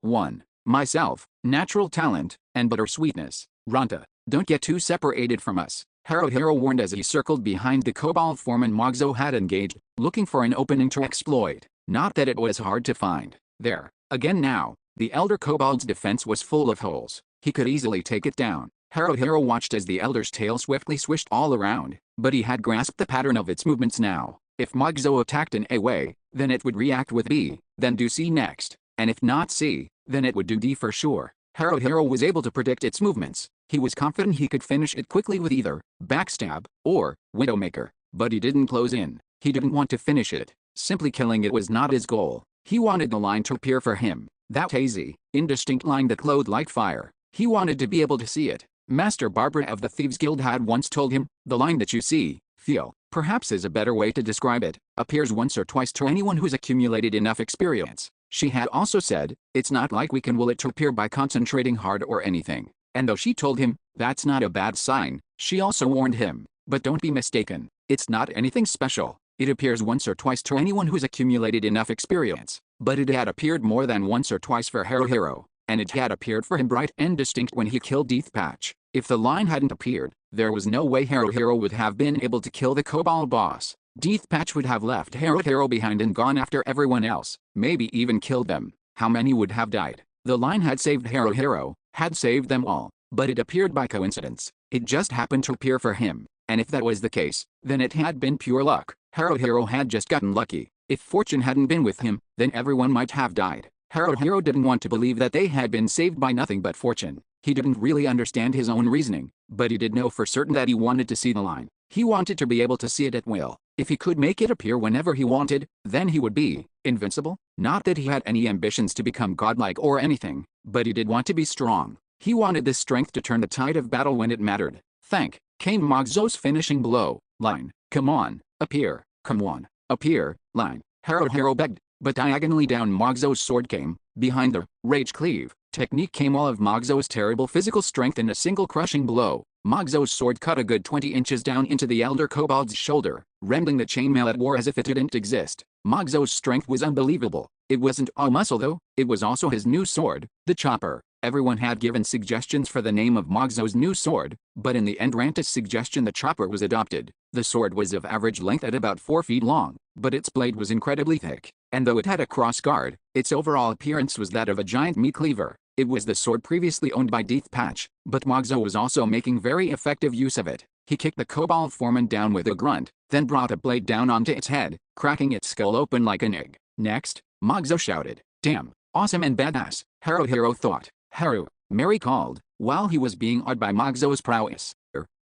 1. Myself, natural talent, and bittersweetness. Ranta, don't get too separated from us, Haruhiro warned as he circled behind the Kobold foreman Mogzo had engaged, looking for an opening to exploit. Not that it was hard to find. There, again now, the Elder Kobold's defense was full of holes. He could easily take it down. Haruhiro watched as the Elder's tail swiftly swished all around, but he had grasped the pattern of its movements now. If Mogzo attacked in A way, then it would react with B, then do C next, and if not C, then it would do D for sure. Haruhiro was able to predict its movements. He was confident he could finish it quickly with either backstab or Widowmaker, but he didn't close in. He didn't want to finish it. Simply killing it was not his goal. He wanted the line to appear for him. That hazy, indistinct line that glowed like fire. He wanted to be able to see it. Master Barbara of the Thieves Guild had once told him, the line that you see, feel, perhaps is a better way to describe it, appears once or twice to anyone who's accumulated enough experience. She had also said, it's not like we can will it to appear by concentrating hard or anything. And though she told him, that's not a bad sign, she also warned him, but don't be mistaken, it's not anything special. It appears once or twice to anyone who's accumulated enough experience. But it had appeared more than once or twice for Haruhiro, and it had appeared for him bright and distinct when he killed Deathpatch. If the line hadn't appeared, there was no way Haruhiro would have been able to kill the Kobold boss. Deathpatch would have left Haruhiro behind and gone after everyone else, maybe even killed them. How many would have died? The line had saved Haruhiro, had saved them all, but it appeared by coincidence. It just happened to appear for him, and if that was the case, then it had been pure luck. Haruhiro had just gotten lucky. If fortune hadn't been with him, then everyone might have died. Haruhiro didn't want to believe that they had been saved by nothing but fortune. He didn't really understand his own reasoning, but he did know for certain that he wanted to see the line. He wanted to be able to see it at will. If he could make it appear whenever he wanted, then he would be invincible. Not that he had any ambitions to become godlike or anything, but he did want to be strong. He wanted this strength to turn the tide of battle when it mattered. Thank, came Mogzo's finishing blow. Line, come on, appear, come on, appear, line. Haruhiro begged, but diagonally down Mogzo's sword came, behind the rage cleave technique came all of Mogzo's terrible physical strength in a single crushing blow. Mogzo's sword cut a good 20 inches down into the Elder Kobold's shoulder, rending the chainmail at war as if it didn't exist. Mogzo's strength was unbelievable. It wasn't all muscle though, it was also his new sword, the chopper. Everyone had given suggestions for the name of Mogzo's new sword, but in the end Ranta's suggestion the chopper was adopted. The sword was of average length at about 4 feet long, but its blade was incredibly thick, and though it had a cross guard, its overall appearance was that of a giant meat cleaver. It was the sword previously owned by Deathpatch, but Mogzo was also making very effective use of it. He kicked the Kobold foreman down with a grunt, then brought a blade down onto its head, cracking its skull open like an egg. Next, Mogzo shouted, "Damn, awesome and badass," Haruhiro thought. Haru, Mary called, while he was being awed by Mogzo's prowess.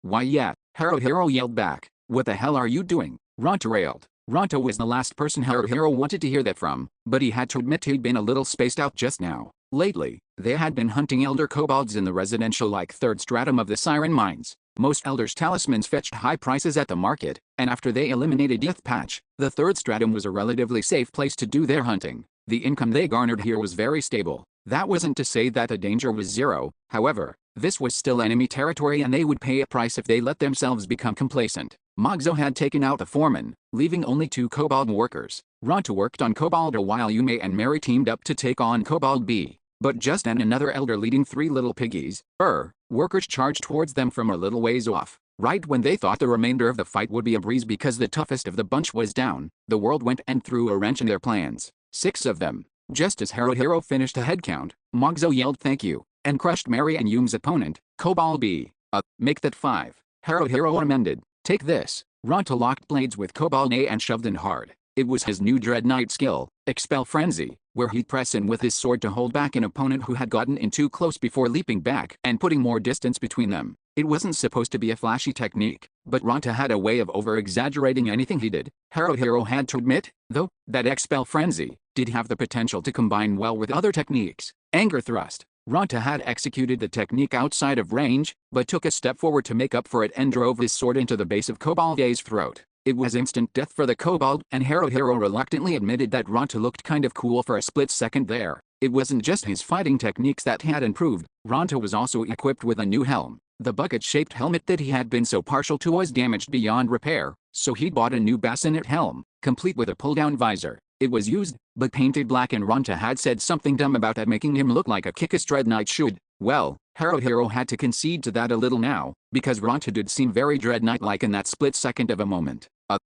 Why yeah, Haruhiro yelled back, what the hell are you doing? Ranta railed. Ranta was the last person Haruhiro wanted to hear that from, but he had to admit he'd been a little spaced out just now. Lately, they had been hunting Elder Kobolds in the residential-like third stratum of the Siren Mines. Most Elder's talismans fetched high prices at the market, and after they eliminated Deathpatch, the third stratum was a relatively safe place to do their hunting. The income they garnered here was very stable. That wasn't to say that the danger was zero, however, this was still enemy territory and they would pay a price if they let themselves become complacent. Mogzo had taken out the foreman, leaving only 2 Kobold workers. Ranta worked on Kobold A while Yume and Mary teamed up to take on Kobold B. But just then another elder leading 3 little piggies, workers charged towards them from a little ways off. Right when they thought the remainder of the fight would be a breeze because the toughest of the bunch was down, the world went and threw a wrench in their plans. 6 of them. Just as Haruhiro finished a head count, Mogzo yelled thank you, and crushed Mary and Yume's opponent, Kobold B. Make that 5. Haruhiro amended, take this. Ranta locked blades with Kobold A and shoved in hard. It was his new Dread Knight skill, Expel Frenzy, where he'd press in with his sword to hold back an opponent who had gotten in too close before leaping back and putting more distance between them. It wasn't supposed to be a flashy technique, but Ranta had a way of over-exaggerating anything he did. Haruhiro had to admit, though, that Expel Frenzy did have the potential to combine well with other techniques. Anger Thrust. Ranta had executed the technique outside of range, but took a step forward to make up for it and drove his sword into the base of Kobold A's throat. It was instant death for the Kobold, and Haruhiro reluctantly admitted that Ranta looked kind of cool for a split second there. It wasn't just his fighting techniques that had improved, Ranta was also equipped with a new helm. The bucket-shaped helmet that he had been so partial to was damaged beyond repair, so he bought a new bassinet helm, complete with a pull-down visor. It was used, but painted black, and Ronta had said something dumb about that, making him look like a Kickus Dread Knight should. Well, Haruhiro had to concede to that a little now, because Ronta did seem very Dread Knight-like in that split second of a moment.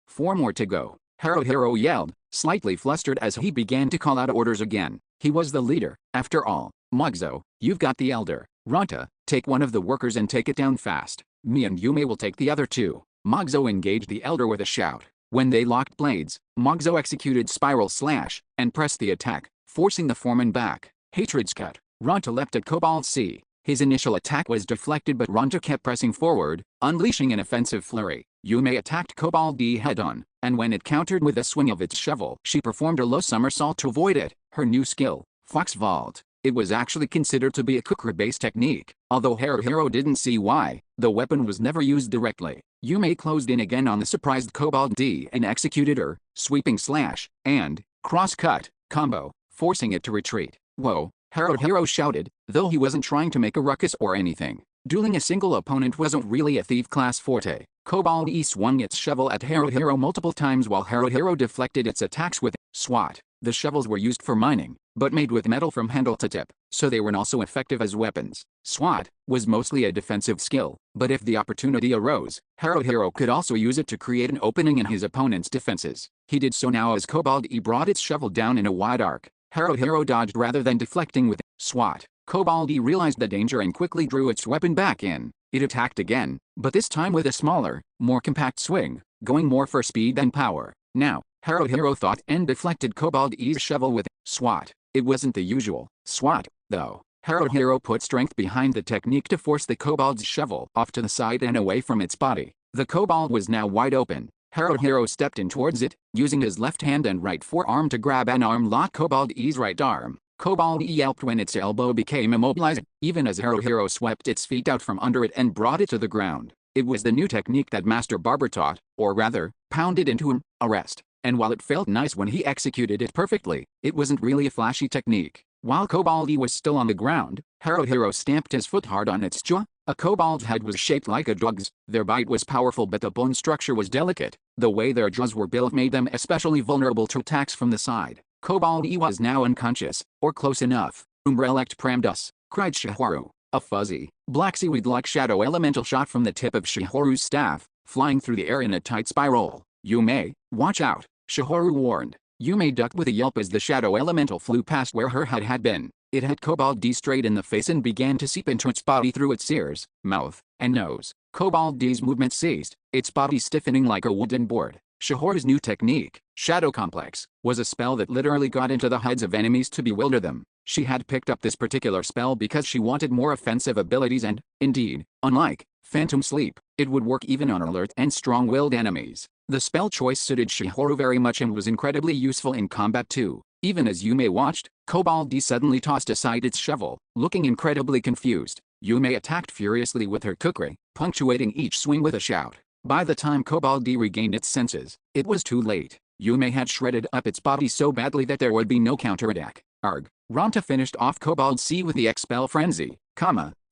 4 more to go. Haruhiro yelled, slightly flustered as he began to call out orders again. He was the leader, after all. Magzo, you've got the elder. Ronta, take one of the workers and take it down fast. Me and Yume will take the other 2. Magzo engaged the elder with a shout. When they locked blades, Magzo executed Spiral Slash, and pressed the attack, forcing the foreman back. Hatred's cut. Ronta leapt at Cobalt C. His initial attack was deflected, but Ronta kept pressing forward, unleashing an offensive flurry. Yume attacked Cobalt D head-on, and when it countered with a swing of its shovel, she performed a low somersault to avoid it. Her new skill, Fox Vault. It was actually considered to be a Kukri-based technique, although Haruhiro didn't see why. The weapon was never used directly. Yume closed in again on the surprised Cobalt D and executed her sweeping slash and cross-cut combo, forcing it to retreat. Whoa, Haruhiro shouted, though he wasn't trying to make a ruckus or anything. Dueling a single opponent wasn't really a thief class forte. Cobalt E swung its shovel at Haruhiro multiple times while Haruhiro deflected its attacks with SWAT. The shovels were used for mining, but made with metal from handle to tip, so they were also effective as weapons. SWAT was mostly a defensive skill, but if the opportunity arose, Haruhiro could also use it to create an opening in his opponent's defenses. He did so now as Cobalt E brought its shovel down in a wide arc. Haruhiro dodged rather than deflecting with SWAT. Cobalt E realized the danger and quickly drew its weapon back in. It attacked again, but this time with a smaller, more compact swing, going more for speed than power. Now, Haruhiro thought and deflected Cobalt E's shovel with SWAT. It wasn't the usual SWAT, though. Haruhiro put strength behind the technique to force the Cobalt's shovel off to the side and away from its body. The Cobalt was now wide open. Haruhiro stepped in towards it, using his left hand and right forearm to grab and arm lock Cobalt E's right arm. Cobalt E yelped when its elbow became immobilized, even as Haruhiro swept its feet out from under it and brought it to the ground. It was the new technique that Master Barber taught, or rather, pounded into him, arrest. And while it felt nice when he executed it perfectly, it wasn't really a flashy technique. While Cobalt E was still on the ground, Haruhiro stamped his foot hard on its jaw. A Cobalt head was shaped like a dog's. Their bite was powerful, but the bone structure was delicate. The way their jaws were built made them especially vulnerable to attacks from the side. Cobalt E was now unconscious, or close enough. Umbrelect Pramdus, cried Shihoru. A fuzzy, black seaweed-like shadow elemental shot from the tip of Shihoru's staff, flying through the air in a tight spiral. Yume, watch out, Shihoru warned. Yume ducked with a yelp as the shadow elemental flew past where her head had been. It hit Cobalt D straight in the face and began to seep into its body through its ears, mouth, and nose. Cobalt D's movement ceased, its body stiffening like a wooden board. Shihoru's new technique, Shadow Complex, was a spell that literally got into the heads of enemies to bewilder them. She had picked up this particular spell because she wanted more offensive abilities and, indeed, unlike Phantom Sleep, it would work even on alert and strong-willed enemies. The spell choice suited Shihoru very much and was incredibly useful in combat too. Even as Yume watched, Cobalt D suddenly tossed aside its shovel, looking incredibly confused. Yume attacked furiously with her kukri, punctuating each swing with a shout. By the time Cobalt D regained its senses, it was too late. Yume had shredded up its body so badly that there would be no counterattack. Arg. Ronta finished off Cobalt C with the Expel Frenzy,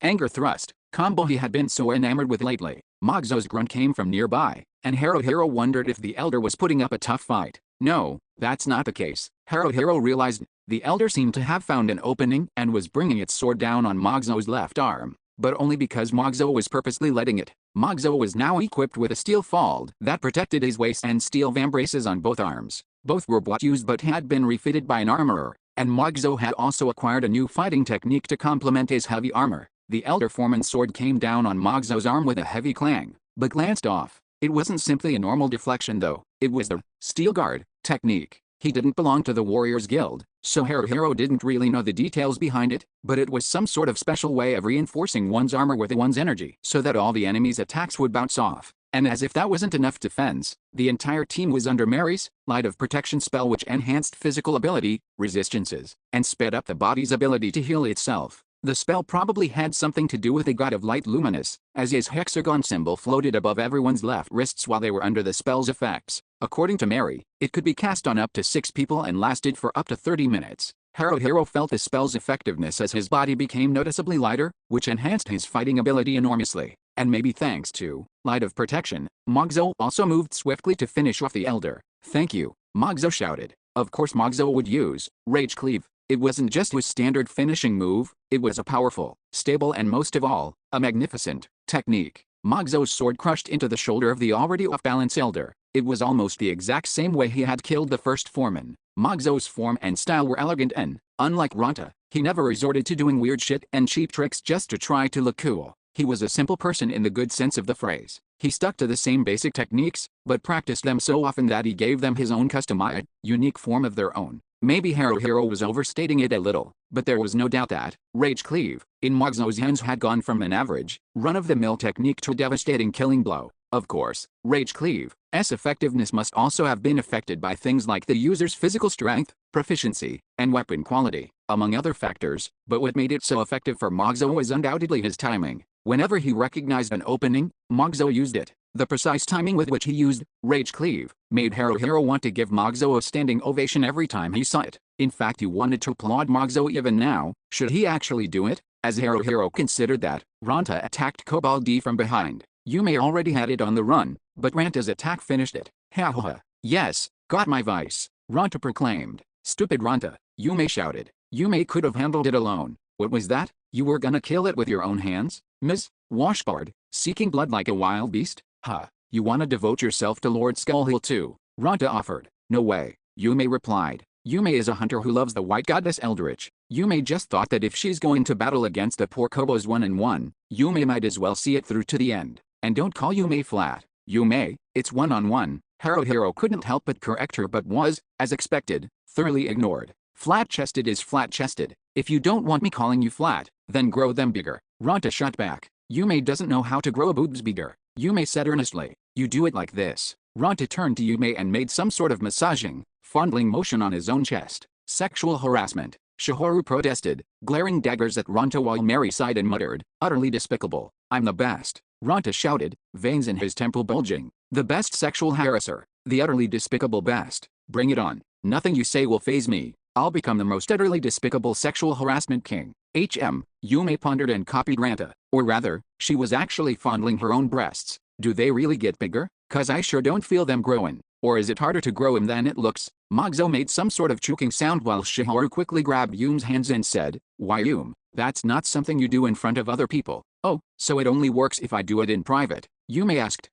Anger Thrust, combo he had been so enamored with lately. Magzo's grunt came from nearby, and Haruhiro wondered if the elder was putting up a tough fight. No, that's not the case. Haruhiro realized the elder seemed to have found an opening and was bringing its sword down on Magzo's left arm, but only because Magzo was purposely letting it. Magzo was now equipped with a steel fald that protected his waist and steel vambraces on both arms. Both were bought used but had been refitted by an armorer, and Magzo had also acquired a new fighting technique to complement his heavy armor. The Elder Foreman's sword came down on Magzo's arm with a heavy clang, but glanced off. It wasn't simply a normal deflection though, it was the Steel Guard technique. He didn't belong to the Warriors Guild, so Haruhiro didn't really know the details behind it, but it was some sort of special way of reinforcing one's armor with one's energy so that all the enemy's attacks would bounce off. And as if that wasn't enough defense, the entire team was under Mary's Light of Protection spell, which enhanced physical ability, resistances, and sped up the body's ability to heal itself. The spell probably had something to do with the god of light Luminous, as his hexagon symbol floated above everyone's left wrists while they were under the spell's effects. According to Mary, it could be cast on up to 6 people and lasted for up to 30 minutes. Haruhiro felt the spell's effectiveness as his body became noticeably lighter, which enhanced his fighting ability enormously. And maybe thanks to Light of Protection, Magzo also moved swiftly to finish off the Elder. "Thank you," Magzo shouted. of course Moxo would use Rage Cleave. It wasn't just his standard finishing move, it was a powerful, stable and most of all, a magnificent technique. Moxo's sword crushed into the shoulder of the already off-balance elder. It was almost the exact same way he had killed the first foreman. Moxo's form and style were elegant and, unlike Ranta, he never resorted to doing weird shit and cheap tricks just to try to look cool. He was a simple person in the good sense of the phrase. He stuck to the same basic techniques, but practiced them so often that he gave them his own customized, unique form of their own. Maybe Haruhiro was overstating it a little, but there was no doubt that Rage Cleave, in Moxo's hands, had gone from an average, run-of-the-mill technique to a devastating killing blow. Of course, Rage Cleave's effectiveness must also have been affected by things like the user's physical strength, proficiency, and weapon quality, among other factors, but what made it so effective for Moxo was undoubtedly his timing. Whenever he recognized an opening, Moxo used it. The precise timing with which he used Rage Cleave made Haruhiro want to give Moxo a standing ovation every time he saw it. In fact, he wanted to applaud Moxo even now. Should he actually do it? As Haruhiro considered that, Ranta attacked Cobalt D from behind. Yume already had it on the run, but Ranta's attack finished it. Ha ha ha. Yes, got my vice, Ranta proclaimed. Stupid Ranta, Yume shouted. Yume could have handled it alone. What was that? You were gonna kill it with your own hands? Miss Washboard, seeking blood like a wild beast? Huh, you wanna devote yourself to Lord Skullhill too? Ranta offered. No way, Yume replied. Yume is a hunter who loves the white goddess Eldritch. Yume just thought that if she's going to battle against the poor Kobo's 1-on-1, Yume might as well see it through to the end. And don't call Yume flat. Yume, it's 1-on-1. Haruhiro couldn't help but correct her, but was, as expected, thoroughly ignored. Flat-chested is flat-chested. If you don't want me calling you flat, then grow them bigger. Ranta shot back. Yume doesn't know how to grow boobs bigger. Yume said earnestly. You do it like this. Ranta turned to Yume and made some sort of massaging, fondling motion on his own chest. Sexual harassment. Shihoru protested, glaring daggers at Ranta while Mary sighed and muttered, utterly despicable. I'm the best. Ranta shouted, veins in his temple bulging. The best sexual harasser. The utterly despicable best. Bring it on. Nothing you say will faze me. I'll become the most utterly despicable sexual harassment king. Yume pondered and copied Ranta. Or rather, she was actually fondling her own breasts. Do they really get bigger? 'Cause I sure don't feel them growing. Or is it harder to grow him than it looks? Moxo made some sort of choking sound while Shihoru quickly grabbed Yume's hands and said, Why Yume, that's not something you do in front of other people. Oh, so it only works if I do it in private? Yume asked.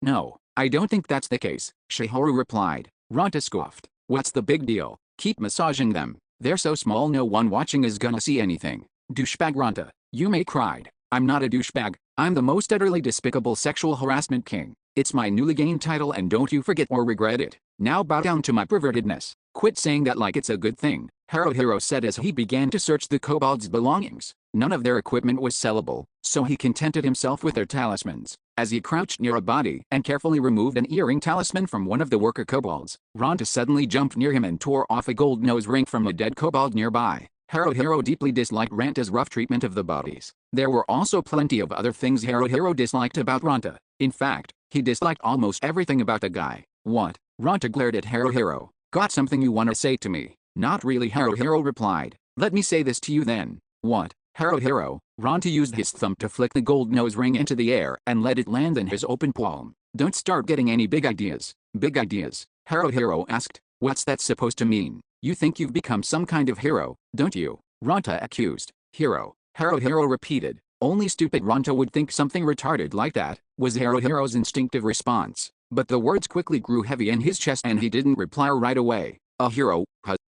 No, I don't think that's the case, Shihoru replied. Ranta scoffed. What's the big deal? Keep massaging them. They're so small no one watching is gonna see anything. Douchebag Ranta, Yume cried. I'm not a douchebag. I'm the most utterly despicable sexual harassment king. It's my newly gained title and don't you forget or regret it. Now bow down to my pervertedness. Quit saying that like it's a good thing, Haruhiro said as he began to search the kobolds' belongings. None of their equipment was sellable, so he contented himself with their talismans. As he crouched near a body and carefully removed an earring talisman from one of the worker kobolds, Ranta suddenly jumped near him and tore off a gold nose ring from a dead kobold nearby. Haruhiro deeply disliked Ranta's rough treatment of the bodies. There were also plenty of other things Haruhiro disliked about Ranta. In fact, he disliked almost everything about the guy. What? Ranta glared at Haruhiro. Got something you wanna say to me? Not really, Haruhiro replied. Let me say this to you then. What? Haruhiro. Ranta used his thumb to flick the gold nose ring into the air and let it land in his open palm. Don't start getting any big ideas. Big ideas? Haruhiro asked. What's that supposed to mean? You think you've become some kind of hero, don't you? Ranta accused. Hero. Haruhiro repeated. Only stupid Ranta would think something retarded like that, was Haruhiro's instinctive response. But the words quickly grew heavy in his chest and he didn't reply right away. A hero?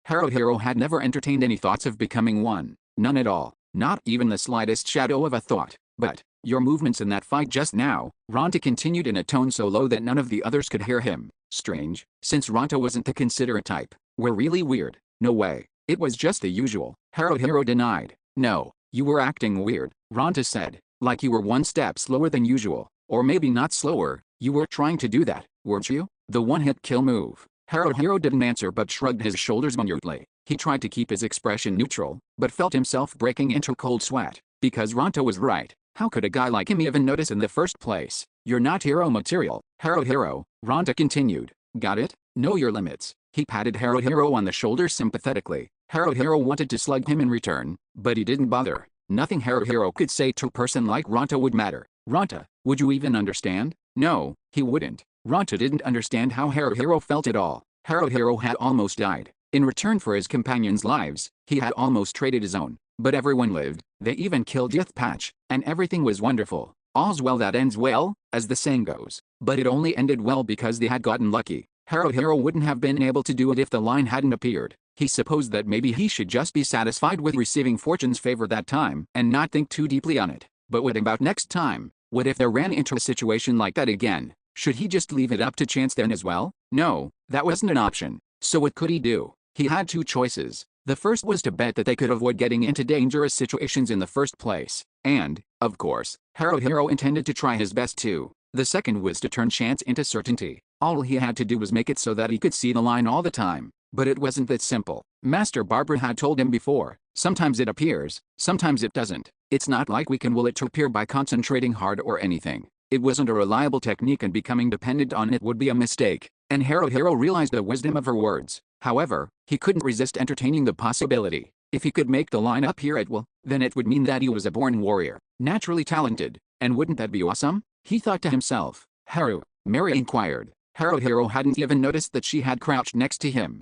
Haruhiro had never entertained any thoughts of becoming one. None at all. Not even the slightest shadow of a thought. But, your movements in that fight just now, Ranta continued in a tone so low that none of the others could hear him. Strange, since Ranta wasn't the considerate type. Were really weird. No way. It was just the usual. Haruhiro denied. No, you were acting weird, Ranta said. Like you were one step slower than usual. Or maybe not slower, you were trying to do that, weren't you? The one-hit kill move. Haruhiro didn't answer but shrugged his shoulders minutely. He tried to keep his expression neutral, but felt himself breaking into cold sweat. Because Ranta was right. How could a guy like him even notice in the first place? You're not hero material, Haruhiro, Ranta continued. Got it? Know your limits. He patted Haruhiro on the shoulder sympathetically. Haruhiro wanted to slug him in return, but he didn't bother. Nothing Haruhiro could say to a person like Ranta would matter. Ranta, would you even understand? No, he wouldn't. Ranta didn't understand how Haruhiro felt at all. Haruhiro had almost died. In return for his companions' lives, he had almost traded his own. But everyone lived, they even killed Patch, and everything was wonderful. All's well that ends well, as the saying goes. But it only ended well because they had gotten lucky. Haruhiro wouldn't have been able to do it if the line hadn't appeared. He supposed that maybe he should just be satisfied with receiving fortune's favor that time, and not think too deeply on it. But what about next time? What if there ran into a situation like that again? Should he just leave it up to chance then as well? No, that wasn't an option. So what could he do? He had two choices. The first was to bet that they could avoid getting into dangerous situations in the first place. And, of course, Haruhiro intended to try his best too. The second was to turn chance into certainty. All he had to do was make it so that he could see the line all the time. But it wasn't that simple. Master Barber had told him before, sometimes it appears, sometimes it doesn't. It's not like we can will it to appear by concentrating hard or anything. It wasn't a reliable technique and becoming dependent on it would be a mistake. And Haruhiro realized the wisdom of her words. However, he couldn't resist entertaining the possibility. If he could make the line appear at will, then it would mean that he was a born warrior, naturally talented. And wouldn't that be awesome? He thought to himself. Haru, Mary inquired. Haruhiro hadn't even noticed that she had crouched next to him.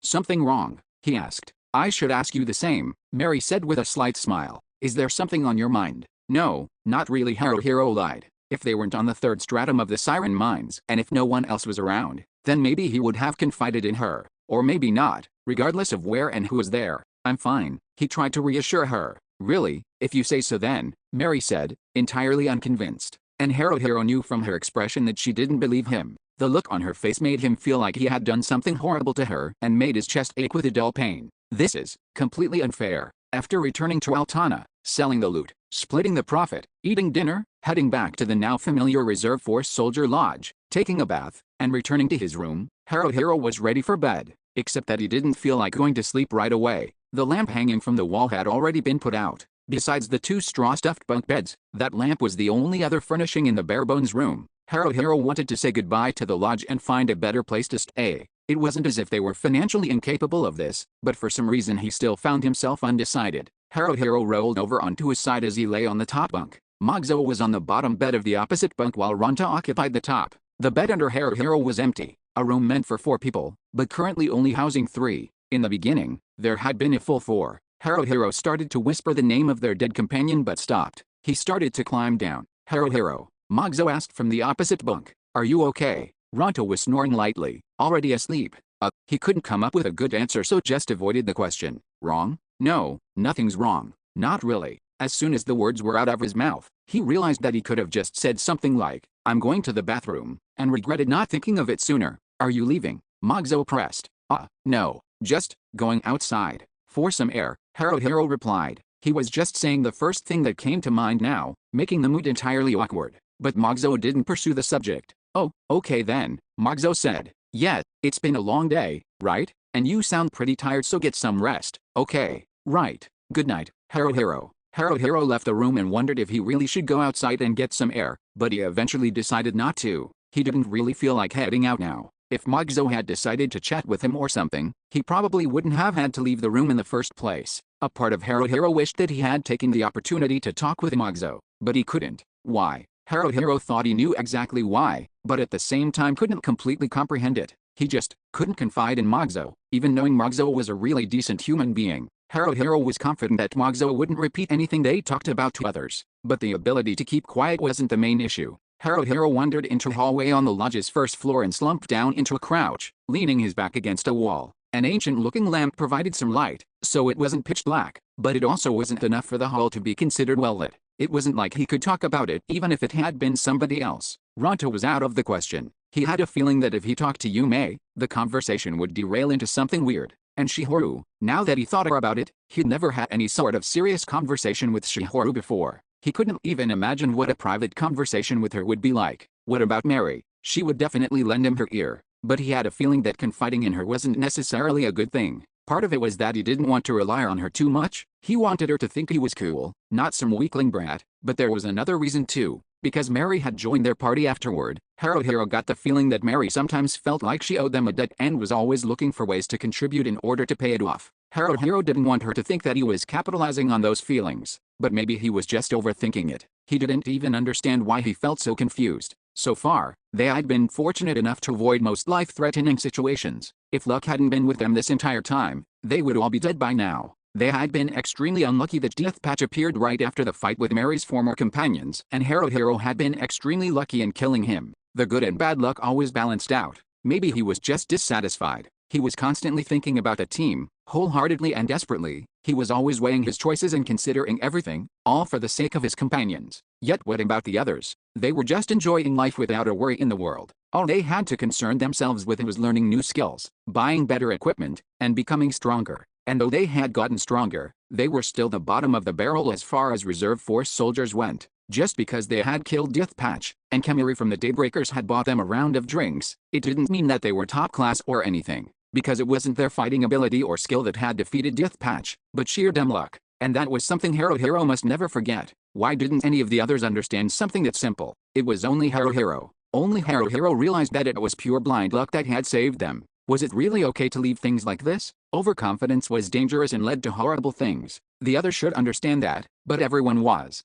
Something wrong? He asked. I should ask you the same, Mary said with a slight smile. Is there something on your mind? No, not really, Haruhiro lied. If they weren't on the third stratum of the siren mines, and if no one else was around, then maybe he would have confided in her. Or maybe not, regardless of where and who was there. I'm fine, he tried to reassure her. Really, if you say so then, Mary said, entirely unconvinced. And Haruhiro knew from her expression that she didn't believe him. The look on her face made him feel like he had done something horrible to her and made his chest ache with a dull pain. This is completely unfair. After returning to Altana, selling the loot, splitting the profit, eating dinner, heading back to the now familiar Reserve Force Soldier Lodge, taking a bath, and returning to his room, Haruhiro was ready for bed. Except that he didn't feel like going to sleep right away. The lamp hanging from the wall had already been put out. Besides the two straw-stuffed bunk beds, that lamp was the only other furnishing in the bare-bones room. Haruhiro wanted to say goodbye to the lodge and find a better place to stay. It wasn't as if they were financially incapable of this, but for some reason he still found himself undecided. Haruhiro rolled over onto his side as he lay on the top bunk. Magzo was on the bottom bed of the opposite bunk while Ronta occupied the top. The bed under Haruhiro was empty, a room meant for 4 people, but currently only housing 3. In the beginning, there had been a full 4. Haruhiro started to whisper the name of their dead companion but stopped. He started to climb down. Haruhiro, Magzo asked from the opposite bunk. Are you okay? Ronta was snoring lightly, already asleep. He couldn't come up with a good answer so just avoided the question. Wrong? No, nothing's wrong. Not really. As soon as the words were out of his mouth, he realized that he could have just said something like, I'm going to the bathroom, and regretted not thinking of it sooner. Are you leaving? Magzo pressed. No, just going outside. For some air, Haruhiro replied. He was just saying the first thing that came to mind now, making the mood entirely awkward. But Magzo didn't pursue the subject. Oh, okay then, Magzo said. Yeah, it's been a long day, right? And you sound pretty tired so get some rest. Okay, right. Good night, Haruhiro. Haruhiro left the room and wondered if he really should go outside and get some air, but he eventually decided not to. He didn't really feel like heading out now. If Magzo had decided to chat with him or something, he probably wouldn't have had to leave the room in the first place. A part of Haruhiro wished that he had taken the opportunity to talk with Magzo, but he couldn't. Why? Haruhiro thought he knew exactly why, but at the same time couldn't completely comprehend it. He just couldn't confide in Magzo, even knowing Magzo was a really decent human being. Haruhiro was confident that Magzo wouldn't repeat anything they talked about to others, but the ability to keep quiet wasn't the main issue. Haruhiro wandered into a hallway on the lodge's first floor and slumped down into a crouch, leaning his back against a wall. An ancient-looking lamp provided some light, so it wasn't pitch black, but it also wasn't enough for the hall to be considered well lit. It wasn't like he could talk about it even if it had been somebody else. Ronta was out of the question. He had a feeling that if he talked to Yume, the conversation would derail into something weird. And Shihoru, now that he thought about it, he'd never had any sort of serious conversation with Shihoru before. He couldn't even imagine what a private conversation with her would be like. What about Mary? She would definitely lend him her ear. But he had a feeling that confiding in her wasn't necessarily a good thing. Part of it was that he didn't want to rely on her too much. He wanted her to think he was cool, not some weakling brat. But there was another reason too. Because Mary had joined their party afterward, Haruhiro got the feeling that Mary sometimes felt like she owed them a debt and was always looking for ways to contribute in order to pay it off. Haruhiro didn't want her to think that he was capitalizing on those feelings, but maybe he was just overthinking it. He didn't even understand why he felt so confused. So far, they had been fortunate enough to avoid most life-threatening situations. If luck hadn't been with them this entire time, they would all be dead by now. They had been extremely unlucky that Deathpatch appeared right after the fight with Mary's former companions, and Hero had been extremely lucky in killing him. The good and bad luck always balanced out. Maybe he was just dissatisfied. He was constantly thinking about the team, wholeheartedly and desperately. He was always weighing his choices and considering everything, all for the sake of his companions. Yet what about the others? They were just enjoying life without a worry in the world. All they had to concern themselves with was learning new skills, buying better equipment, and becoming stronger. And though they had gotten stronger, they were still the bottom of the barrel as far as reserve force soldiers went. Just because they had killed Deathpatch, and Kemiri from the Daybreakers had bought them a round of drinks, it didn't mean that they were top class or anything. Because it wasn't their fighting ability or skill that had defeated Deathpatch, but sheer dumb luck. And that was something Hero must never forget. Why didn't any of the others understand something that simple? It was only Hero. Only Hero realized that it was pure blind luck that had saved them. Was it really okay to leave things like this? Overconfidence was dangerous and led to horrible things. The others should understand that, but everyone was.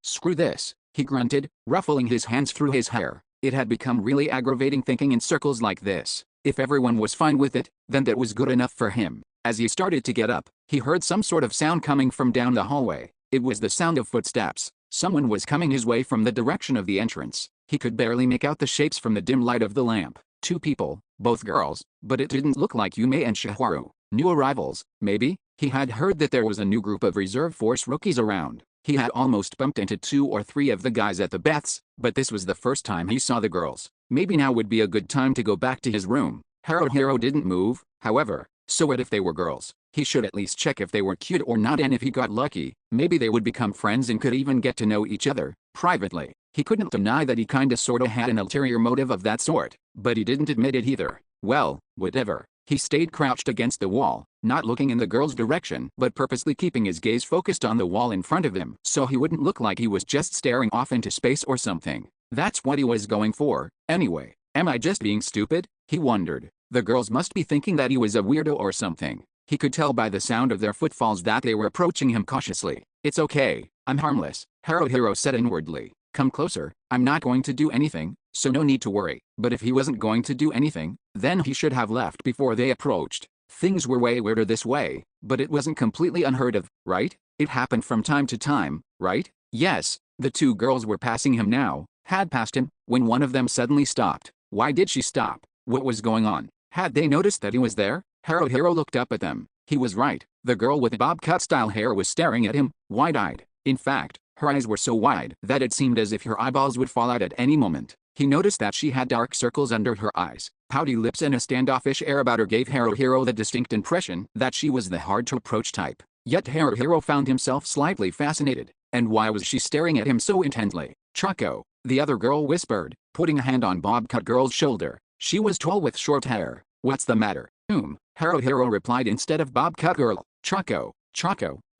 Screw this, he grunted, ruffling his hands through his hair. It had become really aggravating thinking in circles like this. If everyone was fine with it, then that was good enough for him. As he started to get up, he heard some sort of sound coming from down the hallway. It was the sound of footsteps. Someone was coming his way from the direction of the entrance. He could barely make out the shapes from the dim light of the lamp. Two people, both girls, but it didn't look like Yume and Shiharu. New arrivals, maybe? He had heard that there was a new group of reserve force rookies around. He had almost bumped into 2 or 3 of the guys at the baths, but this was the first time he saw the girls. Maybe now would be a good time to go back to his room. Hero didn't move, however, so what if they were girls? He should at least check if they were cute or not, and if he got lucky, maybe they would become friends and could even get to know each other, privately. He couldn't deny that he kinda sorta had an ulterior motive of that sort, but he didn't admit it either. Well, whatever. He stayed crouched against the wall, not looking in the girl's direction but purposely keeping his gaze focused on the wall in front of him so he wouldn't look like he was just staring off into space or something. That's what he was going for, anyway. Am I just being stupid? He wondered. The girls must be thinking that he was a weirdo or something. He could tell by the sound of their footfalls that they were approaching him cautiously. It's okay, I'm harmless, Hero said inwardly. Come closer, I'm not going to do anything, so no need to worry. But if he wasn't going to do anything, then he should have left before they approached. Things were way weirder this way, but it wasn't completely unheard of, right? It happened from time to time, right? Yes, the 2 girls were passing him now, had passed him, when one of them suddenly stopped. Why did she stop? What was going on? Had they noticed that he was there? Hero looked up at them. He was right. The girl with bob cut-style hair was staring at him, wide-eyed. In fact, her eyes were so wide that it seemed as if her eyeballs would fall out at any moment. He noticed that she had dark circles under her eyes. Pouty lips and a standoffish air about her gave Hero the distinct impression that she was the hard-to-approach type. Yet Hero found himself slightly fascinated. And why was she staring at him so intently? Choco, the other girl whispered, putting a hand on Bob Cut Girl's shoulder. She was tall with short hair. What's the matter? Hero replied instead of Bob Cut Girl. Choco,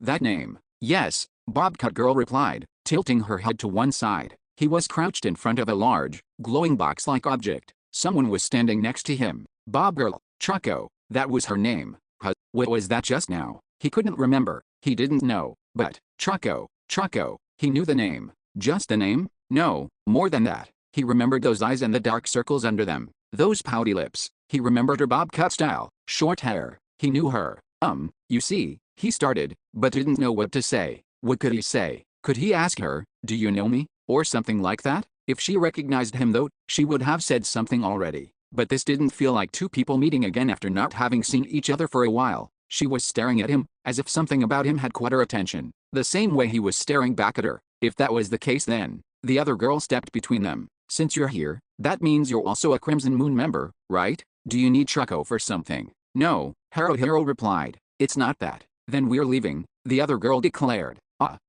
that name. Yes, Bob Cut Girl replied, tilting her head to one side. He was crouched in front of a large, glowing box-like object. Someone was standing next to him. Bob Girl, Choco, that was her name. What was that just now? He couldn't remember. He didn't know. But, Choco, he knew the name. Just the name? No, more than that. He remembered those eyes and the dark circles under them. Those pouty lips. He remembered her bob cut style, short hair. He knew her. You see, he started, but didn't know what to say. What could he say? Could he ask her, do you know me? Or something like that? If she recognized him though, she would have said something already. But this didn't feel like 2 people meeting again after not having seen each other for a while. She was staring at him, as if something about him had caught her attention. The same way he was staring back at her. If that was the case then, the other girl stepped between them. Since you're here, that means you're also a Crimson Moon member, right? Do you need Choco for something? No, Hero replied. It's not that. Then we're leaving, the other girl declared.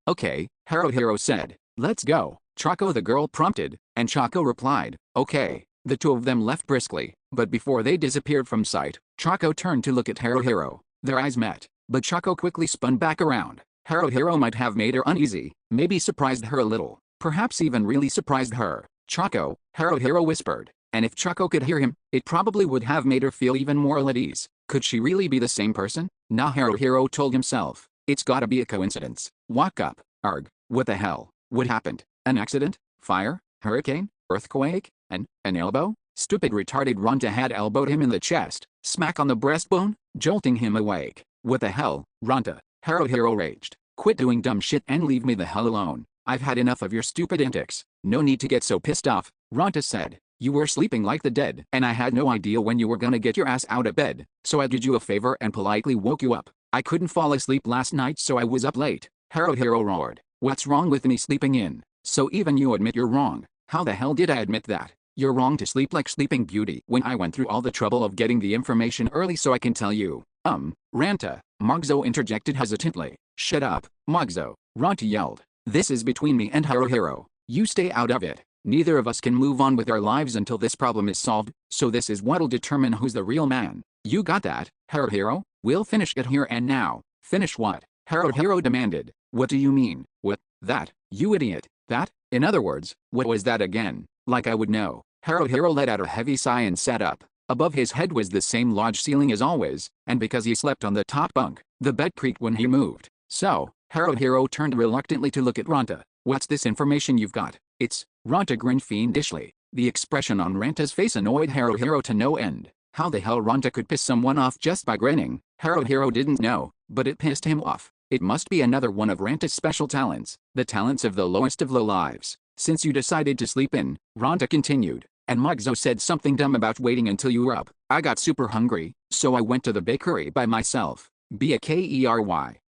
Okay, Hero said. Let's go. Choco the girl prompted, and Choco replied. Okay. The 2 of them left briskly, but before they disappeared from sight, Choco turned to look at Hero. Their eyes met, but Choco quickly spun back around. Hero might have made her uneasy, maybe surprised her a little, perhaps even really surprised her. Choco, Hero whispered, and if Choco could hear him, it probably would have made her feel even more at ease. Could she really be the same person? Nah, Hero told himself. It's gotta be a coincidence. Walk up. Arg, what the hell? What happened? An accident? Fire? Hurricane? Earthquake? An elbow? Stupid retarded Ronta had elbowed him in the chest, smack on the breastbone, jolting him awake. What the hell, Ronta? Haruhiro raged. Quit doing dumb shit and leave me the hell alone. I've had enough of your stupid antics. No need to get so pissed off, Ronta said. You were sleeping like the dead and I had no idea when you were gonna get your ass out of bed, so I did you a favor and politely woke you up. I couldn't fall asleep last night so I was up late. Haruhiro roared. What's wrong with me sleeping in? So even you admit you're wrong. How the hell did I admit that? You're wrong to sleep like Sleeping Beauty when I went through all the trouble of getting the information early so I can tell you. Ranta, Magzo interjected hesitantly. Shut up, Magzo, Ronta yelled. This is between me and Haruhiro. You stay out of it. Neither of us can move on with our lives until this problem is solved, so this is what'll determine who's the real man. You got that, Haruhiro? We'll finish it here and now. Finish what? Haruhiro demanded. What do you mean? What? That? You idiot. That? In other words, what was that again? Like I would know. Haruhiro let out a heavy sigh and sat up. Above his head was the same lodge ceiling as always, and because he slept on the top bunk, the bed creaked when he moved. So, Haruhiro turned reluctantly to look at Ronta. What's this information you've got? It's... Ronta grinned fiendishly. The expression on Ranta's face annoyed Haruhiro to no end. How the hell Ronta could piss someone off just by grinning, Haruhiro didn't know, but it pissed him off. It must be another one of Ranta's special talents, the talents of the lowest of low lives. Since you decided to sleep in, Ronta continued, and Magzo said something dumb about waiting until you were up. I got super hungry, so I went to the bakery by myself. Bakery.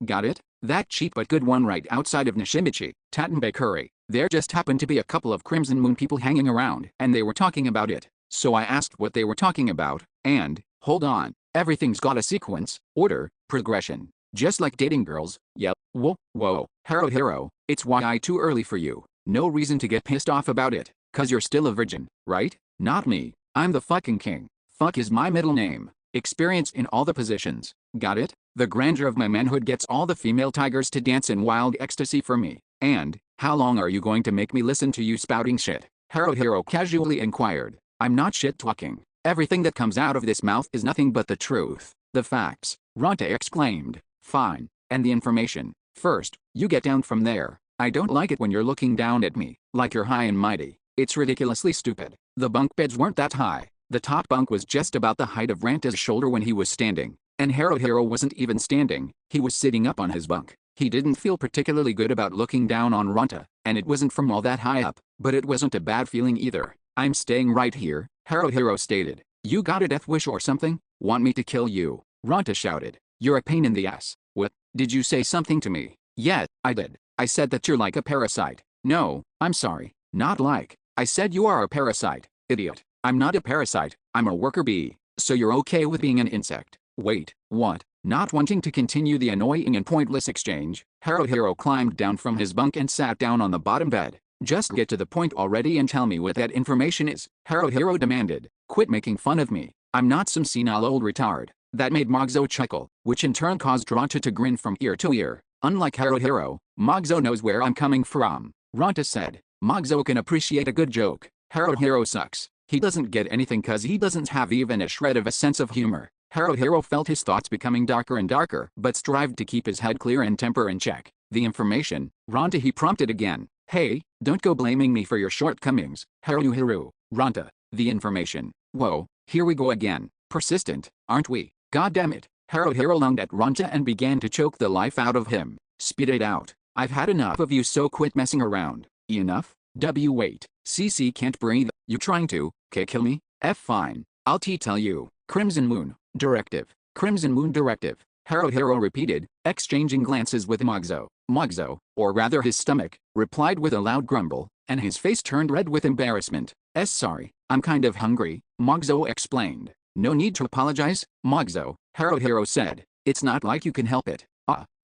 Got it? That cheap but good one right outside of Nishimichi, Tatten Bakery. There just happened to be a couple of Crimson Moon people hanging around, and they were talking about it. So I asked what they were talking about, and, hold on, everything's got a sequence, order, progression. Just like dating girls, yep. Whoa, Haruhiro, it's why too early for you. No reason to get pissed off about it, cause you're still a virgin, right? Not me. I'm the fucking king. Fuck is my middle name. Experience in all the positions. Got it? The grandeur of my manhood gets all the female tigers to dance in wild ecstasy for me. And, how long are you going to make me listen to you spouting shit? Haruhiro casually inquired. I'm not shit talking. Everything that comes out of this mouth is nothing but the truth. The facts, Ronta exclaimed. Fine. And the information. First, you get down from there. I don't like it when you're looking down at me, like you're high and mighty. It's ridiculously stupid. The bunk beds weren't that high. The top bunk was just about the height of Ranta's shoulder when he was standing. And Haruhiro wasn't even standing, he was sitting up on his bunk. He didn't feel particularly good about looking down on Ronta, and it wasn't from all that high up, but it wasn't a bad feeling either. I'm staying right here, Haruhiro stated. You got a death wish or something? Want me to kill you? Ronta shouted. You're a pain in the ass. What? Did you say something to me? Yeah, I did. I said that you're like a parasite. No, I'm sorry. Not like. I said you are a parasite, idiot. I'm not a parasite, I'm a worker bee. So you're okay with being an insect. Wait, what? Not wanting to continue the annoying and pointless exchange, Haruhiro climbed down from his bunk and sat down on the bottom bed. Just get to the point already and tell me what that information is, Haruhiro demanded. Quit making fun of me. I'm not some senile old retard. That made Magzo chuckle, which in turn caused Ronta to grin from ear to ear. Unlike Haruhiro, Magzo knows where I'm coming from, Ronta said. Magzo can appreciate a good joke. Haruhiro sucks. He doesn't get anything cause he doesn't have even a shred of a sense of humor. Haruhiro felt his thoughts becoming darker and darker, but strived to keep his head clear and temper in check. The information, Ronta, he prompted again. Hey, don't go blaming me for your shortcomings, Haruhiro. Ronta, the information. Whoa, here we go again. Persistent, aren't we? God damn it. Haruhiro lunged at Ronta and began to choke the life out of him. Spit it out. I've had enough of you, so quit messing around. Enough? Wait. CC can't breathe. You trying to, kill me? Fine. I'll tell you. Crimson Moon. Directive. Crimson Moon Directive. Haruhiro repeated, exchanging glances with Magzo. Magzo, or rather his stomach, replied with a loud grumble, and his face turned red with embarrassment. Sorry, I'm kind of hungry, Magzo explained. No need to apologize, Magzo, Haruhiro said. It's not like you can help it.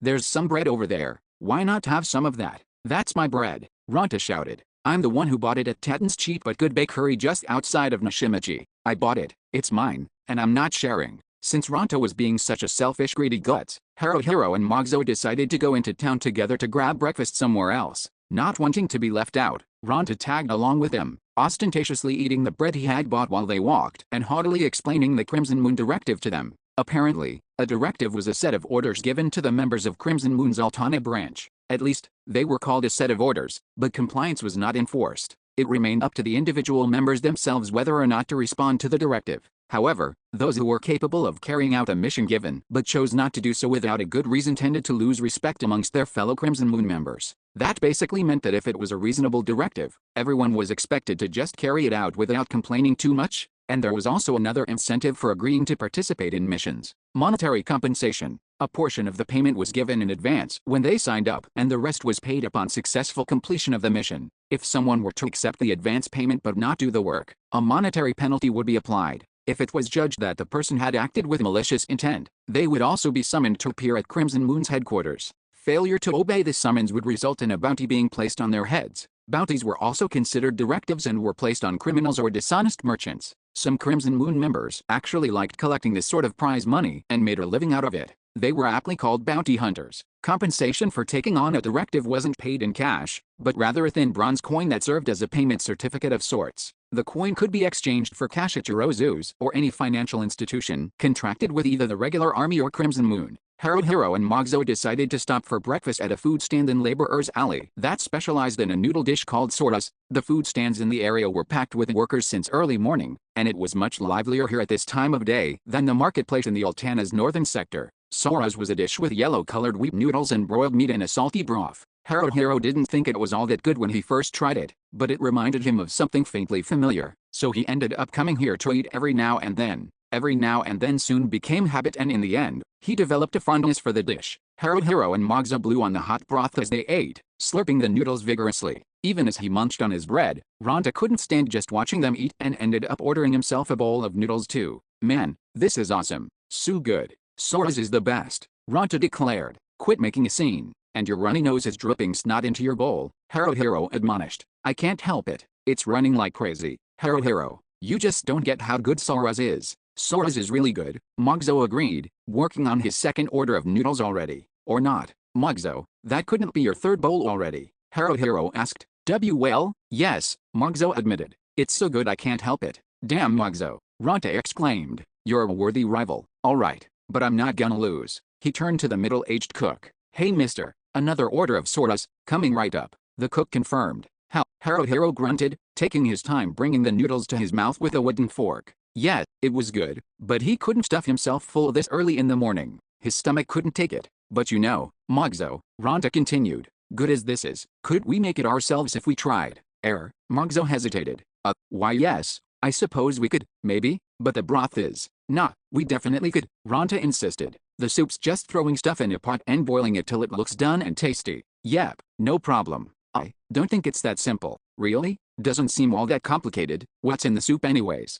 There's some bread over there. Why not have some of that? That's my bread, Ronta shouted. I'm the one who bought it at Tatten's cheap but good bakery just outside of Nishimichi. I bought it, it's mine, and I'm not sharing. Since Ronta was being such a selfish greedy guts, Haruhiro and Magzo decided to go into town together to grab breakfast somewhere else. Not wanting to be left out, Ronta tagged along with him, ostentatiously eating the bread he had bought while they walked and haughtily explaining the Crimson Moon Directive to them. Apparently, a directive was a set of orders given to the members of Crimson Moon's Altana branch. At least, they were called a set of orders, but compliance was not enforced. It remained up to the individual members themselves whether or not to respond to the directive. However, those who were capable of carrying out a mission given but chose not to do so without a good reason tended to lose respect amongst their fellow Crimson Moon members. That basically meant that if it was a reasonable directive, everyone was expected to just carry it out without complaining too much, and there was also another incentive for agreeing to participate in missions: monetary compensation. A portion of the payment was given in advance when they signed up, and the rest was paid upon successful completion of the mission. If someone were to accept the advance payment but not do the work, a monetary penalty would be applied. If it was judged that the person had acted with malicious intent, they would also be summoned to appear at Crimson Moon's headquarters. Failure to obey this summons would result in a bounty being placed on their heads. Bounties were also considered directives and were placed on criminals or dishonest merchants. Some Crimson Moon members actually liked collecting this sort of prize money and made a living out of it. They were aptly called bounty hunters. Compensation for taking on a directive wasn't paid in cash, but rather a thin bronze coin that served as a payment certificate of sorts. The coin could be exchanged for cash at your zoos or any financial institution contracted with either the regular army or Crimson Moon. Hero and Mogzo decided to stop for breakfast at a food stand in Laborer's Alley that specialized in a noodle dish called soras. The food stands in the area were packed with workers since early morning, and it was much livelier here at this time of day than the marketplace in the Altana's northern sector. Soras was a dish with yellow-colored wheat noodles and broiled meat in a salty broth. Hero didn't think it was all that good when he first tried it, but it reminded him of something faintly familiar, so he ended up coming here to eat every now and then. Every now and then soon became habit, and in the end, he developed a fondness for the dish. Hero and Mogzo blew on the hot broth as they ate, slurping the noodles vigorously. Even as he munched on his bread, Ronta couldn't stand just watching them eat and ended up ordering himself a bowl of noodles too. "Man, this is awesome. So good. Soras is the best," Ronta declared. "Quit making a scene, and your runny nose is dripping snot into your bowl," Hero admonished. "I can't help it. It's running like crazy." Hero, you just don't get how good Soras is." "Soras is really good," Mogzo agreed, working on his second order of noodles already. "Or not, Mogzo, that couldn't be your third bowl already?" Hero asked. "Well, yes," Mogzo admitted. "It's so good I can't help it." "Damn, Mogzo," Ronta exclaimed. "You're a worthy rival. Alright, but I'm not gonna lose." He turned to the middle-aged cook. "Hey mister, another order of soras, coming right up," the cook confirmed. "How?" Hero grunted, taking his time bringing the noodles to his mouth with a wooden fork. Yeah, it was good, but he couldn't stuff himself full this early in the morning. His stomach couldn't take it. "But you know, Mogzo," Ronta continued, "good as this is, could we make it ourselves if we tried?" Mogzo hesitated. Why yes, I suppose we could, maybe, but the broth is..." "Nah, we definitely could," Ronta insisted. "The soup's just throwing stuff in a pot and boiling it till it looks done and tasty." "Yep, no problem. I don't think it's that simple." "Really? Doesn't seem all that complicated. What's in the soup anyways?"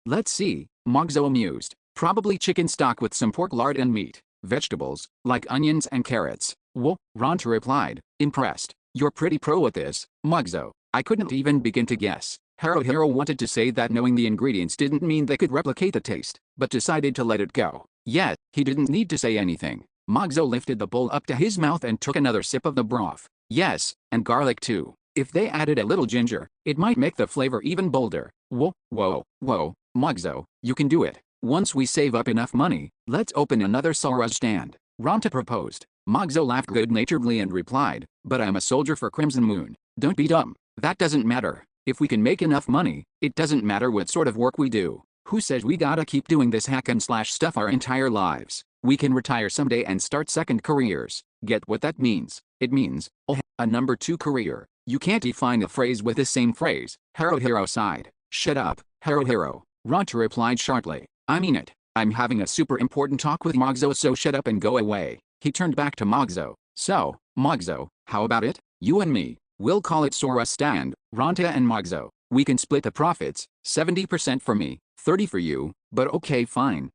Let's see," Mogzo amused. "Probably chicken stock with some pork lard and meat. Vegetables, like onions and carrots." "Whoa," Ronta replied, impressed. "You're pretty pro at this, Mogzo. I couldn't even begin to guess." Hero wanted to say that knowing the ingredients didn't mean they could replicate the taste, but decided to let it go. Yet, he didn't need to say anything. Mogzo lifted the bowl up to his mouth and took another sip of the broth. "Yes, and garlic too. If they added a little ginger, it might make the flavor even bolder." Whoa, Mogzo, you can do it. "Once we save up enough money, let's open another soras stand," Ronta proposed. Mogzo laughed good-naturedly and replied, "But I'm a soldier for Crimson Moon. Don't be dumb. That doesn't matter. If we can make enough money, it doesn't matter what sort of work we do. Who says we gotta keep doing this hack and slash stuff our entire lives? We can retire someday and start second careers." "Get what that means?" "It means, a number 2 career." "You can't define a phrase with the same phrase," Hero sighed. "Shut up, Hero," Ronta replied sharply. "I mean it. I'm having a super important talk with Mogzo, so shut up and go away." He turned back to Mogzo. "So, Mogzo, how about it? You and me, we'll call it Soras Stand, Ronta and Mogzo. We can split the profits, 70% for me, 30 for you, but okay fine,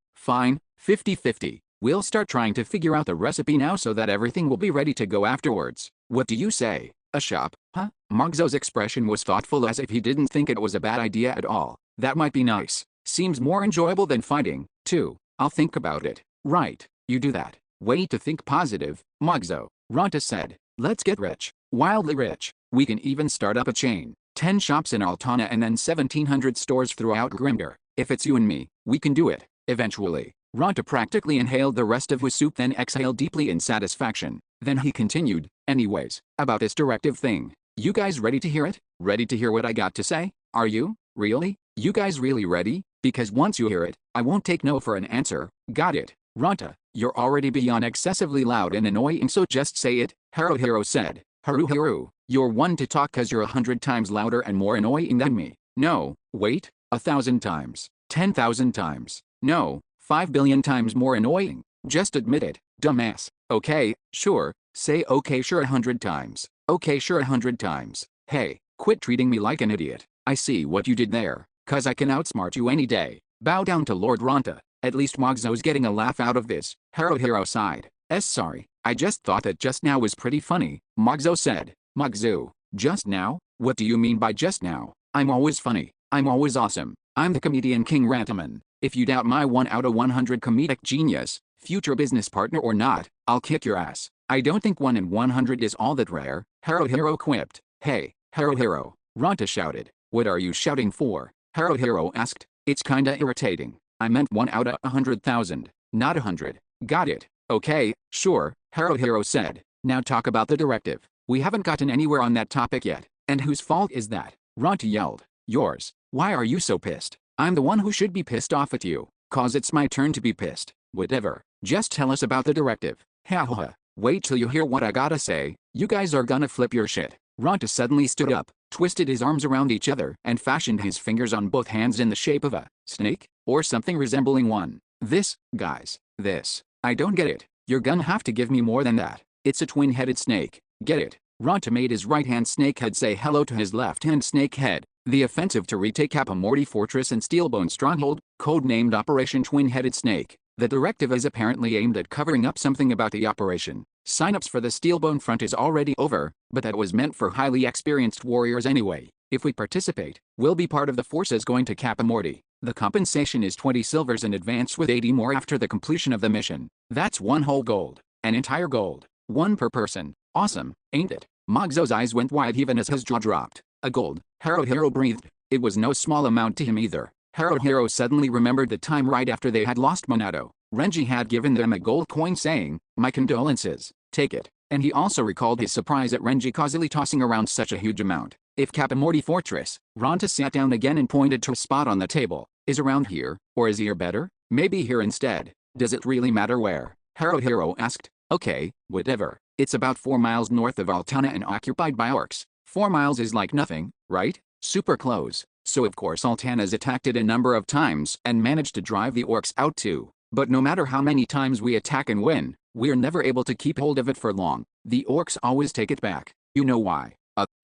50-50. We'll start trying to figure out the recipe now so that everything will be ready to go afterwards. What do you say?" "A shop, huh?" Mogzo's expression was thoughtful as if he didn't think it was a bad idea at all. "That might be nice. Seems more enjoyable than fighting, too. I'll think about it." "Right, you do that. Way to think positive, Mogzo," Ronta said. "Let's get rich. Wildly rich. We can even start up a chain. 10 shops in Altana and then 1,700 stores throughout Grimgar. If it's you and me, we can do it, eventually." Ronta practically inhaled the rest of his soup then exhaled deeply in satisfaction. Then he continued, "Anyways, about this directive thing. You guys ready to hear it? Ready to hear what I got to say? Are you? Really? You guys really ready? Because once you hear it, I won't take no for an answer. Got it? Ronta, you're already beyond excessively loud and annoying, so just say it, Haruhiro said. Haruhiro, you're one to talk cause you're 100 times louder and more annoying than me. No, wait, 1,000 times, 10,000 times, no, 5 billion times more annoying. Just admit it, dumbass. Okay, sure, say okay sure 100 times. Okay sure 100 times. Hey, quit treating me like an idiot. I see what you did there, cause I can outsmart you any day. Bow down to Lord Ronta. At least Mogzo's getting a laugh out of this. Haruhiro sighed. Sorry, I just thought that just now was pretty funny, Mogzo said. Mogzo, just now? What do you mean by just now? I'm always funny. I'm always awesome. I'm the comedian King Rantaman. If you doubt my 1 out of 100 comedic genius, future business partner or not, I'll kick your ass. I don't think 1 in 100 is all that rare, Haruhiro quipped. Hey, Haruhiro, Ronta shouted. What are you shouting for? Haruhiro asked. It's kinda irritating. I meant 1 out of 100,000, not 100. Got it. Okay, sure, Haruhiro said. Now talk about the directive. We haven't gotten anywhere on that topic yet. And whose fault is that? Ronta yelled. Yours. Why are you so pissed? I'm the one who should be pissed off at you. Cause it's my turn to be pissed. Whatever. Just tell us about the directive. Ha ha ha. Wait till you hear what I gotta say. You guys are gonna flip your shit. Ronta suddenly stood up, twisted his arms around each other and fashioned his fingers on both hands in the shape of a snake, or something resembling one. Guys, I don't get it. You're gonna have to give me more than that. It's a twin-headed snake. Get it? Ronta made his right-hand snakehead say hello to his left-hand snakehead. The offensive to retake Kapamorty Fortress and Steelbone Stronghold, codenamed Operation Twin-Headed Snake. The directive is apparently aimed at covering up something about the operation. Sign-ups for the Steelbone front is already over, but that was meant for highly experienced warriors anyway. If we participate, we'll be part of the forces going to Kapamorty. The compensation is 20 silvers in advance with 80 more after the completion of the mission. That's 1 whole gold. An entire gold. 1 per person. Awesome, ain't it? Mogzo's eyes went wide even as his jaw dropped. A gold, Haruhiro breathed. It was no small amount to him either. Haruhiro suddenly remembered the time right after they had lost Monado. Renji had given them a gold coin saying, "My condolences, take it." And he also recalled his surprise at Renji causally tossing around such a huge amount. If Kapamorty Fortress, Ronta sat down again and pointed to a spot on the table, is around here, or is here better? Maybe here instead. Does it really matter where? Haruhiro asked. Okay, whatever. It's about 4 miles north of Altana and occupied by orcs. 4 miles is like nothing, right? Super close. So of course Altana's attacked it a number of times and managed to drive the orcs out too. But no matter how many times we attack and win, we're never able to keep hold of it for long. The orcs always take it back. You know why?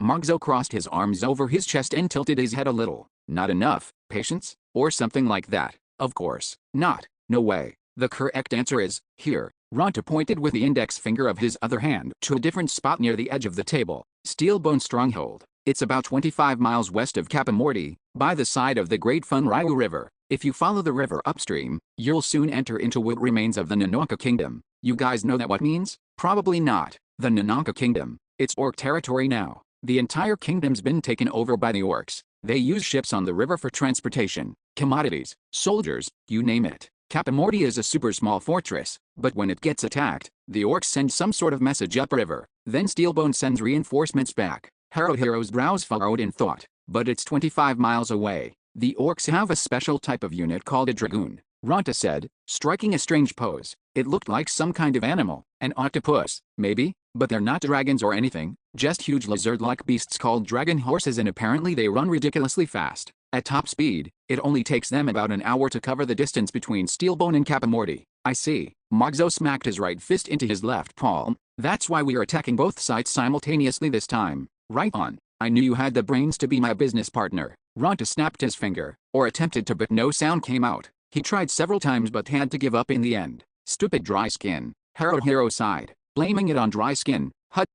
Mogzo crossed his arms over his chest and tilted his head a little. Not enough patience? Or something like that. Of course not. No way. The correct answer is, here. Ronta pointed with the index finger of his other hand to a different spot near the edge of the table. Steelbone Stronghold. It's about 25 miles west of Kapamorty, by the side of the Great Funryu River. If you follow the river upstream, you'll soon enter into what remains of the Nanaka Kingdom. You guys know that what means? Probably not. The Nanaka Kingdom. It's orc territory now. The entire kingdom's been taken over by the orcs. They use ships on the river for transportation, commodities, soldiers, you name it. Kapamorty is a super small fortress, but when it gets attacked, the orcs send some sort of message upriver. Then Steelbone sends reinforcements back. Haruhiro's brows furrowed in thought. But it's 25 miles away. The orcs have a special type of unit called a dragoon, Ronta said, striking a strange pose. It looked like some kind of animal, an octopus, maybe, but they're not dragons or anything, just huge lizard-like beasts called dragon horses, and apparently they run ridiculously fast. At top speed, it only takes them about an hour to cover the distance between Steelbone and Kapamorty. I see. Mogzo smacked his right fist into his left palm. That's why we are attacking both sides simultaneously this time. Right on. I knew you had the brains to be my business partner. Ronta snapped his finger, or attempted to, but no sound came out. He tried several times but had to give up in the end. Stupid dry skin. Haruhiro sighed, blaming it on dry skin.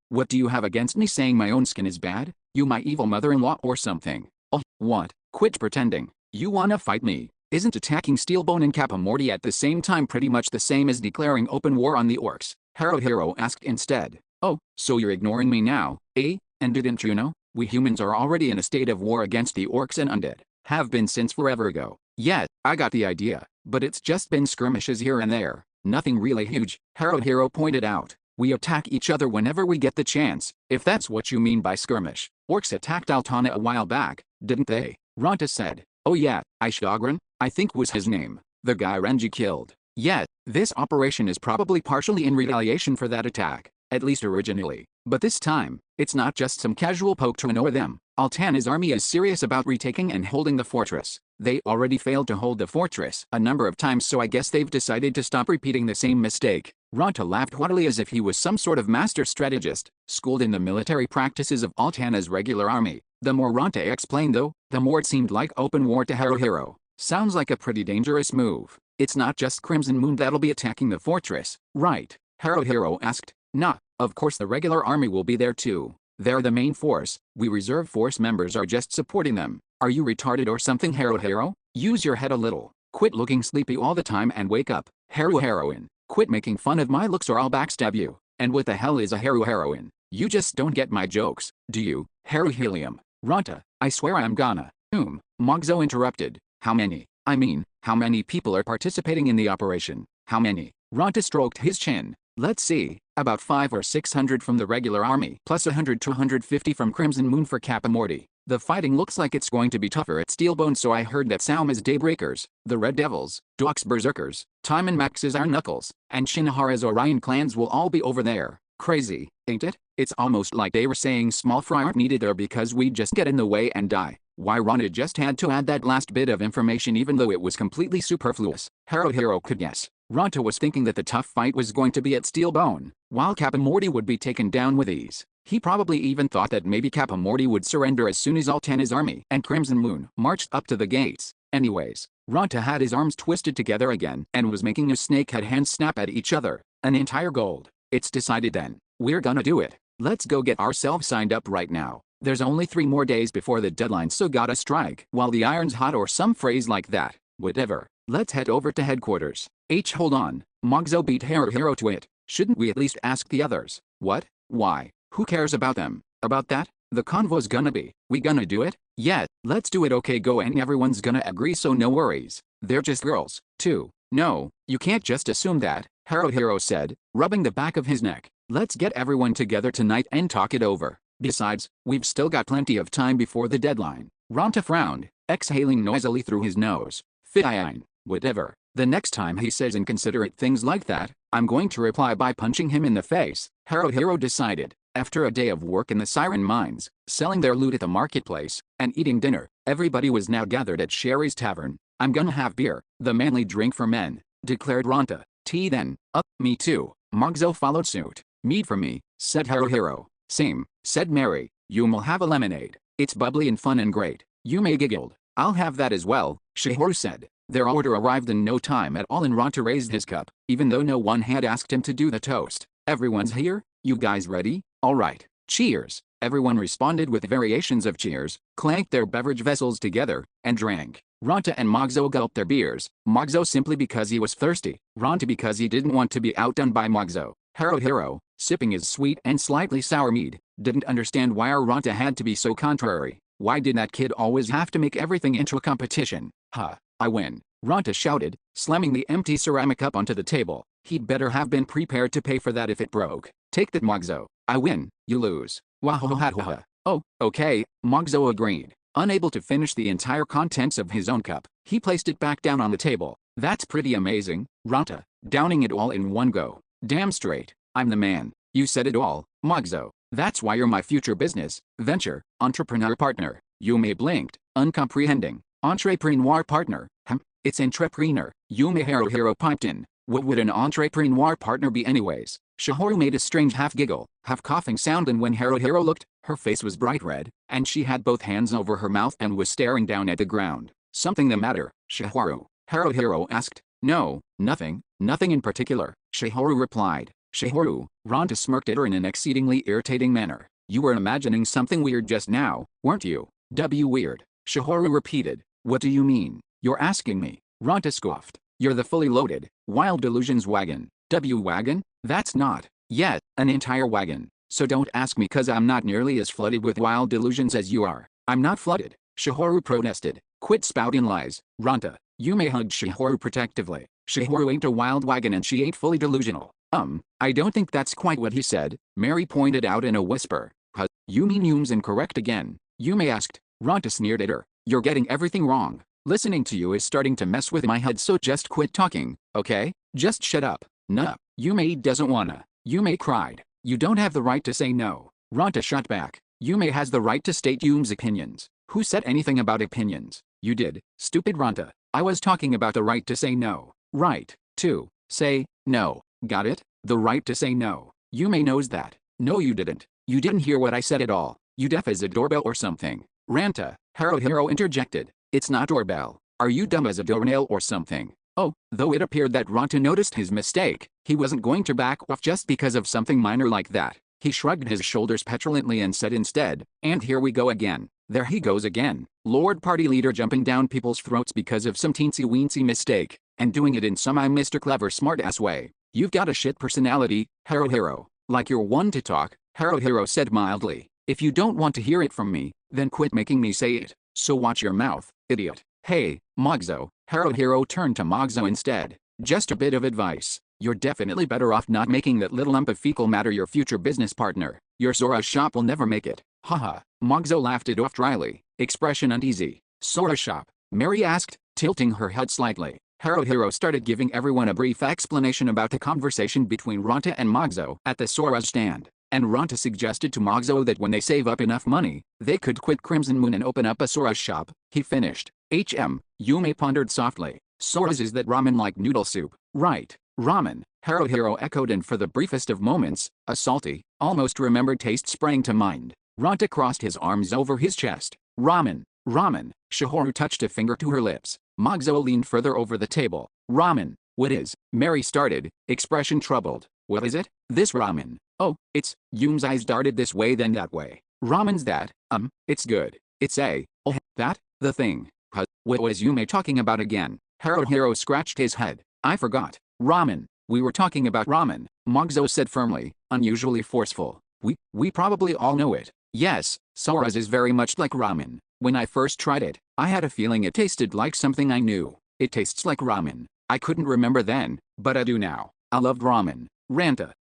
What do you have against me saying my own skin is bad? You my evil mother-in-law or something? Oh, what? Quit pretending. You wanna fight me? Isn't attacking Steelbone and Kapamorty at the same time pretty much the same as declaring open war on the orcs? Haruhiro asked instead. Oh, so you're ignoring me now, eh? And didn't you know? We humans are already in a state of war against the orcs and undead. Have been since forever ago. Yeah, I got the idea, but it's just been skirmishes here and there. Nothing really huge, Haruhiro pointed out. We attack each other whenever we get the chance, if that's what you mean by skirmish. Orcs attacked Altana a while back, didn't they? Ronta said. Oh yeah, Ishagran, I think was his name. The guy Renji killed. Yet, this operation is probably partially in retaliation for that attack, at least originally. But this time, it's not just some casual poke to annoy them. Altana's army is serious about retaking and holding the fortress. They already failed to hold the fortress a number of times, so I guess they've decided to stop repeating the same mistake. Ronta laughed haughtily as if he was some sort of master strategist, schooled in the military practices of Altana's regular army. The more Ronta explained though, the more it seemed like open war to Haruhiro. Sounds like a pretty dangerous move. It's not just Crimson Moon that'll be attacking the fortress, right? Haruhiro asked. Nah, of course the regular army will be there too. They're the main force, we reserve force members are just supporting them. Are you retarded or something, Haruhiro? Use your head a little. Quit looking sleepy all the time and wake up. Haruheroine. Quit making fun of my looks or I'll backstab you. And what the hell is a Haruheroine? You just don't get my jokes, do you? Haruhelium. Ronta, I swear I'm gonna. Mogzo interrupted. How many? I mean, how many people are participating in the operation? How many? Ronta stroked his chin. Let's see, about 500 or 600 from the regular army, plus 100 to 150 from Crimson Moon for Kapamorty. The fighting looks like it's going to be tougher at Steelbone, so I heard that Sauma's Daybreakers, the Red Devils, Dock's Berserkers, Time and Max's Iron Knuckles, and Shinohara's Orion clans will all be over there. Crazy, ain't it? It's almost like they were saying small fry aren't needed there because we just get in the way and die. Why Ronta just had to add that last bit of information even though it was completely superfluous. Haruhiro could guess. Ronta was thinking that the tough fight was going to be at Steelbone, while Kapamorty would be taken down with ease. He probably even thought that maybe Kapamorty would surrender as soon as Altana's army and Crimson Moon marched up to the gates. Anyways, Ronta had his arms twisted together again and was making a snakehead hand snap at each other. An entire gold. It's decided then. We're gonna do it. Let's go get ourselves signed up right now. There's only 3 more days before the deadline, so gotta strike while the iron's hot or some phrase like that. Whatever. Let's head over to headquarters. Hold on. Mogzo beat Haruhiro to it. Shouldn't we at least ask the others? What? Why? Who cares about them? About that? The convo's gonna be. We gonna do it? Yeah, let's do it. Okay, go, and everyone's gonna agree, so no worries. They're just girls, too. No, you can't just assume that, Haruhiro said, rubbing the back of his neck. Let's get everyone together tonight and talk it over. Besides, we've still got plenty of time before the deadline. Ronta frowned, exhaling noisily through his nose. Fine, whatever. The next time he says inconsiderate things like that, I'm going to reply by punching him in the face, Haruhiro decided. After a day of work in the Siren Mines, selling their loot at the marketplace, and eating dinner, everybody was now gathered at Sherry's Tavern. I'm gonna have beer, the manly drink for men, declared Ronta. Tea then. Me too. Mogzo followed suit. Mead for me, said Haruhiro. Same, said Mary. You'll have a lemonade. It's bubbly and fun and great. Yume giggled. I'll have that as well, Shihoru said. Their order arrived in no time at all, and Ronta raised his cup, even though no one had asked him to do the toast. Everyone's here? You guys ready? All right. Cheers. Everyone responded with variations of cheers, clanked their beverage vessels together, and drank. Ronta and Mogzo gulped their beers, Mogzo simply because he was thirsty, Ronta because he didn't want to be outdone by Mogzo. Haruhiro, sipping his sweet and slightly sour mead, didn't understand why Ronta had to be so contrary. Why did that kid always have to make everything into a competition? I win, Ronta shouted, slamming the empty ceramic cup onto the table. He'd better have been prepared to pay for that if it broke. Take that, Mogzo. I win, you lose. Wahahaha. Oh, okay, Mogzo agreed. Unable to finish the entire contents of his own cup, he placed it back down on the table. That's pretty amazing, Ronta, downing it all in one go. Damn straight, I'm the man. You said it all, Mogzo. That's why you're my future business venture entrepreneur partner. Yume blinked, uncomprehending. Entrepreneur partner? It's entrepreneur. Yume Haruhiro piped in. What would an entrepreneur partner be anyways? Shihoru made a strange half-giggle, half-coughing sound, and when Haruhiro looked, her face was bright red, and she had both hands over her mouth and was staring down at the ground. Something the matter, Shihoru? Haruhiro asked. No, nothing in particular, Shihoru replied. Shihoru, Ronta smirked at her in an exceedingly irritating manner. You were imagining something weird just now, weren't you? Weird, Shihoru repeated. What do you mean? You're asking me, Ronta scoffed. You're the fully loaded, Wild Delusions wagon. Wagon? That's not, yet, an entire wagon. So don't ask me, cause I'm not nearly as flooded with wild delusions as you are. I'm not flooded, Shihoru protested. Quit spouting lies, Ronta. Yume hugged Shihoru protectively. Shihoru ain't a wild wagon and she ain't fully delusional. I don't think that's quite what he said, Mary pointed out in a whisper. Huh, you mean Yume's incorrect again? Yume asked. Ronta sneered at her. You're getting everything wrong. Listening to you is starting to mess with my head, so just quit talking, okay? Just shut up. Nuh. Yume doesn't wanna. Yume cried. You don't have the right to say no. Ronta shot back. Yume has the right to state Yume's opinions. Who said anything about opinions? You did, stupid Ronta. I was talking about the right to say no. Right, to say no. Got it? The right to say no. Yume knows that. No, you didn't. You didn't hear what I said at all. You deaf as a doorbell or something. Ranta, Haruhiro interjected. It's not doorbell. Are you dumb as a doornail or something? Oh, though it appeared that Ronta noticed his mistake, he wasn't going to back off just because of something minor like that. He shrugged his shoulders petulantly and said instead, and here we go again. There he goes again. Lord Party Leader jumping down people's throats because of some teensy-weensy mistake, and doing it in some I'm Mr. Clever smart-ass way. You've got a shit personality, Haruhiro. Like you're one to talk, Haruhiro said mildly. If you don't want to hear it from me, then quit making me say it. So watch your mouth, idiot. Hey, Mogzo. Haruhiro turned to Mogzo instead. Just a bit of advice. You're definitely better off not making that little lump of fecal matter your future business partner. Your Sora's shop will never make it. Haha. Mogzo laughed it off dryly, expression uneasy. Sora's shop? Mary asked, tilting her head slightly. Haruhiro started giving everyone a brief explanation about the conversation between Ronta and Mogzo at the Sora's stand. And Ronta suggested to Mogzo that when they save up enough money, they could quit Crimson Moon and open up a Sora's shop. He finished. Yume pondered softly. Sora's is that ramen-like noodle soup, right? Ramen, Haruhiro echoed, and for the briefest of moments, a salty, almost remembered taste sprang to mind. Ronta crossed his arms over his chest. Ramen, ramen. Shihoru touched a finger to her lips. Mogzo leaned further over the table. Ramen, what is? Mary started, expression troubled. What is it? This ramen. Oh, it's. Yume's eyes darted this way then that way. Ramen's that, it's good. It's that, the thing. What was Yume talking about again? Haruhiro scratched his head. I forgot. Ramen. We were talking about ramen, Mogzo said firmly, unusually forceful. We probably all know it. Yes, Sora's is very much like ramen. When I first tried it, I had a feeling it tasted like something I knew. It tastes like ramen. I couldn't remember then, but I do now. I loved ramen. Ranta.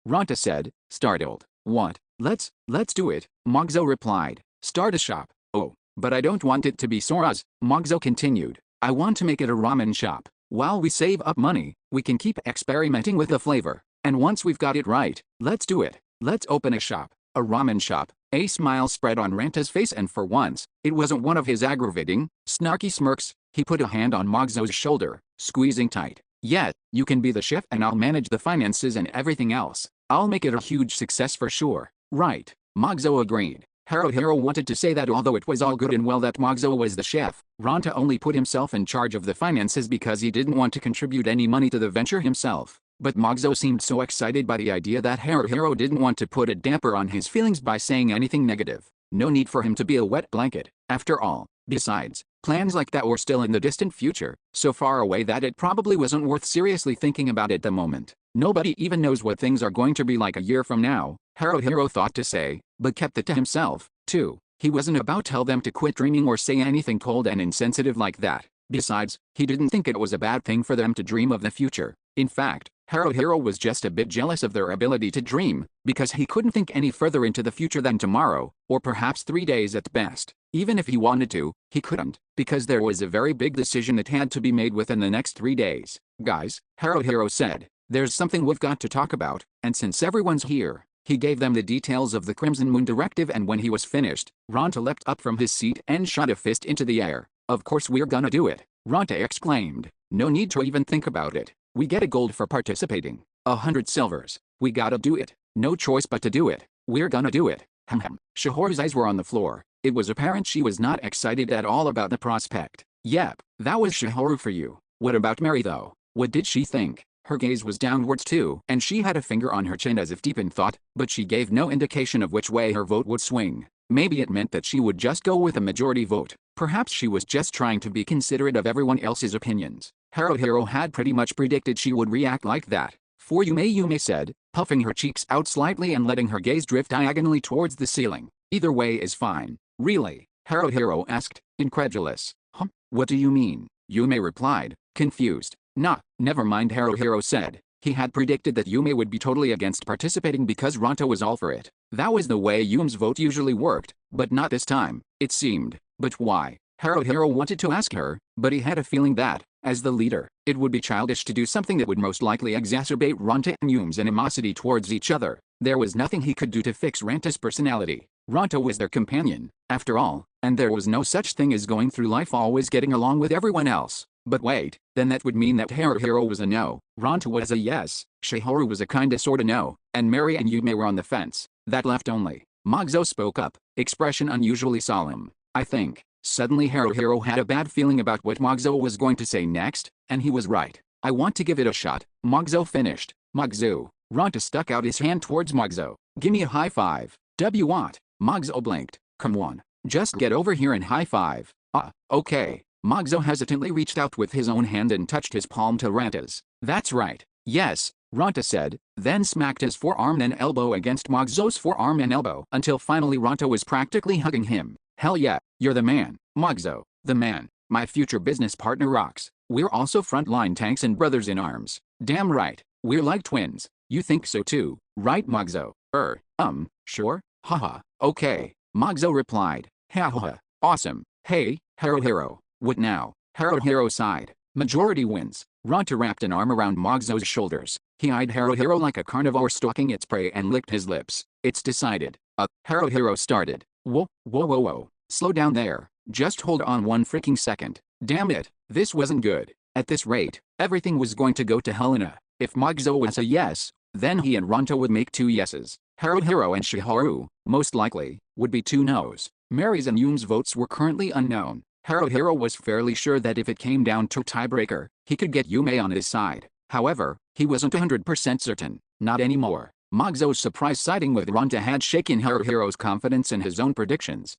Ronta said, startled. What? Let's do it, Mogzo replied. Start a shop. Oh, but I don't want it to be Sora's, Mogzo continued. I want to make it a ramen shop. While we save up money, we can keep experimenting with the flavor. And once we've got it right, let's do it. Let's open a shop. A ramen shop. A smile spread on Ranta's face, and for once, it wasn't one of his aggravating, snarky smirks. He put a hand on Mogzo's shoulder, squeezing tight. Yeah, you can be the chef and I'll manage the finances and everything else. I'll make it a huge success for sure. Right. Mogzo agreed. Haruhiro wanted to say that although it was all good and well that Mogzo was the chef, Ronta only put himself in charge of the finances because he didn't want to contribute any money to the venture himself. But Mogzo seemed so excited by the idea that Haruhiro didn't want to put a damper on his feelings by saying anything negative. No need for him to be a wet blanket, after all. Besides, plans like that were still in the distant future, so far away that it probably wasn't worth seriously thinking about at the moment. Nobody even knows what things are going to be like a year from now, Haruhiro thought to say, but kept it to himself, too. He wasn't about to tell them to quit dreaming or say anything cold and insensitive like that. Besides, he didn't think it was a bad thing for them to dream of the future. In fact, Haruhiro was just a bit jealous of their ability to dream, because he couldn't think any further into the future than tomorrow, or perhaps 3 days at best. Even if he wanted to, he couldn't, because there was a very big decision that had to be made within the next 3 days. Guys, Haruhiro said, there's something we've got to talk about, and since everyone's here, he gave them the details of the Crimson Moon Directive, and when he was finished, Ronta leapt up from his seat and shot a fist into the air. Of course we're gonna do it, Ronta exclaimed. No need to even think about it. We get a gold for participating. 100 silvers. We gotta do it. No choice but to do it. We're gonna do it. Shihoru's eyes were on the floor. It was apparent she was not excited at all about the prospect. Yep, that was Shihoru for you. What about Mary though? What did she think? Her gaze was downwards too, and she had a finger on her chin as if deep in thought, but she gave no indication of which way her vote would swing. Maybe it meant that she would just go with a majority vote. Perhaps she was just trying to be considerate of everyone else's opinions. Haruhiro had pretty much predicted she would react like that. For Yume said, puffing her cheeks out slightly and letting her gaze drift diagonally towards the ceiling. Either way is fine. Really? Haruhiro asked, incredulous. What do you mean? Yume replied, confused. Nah, never mind, Haruhiro said. He had predicted that Yume would be totally against participating because Ronta was all for it. That was the way Yume's vote usually worked, but not this time, it seemed. But why? Haruhiro wanted to ask her, but he had a feeling that, as the leader, it would be childish to do something that would most likely exacerbate Ronta and Yume's animosity towards each other. There was nothing he could do to fix Ronta's personality. Ronta was their companion, after all, and there was no such thing as going through life always getting along with everyone else. But wait, then that would mean that Haruhiro was a no, Ronta was a yes, Shihoru was a kinda sorta no, and Mary and Yume were on the fence. That left only. Magzo spoke up, expression unusually solemn. I think. Suddenly Haruhiro had a bad feeling about what Magzo was going to say next, and he was right. I want to give it a shot, Magzo finished. Magzo. Ronta stuck out his hand towards Magzo. Gimme a high five. What? Magzo blinked. Come on. Just get over here and high five. Okay. Magzo hesitantly reached out with his own hand and touched his palm to Ronta's. That's right. Yes, Ronta said, then smacked his forearm and elbow against Magzo's forearm and elbow until finally Ronta was practically hugging him. Hell yeah, you're the man, Magzo, the man. My future business partner rocks. We're also frontline tanks and brothers in arms. Damn right, we're like twins. You think so too, right Magzo? Sure, haha, okay, Magzo replied. Haha, awesome. Hey, Haruhiro, what now? Haruhiro sighed. Majority wins. Ronta wrapped an arm around Magzo's shoulders. He eyed Haruhiro like a carnivore stalking its prey and licked his lips. It's decided. Haruhiro started. Whoa. Slow down there. Just hold on one freaking second. Damn it, this wasn't good. At this rate, everything was going to go to hell in a. If Magzo was a yes, then he and Ronta would make 2 yeses. Haruhiro and Shihoru, most likely, would be 2 nos. Mary's and Yume's votes were currently unknown. Haruhiro was fairly sure that if it came down to a tiebreaker, he could get Yume on his side. However, he wasn't 100% certain. Not anymore. Magzo's surprise siding with Ronta had shaken Haruhiro's confidence in his own predictions.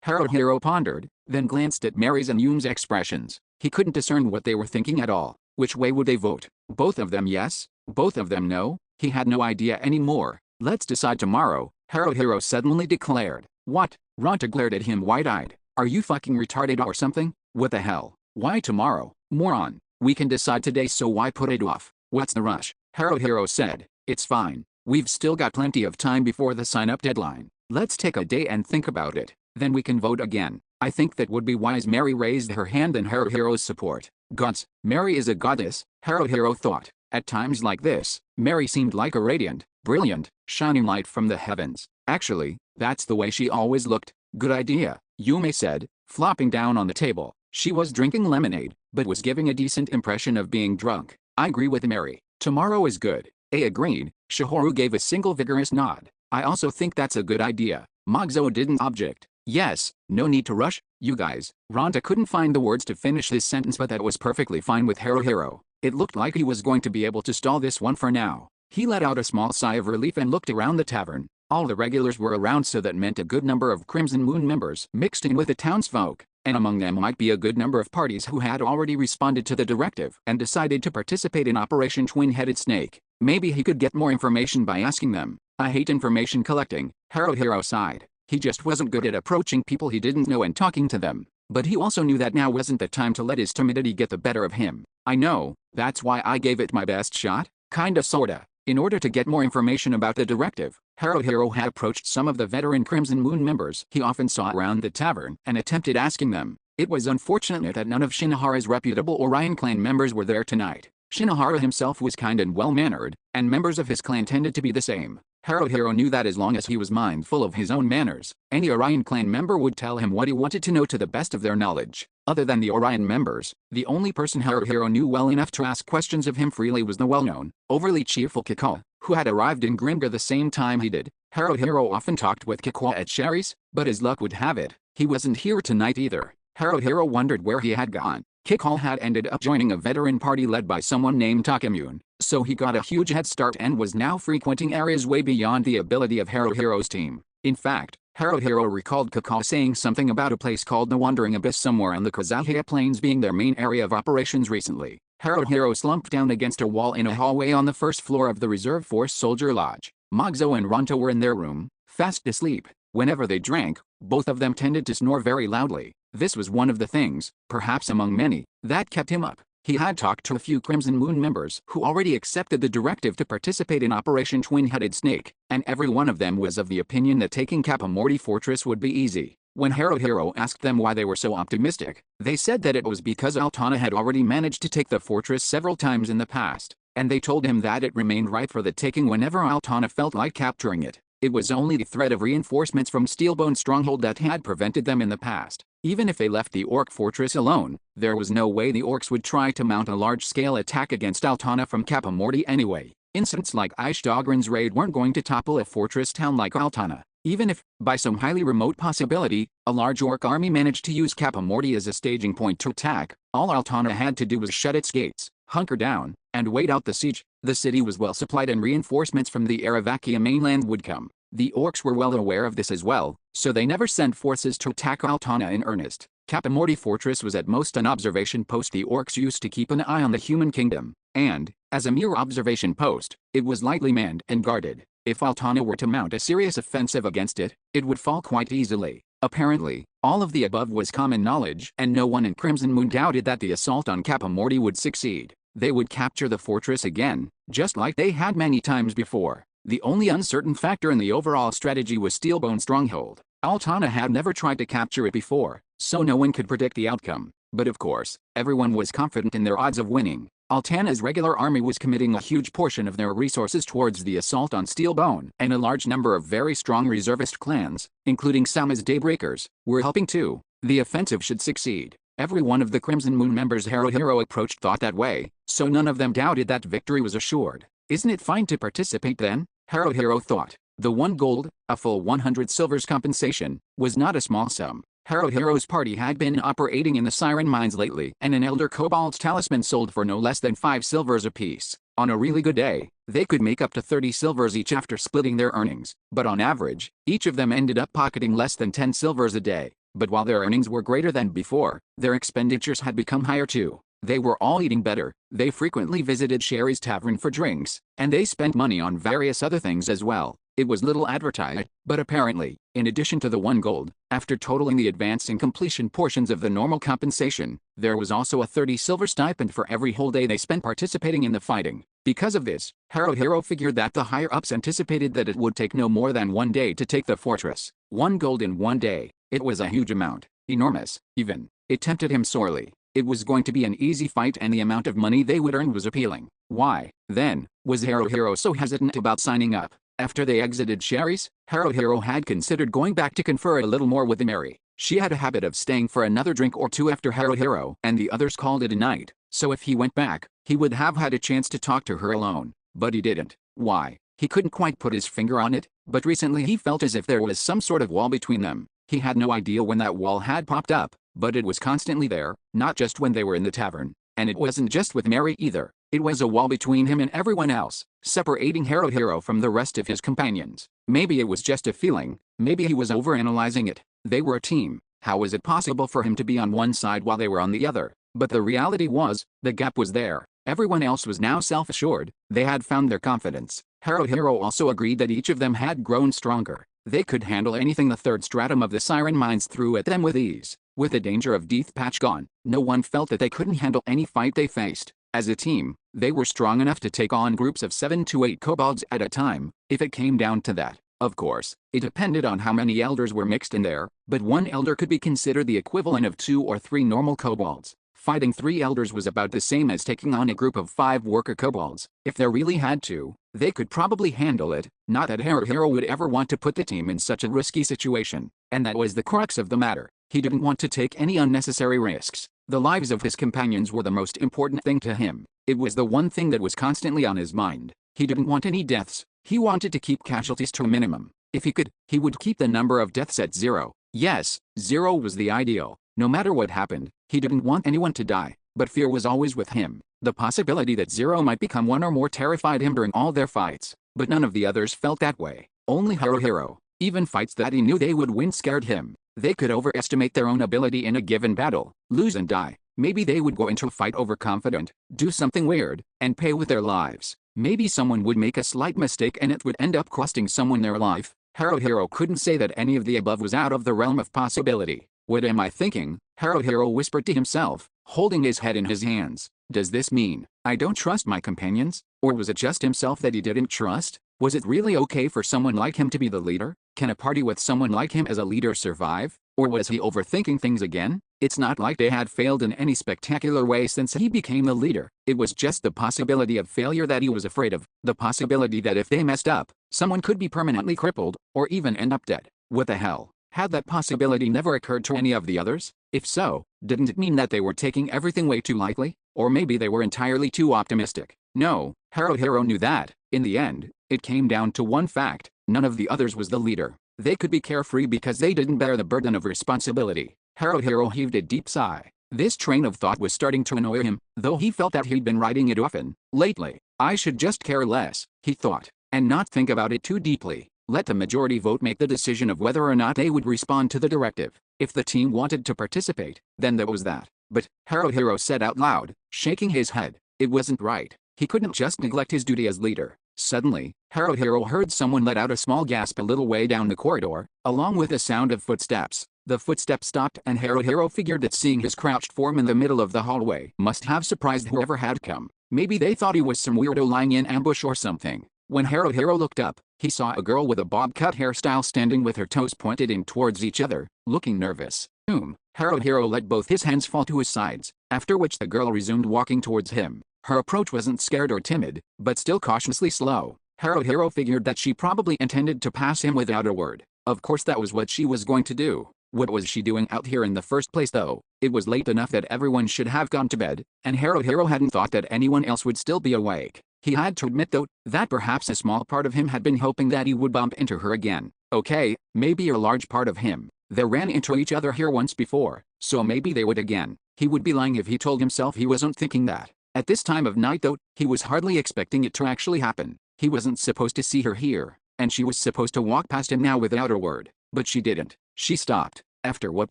Haruhiro pondered, then glanced at Mary's and Yume's expressions. He couldn't discern what they were thinking at all. Which way would they vote? Both of them yes? Both of them no? He had no idea anymore. Let's decide tomorrow, Haruhiro suddenly declared. What? Ronta glared at him wide-eyed. Are you fucking retarded or something? What the hell? Why tomorrow, moron? We can decide today, so why put it off? What's the rush? Haruhiro said. It's fine. We've still got plenty of time before the sign-up deadline. Let's take a day and think about it. Then we can vote again. I think that would be wise. Mary raised her hand in Haruhiro's support. Gods, Mary is a goddess, Haruhiro thought. At times like this, Mary seemed like a radiant, brilliant, shining light from the heavens. Actually, that's the way she always looked. Good idea, Yume said, flopping down on the table. She was drinking lemonade, but was giving a decent impression of being drunk. I agree with Mary. Tomorrow is good. Agreed. Shihoru gave a single vigorous nod. I also think that's a good idea. Magzo didn't object. Yes, no need to rush, you guys. Ronta couldn't find the words to finish this sentence, but that was perfectly fine with Haruhiro. It looked like he was going to be able to stall this one for now. He let out a small sigh of relief and looked around the tavern. All the regulars were around, so that meant a good number of Crimson Moon members mixed in with the townsfolk, and among them might be a good number of parties who had already responded to the directive and decided to participate in Operation Twin-Headed Snake. Maybe he could get more information by asking them. I hate information collecting, Haruhiro sighed. He just wasn't good at approaching people he didn't know and talking to them. But he also knew that now wasn't the time to let his timidity get the better of him. I know, that's why I gave it my best shot, kinda sorta. In order to get more information about the directive, Haruhiro had approached some of the veteran Crimson Moon members he often saw around the tavern and attempted asking them. It was unfortunate that none of Shinohara's reputable Orion clan members were there tonight. Shinohara himself was kind and well-mannered, and members of his clan tended to be the same. Haruhiro knew that as long as he was mindful of his own manners, any Orion clan member would tell him what he wanted to know to the best of their knowledge. Other than the Orion members, the only person Haruhiro knew well enough to ask questions of him freely was the well-known, overly cheerful Kikawa, who had arrived in Grimgar the same time he did. Haruhiro often talked with Kikawa at Sherry's, but as luck would have it, he wasn't here tonight either. Haruhiro wondered where he had gone. Kikawa had ended up joining a veteran party led by someone named Takamune, so he got a huge head start and was now frequenting areas way beyond the ability of Haruhiro's team. In fact, Haruhiro recalled Kikawa saying something about a place called the Wandering Abyss somewhere on the Kazahaya Plains being their main area of operations recently. Haruhiro slumped down against a wall in a hallway on the first floor of the Reserve Force Soldier Lodge. Magzo and Ronta were in their room, fast asleep. Whenever they drank, both of them tended to snore very loudly. This was one of the things, perhaps among many, that kept him up. He had talked to a few Crimson Moon members who already accepted the directive to participate in Operation Twin-Headed Snake, and every one of them was of the opinion that taking Kapamorty Fortress would be easy. When Haruhiro asked them why they were so optimistic, they said that it was because Altana had already managed to take the fortress several times in the past, and they told him that it remained ripe for the taking whenever Altana felt like capturing it. It was only the threat of reinforcements from Steelbone Stronghold that had prevented them in the past. Even if they left the Orc fortress alone, there was no way the Orcs would try to mount a large-scale attack against Altana from Kapamorty anyway. Incidents like Ishdogran's raid weren't going to topple a fortress town like Altana. Even if, by some highly remote possibility, a large Orc army managed to use Kapamorty as a staging point to attack, all Altana had to do was shut its gates, hunker down, and wait out the siege. The city was well supplied and reinforcements from the Aravakia mainland would come. The Orcs were well aware of this as well, so they never sent forces to attack Altana in earnest. Kapamorty Fortress was at most an observation post the Orcs used to keep an eye on the human kingdom, and, as a mere observation post, it was lightly manned and guarded. If Altana were to mount a serious offensive against it, it would fall quite easily. Apparently, all of the above was common knowledge, and no one in Crimson Moon doubted that the assault on Kapamorty would succeed. They would capture the fortress again, just like they had many times before. The only uncertain factor in the overall strategy was Steelbone Stronghold. Altana had never tried to capture it before, so no one could predict the outcome. But of course, everyone was confident in their odds of winning. Altana's regular army was committing a huge portion of their resources towards the assault on Steelbone, and a large number of very strong reservist clans, including Sama's Daybreakers, were helping too. The offensive should succeed. Every one of the Crimson Moon members Haruhiro approached thought that way, so none of them doubted that victory was assured. Isn't it fine to participate then? Haruhiro thought. The 1 gold, a full 100 silvers compensation, was not a small sum. Haruhiro's party had been operating in the Siren Mines lately, and an Elder Cobalt's talisman sold for no less than 5 silvers apiece. On a really good day, they could make up to 30 silvers each after splitting their earnings, but on average, each of them ended up pocketing less than 10 silvers a day. But while their earnings were greater than before, their expenditures had become higher too. They were all eating better, they frequently visited Sherry's tavern for drinks, and they spent money on various other things as well. It was little advertised, but apparently, in addition to the 1 gold, after totaling the advance and completion portions of the normal compensation, there was also a 30 silver stipend for every whole day they spent participating in the fighting. Because of this, Haruhiro figured that the higher-ups anticipated that it would take no more than 1 day to take the fortress. 1 gold in 1 day. It was a huge amount. Enormous, even. It tempted him sorely. It was going to be an easy fight and the amount of money they would earn was appealing. Why, then, was Haruhiro so hesitant about signing up? After they exited Sherry's, Haruhiro had considered going back to confer a little more with Mary. She had a habit of staying for another drink or two after Haruhiro and the others called it a night, so if he went back, he would have had a chance to talk to her alone. But he didn't. Why? He couldn't quite put his finger on it, but recently he felt as if there was some sort of wall between them. He had no idea when that wall had popped up, but it was constantly there, not just when they were in the tavern. And it wasn't just with Mary either. It was a wall between him and everyone else, separating Haruhiro from the rest of his companions. Maybe it was just a feeling, maybe he was overanalyzing it. They were a team. How was it possible for him to be on one side while they were on the other? But the reality was, the gap was there. Everyone else was now self-assured. They had found their confidence. Haruhiro also agreed that each of them had grown stronger. They could handle anything the third stratum of the Siren Mines threw at them with ease. With the danger of death patch gone, no one felt that they couldn't handle any fight they faced. As a team, they were strong enough to take on groups of 7 to 8 kobolds at a time, if it came down to that. Of course, it depended on how many elders were mixed in there, but 1 elder could be considered the equivalent of 2 or 3 normal kobolds. Fighting 3 elders was about the same as taking on a group of 5 worker kobolds. If they really had to, they could probably handle it. Not that Haruhiro would ever want to put the team in such a risky situation. And that was the crux of the matter. He didn't want to take any unnecessary risks. The lives of his companions were the most important thing to him. It was the one thing that was constantly on his mind. He didn't want any deaths. He wanted to keep casualties to a minimum. If he could, he would keep the number of deaths at 0. Yes, 0 was the ideal. No matter what happened, he didn't want anyone to die. But fear was always with him. The possibility that 0 might become 1 or more terrified him during all their fights. But none of the others felt that way. Only Haruhiro. Even fights that he knew they would win scared him. They could overestimate their own ability in a given battle, lose and die. Maybe they would go into a fight overconfident, do something weird, and pay with their lives. Maybe someone would make a slight mistake and it would end up costing someone their life. Haruhiro couldn't say that any of the above was out of the realm of possibility. What am I thinking? Haruhiro whispered to himself, holding his head in his hands. Does this mean I don't trust my companions? Or was it just himself that he didn't trust? Was it really okay for someone like him to be the leader? Can a party with someone like him as a leader survive? Or was he overthinking things again? It's not like they had failed in any spectacular way since he became the leader. It was just the possibility of failure that he was afraid of. The possibility that if they messed up, someone could be permanently crippled, or even end up dead. What the hell? Had that possibility never occurred to any of the others? If so, didn't it mean that they were taking everything way too lightly? Or maybe they were entirely too optimistic? No, Haruhiro knew that, in the end, it came down to one fact: none of the others was the leader. They could be carefree because they didn't bear the burden of responsibility. Haruhiro heaved a deep sigh. This train of thought was starting to annoy him, though he felt that he'd been writing it often lately. I should just care less, he thought, and not think about it too deeply. Let the majority vote make the decision of whether or not they would respond to the directive. If the team wanted to participate, then that was that. But, Haruhiro said out loud, shaking his head, it wasn't right. He couldn't just neglect his duty as leader. Suddenly, Haruhiro heard someone let out a small gasp a little way down the corridor, along with a sound of footsteps. The footsteps stopped and Haruhiro figured that seeing his crouched form in the middle of the hallway must have surprised whoever had come. Maybe they thought he was some weirdo lying in ambush or something. When Haruhiro looked up, he saw a girl with a bob-cut hairstyle standing with her toes pointed in towards each other, looking nervous. Haruhiro let both his hands fall to his sides, after which the girl resumed walking towards him. Her approach wasn't scared or timid, but still cautiously slow. Haruhiro figured that she probably intended to pass him without a word. Of course that was what she was going to do. What was she doing out here in the first place though? It was late enough that everyone should have gone to bed, and Haruhiro hadn't thought that anyone else would still be awake. He had to admit though, that perhaps a small part of him had been hoping that he would bump into her again. Okay, maybe a large part of him. They ran into each other here once before, so maybe they would again. He would be lying if he told himself he wasn't thinking that. At this time of night though, he was hardly expecting it to actually happen. He wasn't supposed to see her here, and she was supposed to walk past him now without a word. But she didn't. She stopped. After what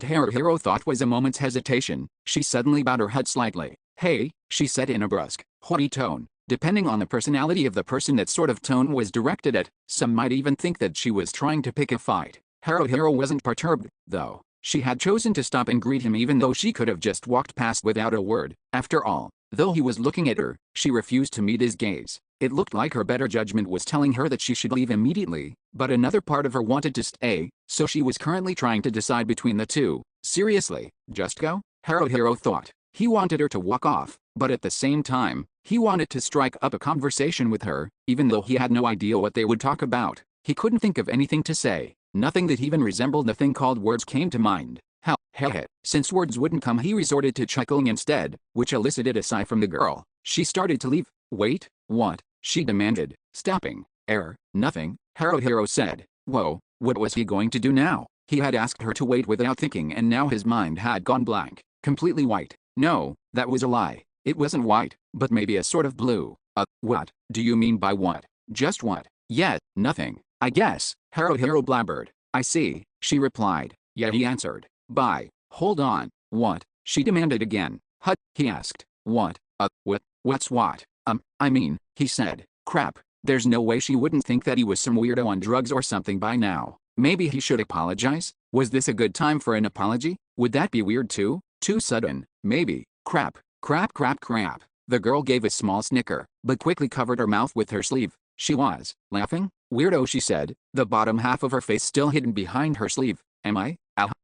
Haruhiro thought was a moment's hesitation, she suddenly bowed her head slightly. Hey, she said in a brusque, haughty tone. Depending on the personality of the person, that sort of tone was directed at. Some might even think that she was trying to pick a fight. Haruhiro wasn't perturbed, though. She had chosen to stop and greet him even though she could have just walked past without a word. After all, though he was looking at her, she refused to meet his gaze. It looked like her better judgment was telling her that she should leave immediately, but another part of her wanted to stay, so she was currently trying to decide between the two. Seriously, just go? Haruhiro thought. He wanted her to walk off, but at the same time, he wanted to strike up a conversation with her, even though he had no idea what they would talk about. He couldn't think of anything to say. Nothing that even resembled the thing called words came to mind. Hell, since words wouldn't come, he resorted to chuckling instead, which elicited a sigh from the girl. She started to leave. Wait, what? She demanded, stopping. Nothing, Haruhiro said. Whoa, what was he going to do now? He had asked her to wait without thinking, and now his mind had gone blank. Completely white. No, that was a lie. It wasn't white, but maybe a sort of blue. What? Do you mean by what? Just what? Yeah, nothing, I guess, Haruhiro blabbered. I see, she replied. Yeah, he answered. Bye. Hold on. What? She demanded again. He asked. What? What's what? I mean, he said. Crap. There's no way she wouldn't think that he was some weirdo on drugs or something by now. Maybe he should apologize? Was this a good time for an apology? Would that be weird too? Too sudden? Maybe. Crap. The girl gave a small snicker, but quickly covered her mouth with her sleeve. She was laughing. Weirdo, she said, the bottom half of her face still hidden behind her sleeve. Am I?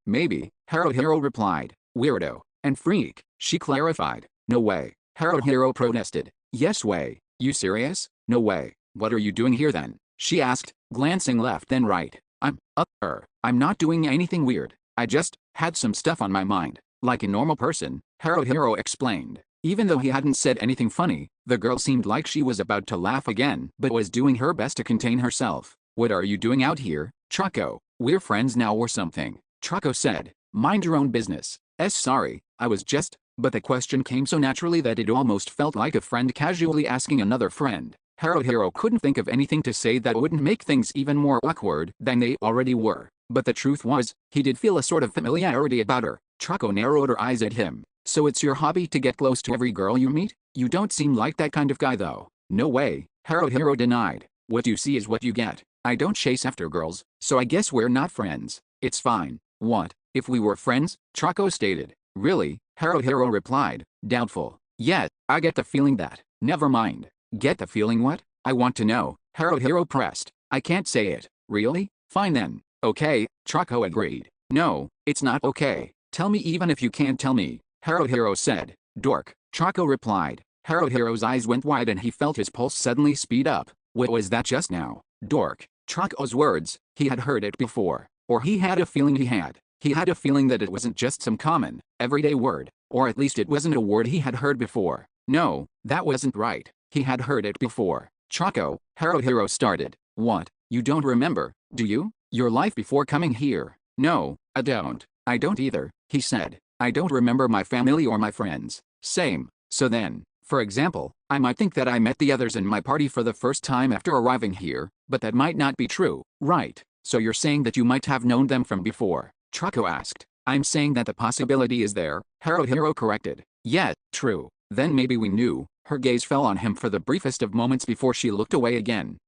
Maybe, Haruhiro replied. Weirdo. And freak, she clarified. No way, Haruhiro protested. Yes way. You serious? No way. What are you doing here then? She asked, glancing left and right. I'm not doing anything weird. I just had some stuff on my mind. Like a normal person, Haruhiro explained. Even though he hadn't said anything funny, the girl seemed like she was about to laugh again, but was doing her best to contain herself. What are you doing out here, Choco? We're friends now or something, Choco said. Mind your own business. Sorry, I was just... But the question came so naturally that it almost felt like a friend casually asking another friend. Haruhiro couldn't think of anything to say that wouldn't make things even more awkward than they already were. But the truth was, he did feel a sort of familiarity about her. Choco narrowed her eyes at him. So it's your hobby to get close to every girl you meet? You don't seem like that kind of guy though. No way, Haruhiro denied. What you see is what you get. I don't chase after girls, so I guess we're not friends. It's fine. What? If we were friends? Choco stated. Really? Haruhiro replied, doubtful. Yet, I get the feeling that. Never mind. Get the feeling what? I want to know. Haruhiro pressed. I can't say it. Really? Fine then. Okay, Choco agreed. No, it's not okay. Tell me even if you can't tell me, Haruhiro said. Dork, Choco replied. Haruhiro's eyes went wide and he felt his pulse suddenly speed up. What was that just now? Dork. Choco's words, he had heard it before. Or he had a feeling he had. He had a feeling that it wasn't just some common, everyday word. Or at least it wasn't a word he had heard before. No, that wasn't right. He had heard it before. Choco, Haruhiro started. What? You don't remember, do you? Your life before coming here? No, I don't. I don't either, he said. I don't remember my family or my friends. Same. So then, for example, I might think that I met the others in my party for the first time after arriving here, but that might not be true, right? So you're saying that you might have known them from before? Choco asked. I'm saying that the possibility is there, Haruhiro corrected. Yeah, true. Then maybe we knew. Her gaze fell on him for the briefest of moments before she looked away again,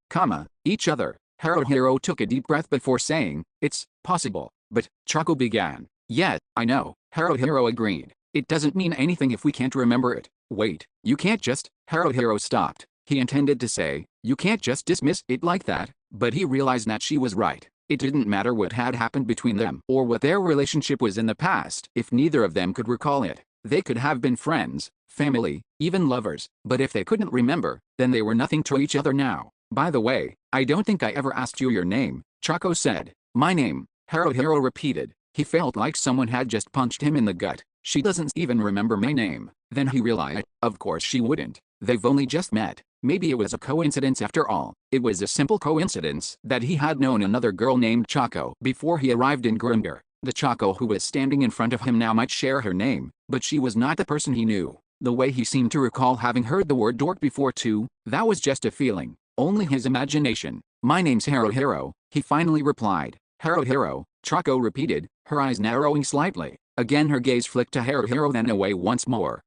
each other. Haruhiro took a deep breath before saying, it's possible. But, Choco began. Yeah, I know, Haruhiro agreed. It doesn't mean anything if we can't remember it. Wait, you can't just, Haruhiro stopped. He intended to say, you can't just dismiss it like that, but he realized that she was right. It didn't matter what had happened between them or what their relationship was in the past if neither of them could recall it. They could have been friends, family, even lovers, but if they couldn't remember, then they were nothing to each other now. By the way, I don't think I ever asked you your name, Choco said. My name, Haruhiro repeated. He felt like someone had just punched him in the gut. She doesn't even remember my name. Then he realized, of course she wouldn't. They've only just met. Maybe it was a coincidence after all. It was a simple coincidence that he had known another girl named Choco before he arrived in Grimgar. The Choco who was standing in front of him now might share her name, but she was not the person he knew. The way he seemed to recall having heard the word dork before too, that was just a feeling. Only his imagination. My name's Haruhiro, he finally replied. Haruhiro, Choco repeated, her eyes narrowing slightly. Again her gaze flicked to Haruhiro then away once more.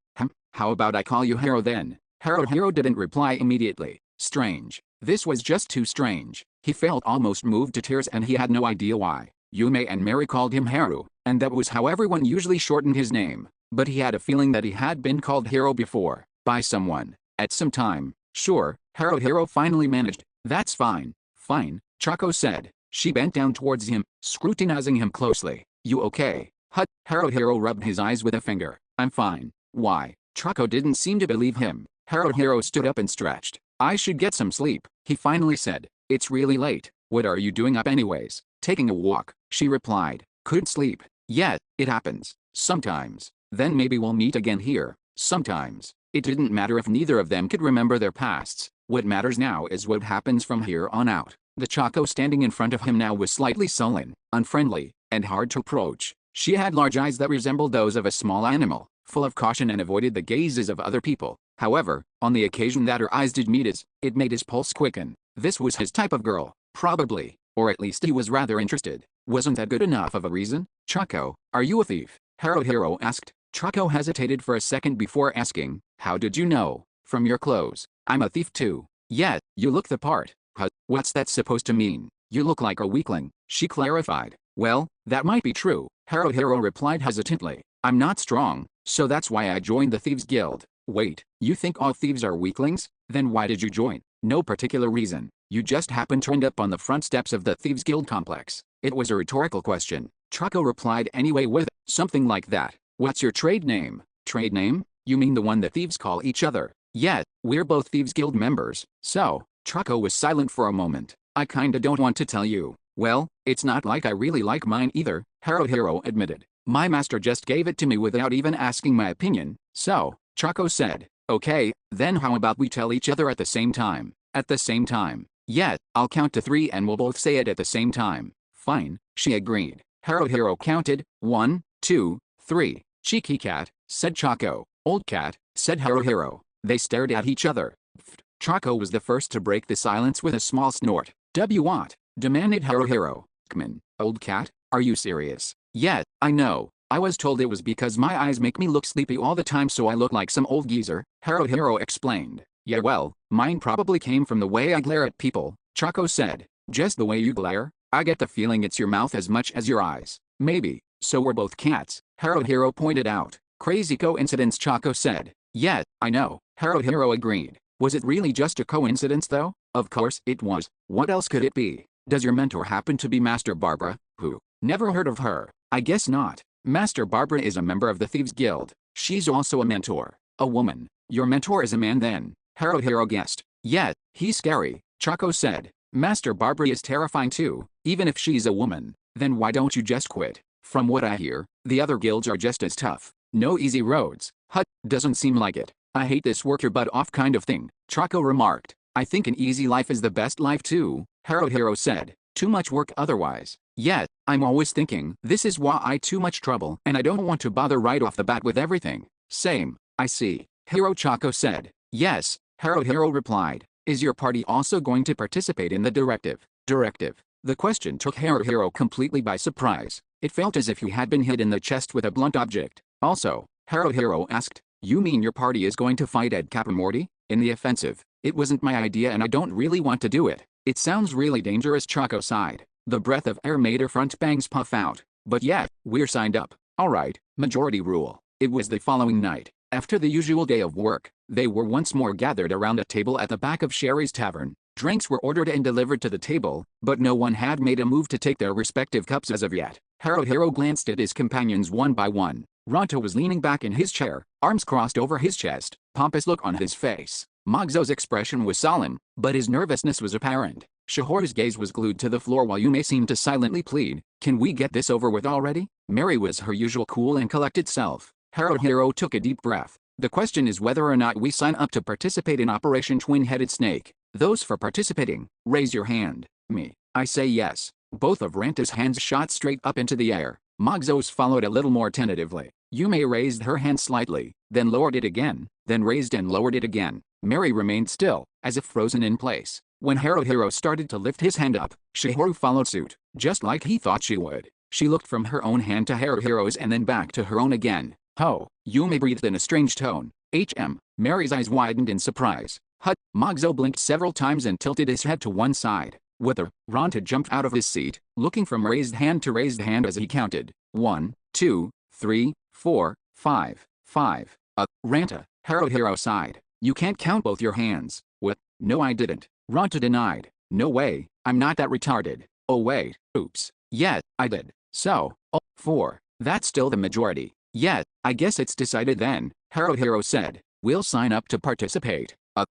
How about I call you Haru then? Haruhiro didn't reply immediately. Strange. This was just too strange. He felt almost moved to tears and he had no idea why. Yume and Mary called him Haru, and that was how everyone usually shortened his name. But he had a feeling that he had been called Hiro before, by someone, at some time. Sure, Haruhiro finally managed. That's fine. Fine, Choco said. She bent down towards him, scrutinizing him closely. You okay? Haruhiro rubbed his eyes with a finger. I'm fine. Why? Choco didn't seem to believe him. Haruhiro stood up and stretched. I should get some sleep, he finally said. It's really late. What are you doing up anyways? Taking a walk, she replied. Couldn't sleep. Yet, it happens. Sometimes. Then maybe we'll meet again here. Sometimes. It didn't matter if neither of them could remember their pasts. What matters now is what happens from here on out. The Choco standing in front of him now was slightly sullen, unfriendly, and hard to approach. She had large eyes that resembled those of a small animal, full of caution and avoided the gazes of other people. However, on the occasion that her eyes did meet his, it made his pulse quicken. This was his type of girl, probably, or at least he was rather interested. Wasn't that good enough of a reason? Choco, are you a thief? Haruhiro asked. Choco hesitated for a second before asking, how did you know? From your clothes. I'm a thief too. Yet, you look the part. What's that supposed to mean? You look like a weakling, she clarified. Well, that might be true, Haruhiro replied hesitantly. I'm not strong, so that's why I joined the Thieves Guild. Wait, you think all thieves are weaklings? Then why did you join? No particular reason. You just happened to end up on the front steps of the Thieves Guild complex. It was a rhetorical question. Choco replied anyway with something like that. What's your trade name? Trade name? You mean the one that thieves call each other? Yeah, we're both Thieves Guild members. So, Choco was silent for a moment. I kinda don't want to tell you. Well, it's not like I really like mine either, Haruhiro admitted. My master just gave it to me without even asking my opinion. So, Choco said, okay, then how about we tell each other at the same time? At the same time. Yeah, I'll count to 3 and we'll both say it at the same time. Fine, she agreed. Haruhiro counted, 1, 2, 3. Cheeky cat, said Choco. Old cat, said Haruhiro. They stared at each other. Choco was the first to break the silence with a small snort. What? Demanded Haruhiro. Kman, old cat, are you serious? Yeah, I know. I was told it was because my eyes make me look sleepy all the time so I look like some old geezer, Haruhiro explained. Yeah well, mine probably came from the way I glare at people, Choco said. Just the way you glare? I get the feeling it's your mouth as much as your eyes. Maybe, so we're both cats, Haruhiro pointed out. Crazy coincidence, Chaco said. Yeah, I know, Haruhiro agreed. Was it really just a coincidence though? Of course it was. What else could it be? Does your mentor happen to be Master Barbara? Who? Never heard of her. I guess not. Master Barbara is a member of the Thieves Guild. She's also a mentor. A woman. Your mentor is a man then? Haruhiro guessed. Yeah, he's scary, Chaco said. Master Barbara is terrifying too, even if she's a woman. Then why don't you just quit? From what I hear, the other guilds are just as tough. No easy roads. Doesn't seem like it. I hate this work your butt off kind of thing, Chaco remarked. I think an easy life is the best life too, Haruhiro said. Too much work otherwise. Yeah, I'm always thinking this is why I too much trouble and I don't want to bother right off the bat with everything. Same, I see, Chaco said. Yes, Haruhiro replied. Is your party also going to participate in the directive? The question took Haruhiro completely by surprise. It felt as if he had been hit in the chest with a blunt object. Also, Haruhiro asked, you mean your party is going to fight Ed Capamorty? In the offensive? It wasn't my idea and I don't really want to do it. It sounds really dangerous, Chaco sighed. The breath of air made her front bangs puff out. But yeah, we're signed up. Alright, majority rule. It was the following night. After the usual day of work, they were once more gathered around a table at the back of Sherry's tavern. Drinks were ordered and delivered to the table, but no one had made a move to take their respective cups as of yet. Haruhiro glanced at his companions one by one. Ronto was leaning back in his chair, arms crossed over his chest, pompous look on his face. Magzo's expression was solemn, but his nervousness was apparent. Shihoru's gaze was glued to the floor while Yume seemed to silently plead, can we get this over with already? Mary was her usual cool and collected self. Haruhiro took a deep breath. The question is whether or not we sign up to participate in Operation Twin-Headed Snake. Those for participating, raise your hand. Me. I say yes. Both of Ranta's hands shot straight up into the air. Magzo's followed a little more tentatively. Yume raised her hand slightly, then lowered it again, then raised and lowered it again. Mary remained still, as if frozen in place. When Haruhiro started to lift his hand up, Shihoru followed suit, just like he thought she would. She looked from her own hand to Haruhiro's and then back to her own again. Ho! Yume breathed in a strange tone. Mary's eyes widened in surprise. Magzo blinked several times and tilted his head to one side. With her, Ronta jumped out of his seat, looking from raised hand to raised hand as he counted. 1, 2, 3, 4, 5, 5. Ranta, Haruhiro sighed. You can't count both your hands. What? No, I didn't. Ronta denied. No way, I'm not that retarded. Oh wait, oops. Yeah, I did. So, 4. That's still the majority. Yeah, I guess it's decided then, Haruhiro said. We'll sign up to participate.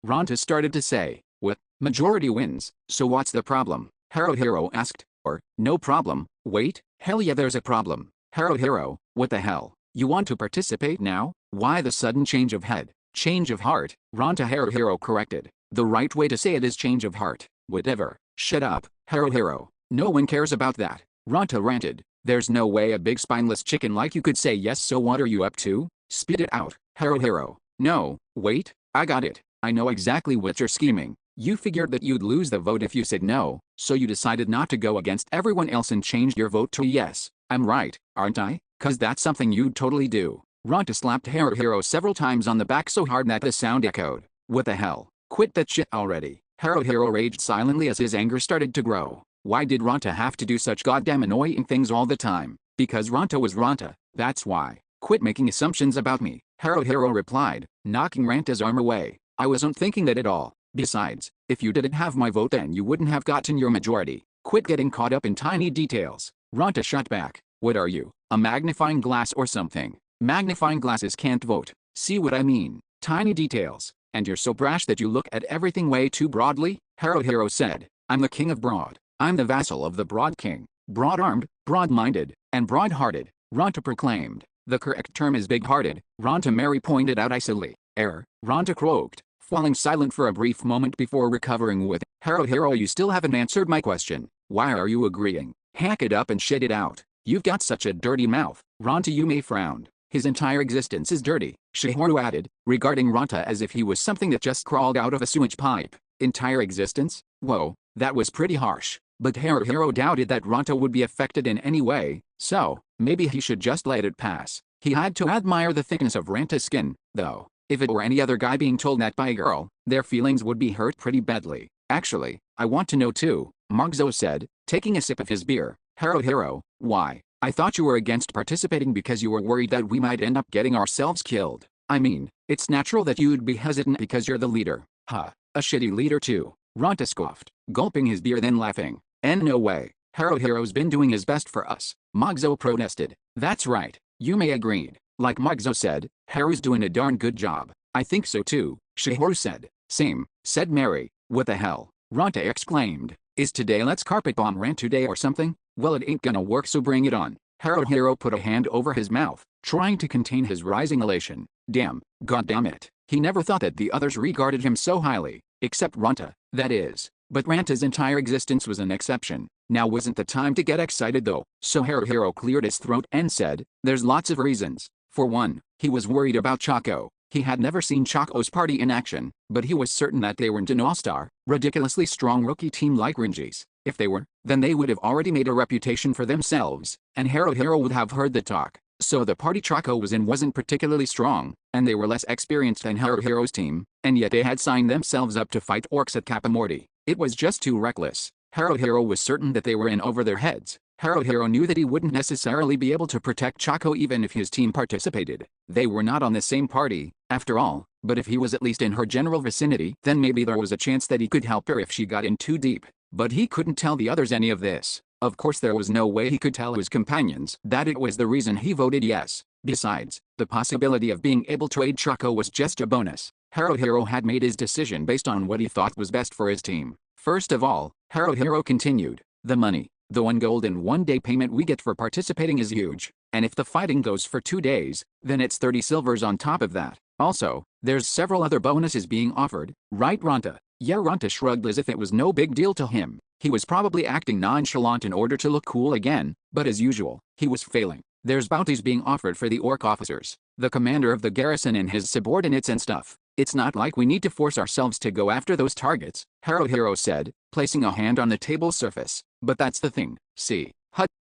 Ronta started to say. What? Majority wins, so what's the problem? Haruhiro asked. Or, no problem. Wait, hell yeah there's a problem. Haruhiro, what the hell? You want to participate now? Why the sudden change of head? Change of heart, Ronta Haruhiro corrected. The right way to say it is change of heart. Whatever. Shut up, Haruhiro. No one cares about that. Ronta ranted. There's no way a big spineless chicken like you could say yes, so what are you up to? Spit it out, Haruhiro. No, wait, I got it. I know exactly what you're scheming. You figured that you'd lose the vote if you said no, so you decided not to go against everyone else and changed your vote to yes. I'm right, aren't I? 'Cause that's something you'd totally do. Ronta slapped Haruhiro several times on the back so hard that the sound echoed. What the hell? Quit that shit already. Haruhiro raged silently as his anger started to grow. Why did Ronta have to do such goddamn annoying things all the time? Because Ronta was Ronta, that's why. Quit making assumptions about me, Haruhiro replied, knocking Ranta's arm away. I wasn't thinking that at all. Besides, if you didn't have my vote then you wouldn't have gotten your majority. Quit getting caught up in tiny details. Ronta shot back. What are you, a magnifying glass or something? Magnifying glasses can't vote. See what I mean? Tiny details. And you're so brash that you look at everything way too broadly? Haruhiro said. I'm the king of broad. I'm the vassal of the broad king. Broad-armed, broad-minded, and broad-hearted, Ronta proclaimed. The correct term is big-hearted, Ronta Mary pointed out icily. Ronta croaked, falling silent for a brief moment before recovering with, Haruhiro, you still haven't answered my question. Why are you agreeing? Hack it up and shit it out. You've got such a dirty mouth. Ronta Yume frowned. His entire existence is dirty, Shihoru added, regarding Ronta as if he was something that just crawled out of a sewage pipe. Entire existence? Whoa, that was pretty harsh. But Haruhiro doubted that Ronta would be affected in any way, so maybe he should just let it pass. He had to admire the thickness of Ranta's skin, though. If it were any other guy being told that by a girl, their feelings would be hurt pretty badly. Actually, I want to know too, Magzo said, taking a sip of his beer. Haruhiro, why? I thought you were against participating because you were worried that we might end up getting ourselves killed. I mean, it's natural that you'd be hesitant because you're the leader. Huh, a shitty leader too. Ronta scoffed, gulping his beer then laughing. And no way, Haruhiro's been doing his best for us, Mogzo protested. That's right, Yume agreed. Like Mogzo said, Haru's doing a darn good job. I think so too, Shihoru said. Same, said Mary. What the hell? Ronta exclaimed. Is today let's carpet bomb rant today or something? Well, it ain't gonna work, so bring it on. Haruhiro put a hand over his mouth, trying to contain his rising elation. Damn, goddammit. He never thought that the others regarded him so highly, except Ronta, that is. But Ranta's entire existence was an exception. Now wasn't the time to get excited though, so Haruhiro cleared his throat and said, there's lots of reasons. For one, he was worried about Choco. He had never seen Choco's party in action, but he was certain that they weren't an all-star, ridiculously strong rookie team like Rinji's. If they were, then they would have already made a reputation for themselves, and Haruhiro would have heard the talk. So the party Choco was in wasn't particularly strong, and they were less experienced than Haruhiro's team, and yet they had signed themselves up to fight orcs at Kapamorty. It was just too reckless. Haruhiro was certain that they were in over their heads. Haruhiro knew that he wouldn't necessarily be able to protect Choco even if his team participated. They were not on the same party, after all, but if he was at least in her general vicinity, then maybe there was a chance that he could help her if she got in too deep. But he couldn't tell the others any of this. Of course there was no way he could tell his companions that it was the reason he voted yes. Besides, the possibility of being able to aid Choco was just a bonus. Haruhiro had made his decision based on what he thought was best for his team. First of all, Haruhiro continued, the money. The 1 gold and 1 day payment we get for participating is huge, and if the fighting goes for 2 days, then it's 30 silvers on top of that. Also, there's several other bonuses being offered, right Ronta? Yeah, Ronta shrugged as if it was no big deal to him. He was probably acting nonchalant in order to look cool again, but as usual, he was failing. There's bounties being offered for the orc officers, the commander of the garrison and his subordinates and stuff. It's not like we need to force ourselves to go after those targets, Haruhiro said, placing a hand on the table surface. But that's the thing, see.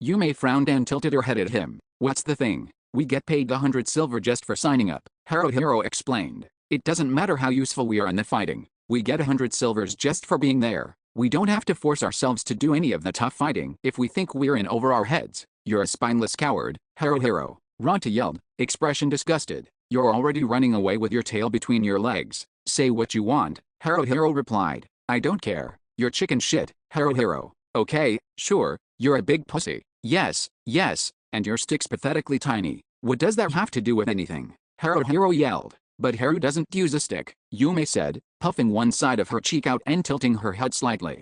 Yume frowned and tilted her head at him. What's the thing? We get paid 100 silver just for signing up, Haruhiro explained. It doesn't matter how useful we are in the fighting. We get 100 silvers just for being there. We don't have to force ourselves to do any of the tough fighting if we think we're in over our heads. You're a spineless coward, Haruhiro, Ronta yelled, expression disgusted. You're already running away with your tail between your legs. Say what you want, Haruhiro replied. I don't care. You're chicken shit, Haruhiro. Okay, sure, you're a big pussy. Yes, and your stick's pathetically tiny. What does that have to do with anything? Haruhiro yelled. But Haru doesn't use a stick, Yume said, puffing one side of her cheek out and tilting her head slightly.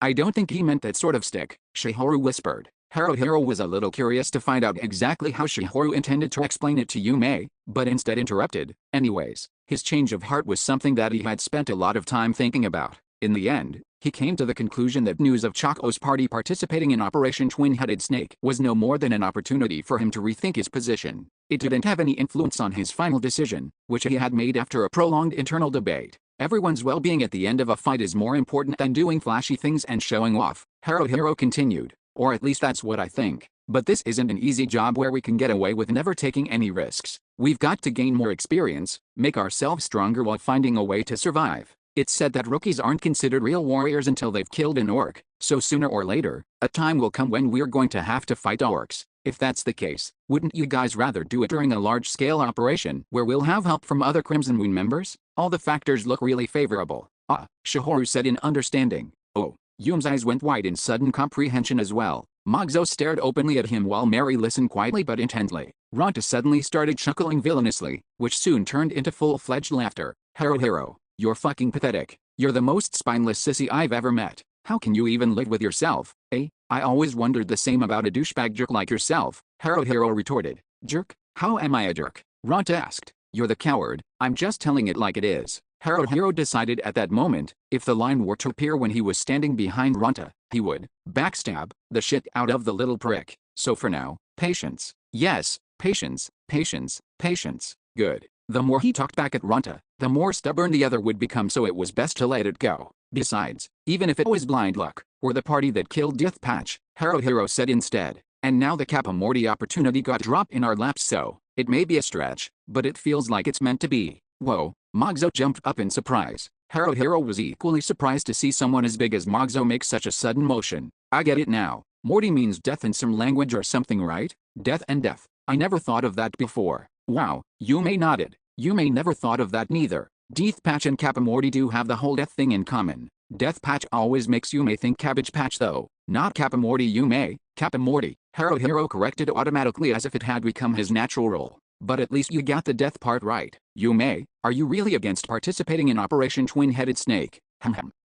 I don't think he meant that sort of stick, Shihoru whispered. Haruhiro was a little curious to find out exactly how Shihoru intended to explain it to Yume, but instead interrupted. Anyways, his change of heart was something that he had spent a lot of time thinking about. In the end, he came to the conclusion that news of Choco's party participating in Operation Twin-Headed Snake was no more than an opportunity for him to rethink his position. It didn't have any influence on his final decision, which he had made after a prolonged internal debate. Everyone's well-being at the end of a fight is more important than doing flashy things and showing off, Haruhiro continued. Or at least that's what I think. But this isn't an easy job where we can get away with never taking any risks. We've got to gain more experience, make ourselves stronger while finding a way to survive. It's said that rookies aren't considered real warriors until they've killed an orc, so sooner or later, a time will come when we're going to have to fight orcs. If that's the case, wouldn't you guys rather do it during a large-scale operation where we'll have help from other Crimson Moon members? All the factors look really favorable. Shihoru said in understanding. Oh. Yume's eyes went wide in sudden comprehension as well. Mogzo stared openly at him while Mary listened quietly but intently. Ronta suddenly started chuckling villainously, which soon turned into full-fledged laughter. Haruhiro, you're fucking pathetic. You're the most spineless sissy I've ever met. How can you even live with yourself, eh? I always wondered the same about a douchebag jerk like yourself, Haruhiro retorted. Jerk? How am I a jerk? Ronta asked. You're the coward. I'm just telling it like it is. Haruhiro decided at that moment, if the line were to appear when he was standing behind Ronta, he would backstab the shit out of the little prick. So for now, patience. Yes, patience. Good. The more he talked back at Ronta, the more stubborn the other would become, so it was best to let it go. Besides, even if it was blind luck, or the party that killed Death Patch, Haruhiro said instead. And now the Kapamorty opportunity got dropped in our laps, so it may be a stretch, but it feels like it's meant to be. Whoa. Mogzo jumped up in surprise. Haruhiro was equally surprised to see someone as big as Mogzo make such a sudden motion. I get it now. Morty means death in some language or something, right? Death and death. I never thought of that before. Wow, Yume nodded. Yume never thought of that neither. Death Patch and Kappa Morty do have the whole death thing in common. Death Patch always makes Yume think Cabbage Patch though. Not Kappa Morty Yume, Kappa Morty. Hero corrected automatically as if it had become his natural role. But at least you got the death part right. Yume, are you really against participating in Operation Twin-Headed Snake?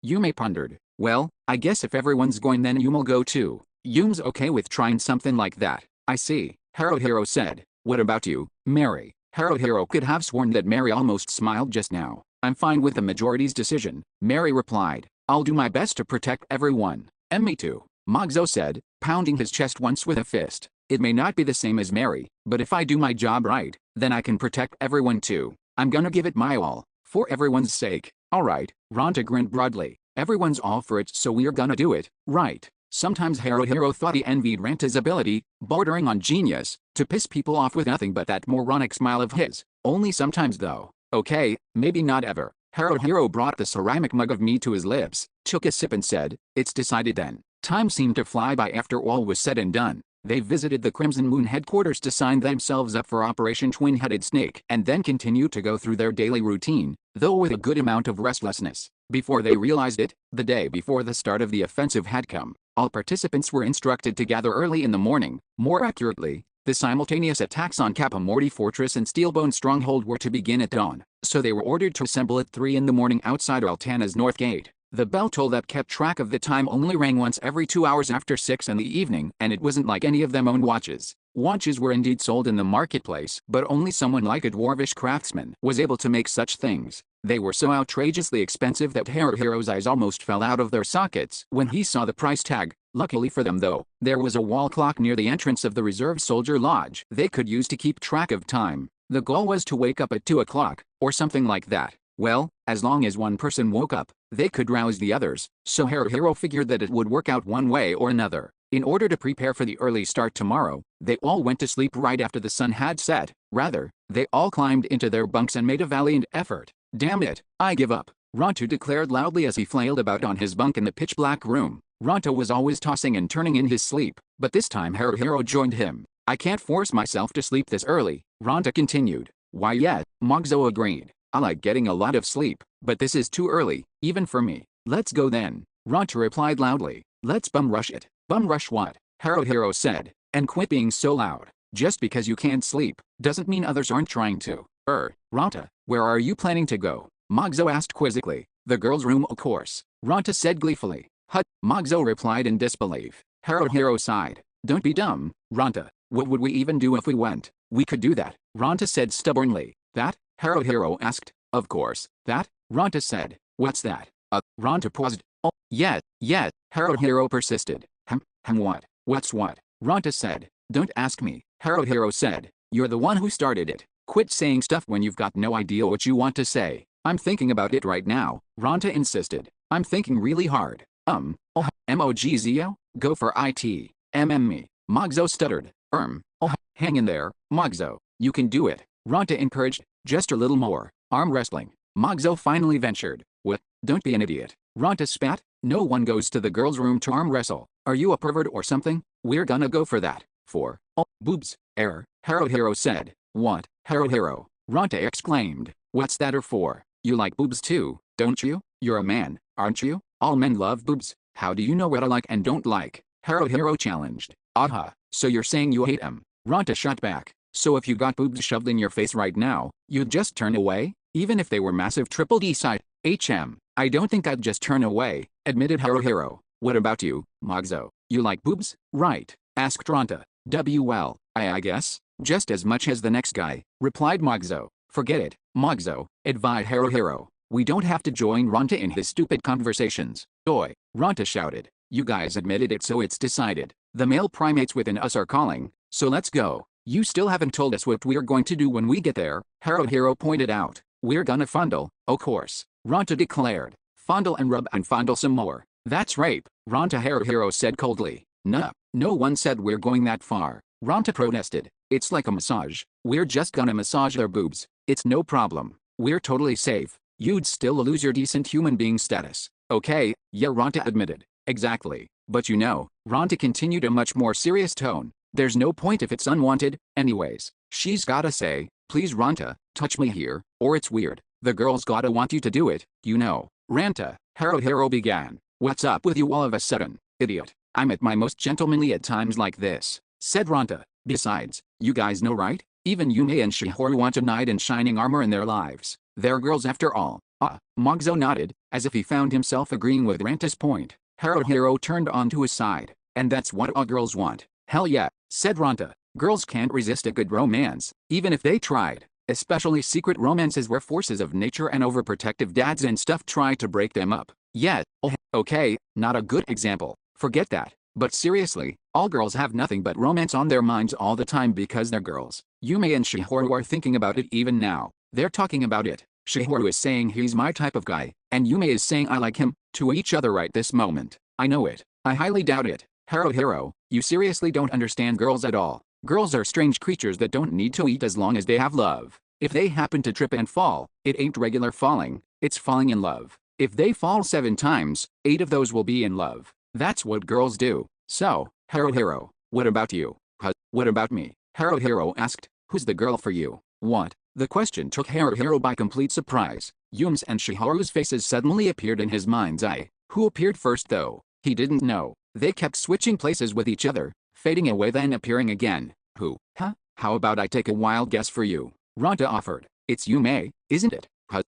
Yume pondered. Well, I guess if everyone's going then Yume'll go too. Yume's okay with trying something like that. I see, Hero said. What about you, Mary? Hero could have sworn that Mary almost smiled just now. I'm fine with the majority's decision, Mary replied. I'll do my best to protect everyone. And me too, Mogzo said, pounding his chest once with a fist. It may not be the same as Mary, but if I do my job right, then I can protect everyone too. I'm gonna give it my all, for everyone's sake. Alright, Ronta grinned broadly. Everyone's all for it, so we're gonna do it, right? Sometimes Hero thought he envied Ranta's ability, bordering on genius, to piss people off with nothing but that moronic smile of his. Only sometimes though. Okay, maybe not ever. Hero brought the ceramic mug of mead to his lips, took a sip and said, it's decided then. Time seemed to fly by after all was said and done. They visited the Crimson Moon headquarters to sign themselves up for Operation Twin-Headed Snake and then continued to go through their daily routine, though with a good amount of restlessness. Before they realized it, the day before the start of the offensive had come. All participants were instructed to gather early in the morning. More accurately, the simultaneous attacks on Kappa Morty Fortress and Steelbone Stronghold were to begin at dawn, so they were ordered to assemble at 3 in the morning outside Altana's North Gate. The bell toll that kept track of the time only rang once every 2 hours after 6 in the evening, and it wasn't like any of them owned watches. Watches were indeed sold in the marketplace, but only someone like a dwarvish craftsman was able to make such things. They were so outrageously expensive that Hero's eyes almost fell out of their sockets when he saw the price tag. Luckily for them though, there was a wall clock near the entrance of the Reserve Soldier Lodge they could use to keep track of time. The goal was to wake up at 2 o'clock, or something like that. Well, as long as one person woke up, they could rouse the others, so Hero figured that it would work out one way or another. In order to prepare for the early start tomorrow, they all went to sleep right after the sun had set. Rather, they all climbed into their bunks and made a valiant effort. Damn it, I give up, Ronta declared loudly as he flailed about on his bunk in the pitch-black room. Ronta was always tossing and turning in his sleep, but this time Hero joined him. I can't force myself to sleep this early, Ronta continued. Why yet? Mogzo agreed. I like getting a lot of sleep, but this is too early, even for me. Let's go then, Ronta replied loudly. Let's bum rush it. Bum rush what? Hero said, and quit being so loud. Just because you can't sleep, doesn't mean others aren't trying to. Ronta, where are you planning to go? Mogzo asked quizzically. The girls' room of course, Ronta said gleefully. Hut, Mogzo replied in disbelief. Hero sighed. Don't be dumb, Ronta. What would we even do if we went? We could do that, Ronta said stubbornly. That? Hero asked. Of course, that, Ronta said. What's that? Ronta paused. Oh, yeah, Hero persisted. What? What's what? Ronta said. Don't ask me, Hero said. You're the one who started it. Quit saying stuff when you've got no idea what you want to say. I'm thinking about it right now, Ronta insisted. I'm thinking really hard. Mogzo? Go for it. Me. Mogzo stuttered. Hang in there, Mogzo. You can do it, Ronta encouraged. Just a little more. Arm wrestling. Mogzo finally ventured. What? Don't be an idiot. Ronta spat. No one goes to the girls' room to arm wrestle. Are you a pervert or something? We're gonna go for that. For boobs. Hero said. What? Hero. Ronta exclaimed. What's that for? You like boobs too, don't you? You're a man, aren't you? All men love boobs. How do you know what I like and don't like? Hero challenged. Aha, so you're saying you hate them? Ronta shot back. So if you got boobs shoved in your face right now, you'd just turn away? Even if they were massive triple D side? I don't think I'd just turn away, admitted Hero. What about you, Mogzo? You like boobs, right? Asked Ronta. Well, I guess, just as much as the next guy, replied Mogzo. Forget it, Mogzo, advised Hero. We don't have to join Ronta in his stupid conversations. Oi, Ronta shouted. You guys admitted it, so it's decided. The male primates within us are calling, so let's go. You still haven't told us what we're going to do when we get there, Hero pointed out. We're gonna fondle, of course, Ronta declared. Fondle and rub and fondle some more. That's rape, Ronta Hero said coldly. Nah, no one said we're going that far, Ronta protested. It's like a massage. We're just gonna massage their boobs. It's no problem. We're totally safe. You'd still lose your decent human being status. Okay, yeah, Ronta admitted. Exactly. But you know, Ranta continued a much more serious tone. There's no point if it's unwanted, anyways. She's gotta say, please Ranta, touch me here, or it's weird. The girl's gotta want you to do it, you know. Ranta, Haruhiro began. What's up with you all of a sudden, idiot? I'm at my most gentlemanly at times like this, said Ranta. Besides, you guys know right? Even Yume and Shihoru want a knight in shining armor in their lives. They're girls after all. Magzo nodded, as if he found himself agreeing with Ranta's point. Haruhiro turned onto his side. And that's what all girls want. Hell yeah, said Ranta. Girls can't resist a good romance, even if they tried. Especially secret romances where forces of nature and overprotective dads and stuff try to break them up. Yeah, okay, not a good example. Forget that. But seriously, all girls have nothing but romance on their minds all the time because they're girls. Yume and Shihoru are thinking about it even now. They're talking about it. Shihoru is saying he's my type of guy, and Yume is saying I like him, to each other right this moment. I know it. I highly doubt it. Haruhiro, you seriously don't understand girls at all. Girls are strange creatures that don't need to eat as long as they have love. If they happen to trip and fall, it ain't regular falling, it's falling in love. If they fall 7 times, 8 of those will be in love. That's what girls do. So, Haruhiro, what about you? What about me? Haruhiro asked, who's the girl for you? What? The question took Haruhiro by complete surprise. Yume's and Shihoru's faces suddenly appeared in his mind's eye. Who appeared first though? He didn't know. They kept switching places with each other, fading away then appearing again. Who? How about I take a wild guess for you? Ranta offered. It's Yume, isn't it?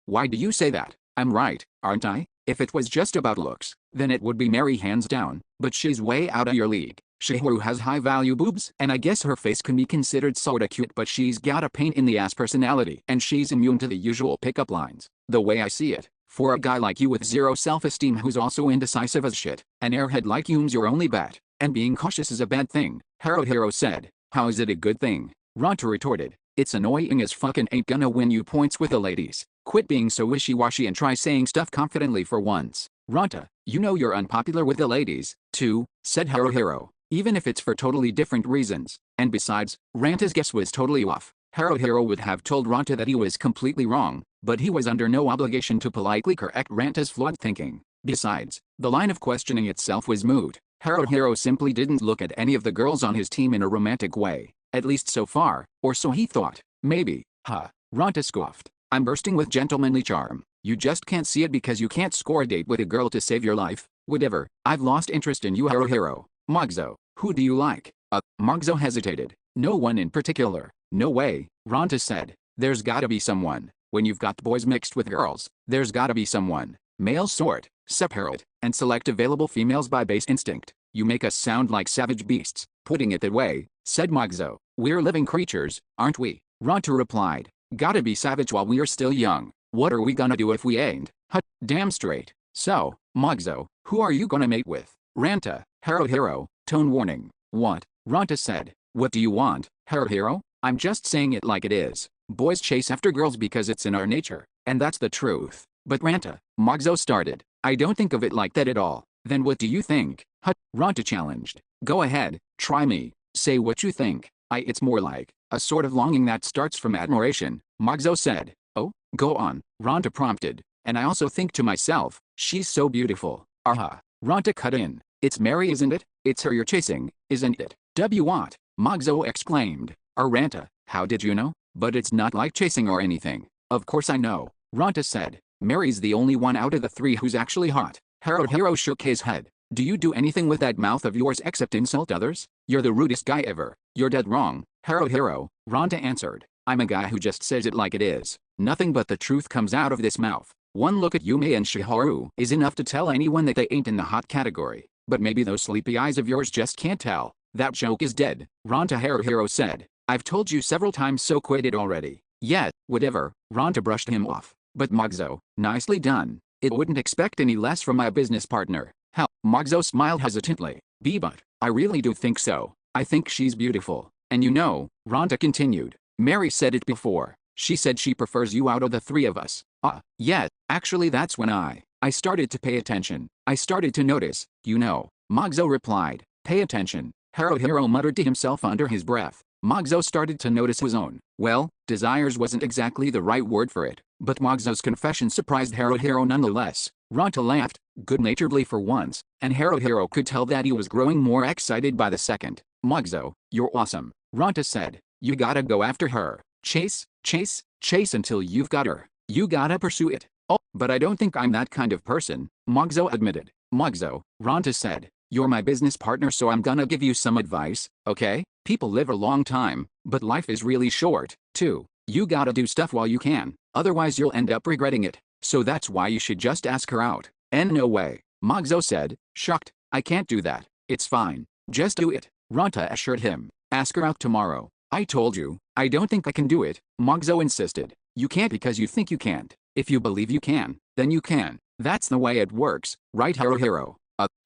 Why do you say that? I'm right, aren't I? If it was just about looks, then it would be Mary hands down, but she's way out of your league. Shihoru has high-value boobs, and I guess her face can be considered sorta cute, but she's got a pain-in-the-ass personality, and she's immune to the usual pickup lines. The way I see it, for a guy like you with zero self-esteem who's also indecisive as shit, an airhead like you's your only bet, and being cautious is a bad thing, Haruhiro said. How is it a good thing? Ranta retorted. It's annoying as fuck and ain't gonna win you points with the ladies. Quit being so wishy-washy and try saying stuff confidently for once. Ranta, you know you're unpopular with the ladies, too, said Haruhiro. Even if it's for totally different reasons. And besides, Ranta's guess was totally off. Haruhiro would have told Ranta that he was completely wrong, but he was under no obligation to politely correct Ranta's flawed thinking. Besides, the line of questioning itself was moot. Haruhiro simply didn't look at any of the girls on his team in a romantic way. At least so far, or so he thought. Maybe. Ranta scoffed. I'm bursting with gentlemanly charm. You just can't see it because you can't score a date with a girl to save your life. Whatever. I've lost interest in you, Haruhiro. Magzo, who do you like? Magzo hesitated. No one in particular. No way, Ranta said. There's gotta be someone. When you've got boys mixed with girls, there's gotta be someone. Male sort, separate, and select available females by base instinct. You make us sound like savage beasts. Putting it that way, said Magzo. We're living creatures, aren't we? Ranta replied. Gotta be savage while we're still young. What are we gonna do if we ain't? Damn straight. So, Magzo, who are you gonna mate with? Ranta, Haruhiro, tone warning. What? Ranta said. What do you want, Haruhiro? I'm just saying it like it is. Boys chase after girls because it's in our nature, and that's the truth. But Ranta, Magzo started. I don't think of it like that at all. Then what do you think? Ranta challenged. Go ahead, try me. Say what you think. It's more like a sort of longing that starts from admiration, Magzo said. Oh, go on, Ranta prompted. And I also think to myself, she's so beautiful. Ranta cut in. It's Mary, isn't it? It's her you're chasing, isn't it? What? Magzo exclaimed. Ranta, how did you know? But it's not like chasing or anything. Of course I know, Ranta said. Mary's the only one out of the 3 who's actually hot. Haruhiro shook his head. Do you do anything with that mouth of yours except insult others? You're the rudest guy ever. You're dead wrong, Haruhiro, Ranta answered. I'm a guy who just says it like it is. Nothing but the truth comes out of this mouth. One look at Yume and Shihoru is enough to tell anyone that they ain't in the hot category. But maybe those sleepy eyes of yours just can't tell. That joke is dead, Ranta Haruhiro said. I've told you several times, so quit it already. Yeah, whatever, Ranta brushed him off. But Magzo, nicely done. It wouldn't expect any less from my business partner. Hell, Magzo smiled hesitantly. But I really do think so. I think she's beautiful. And you know, Ranta continued. Mary said it before. She said she prefers you out of the 3 of us. Yeah, actually that's when I started to pay attention. I started to notice, you know. Magzo replied. Pay attention. Haruhiro muttered to himself under his breath. Magzo started to notice his own, well, desires wasn't exactly the right word for it, but Mogzo's confession surprised Haruhiro nonetheless. Ranta laughed, good-naturedly for once, and Haruhiro could tell that he was growing more excited by the second. Mogzo, you're awesome, Ranta said. You gotta go after her. Chase, chase, chase until you've got her. You gotta pursue it. Oh, but I don't think I'm that kind of person, Mogzo admitted. Mogzo, Ranta said, you're my business partner, so I'm gonna give you some advice, okay? People live a long time, but life is really short, too. You gotta do stuff while you can, otherwise you'll end up regretting it. So that's why you should just ask her out. And no way, Mogzo said, shocked. I can't do that. It's fine. Just do it, Ranta assured him. Ask her out tomorrow. I told you, I don't think I can do it, Mogzo insisted. You can't because you think you can't. If you believe you can, then you can. That's the way it works, right, Haruhiro?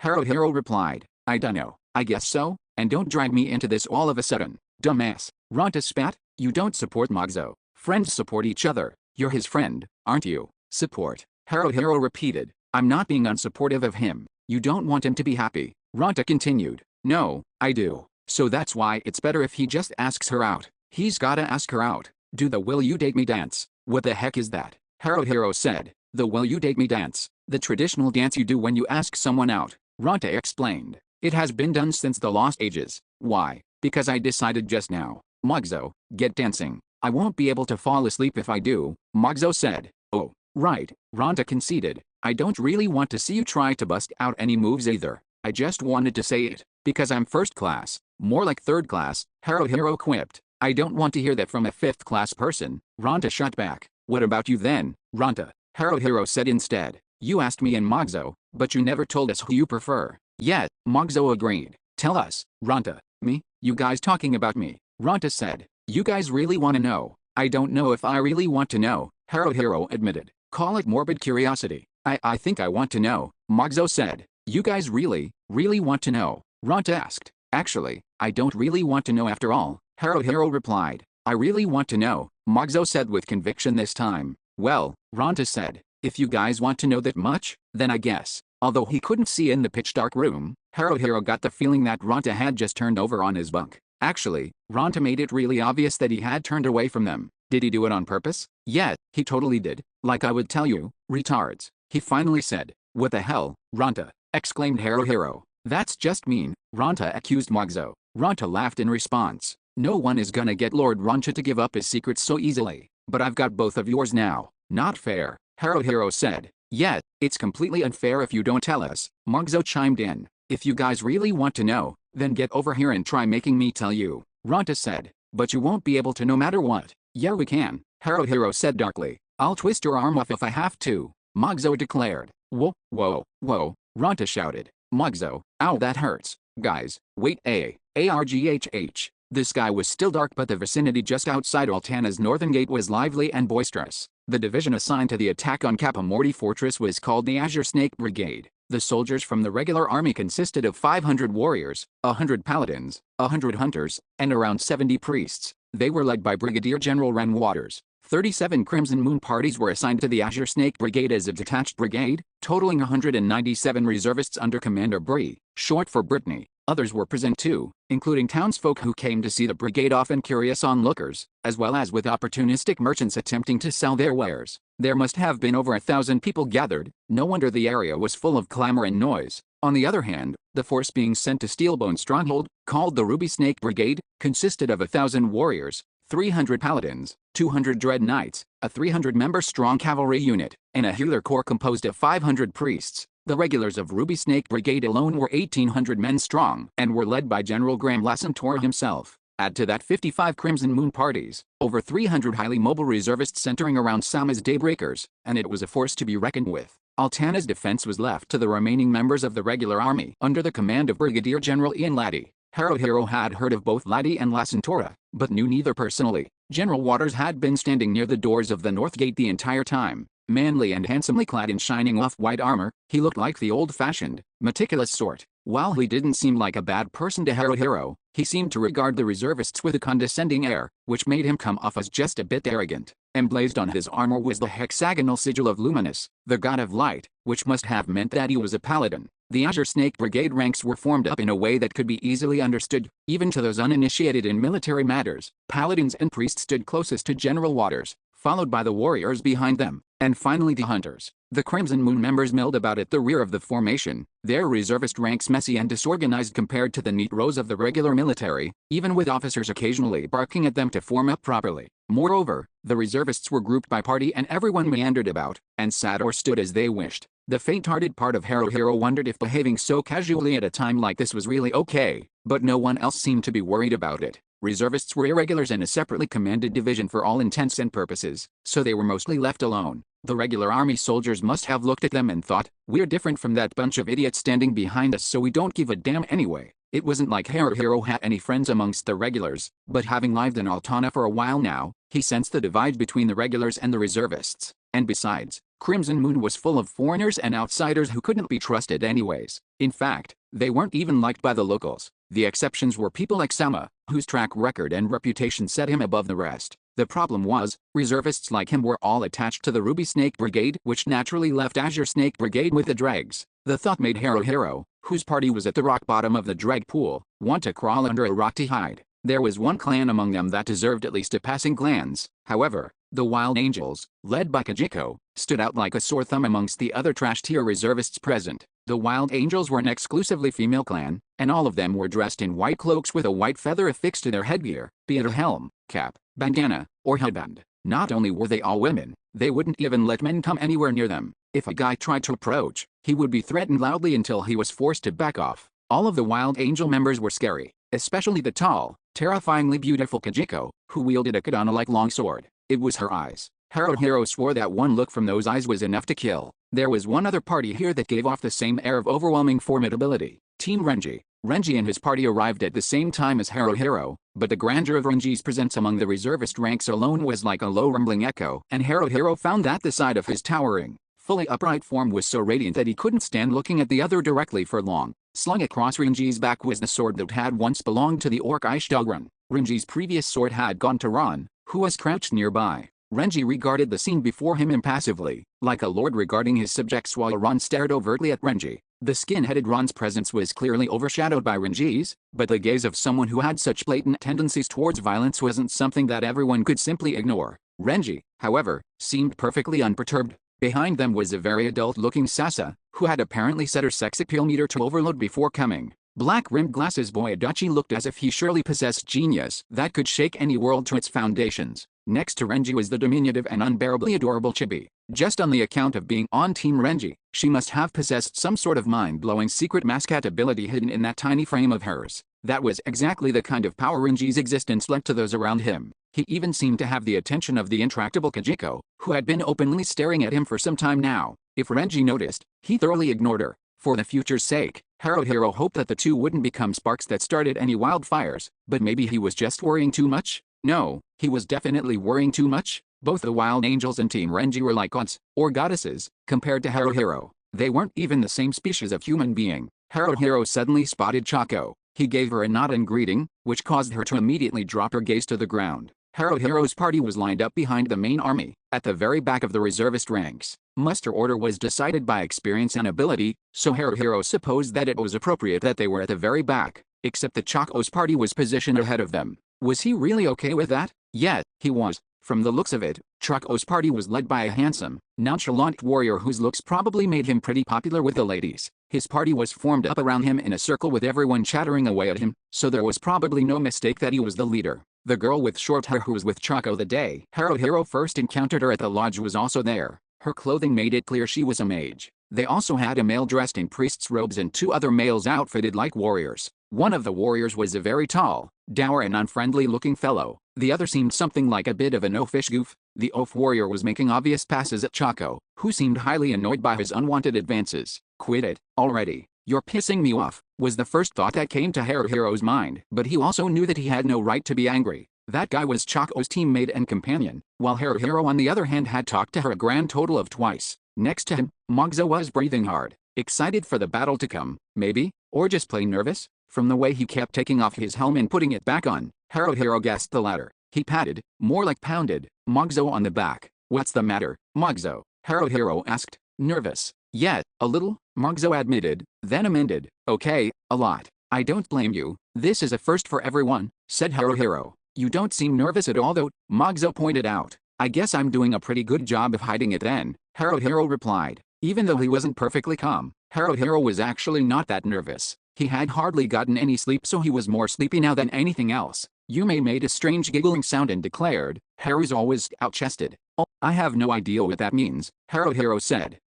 Haruhiro replied. I dunno. I guess so, and don't drag me into this all of a sudden. Dumbass. Ranta spat. You don't support Mogzo. Friends support each other. You're his friend, aren't you? Support. Haruhiro repeated. I'm not being unsupportive of him. You don't want him to be happy. Ranta continued. No, I do. So that's why it's better if he just asks her out. He's gotta ask her out. Do the will you date me dance. What the heck is that? Haruhiro said. The will you date me dance. The traditional dance you do when you ask someone out. Ranta explained. It has been done since the lost ages. Why? Because I decided just now. Mogzo, get dancing. I won't be able to fall asleep if I do, Mogzo said. Oh, right, Ranta conceded. I don't really want to see you try to bust out any moves either. I just wanted to say it, because I'm first class. More like third class, Haruhiro quipped. I don't want to hear that from a fifth class person, Ranta shot back. What about you then, Ranta? Haruhiro said instead. You asked me and Mogzo, but you never told us who you prefer. Yet, Mogzo agreed. Tell us, Ranta. Me? You guys talking about me? Ranta said. You guys really want to know? I don't know if I really want to know, Haruhiro admitted. Call it morbid curiosity. I think I want to know, Mogzo said. You guys really want to know? Ranta asked. Actually, I don't really want to know after all, Haruhiro replied. I really want to know, Mogzo said with conviction this time. Well, Ranta said, if you guys want to know that much, then I guess. Although he couldn't see in the pitch-dark room, Haruhiro got the feeling that Ranta had just turned over on his bunk. Actually, Ranta made it really obvious that he had turned away from them. Did he do it on purpose? Yeah, he totally did. Like I would tell you, retards. He finally said. What the hell, Ranta? Exclaimed Haruhiro. That's just mean, Ranta accused Mogzo. Ranta laughed in response. No one is gonna get Lord Ranta to give up his secrets so easily. But I've got both of yours now. Not fair, Haruhiro said. Yet, it's completely unfair if you don't tell us, Mogzo chimed in. If you guys really want to know, then get over here and try making me tell you, Ranta said. But you won't be able to no matter what. Yeah we can, Haruhiro said darkly. I'll twist your arm off if I have to, Mogzo declared. Whoa, whoa, whoa, Ranta shouted. Mogzo, ow that hurts. Guys, wait arghh. The sky was still dark but the vicinity just outside Altana's northern gate was lively and boisterous. The division assigned to the attack on Kapamorty Fortress was called the Azure Snake Brigade. The soldiers from the regular army consisted of 500 warriors, 100 paladins, 100 hunters, and around 70 priests. They were led by Brigadier General Ren Waters. 37 Crimson Moon parties were assigned to the Azure Snake Brigade as a detached brigade, totaling 197 reservists under Commander Bree, short for Brittany. Others were present too, including townsfolk who came to see the brigade off and curious onlookers, as well as with opportunistic merchants attempting to sell their wares. There must have been over 1,000 people gathered. No wonder the area was full of clamor and noise. On the other hand, the force being sent to Steelbone Stronghold, called the Ruby Snake Brigade, consisted of 1,000 warriors, 300 paladins, 200 dread knights, a 300-member strong cavalry unit, and a healer corps composed of 500 priests. The regulars of Ruby Snake Brigade alone were 1,800 men strong and were led by General Graham Lassentor himself. Add to that 55 Crimson Moon parties, over 300 highly mobile reservists centering around Sama's Daybreakers, and it was a force to be reckoned with. Altana's defense was left to the remaining members of the regular army under the command of Brigadier General Ian Laddie. Haruhiro had heard of both Laddie and Lassentora, but knew neither personally. General Waters had been standing near the doors of the North Gate the entire time. Manly and handsomely clad in shining off-white armor, he looked like the old-fashioned, meticulous sort. While he didn't seem like a bad person to Haruhiro, he seemed to regard the reservists with a condescending air, which made him come off as just a bit arrogant. Emblazed on his armor was the hexagonal sigil of Luminous, the god of light, which must have meant that he was a paladin. The Azure Snake Brigade ranks were formed up in a way that could be easily understood, even to those uninitiated in military matters. Paladins and priests stood closest to General Waters, followed by the warriors behind them, and finally the hunters. The Crimson Moon members milled about at the rear of the formation, their reservist ranks messy and disorganized compared to the neat rows of the regular military, even with officers occasionally barking at them to form up properly. Moreover, the reservists were grouped by party and everyone meandered about, and sat or stood as they wished. The faint-hearted part of Haruhiro wondered if behaving so casually at a time like this was really okay, but no one else seemed to be worried about it. Reservists were irregulars in a separately commanded division for all intents and purposes, so they were mostly left alone. The regular army soldiers must have looked at them and thought, "We're different from that bunch of idiots standing behind us, so we don't give a damn anyway." It wasn't like Haruhiro had any friends amongst the regulars, but having lived in Altana for a while now, he sensed the divide between the regulars and the reservists. And besides, Crimson Moon was full of foreigners and outsiders who couldn't be trusted anyways. In fact, they weren't even liked by the locals. The exceptions were people like Sama, whose track record and reputation set him above the rest. The problem was, reservists like him were all attached to the Ruby Snake Brigade, which naturally left Azure Snake Brigade with the dregs. The thought made Haruhiro, whose party was at the rock bottom of the dreg pool, want to crawl under a rock to hide. There was one clan among them that deserved at least a passing glance. However, the Wild Angels, led by Kajiko, stood out like a sore thumb amongst the other trash-tier reservists present. The Wild Angels were an exclusively female clan, and all of them were dressed in white cloaks with a white feather affixed to their headgear, be it a helm, cap, bandana, or headband. Not only were they all women, they wouldn't even let men come anywhere near them. If a guy tried to approach, he would be threatened loudly until he was forced to back off. All of the Wild Angel members were scary, especially the tall, terrifyingly beautiful Kajiko, who wielded a katana-like longsword. It was her eyes. Haruhiro swore that one look from those eyes was enough to kill. There was one other party here that gave off the same air of overwhelming formidability. Team Renji. Renji and his party arrived at the same time as Haruhiro, but the grandeur of Renji's presence among the reservist ranks alone was like a low rumbling echo, and Haruhiro found that the side of his towering, fully upright form was so radiant that he couldn't stand looking at the other directly for long. Slung across Renji's back was the sword that had once belonged to the orc Aishidogran. Renji's previous sword had gone to Ron, who was crouched nearby. Renji regarded the scene before him impassively, like a lord regarding his subjects while Ron stared overtly at Renji. The skin-headed Ron's presence was clearly overshadowed by Renji's, but the gaze of someone who had such blatant tendencies towards violence wasn't something that everyone could simply ignore. Renji, however, seemed perfectly unperturbed. Behind them was a very adult-looking Sasa, who had apparently set her sex appeal meter to overload before coming. Black-rimmed glasses boy Adachi looked as if he surely possessed genius that could shake any world to its foundations. Next to Renji was the diminutive and unbearably adorable Chibi. Just on the account of being on Team Renji, she must have possessed some sort of mind-blowing secret mascot ability hidden in that tiny frame of hers. That was exactly the kind of power Renji's existence lent to those around him. He even seemed to have the attention of the intractable Kajiko, who had been openly staring at him for some time now. If Renji noticed, he thoroughly ignored her. For the future's sake, Haruhiro hoped that the two wouldn't become sparks that started any wildfires, but maybe he was just worrying too much? No, he was definitely worrying too much. Both the Wild Angels and Team Renji were like gods, or goddesses, compared to Haruhiro. They weren't even the same species of human being. Haruhiro suddenly spotted Chako. He gave her a nod in greeting, which caused her to immediately drop her gaze to the ground. Haruhiro's party was lined up behind the main army, at the very back of the reservist ranks. Muster order was decided by experience and ability, so Haruhiro supposed that it was appropriate that they were at the very back, except that Chako's party was positioned ahead of them. Was he really okay with that? Yeah, he was. From the looks of it, Chako's party was led by a handsome, nonchalant warrior whose looks probably made him pretty popular with the ladies. His party was formed up around him in a circle with everyone chattering away at him, so there was probably no mistake that he was the leader. The girl with short hair who was with Chako the day Haruhiro first encountered her at the lodge was also there. Her clothing made it clear she was a mage. They also had a male dressed in priest's robes and two other males outfitted like warriors. One of the warriors was a very tall, dour and unfriendly-looking fellow. The other seemed something like a bit of an oafish goof. The oaf warrior was making obvious passes at Chako, who seemed highly annoyed by his unwanted advances. "Quit it, already. You're pissing me off," was the first thought that came to Haruhiro's mind. But he also knew that he had no right to be angry. That guy was Chako's teammate and companion, while Haruhiro on the other hand had talked to her a grand total of twice. Next to him, Mogzo was breathing hard. Excited for the battle to come, maybe, or just plain nervous? From the way he kept taking off his helm and putting it back on, Haruhiro guessed the latter. He patted, more like pounded, Mogzo on the back. "What's the matter, Mogzo?" Haruhiro asked. "Nervous." "Yeah, a little," Mogzo admitted, then amended. "Okay, a lot." "I don't blame you. This is a first for everyone," said Haruhiro. "You don't seem nervous at all though," Mogzo pointed out. I guess I'm doing a pretty good job of hiding it then, Haruhiro replied. Even though he wasn't perfectly calm, Haruhiro was actually not that nervous. He had hardly gotten any sleep, so he was more sleepy now than anything else. Yume made a strange giggling sound and declared, Haru's always stout-chested. Oh, I have no idea what that means, Haruhiro said.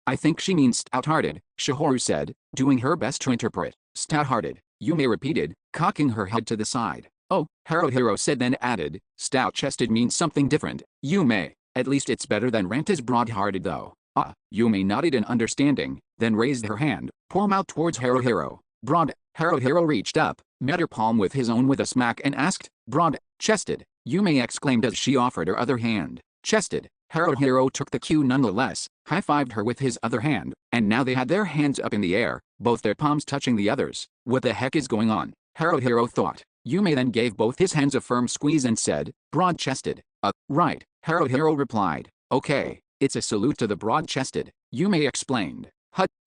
I think she means stout-hearted, Shihoru said, doing her best to interpret. Stout-hearted, Yume repeated, cocking her head to the side. Oh, Haruhiro said, then added, stout-chested means something different, Yume. At least it's better than Ranta's broad-hearted though. Ah, Yume nodded in understanding, then raised her hand, palm out towards Haruhiro. Broad. Haruhiro reached up, met her palm with his own with a smack and asked, broad-chested? Yume exclaimed as she offered her other hand. Chested. Haruhiro took the cue nonetheless, high-fived her with his other hand, and now they had their hands up in the air, both their palms touching the others. What the heck is going on? Haruhiro thought. Yume then gave both his hands a firm squeeze and said, broad-chested. Right, Haruhiro replied. Okay, it's a salute to the broad-chested, Yume explained.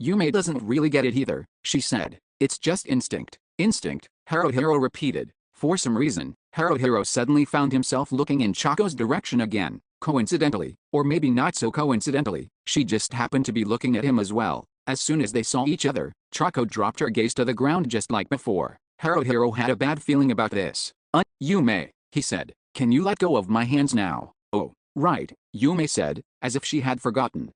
Yume doesn't really get it either, she said. It's just instinct. Instinct, Haruhiro repeated. For some reason, Haruhiro suddenly found himself looking in Chako's direction again. Coincidentally, or maybe not so coincidentally, she just happened to be looking at him as well. As soon as they saw each other, Chako dropped her gaze to the ground just like before. Haruhiro had a bad feeling about this. Yume, he said, can you let go of my hands now? Oh, right, Yume said, as if she had forgotten.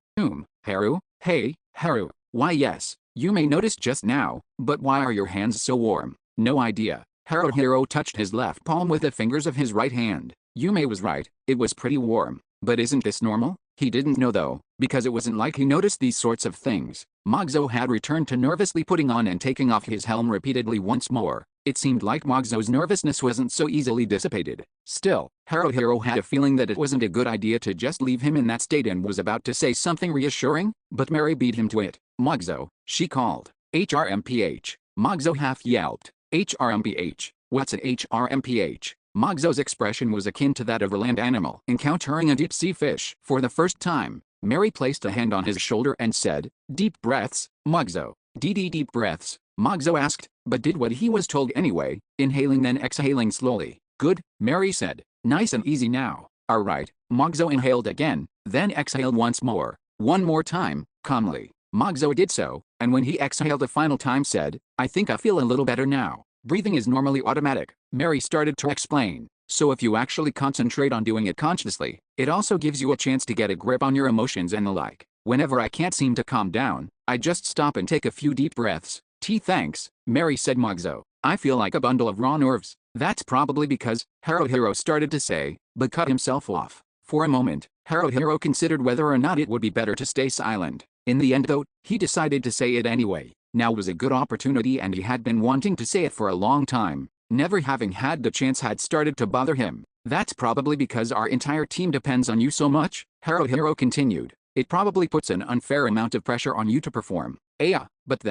Haru? Hey, Haru. Why yes, Yume noticed just now, but why are your hands so warm? No idea. Haruhiro touched his left palm with the fingers of his right hand. Yume was right, it was pretty warm. But isn't this normal? He didn't know though, because it wasn't like he noticed these sorts of things. Mogzo had returned to nervously putting on and taking off his helm repeatedly once more. It seemed like Mogzo's nervousness wasn't so easily dissipated. Still, Haruhiro had a feeling that it wasn't a good idea to just leave him in that state and was about to say something reassuring, but Mary beat him to it. Mogzo, she called. HRMPH. Mogzo half yelped. HRMPH. What's an HRMPH? Mogzo's expression was akin to that of a land animal encountering a deep-sea fish. For the first time, Mary placed a hand on his shoulder and said, deep breaths, Mogzo. Deep breaths, Mogzo asked, but did what he was told anyway, inhaling then exhaling slowly. Good, Mary said. Nice and easy now. Alright, Mogzo inhaled again, then exhaled once more. One more time, calmly. Mogzo did so, and when he exhaled a final time said, I think I feel a little better now. Breathing is normally automatic, Mary started to explain. So if you actually concentrate on doing it consciously, it also gives you a chance to get a grip on your emotions and the like. Whenever I can't seem to calm down, I just stop and take a few deep breaths. Thanks, Mary said. Mogzo, I feel like a bundle of raw nerves. That's probably because, Haruhiro started to say, but cut himself off. For a moment, Haruhiro considered whether or not it would be better to stay silent. In the end though, he decided to say it anyway. Now was a good opportunity and he had been wanting to say it for a long time. Never having had the chance had started to bother him. That's probably because our entire team depends on you so much, Haruhiro continued. It probably puts an unfair amount of pressure on you to perform. Yeah, but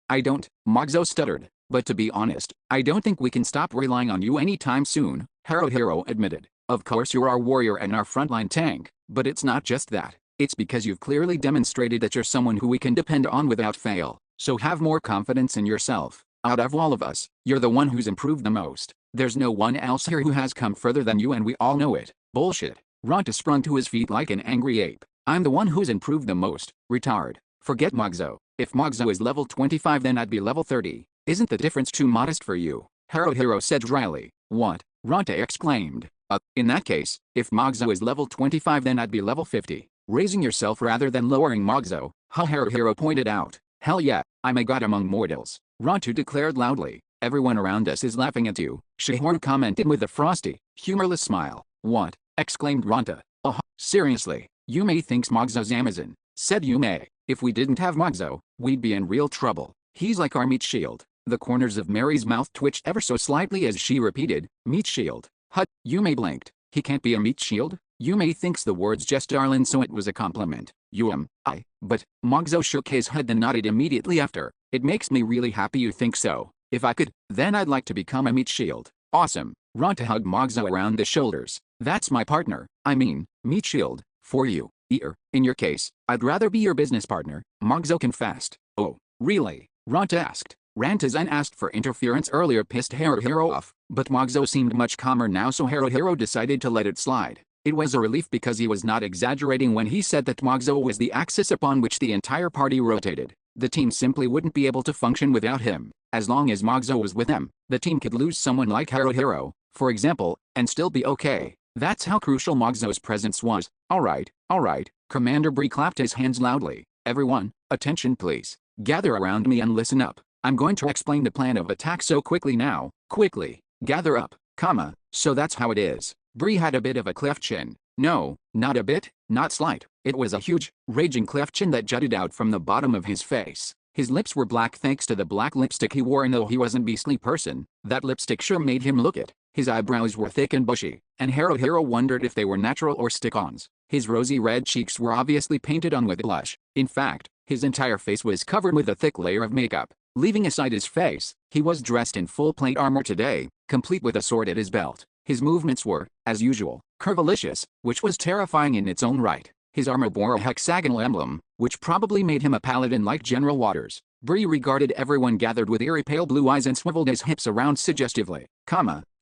I don't, Mogzo stuttered. But to be honest, I don't think we can stop relying on you anytime soon, Haruhiro admitted. Of course you're our warrior and our frontline tank, but it's not just that. It's because you've clearly demonstrated that you're someone who we can depend on without fail. So have more confidence in yourself. Out of all of us, you're the one who's improved the most. There's no one else here who has come further than you and we all know it. Bullshit. Ronta sprung to his feet like an angry ape. I'm the one who's improved the most, retard. Forget Mogzo. If Mogzo is level 25 then I'd be level 30. Isn't the difference too modest for you? Haruhiro said dryly. What? Ronta exclaimed. In that case, if Mogzo is level 25 then I'd be level 50. Raising yourself rather than lowering Mogzo, Haruhiro pointed out. Hell yeah, I'm a god among mortals. Ronta declared loudly. Everyone around us is laughing at you, Shihoru commented with a frosty, humorless smile. What? Exclaimed Ronta. Seriously, Yume thinks Mogzo's Amazon, said Yume. If we didn't have Mogzo, we'd be in real trouble. He's like our meat shield. The corners of Mary's mouth twitched ever so slightly as she repeated, meat shield. Yume blinked. He can't be a meat shield? Yume thinks the words just darlin' so it was a compliment. But, Mogzo shook his head then nodded immediately after. It makes me really happy you think so. If I could, then I'd like to become a meat shield. Awesome. Ronta hugged Mogzo around the shoulders. That's my partner, meat shield, for you. In your case, I'd rather be your business partner, Mogzo confessed. Oh, really? Ronta asked. Ranta's asked for interference earlier pissed Haruhiro off, but Mogzo seemed much calmer now so Haruhiro decided to let it slide. It was a relief because he was not exaggerating when he said that Mogzo was the axis upon which the entire party rotated. The team simply wouldn't be able to function without him. As long as Mogzo was with them, the team could lose someone like Haruhiro, for example, and still be okay. That's how crucial Mogzo's presence was. Alright, Commander Bree clapped his hands loudly. Everyone, attention please. Gather around me and listen up. I'm going to explain the plan of attack so quickly now. Quickly. Gather up, so that's how it is. Bree had a bit of a cleft chin. No, not a bit, not slight. It was a huge, raging cleft chin that jutted out from the bottom of his face. His lips were black thanks to the black lipstick he wore, and though he wasn't a beastly person, that lipstick sure made him look it. His eyebrows were thick and bushy, and Haruhiro wondered if they were natural or stick-ons. His rosy red cheeks were obviously painted on with blush. In fact, his entire face was covered with a thick layer of makeup. Leaving aside his face, he was dressed in full plate armor today, complete with a sword at his belt. His movements were, as usual, curvilicious, which was terrifying in its own right. His armor bore a hexagonal emblem, which probably made him a paladin like General Waters. Bree regarded everyone gathered with eerie pale blue eyes and swiveled his hips around suggestively.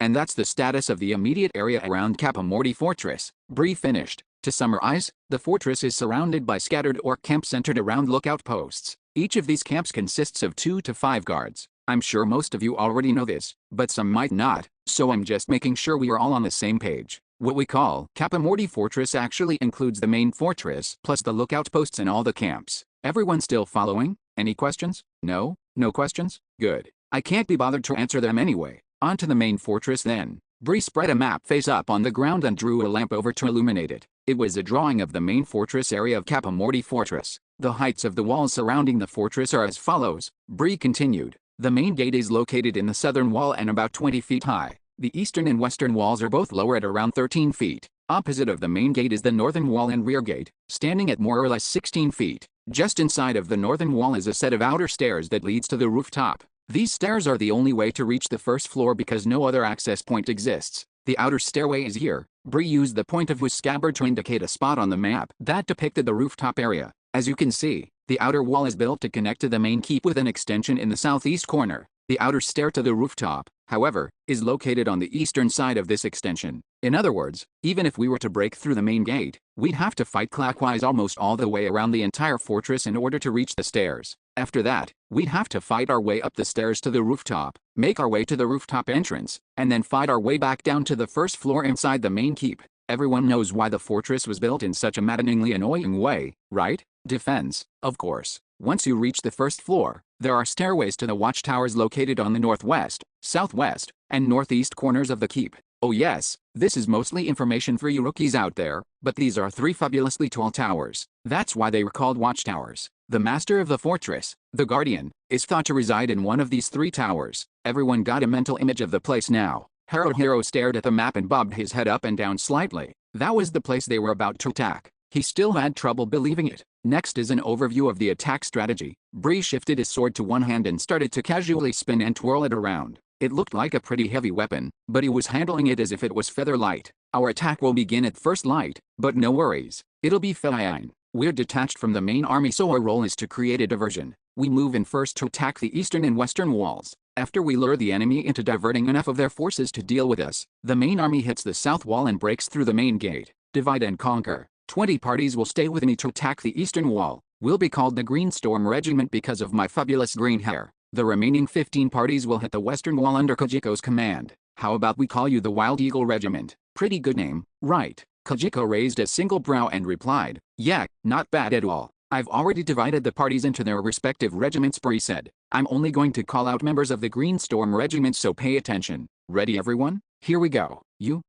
And that's the status of the immediate area around Kapamorty Fortress. Bree finished. To summarize, the fortress is surrounded by scattered orc camps centered around lookout posts. Each of these camps consists of 2 to 5 guards. I'm sure most of you already know this, but some might not, so I'm just making sure we are all on the same page. What we call Kapamorty Fortress actually includes the main fortress, plus the lookout posts and all the camps. Everyone still following? Any questions? No? No questions? Good. I can't be bothered to answer them anyway. On to the main fortress then. Bree spread a map face up on the ground and drew a lamp over to illuminate it. It was a drawing of the main fortress area of Kapamorty Fortress. The heights of the walls surrounding the fortress are as follows. Bree continued. The main gate is located in the southern wall and about 20 feet high. The eastern and western walls are both lower at around 13 feet. Opposite of the main gate is the northern wall and rear gate, standing at more or less 16 feet. Just inside of the northern wall is a set of outer stairs that leads to the rooftop. These stairs are the only way to reach the first floor because no other access point exists. The outer stairway is here. Bree used the point of his scabbard to indicate a spot on the map that depicted the rooftop area. As you can see, the outer wall is built to connect to the main keep with an extension in the southeast corner. The outer stair to the rooftop, however, is located on the eastern side of this extension. In other words, even if we were to break through the main gate, we'd have to fight clockwise almost all the way around the entire fortress in order to reach the stairs. After that, we'd have to fight our way up the stairs to the rooftop, make our way to the rooftop entrance, and then fight our way back down to the first floor inside the main keep. Everyone knows why the fortress was built in such a maddeningly annoying way, right? Defense, of course. Once you reach the first floor, there are stairways to the watchtowers located on the northwest, southwest, and northeast corners of the keep. Oh yes, this is mostly information for you rookies out there, but these are 3 fabulously tall towers. That's why they were called watchtowers. The master of the fortress, the guardian, is thought to reside in one of these 3 towers. Everyone got a mental image of the place now. Haruhiro stared at the map and bobbed his head up and down slightly. That was the place they were about to attack. He still had trouble believing it. Next is an overview of the attack strategy. Bree shifted his sword to one hand and started to casually spin and twirl it around. It looked like a pretty heavy weapon, but he was handling it as if it was feather light. Our attack will begin at first light, but no worries. It'll be fine. We're detached from the main army, so our role is to create a diversion. We move in first to attack the eastern and western walls. After we lure the enemy into diverting enough of their forces to deal with us, the main army hits the south wall and breaks through the main gate. Divide and conquer. 20 parties will stay with me to attack the eastern wall. We'll be called the Green Storm Regiment because of my fabulous green hair. The remaining 15 parties will hit the western wall under Kojiko's command. How about we call you the Wild Eagle Regiment? Pretty good name, right? Kojiko raised a single brow and replied, yeah, not bad at all. I've already divided the parties into their respective regiments, Bree said. I'm only going to call out members of the Green Storm Regiment, so pay attention. Ready everyone? Here we go. You,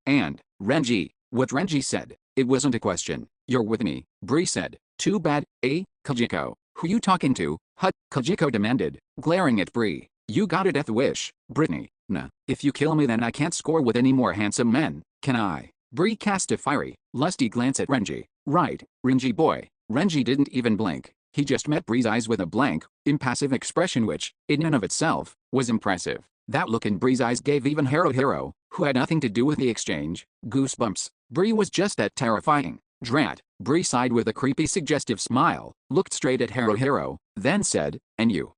and Renji. What Renji said. It wasn't a question. You're with me, Bree said. Too bad, eh, Kojiko? Who you talking to? Hut, Kojiko demanded, glaring at Bree. You got a death wish, Brittany. Nah, if you kill me then I can't score with any more handsome men, can I? Bree cast a fiery, lusty glance at Renji. Right, Renji boy. Renji didn't even blink. He just met Bree's eyes with a blank, impassive expression which, in and of itself, was impressive. That look in Bree's eyes gave even Haruhiro, who had nothing to do with the exchange, goosebumps. Bree was just that terrifying. Drat. Bree sighed with a creepy suggestive smile, looked straight at Haruhiro, then said, and you?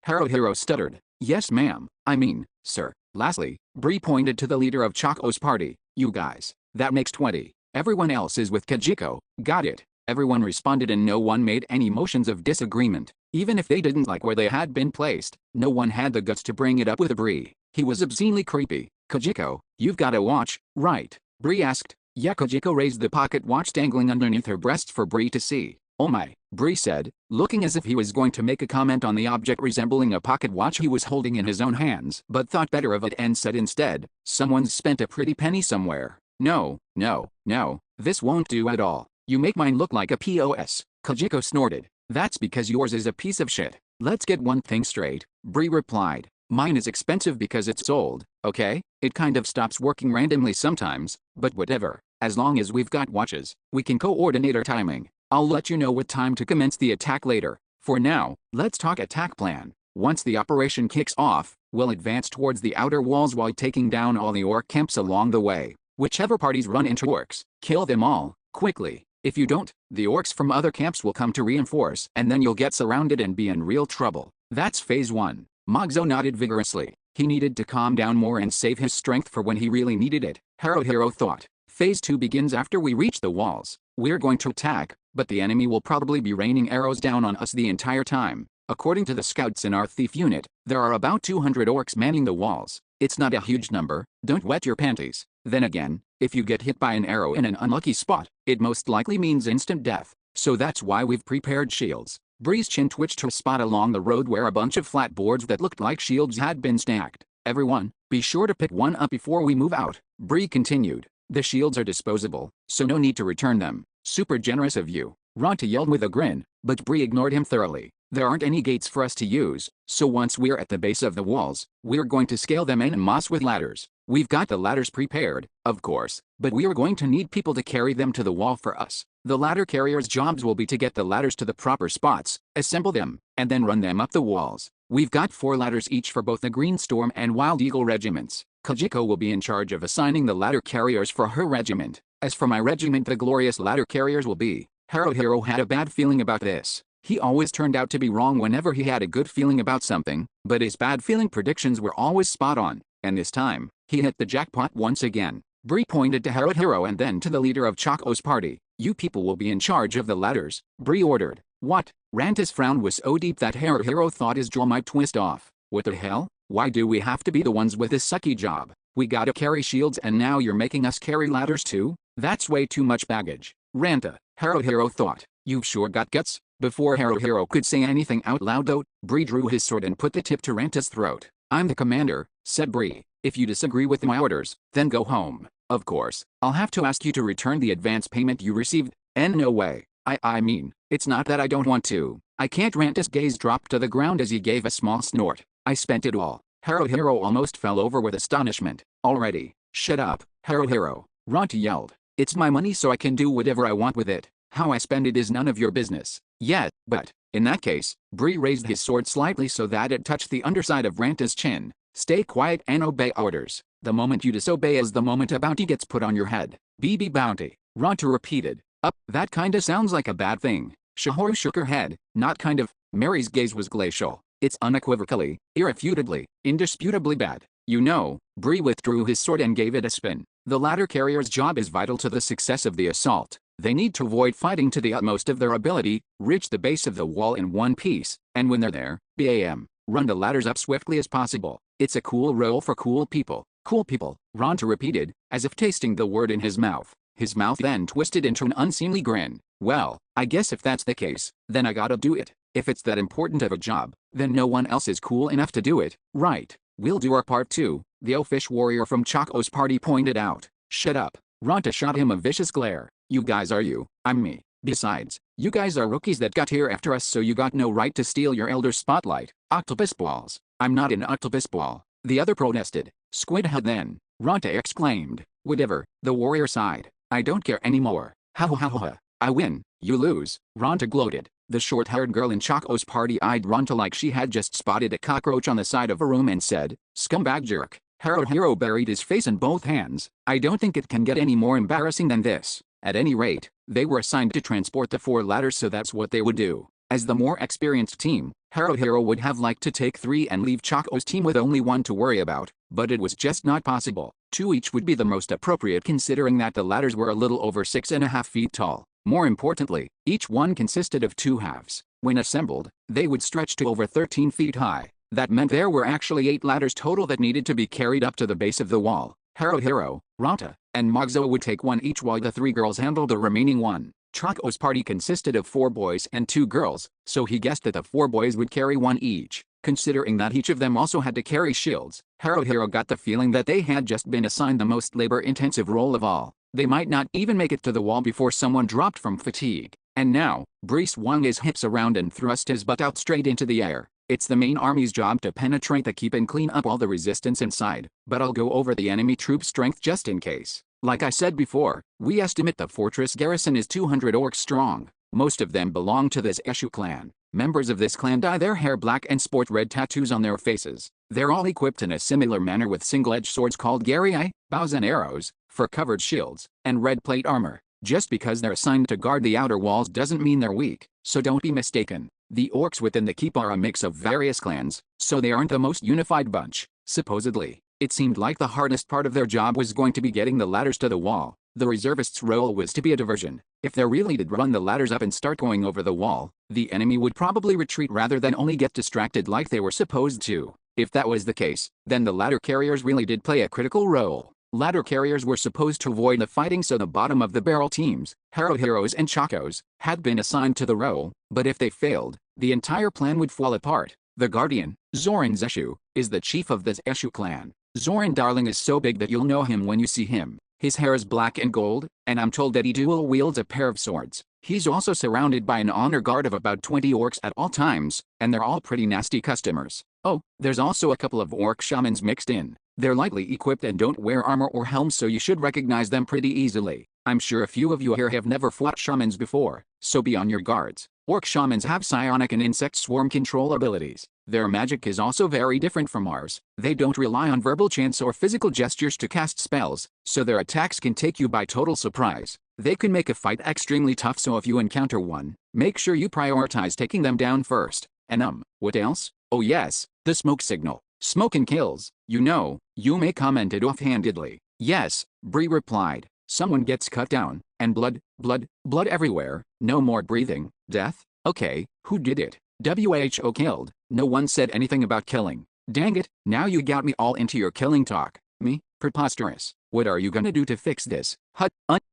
Haruhiro stuttered. Yes ma'am, I mean, sir. Lastly, Bree pointed to the leader of Choco's party. You guys. That makes 20. Everyone else is with Kajiko. Got it. Everyone responded and no one made any motions of disagreement. Even if they didn't like where they had been placed, no one had the guts to bring it up with Bree. He was obscenely creepy. Kajiko, you've got a watch, right? Bree asked. Yeah, Kajiko raised the pocket watch dangling underneath her breasts for Bree to see. Oh my, Bree said, looking as if he was going to make a comment on the object resembling a pocket watch he was holding in his own hands, but thought better of it and said instead, someone's spent a pretty penny somewhere. No, no, no, this won't do at all. You make mine look like a POS. Kajiko snorted. That's because yours is a piece of shit. Let's get one thing straight, Bree replied. Mine is expensive because it's old, okay? It kind of stops working randomly sometimes, but whatever. As long as we've got watches, we can coordinate our timing. I'll let you know what time to commence the attack later. For now, let's talk attack plan. Once the operation kicks off, we'll advance towards the outer walls while taking down all the orc camps along the way. Whichever parties run into orcs, kill them all, quickly. If you don't, the orcs from other camps will come to reinforce and then you'll get surrounded and be in real trouble. That's phase 1. Mogzo nodded vigorously. He needed to calm down more and save his strength for when he really needed it. Hero thought. Phase 2 begins after we reach the walls. We're going to attack, but the enemy will probably be raining arrows down on us the entire time. According to the scouts in our thief unit, there are about 200 orcs manning the walls. It's not a huge number, don't wet your panties. Then again, if you get hit by an arrow in an unlucky spot, it most likely means instant death. So that's why we've prepared shields. Bree's chin twitched to a spot along the road where a bunch of flat boards that looked like shields had been stacked. Everyone, be sure to pick one up before we move out, Bree continued. The shields are disposable, so no need to return them. Super generous of you, Ronta yelled with a grin, but Bree ignored him thoroughly. There aren't any gates for us to use, so once we're at the base of the walls, we're going to scale them en masse with ladders. We've got the ladders prepared, of course, but we are going to need people to carry them to the wall for us. The ladder carriers' jobs will be to get the ladders to the proper spots, assemble them, and then run them up the walls. We've got 4 ladders each for both the Green Storm and Wild Eagle regiments. Kajiko will be in charge of assigning the ladder carriers for her regiment. As for my regiment, the glorious ladder carriers will be. Hero had a bad feeling about this. He always turned out to be wrong whenever he had a good feeling about something, but his bad feeling predictions were always spot on, and this time, he hit the jackpot once again. Bree pointed to Hero and then to the leader of Choco's party. You people will be in charge of the ladders, Bree ordered. What? Ranta's frown was so deep that Hero thought his jaw might twist off. What the hell? Why do we have to be the ones with this sucky job? We gotta carry shields and now you're making us carry ladders too? That's way too much baggage. Ranta, Hero thought. You've sure got guts. Before Hero could say anything out loud though, Bree drew his sword and put the tip to Ranta's throat. I'm the commander, said Bree. If you disagree with my orders, then go home. Of course, I'll have to ask you to return the advance payment you received. And no way. I mean, it's not that I don't want to. I can't. Ranta's gaze dropped to the ground as he gave a small snort. I spent it all. Hero almost fell over with astonishment. Already. Shut up, Hero. Ranta yelled. It's my money so I can do whatever I want with it. How I spend it is none of your business. Yeah, but, in that case, Bree raised his sword slightly so that it touched the underside of Ranta's chin. Stay quiet and obey orders. The moment you disobey is the moment a bounty gets put on your head. BB bounty. Ranta repeated. That kinda sounds like a bad thing. Shahoru shook her head. Not kind of. Mary's gaze was glacial. It's unequivocally, irrefutably, indisputably bad. You know. Bree withdrew his sword and gave it a spin. The ladder carrier's job is vital to the success of the assault. They need to avoid fighting to the utmost of their ability, reach the base of the wall in one piece, and when they're there, bam, run the ladders up swiftly as possible. It's a cool role for cool people. Cool people, Ranta repeated, as if tasting the word in his mouth. His mouth then twisted into an unseemly grin. Well, I guess if that's the case, then I gotta do it. If it's that important of a job, then no one else is cool enough to do it, right? We'll do our part too, the oafish warrior from Choco's party pointed out. Shut up. Ranta shot him a vicious glare. You guys are you, I'm me. Besides, you guys are rookies that got here after us, so you got no right to steal your elder's spotlight. Octopus balls. I'm not an octopus ball. The other protested. Squid head then. Ranta exclaimed. Whatever, the warrior sighed. I don't care anymore. Ha ha ha ha. I win, you lose. Ranta gloated. The short-haired girl in Choco's party eyed Ranta like she had just spotted a cockroach on the side of a room and said, scumbag jerk. Hero buried his face in both hands. I don't think it can get any more embarrassing than this. At any rate, they were assigned to transport the 4 ladders, so that's what they would do. As the more experienced team, Haruhiro would have liked to take 3 and leave Chaco's team with only 1 to worry about, but it was just not possible. 2 each would be the most appropriate considering that the ladders were a little over 6.5 feet tall. More importantly, each one consisted of 2 halves. When assembled, they would stretch to over 13 feet high. That meant there were actually 8 ladders total that needed to be carried up to the base of the wall. Haruhiro, Ranta, and Magzo would take 1 each while the 3 girls handled the remaining 1. Chaco's party consisted of 4 boys and 2 girls, so he guessed that the 4 boys would carry 1 each. Considering that each of them also had to carry shields, Haruhiro got the feeling that they had just been assigned the most labor-intensive role of all. They might not even make it to the wall before someone dropped from fatigue. And now, Bree swung his hips around and thrust his butt out straight into the air. It's the main army's job to penetrate the keep and clean up all the resistance inside, but I'll go over the enemy troop strength just in case. Like I said before, we estimate the fortress garrison is 200 orcs strong. Most of them belong to this Eshu clan. Members of this clan dye their hair black and sport red tattoos on their faces. They're all equipped in a similar manner with single-edged swords called garii, bows and arrows, fur-covered shields, and red plate armor. Just because they're assigned to guard the outer walls doesn't mean they're weak, so don't be mistaken. The orcs within the keep are a mix of various clans, so they aren't the most unified bunch. Supposedly, it seemed like the hardest part of their job was going to be getting the ladders to the wall. The reservists' role was to be a diversion. If they really did run the ladders up and start going over the wall, the enemy would probably retreat rather than only get distracted like they were supposed to. If that was the case, then the ladder carriers really did play a critical role. Ladder carriers were supposed to avoid the fighting, so the bottom of the barrel teams, Haruhiros and Chacos, had been assigned to the role, but if they failed, the entire plan would fall apart. The Guardian, Zoran Zeshu, is the chief of this Eshu clan. Zoran darling is so big that you'll know him when you see him. His hair is black and gold, and I'm told that he dual wields a pair of swords. He's also surrounded by an honor guard of about 20 orcs at all times, and they're all pretty nasty customers. Oh, there's also a couple of orc shamans mixed in. They're lightly equipped and don't wear armor or helms, so you should recognize them pretty easily. I'm sure a few of you here have never fought shamans before, so be on your guards. Orc shamans have psionic and insect swarm control abilities. Their magic is also very different from ours. They don't rely on verbal chants or physical gestures to cast spells, so their attacks can take you by total surprise. They can make a fight extremely tough, so if you encounter one, make sure you prioritize taking them down first. And what else? Oh yes, the smoke signal. Smoking kills, you know, Yume commented offhandedly. Yes, Bree replied. Someone gets cut down, and blood everywhere, no more breathing, death? Okay, who did it? WHO killed. No one said anything about killing. Dang it, now you got me all into your killing talk. Me? Preposterous. What are you gonna do to fix this?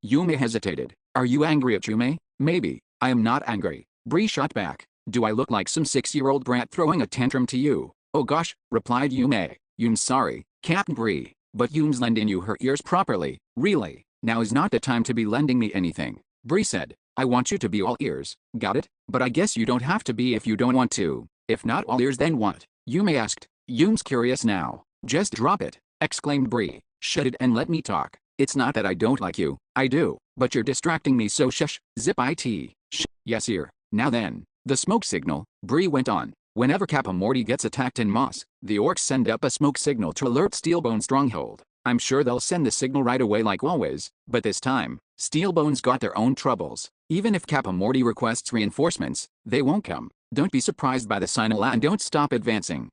Yume hesitated. Are you angry at Yume? Maybe. I am not angry. Bree shot back. Do I look like some 6-year-old brat throwing a tantrum to you? Oh gosh, replied Yume. Yume's sorry, Captain Bree, but Yume's lending you her ears properly. Really? Now is not the time to be lending me anything. Bree said. I want you to be all ears. Got it? But I guess you don't have to be if you don't want to. If not all ears, then what? Yume asked. Yume's curious now. Just drop it, exclaimed Bree. Shut it and let me talk. It's not that I don't like you. I do. But you're distracting me, so shush. Zip it. Shh. Yes, ear. Now then. The smoke signal, Bree went on. Whenever Kappa Morty gets attacked in Moss, the orcs send up a smoke signal to alert Steelbone Stronghold. I'm sure they'll send the signal right away like always, but this time, Steelbone's got their own troubles. Even if Kappa Morty requests reinforcements, they won't come. Don't be surprised by the signal and don't stop advancing.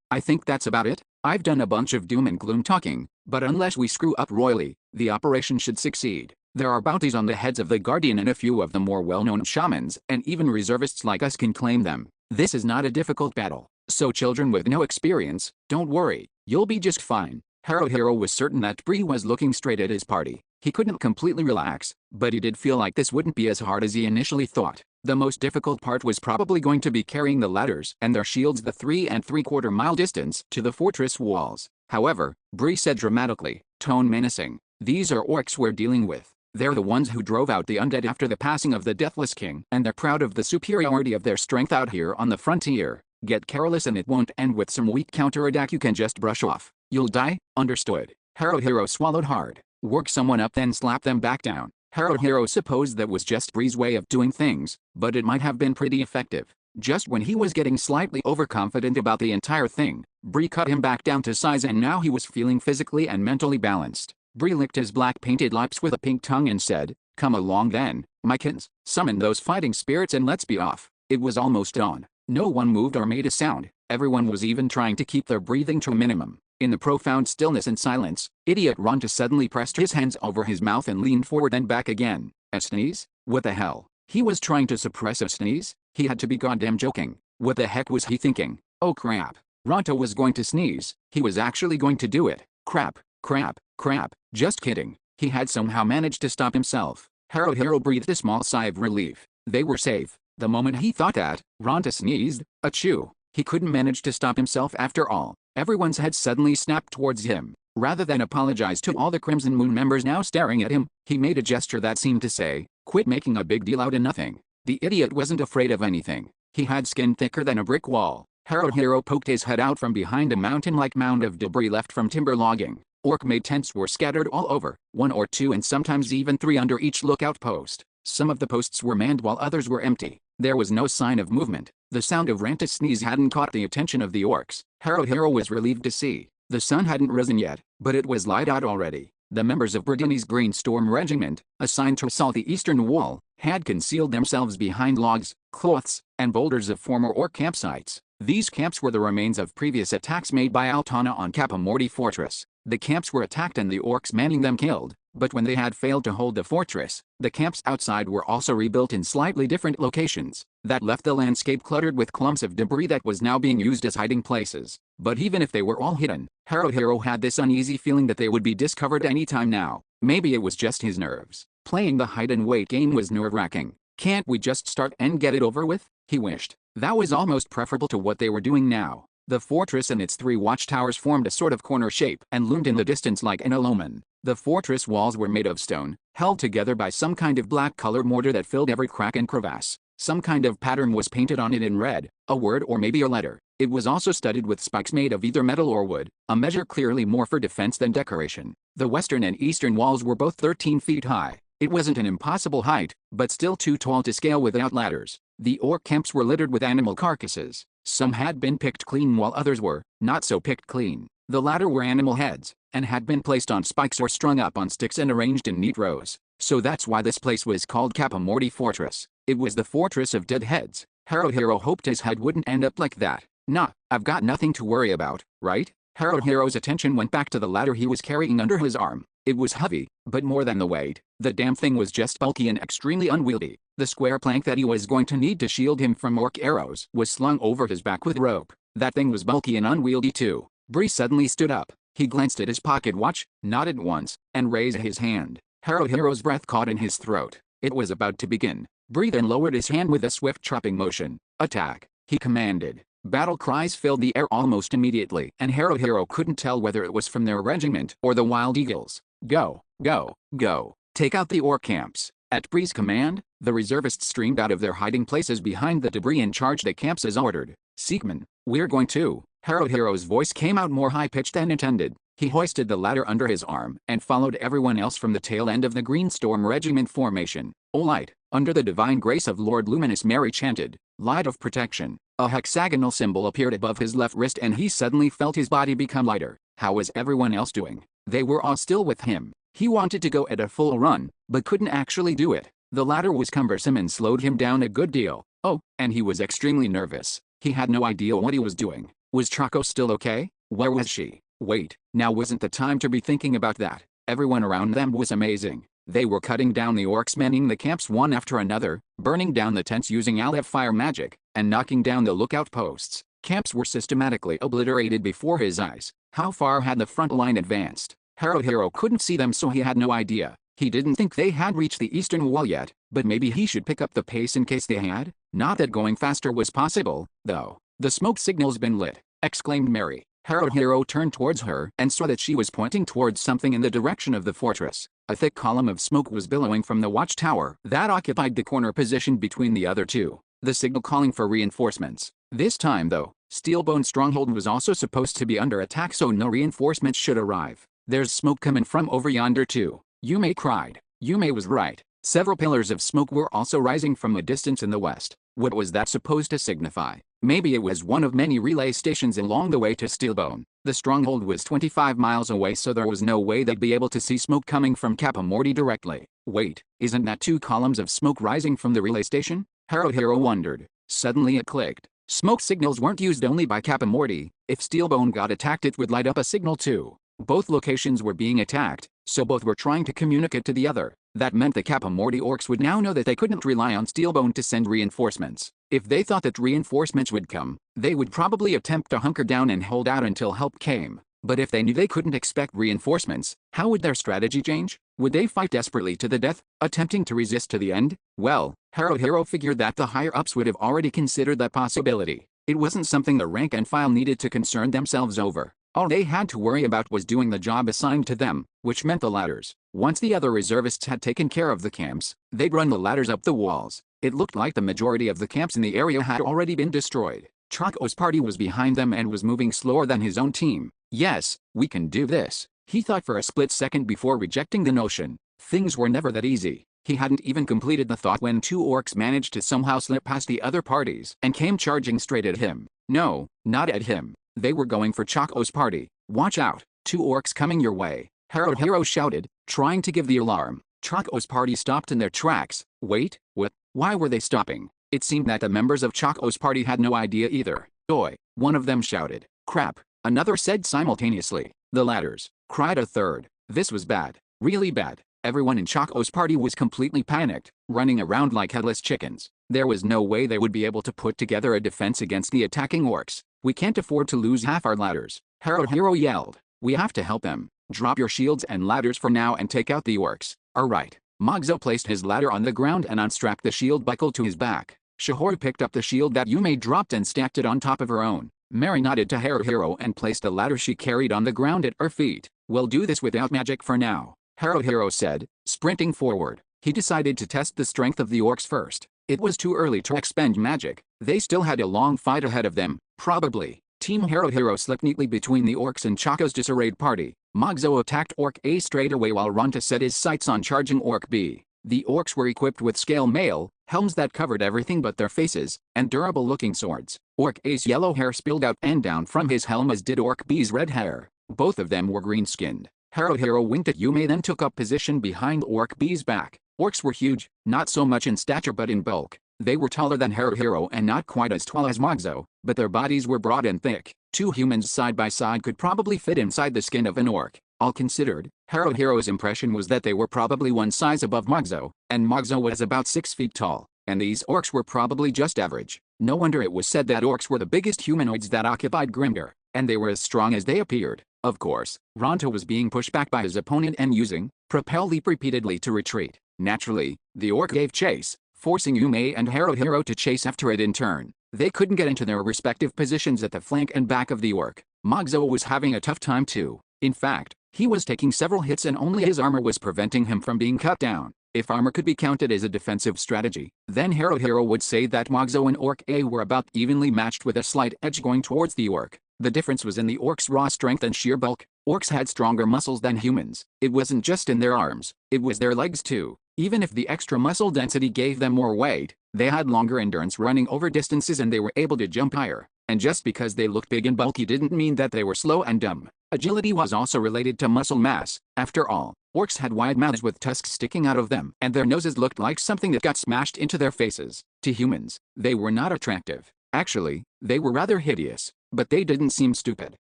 I think that's about it. I've done a bunch of doom and gloom talking, but unless we screw up royally, the operation should succeed. There are bounties on the heads of the Guardian, and a few of the more well-known shamans and even reservists like us can claim them. This is not a difficult battle, so children with no experience, don't worry, you'll be just fine. Haruhiro was certain that Bree was looking straight at his party. He couldn't completely relax, but he did feel like this wouldn't be as hard as he initially thought. The most difficult part was probably going to be carrying the ladders and their shields the 3 3/4 mile distance to the fortress walls. However, Bree said dramatically, tone menacing, these are orcs we're dealing with. They're the ones who drove out the undead after the passing of the Deathless King, and they're proud of the superiority of their strength out here on the frontier. Get careless and it won't end with some weak counterattack you can just brush off. You'll die, understood. Haruhiro swallowed hard. Work someone up then slap them back down. Haruhiro supposed that was just Bree's way of doing things, but it might have been pretty effective. Just when he was getting slightly overconfident about the entire thing, Bree cut him back down to size, and now he was feeling physically and mentally balanced. Bree licked his black painted lips with a pink tongue and said, come along then, my kids, summon those fighting spirits and let's be off. It was almost dawn. No one moved or made a sound. Everyone was even trying to keep their breathing to a minimum. In the profound stillness and silence, Idiot Ronta suddenly pressed his hands over his mouth and leaned forward and back again. A sneeze? What the hell? He was trying to suppress a sneeze? He had to be goddamn joking. What the heck was he thinking? Oh crap. Ronta was going to sneeze. He was actually going to do it. Crap, crap, crap. Just kidding. He had somehow managed to stop himself. Harohiro breathed a small sigh of relief. They were safe. The moment he thought that, Ronta sneezed. Achoo. He couldn't manage to stop himself after all. Everyone's head suddenly snapped towards him. Rather than apologize to all the Crimson Moon members now staring at him, he made a gesture that seemed to say, "Quit making a big deal out of nothing." The idiot wasn't afraid of anything. He had skin thicker than a brick wall. Harohiro poked his head out from behind a mountain-like mound of debris left from timber logging. Orc-made tents were scattered all over, 1 or 2 and sometimes even 3 under each lookout post. Some of the posts were manned while others were empty. There was no sign of movement. The sound of Ranta's sneeze hadn't caught the attention of the orcs. Harohiro was relieved to see. The sun hadn't risen yet, but it was light out already. The members of Bradini's Green Storm Regiment, assigned to assault the eastern wall, had concealed themselves behind logs, cloths, and boulders of former orc campsites. These camps were the remains of previous attacks made by Altana on Capomorty Fortress. The camps were attacked and the orcs manning them killed, but when they had failed to hold the fortress, the camps outside were also rebuilt in slightly different locations. That left the landscape cluttered with clumps of debris that was now being used as hiding places. But even if they were all hidden, Harohiro had this uneasy feeling that they would be discovered any time now. Maybe it was just his nerves. Playing the hide-and-wait game was nerve-wracking. Can't we just start and get it over with? He wished. That was almost preferable to what they were doing now. The fortress and its 3 watchtowers formed a sort of corner shape and loomed in the distance like an omen. The fortress walls were made of stone, held together by some kind of black-colored mortar that filled every crack and crevasse. Some kind of pattern was painted on it in red, a word or maybe a letter. It was also studded with spikes made of either metal or wood, a measure clearly more for defense than decoration. The western and eastern walls were both 13 feet high. It wasn't an impossible height, but still too tall to scale without ladders. The orc camps were littered with animal carcasses. Some had been picked clean while others were not so picked clean. The latter were animal heads, and had been placed on spikes or strung up on sticks and arranged in neat rows. So that's why this place was called Capomorty Fortress. It was the fortress of dead heads. Harohiro hoped his head wouldn't end up like that. Nah, I've got nothing to worry about, right? Harohiro's attention went back to the ladder he was carrying under his arm. It was heavy, but more than the weight, the damn thing was just bulky and extremely unwieldy. The square plank that he was going to need to shield him from orc arrows was slung over his back with rope. That thing was bulky and unwieldy too. Bree suddenly stood up. He glanced at his pocket watch, nodded once, and raised his hand. Harohiro's breath caught in his throat. It was about to begin. Bree then lowered his hand with a swift chopping motion. "Attack," he commanded. Battle cries filled the air almost immediately, and Harohiro couldn't tell whether it was from their regiment or the wild eagles. Go, go, go. Take out the orc camps. At Bree's command, the reservists streamed out of their hiding places behind the debris and charged the camps as ordered. "Seekman, we're going to." Harohiro's voice came out more high-pitched than intended. He hoisted the ladder under his arm and followed everyone else from the tail end of the Green Storm Regiment formation. "O light, under the divine grace of Lord Luminous," Mary chanted. "Light of protection." A hexagonal symbol appeared above his left wrist and he suddenly felt his body become lighter. How was everyone else doing? They were all still with him. He wanted to go at a full run, but couldn't actually do it. The ladder was cumbersome and slowed him down a good deal. Oh, and he was extremely nervous. He had no idea what he was doing. Was Choco still okay? Where was she? Wait, now wasn't the time to be thinking about that. Everyone around them was amazing. They were cutting down the orcs, manning the camps one after another, burning down the tents using Alev fire magic, and knocking down the lookout posts. Camps were systematically obliterated before his eyes. How far had the front line advanced? Harohiro couldn't see them, so he had no idea. He didn't think they had reached the eastern wall yet, but maybe he should pick up the pace in case they had. Not that going faster was possible, though. "The smoke signal's been lit," exclaimed Mary. Harohiro turned towards her and saw that she was pointing towards something in the direction of the fortress. A thick column of smoke was billowing from the watchtower that occupied the corner position between the other two. The signal calling for reinforcements. This time though, Steelbone Stronghold was also supposed to be under attack, so no reinforcements should arrive. "There's smoke coming from over yonder too," Yume cried. Yume was right. Several pillars of smoke were also rising from a distance in the west. What was that supposed to signify? Maybe it was one of many relay stations along the way to Steelbone. The stronghold was 25 miles away, so there was no way they'd be able to see smoke coming from Capomorty directly. Wait, isn't that 2 columns of smoke rising from the relay station? Harohiro wondered. Suddenly it clicked. Smoke signals weren't used only by Kappa Morty. If Steelbone got attacked, it would light up a signal too. Both locations were being attacked, so both were trying to communicate to the other. That meant the Kappa Morty orcs would now know that they couldn't rely on Steelbone to send reinforcements. If they thought that reinforcements would come, they would probably attempt to hunker down and hold out until help came. But if they knew they couldn't expect reinforcements, how would their strategy change? Would they fight desperately to the death, attempting to resist to the end? Well, Hero figured that the higher-ups would have already considered that possibility. It wasn't something the rank and file needed to concern themselves over. All they had to worry about was doing the job assigned to them, which meant the ladders. Once the other reservists had taken care of the camps, they'd run the ladders up the walls. It looked like the majority of the camps in the area had already been destroyed. Choco's party was behind them and was moving slower than his own team. Yes, we can do this, he thought for a split second before rejecting the notion. Things were never that easy. He hadn't even completed the thought when two orcs managed to somehow slip past the other parties and came charging straight at him. No, not at him. They were going for Choco's party. Watch out, two orcs coming your way, Hero shouted, trying to give the alarm. Choco's party stopped in their tracks. Wait, what? Why were they stopping? It seemed that the members of Choco's party had no idea either. Oi, one of them shouted. Crap, another said simultaneously. The ladders, cried a third. This was bad, really bad. Everyone in Choco's party was completely panicked, running around like headless chickens. There was no way they would be able to put together a defense against the attacking orcs. We can't afford to lose half our ladders, Hero yelled. We have to help them. Drop your shields and ladders for now and take out the orcs. Alright. Mogzo placed his ladder on the ground and unstrapped the shield buckle to his back. Shihori picked up the shield that Yume dropped and stacked it on top of her own. Mary nodded to Hero and placed the ladder she carried on the ground at her feet. We'll do this without magic for now, Hero said, sprinting forward. He decided to test the strength of the orcs first. It was too early to expend magic. They still had a long fight ahead of them, probably. Team Hero slipped neatly between the orcs and Choco's disarrayed party. Mogzo attacked Orc A straight away while Ronta set his sights on charging Orc B. The orcs were equipped with scale mail, helms that covered everything but their faces, and durable-looking swords. Orc A's yellow hair spilled out and down from his helm as did Orc B's red hair. Both of them were green-skinned. Hero winked at Yume then took up position behind Orc B's back. Orcs were huge, not so much in stature but in bulk. They were taller than Hero and not quite as tall as Mogzo, but their bodies were broad and thick. Two humans side by side could probably fit inside the skin of an orc. All considered, Hero's impression was that they were probably one size above Mogzo, and Mogzo was about 6 feet tall, and these orcs were probably just average. No wonder it was said that orcs were the biggest humanoids that occupied Grimgar, and they were as strong as they appeared. Of course, Ronta was being pushed back by his opponent and using Propel Leap repeatedly to retreat. Naturally, the orc gave chase, forcing Yume and Hero to chase after it in turn. They couldn't get into their respective positions at the flank and back of the orc. Mogzo was having a tough time too. In fact, he was taking several hits and only his armor was preventing him from being cut down. If armor could be counted as a defensive strategy, then Hero would say that Mogzo and Orc A were about evenly matched with a slight edge going towards the orc. The difference was in the orcs' raw strength and sheer bulk. Orcs had stronger muscles than humans. It wasn't just in their arms, it was their legs too. Even if the extra muscle density gave them more weight, they had longer endurance running over distances and they were able to jump higher. And just because they looked big and bulky didn't mean that they were slow and dumb. Agility was also related to muscle mass. After all, orcs had wide mouths with tusks sticking out of them, and their noses looked like something that got smashed into their faces. To humans, they were not attractive. Actually, they were rather hideous, but they didn't seem stupid.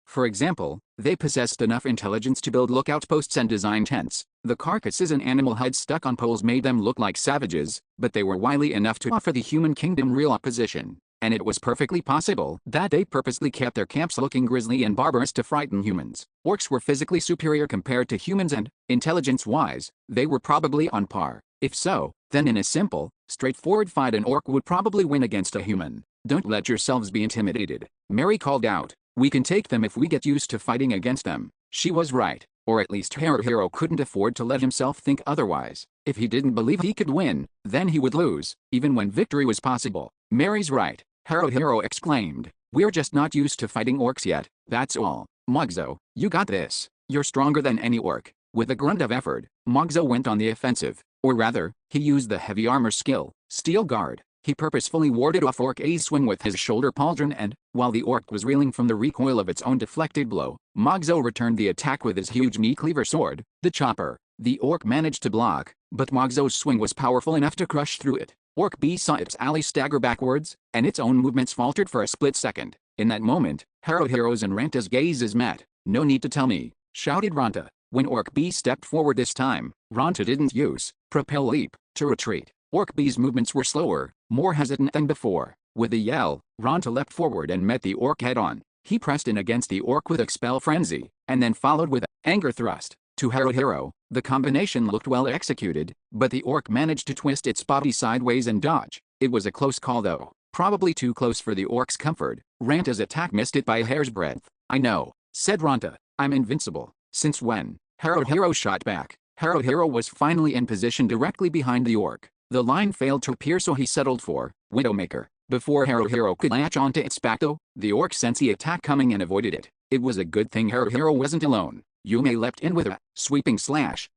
For example, they possessed enough intelligence to build lookout posts and design tents. The carcasses and animal hides stuck on poles made them look like savages, but they were wily enough to offer the human kingdom real opposition. And it was perfectly possible that they purposely kept their camps looking grisly and barbarous to frighten humans. Orcs were physically superior compared to humans and, intelligence-wise, they were probably on par. If so, then in a simple, straightforward fight an orc would probably win against a human. Don't let yourselves be intimidated, Mary called out. We can take them if we get used to fighting against them. She was right, or at least Hero couldn't afford to let himself think otherwise. If he didn't believe he could win, then he would lose, even when victory was possible. Mary's right, Hero exclaimed. We're just not used to fighting orcs yet, that's all. Mogzo, you got this. You're stronger than any orc. With a grunt of effort, Mogzo went on the offensive, or rather, he used the heavy armor skill, Steel Guard. He purposefully warded off Orc A's swing with his shoulder pauldron and, while the orc was reeling from the recoil of its own deflected blow, Mogzo returned the attack with his huge meat cleaver sword, the chopper. The orc managed to block, but Mogzo's swing was powerful enough to crush through it. Orc B saw its ally stagger backwards, and its own movements faltered for a split second. In that moment, Haruhiro's and Ranta's gazes met. "No need to tell me," shouted Ranta. When Orc B stepped forward this time, Ranta didn't use propel leap to retreat. Orc B's movements were slower, more hesitant than before. With a yell, Ranta leapt forward and met the orc head-on. He pressed in against the orc with Expel Frenzy, and then followed with an anger thrust. To Haruhiro, the combination looked well executed, but the orc managed to twist its body sideways and dodge. It was a close call though, probably too close for the orc's comfort. Ranta's attack missed it by a hair's breadth. "I know," said Ranta. "I'm invincible." "Since when?" Haruhiro shot back. Haruhiro was finally in position directly behind the orc. The line failed to appear, so he settled for Widowmaker. Before Haruhiro could latch onto its back though, the orc sensed the attack coming and avoided it. It was a good thing Haruhiro wasn't alone. Yume leapt in with a sweeping slash,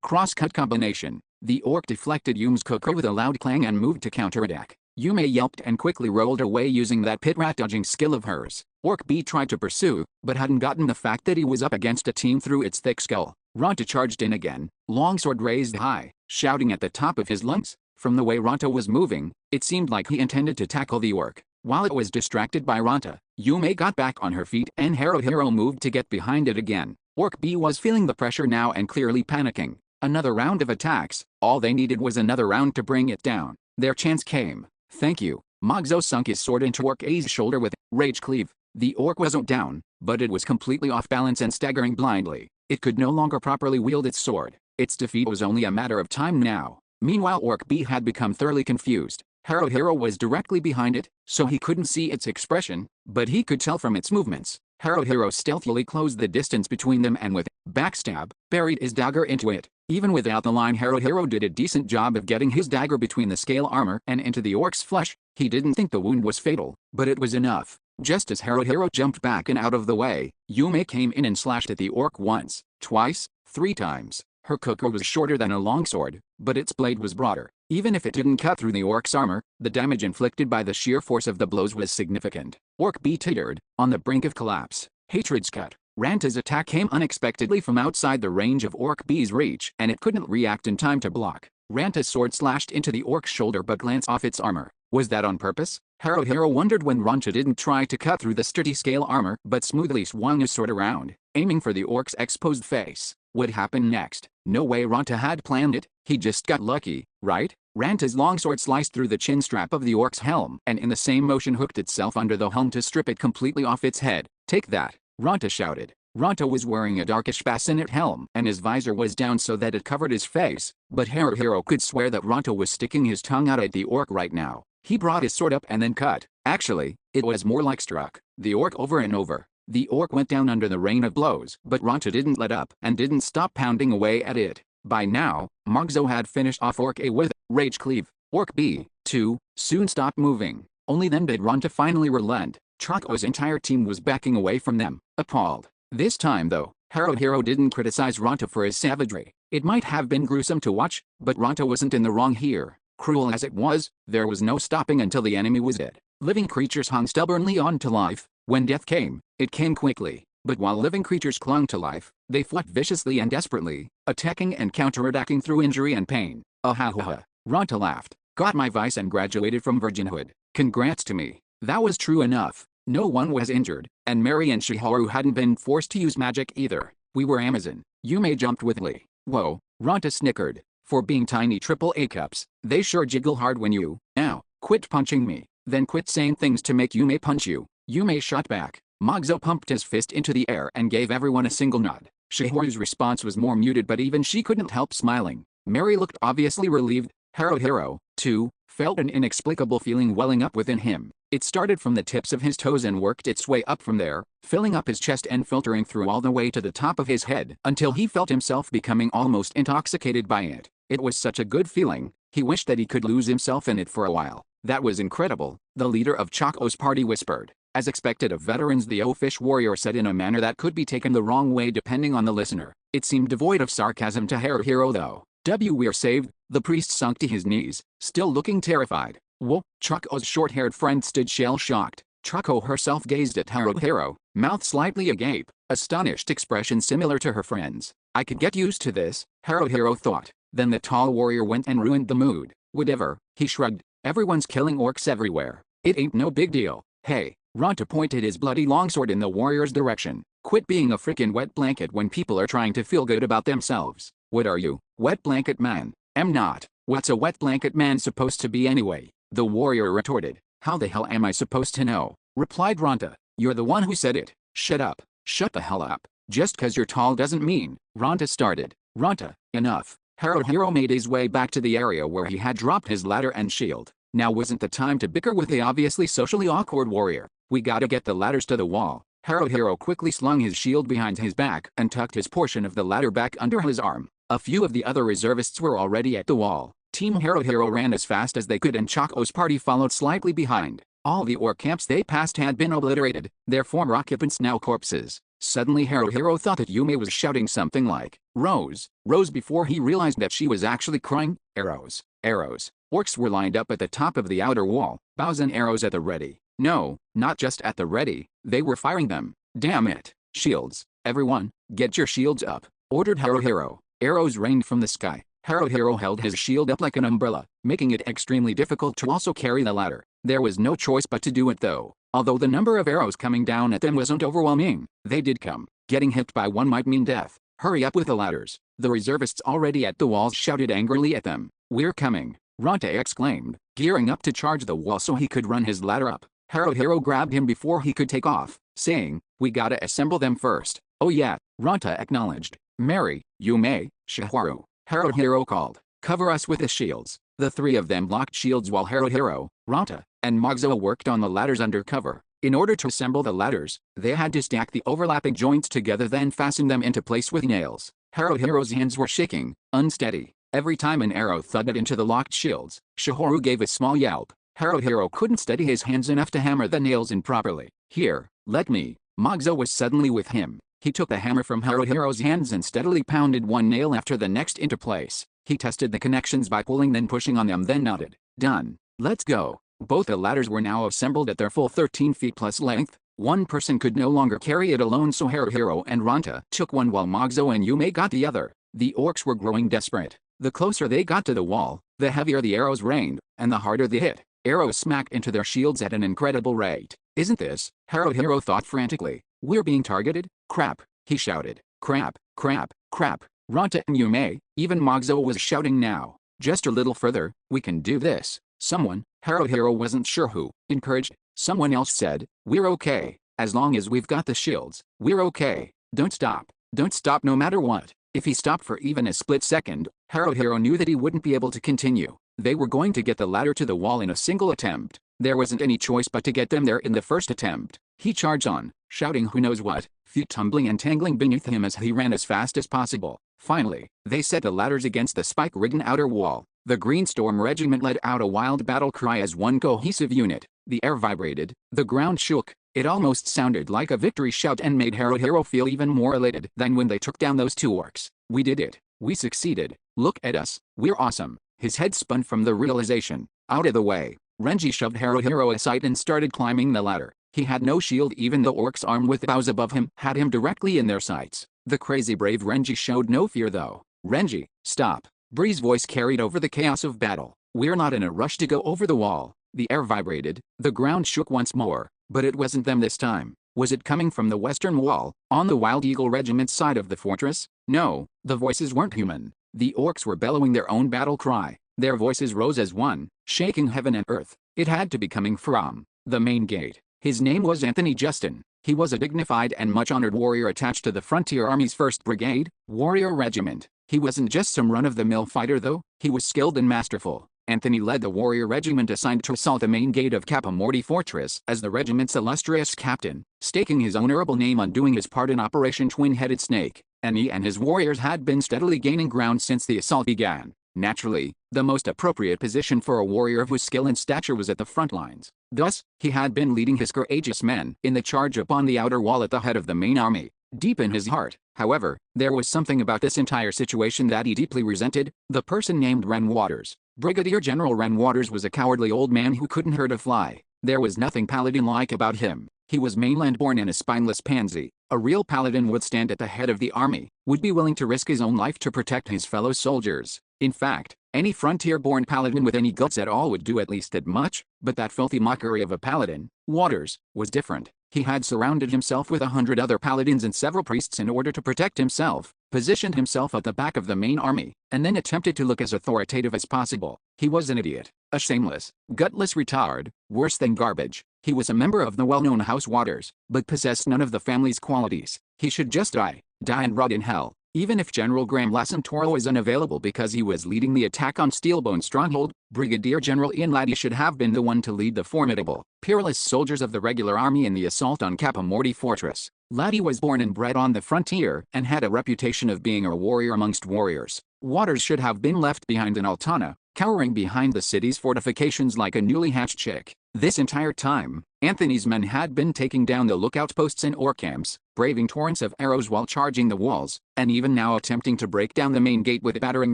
cross-cut combination. The orc deflected Yume's Koko with a loud clang and moved to counterattack. Yume yelped and quickly rolled away using that pit rat dodging skill of hers. Orc B tried to pursue, but hadn't gotten the fact that he was up against a team through its thick skull. Ranta charged in again, longsword raised high, shouting at the top of his lungs. From the way Ranta was moving, it seemed like he intended to tackle the orc. While it was distracted by Ranta, Yume got back on her feet and Haruhiro moved to get behind it again. Orc B was feeling the pressure now and clearly panicking. Another round of attacks, all they needed was another round to bring it down. Their chance came. "Thank you." Mogzo sunk his sword into Orc A's shoulder with Rage Cleave. The orc wasn't down, but it was completely off balance and staggering blindly. It could no longer properly wield its sword. Its defeat was only a matter of time now. Meanwhile, Orc B had become thoroughly confused. Haruhiro was directly behind it, so he couldn't see its expression, but he could tell from its movements. Haruhiro stealthily closed the distance between them and with backstab, buried his dagger into it. Even without the line, Haruhiro did a decent job of getting his dagger between the scale armor and into the orc's flesh. He didn't think the wound was fatal, but it was enough. Just as Haruhiro jumped back and out of the way, Yume came in and slashed at the orc once, twice, 3 times. Her Koko was shorter than a longsword, but its blade was broader. Even if it didn't cut through the orc's armor, the damage inflicted by the sheer force of the blows was significant. Orc B tittered, on the brink of collapse. Hatred's cut. Ranta's attack came unexpectedly from outside the range of Orc B's reach, and it couldn't react in time to block. Ranta's sword slashed into the orc's shoulder but glanced off its armor. Was that on purpose? Haruhiro wondered when Ranta didn't try to cut through the sturdy scale armor but smoothly swung his sword around, aiming for the orc's exposed face. What happened next? No way Ranta had planned it, he just got lucky, right? Ranta's longsword sliced through the chin strap of the orc's helm and in the same motion hooked itself under the helm to strip it completely off its head. "Take that!" Ranta shouted. Ranta was wearing a darkish bassinet helm and his visor was down so that it covered his face, but Haruhiro could swear that Ranta was sticking his tongue out at the orc right now. He brought his sword up and then cut. Actually, it was more like struck the orc over and over. The orc went down under the rain of blows, but Ranta didn't let up and didn't stop pounding away at it. By now, Mogzo had finished off Orc A with Rage Cleave. Orc B, too, soon stopped moving. Only then did Ranta finally relent. Choco's entire team was backing away from them, appalled. This time though, Haruhiro didn't criticize Ranta for his savagery. It might have been gruesome to watch, but Ranta wasn't in the wrong here. Cruel as it was, there was no stopping until the enemy was dead. Living creatures hung stubbornly on to life. When death came, it came quickly. But while living creatures clung to life, they fought viciously and desperately, attacking and counterattacking through injury and pain. Ahahaha. Ranta laughed. "Got my vice and graduated from virginhood. Congrats to me." That was true enough. No one was injured, and Mary and Shiharu hadn't been forced to use magic either. "We were Amazon." Yume jumped with glee. "Whoa," Ranta snickered. "For being tiny AAA cups, they sure jiggle hard when you, ow, quit punching me. Then quit saying things to make Yume punch you." Yume shot back. Mogzo pumped his fist into the air and gave everyone a single nod. Shiharu's response was more muted, but even she couldn't help smiling. Mary looked obviously relieved. Haruhiro, too, felt an inexplicable feeling welling up within him. It started from the tips of his toes and worked its way up from there, filling up his chest and filtering through all the way to the top of his head until he felt himself becoming almost intoxicated by it. It was such a good feeling, he wished that he could lose himself in it for a while. "That was incredible," the leader of Choco's party whispered. As expected of veterans, the oafish warrior said in a manner that could be taken the wrong way depending on the listener. It seemed devoid of sarcasm to Haruhiro though. "We're saved." The priest sunk to his knees, still looking terrified. Whoa! Choco's short-haired friend stood shell-shocked. Choco herself gazed at Haruhiro, mouth slightly agape, astonished expression similar to her friend's. "I could get used to this," Haruhiro thought. Then the tall warrior went and ruined the mood. Whatever, he shrugged. Everyone's killing orcs everywhere. It ain't no big deal. Hey, Ronta pointed his bloody longsword in the warrior's direction. Quit being a frickin' wet blanket when people are trying to feel good about themselves. What are you, wet blanket man? Am not. What's a wet blanket man supposed to be anyway? The warrior retorted. How the hell am I supposed to know? Replied Ronta. You're the one who said it. Shut up. Shut the hell up. Just 'cause you're tall doesn't mean. Ronta started. Ronta, enough. Haruhiro made his way back to the area where he had dropped his ladder and shield. Now wasn't the time to bicker with the obviously socially awkward warrior. We gotta get the ladders to the wall. Haruhiro quickly slung his shield behind his back and tucked his portion of the ladder back under his arm. A few of the other reservists were already at the wall. Team Haruhiro ran as fast as they could and Chako's party followed slightly behind. All the orc camps they passed had been obliterated, their former occupants now corpses. Suddenly Haruhiro thought that Yume was shouting something like, Rose, Rose, before he realized that she was actually crying, arrows, arrows. Orcs were lined up at the top of the outer wall, bows and arrows at the ready. No, not just at the ready, they were firing them. Damn it. Shields, everyone, get your shields up, ordered Haruhiro. Arrows rained from the sky. Haruhiro held his shield up like an umbrella, making it extremely difficult to also carry the ladder. There was no choice but to do it though. Although the number of arrows coming down at them wasn't overwhelming, they did come. Getting hit by one might mean death. Hurry up with the ladders. The reservists already at the walls shouted angrily at them. We're coming, Ronta exclaimed, gearing up to charge the wall so he could run his ladder up. Haruhiro grabbed him before he could take off, saying, we gotta assemble them first. Oh yeah, Ronta acknowledged. Mary, Yume, Shiharu, Haruhiro called. Cover us with the shields. The three of them locked shields while Haruhiro, Ronta, and Magzo worked on the ladders under cover. In order to assemble the ladders, they had to stack the overlapping joints together then fasten them into place with nails. Haruhiro's hands were shaking, unsteady. Every time an arrow thudded into the locked shields, Shiharu gave a small yelp. Haruhiro couldn't steady his hands enough to hammer the nails in properly. Here, let me. Magzo was suddenly with him. He took the hammer from Haruhiro's hands and steadily pounded one nail after the next into place. He tested the connections by pulling then pushing on them then nodded. Done. Let's go. Both the ladders were now assembled at their full 13 feet plus length. One person could no longer carry it alone so Haruhiro and Ronta took one while Magzo and Yume got the other. The orcs were growing desperate. The closer they got to the wall, the heavier the arrows rained, and the harder they hit. Arrows smacked into their shields at an incredible rate. Isn't this? Haruhiro thought frantically. We're being targeted? Crap, he shouted. Crap, crap, crap. Ronta and Yume, even Magzo was shouting now. Just a little further, we can do this. Someone, Haruhiro wasn't sure who, encouraged. Someone else said, we're okay. As long as we've got the shields, we're okay. Don't stop. Don't stop no matter what. If he stopped for even a split second, Haruhiro knew that he wouldn't be able to continue. They were going to get the ladder to the wall in a single attempt. There wasn't any choice but to get them there in the first attempt. He charged on, shouting who knows what, feet tumbling and tangling beneath him as he ran as fast as possible. Finally, they set the ladders against the spike-ridden outer wall. The Greenstorm Regiment let out a wild battle cry as one cohesive unit. The air vibrated, the ground shook. It almost sounded like a victory shout and made Haruhiro feel even more elated than when they took down those two orcs. We did it. We succeeded. Look at us. We're awesome. His head spun from the realization. Out of the way. Renji shoved Haruhiro aside and started climbing the ladder. He had no shield even the orcs armed with bows above him had him directly in their sights. The crazy brave Renji showed no fear though. Renji, stop. Bree's voice carried over the chaos of battle. We're not in a rush to go over the wall. The air vibrated, the ground shook once more, but it wasn't them this time. Was it coming from the western wall, on the Wild Eagle Regiment's side of the fortress? No, the voices weren't human. The orcs were bellowing their own battle cry. Their voices rose as one, shaking heaven and earth. It had to be coming from the main gate. His name was Anthony Justin. He was a dignified and much-honored warrior attached to the Frontier Army's 1st Brigade, Warrior Regiment. He wasn't just some run-of-the-mill fighter though, he was skilled and masterful. Anthony led the warrior regiment assigned to assault the main gate of Kapamorty Fortress as the regiment's illustrious captain, staking his honorable name on doing his part in Operation Twin-Headed Snake. And he and his warriors had been steadily gaining ground since the assault began. Naturally, the most appropriate position for a warrior of whose skill and stature was at the front lines. Thus, he had been leading his courageous men in the charge upon the outer wall at the head of the main army. Deep in his heart, however, there was something about this entire situation that he deeply resented. The person named Ren Waters. Brigadier General Ren Waters was a cowardly old man who couldn't hurt a fly. There was nothing paladin-like about him. He was mainland-born and a spineless pansy. A real paladin would stand at the head of the army, would be willing to risk his own life to protect his fellow soldiers. In fact, Any frontier-born paladin with any guts at all would do at least that much, but that filthy mockery of a paladin, Waters, was different. He had surrounded himself with 100 other paladins and several priests in order to protect himself, positioned himself at the back of the main army, and then attempted to look as authoritative as possible. He was an idiot, a shameless, gutless retard, worse than garbage. He was a member of the well-known House Waters, but possessed none of the family's qualities. He should just die and rot in hell. Even if General Graham Lasantoro was unavailable because he was leading the attack on Steelbone Stronghold, Brigadier General Ian Laddie should have been the one to lead the formidable, peerless soldiers of the regular army in the assault on Capamorty Fortress. Laddie was born and bred on the frontier and had a reputation of being a warrior amongst warriors. Waters should have been left behind in Altana, cowering behind the city's fortifications like a newly hatched chick. This entire time, Anthony's men had been taking down the lookout posts and ore camps, braving torrents of arrows while charging the walls, and even now attempting to break down the main gate with battering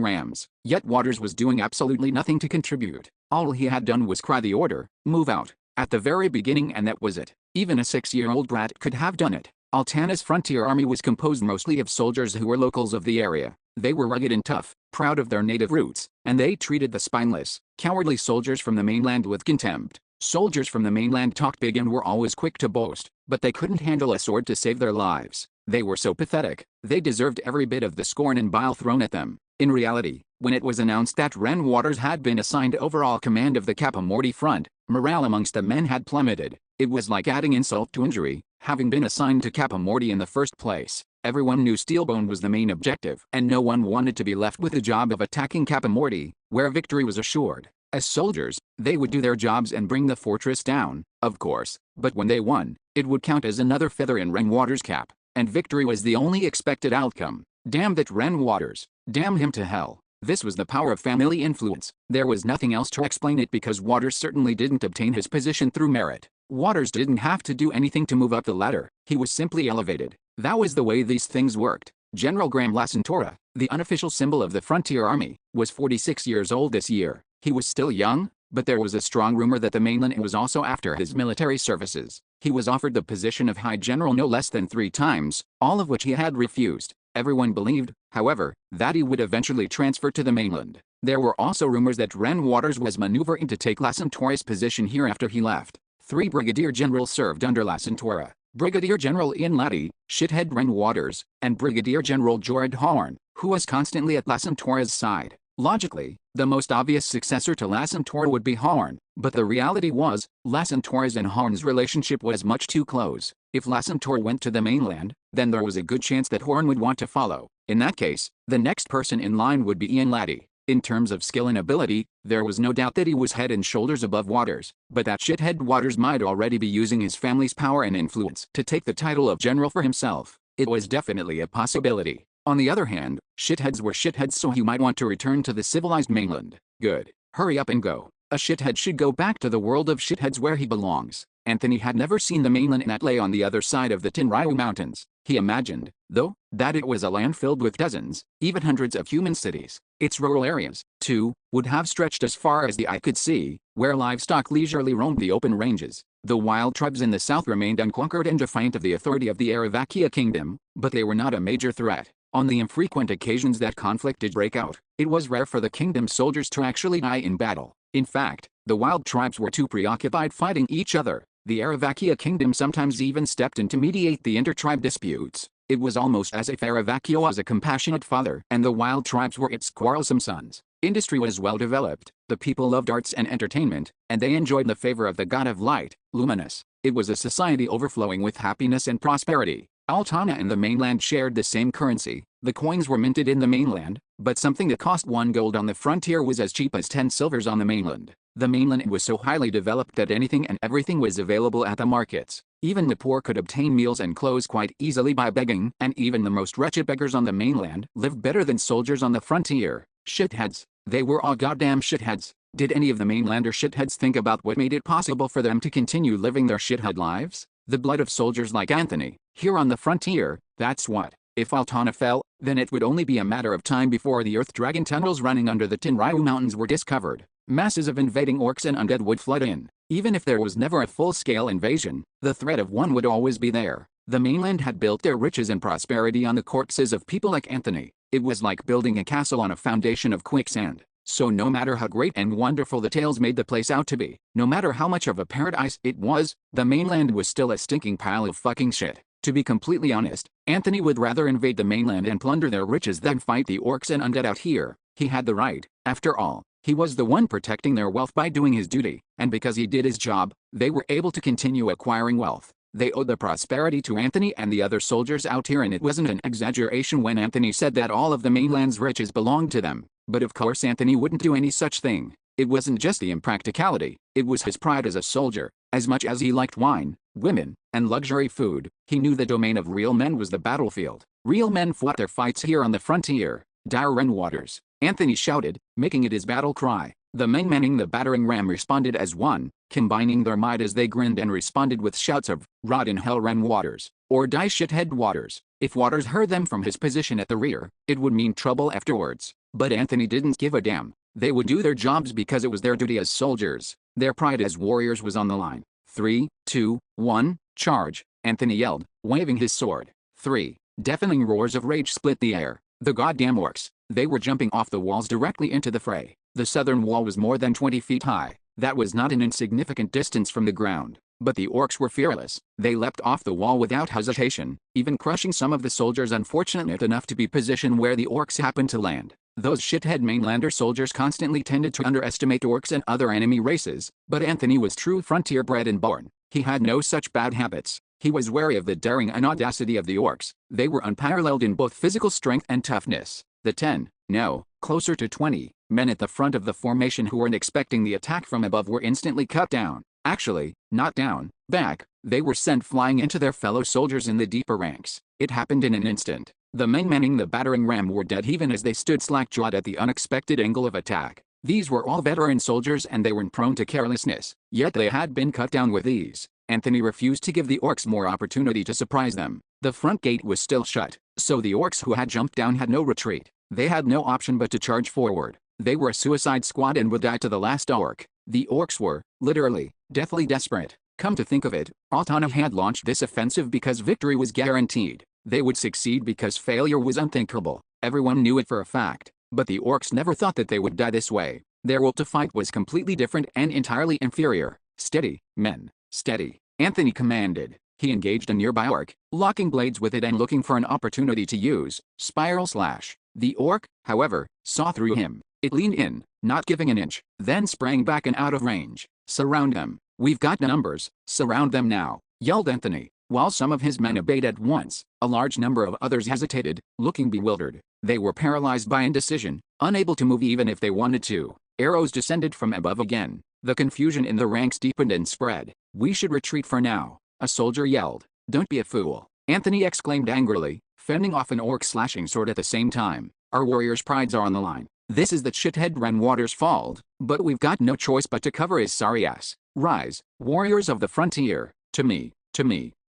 rams. Yet Waters was doing absolutely nothing to contribute. All he had done was cry the order, "Move out," at the very beginning, and that was it. Even a 6-year-old brat could have done it. Altana's frontier army was composed mostly of soldiers who were locals of the area. They were rugged and tough, proud of their native roots, and they treated the spineless, cowardly soldiers from the mainland with contempt. Soldiers from the mainland talked big and were always quick to boast, but they couldn't handle a sword to save their lives. They were so pathetic, they deserved every bit of the scorn and bile thrown at them. In reality, when it was announced that Ren Waters had been assigned overall command of the Capamorty front, morale amongst the men had plummeted. It was like adding insult to injury, having been assigned to Capamorty in the first place. Everyone knew Steelbone was the main objective, and no one wanted to be left with the job of attacking Capamorty, where victory was assured. As soldiers, they would do their jobs and bring the fortress down, of course, but when they won, it would count as another feather in Ren Waters' cap, and victory was the only expected outcome. Damn that Ren Waters, damn him to hell. This was the power of family influence. There was nothing else to explain it, because Waters certainly didn't obtain his position through merit. Waters didn't have to do anything to move up the ladder, he was simply elevated. That was the way these things worked. General Graham Lasantora, the unofficial symbol of the frontier army, was 46 years old this year. He was still young, but there was a strong rumor that the mainland was also after his military services. He was offered the position of High General no less than 3 times, all of which he had refused. Everyone believed, however, that he would eventually transfer to the mainland. There were also rumors that Ren Waters was maneuvering to take Lasantora's position here after he left. 3 brigadier generals served under Lasantora: Brigadier General Ian Laddie, shithead Ren Waters, and Brigadier General Jorad Horn, who was constantly at Lasantora's side. Logically, the most obvious successor to Lasantora would be Horn, but the reality was, Lasantora's and Horn's relationship was much too close. If Lasantora went to the mainland, then there was a good chance that Horn would want to follow. In that case, the next person in line would be Ian Laddie. In terms of skill and ability, there was no doubt that he was head and shoulders above Waters, but that shithead Waters might already be using his family's power and influence to take the title of general for himself. It was definitely a possibility. On the other hand, shitheads were shitheads, so he might want to return to the civilized mainland. Good. Hurry up and go. A shithead should go back to the world of shitheads where he belongs. Anthony had never seen the mainland that lay on the other side of the Tinryu Mountains. He imagined, though, that it was a land filled with dozens, even hundreds of human cities. Its rural areas, too, would have stretched as far as the eye could see, where livestock leisurely roamed the open ranges. The wild tribes in the south remained unconquered and defiant of the authority of the Aravakia kingdom, but they were not a major threat. On the infrequent occasions that conflict did break out, it was rare for the kingdom's soldiers to actually die in battle. In fact, the wild tribes were too preoccupied fighting each other. The Aravakia kingdom sometimes even stepped in to mediate the inter-tribe disputes. It was almost as if Aravakia was a compassionate father and the wild tribes were its quarrelsome sons. Industry was well developed, the people loved arts and entertainment, and they enjoyed the favor of the god of light, Luminous. It was a society overflowing with happiness and prosperity. Altana and the mainland shared the same currency. The coins were minted in the mainland, but something that cost 1 gold on the frontier was as cheap as 10 silvers on the mainland. The mainland was so highly developed that anything and everything was available at the markets. Even the poor could obtain meals and clothes quite easily by begging, and even the most wretched beggars on the mainland lived better than soldiers on the frontier. Shitheads. They were all goddamn shitheads. Did any of the mainlander shitheads think about what made it possible for them to continue living their shithead lives? The blood of soldiers like Anthony, here on the frontier, that's what. If Altana fell, then it would only be a matter of time before the Earth Dragon tunnels running under the Tinryu Mountains were discovered. Masses of invading orcs and undead would flood in. Even if there was never a full-scale invasion, the threat of one would always be there. The mainland had built their riches and prosperity on the corpses of people like Anthony. It was like building a castle on a foundation of quicksand. So no matter how great and wonderful the tales made the place out to be, no matter how much of a paradise it was, the mainland was still a stinking pile of fucking shit. To be completely honest, Anthony would rather invade the mainland and plunder their riches than fight the orcs and undead out here. He had the right. After all, he was the one protecting their wealth by doing his duty, and because he did his job, they were able to continue acquiring wealth. They owed the prosperity to Anthony and the other soldiers out here, and it wasn't an exaggeration when Anthony said that all of the mainland's riches belonged to them. But of course Anthony wouldn't do any such thing. It wasn't just the impracticality, it was his pride as a soldier. As much as he liked wine, women, and luxury food, he knew the domain of real men was the battlefield. Real men fought their fights here on the frontier. Dire and waters, Anthony shouted, making it his battle cry. The men manning the battering ram responded as one, combining their might as they grinned and responded with shouts of, "Rot in hell, Ren Waters," or "Die shithead Waters." If Waters heard them from his position at the rear, it would mean trouble afterwards. But Anthony didn't give a damn. They would do their jobs because it was their duty as soldiers. Their pride as warriors was on the line. 3, 2, 1, charge, Anthony yelled, waving his sword. 3. Deafening roars of rage split the air. The goddamn orcs. They were jumping off the walls directly into the fray. The southern wall was more than 20 feet high. That was not an insignificant distance from the ground. But the orcs were fearless. They leapt off the wall without hesitation, even crushing some of the soldiers unfortunate enough to be positioned where the orcs happened to land. Those shithead mainlander soldiers constantly tended to underestimate orcs and other enemy races, but Anthony was true frontier bred and born. He had no such bad habits. He was wary of the daring and audacity of the orcs. They were unparalleled in both physical strength and toughness. The 10, no, closer to 20, men at the front of the formation who weren't expecting the attack from above were instantly cut down. Actually, not down, back. They were sent flying into their fellow soldiers in the deeper ranks. It happened in an instant. The men manning the battering ram were dead even as they stood slack-jawed at the unexpected angle of attack. These were all veteran soldiers and they weren't prone to carelessness, yet they had been cut down with ease. Anthony refused to give the orcs more opportunity to surprise them. The front gate was still shut, so the orcs who had jumped down had no retreat. They had no option but to charge forward. They were a suicide squad and would die to the last orc. The orcs were, literally, deathly desperate. Come to think of it, Altana had launched this offensive because victory was guaranteed. They would succeed because failure was unthinkable. Everyone knew it for a fact, but the orcs never thought that they would die this way. Their will to fight was completely different and entirely inferior. Steady, men, steady, Anthony commanded. He engaged a nearby orc, locking blades with it and looking for an opportunity to use spiral slash. The orc, however, saw through him. It leaned in, not giving an inch, then sprang back and out of range. Surround them. We've got numbers. Surround them now, yelled Anthony. While some of his men obeyed at once, a large number of others hesitated, looking bewildered. They were paralyzed by indecision, unable to move even if they wanted to. Arrows descended from above again. The confusion in the ranks deepened and spread. We should retreat for now, a soldier yelled. Don't be a fool, Anthony exclaimed angrily, fending off an orc slashing sword at the same time. Our warriors' prides are on the line. This is the shithead Ren Waters' fault, but we've got no choice but to cover his sorry ass. Rise, warriors of the frontier. To me.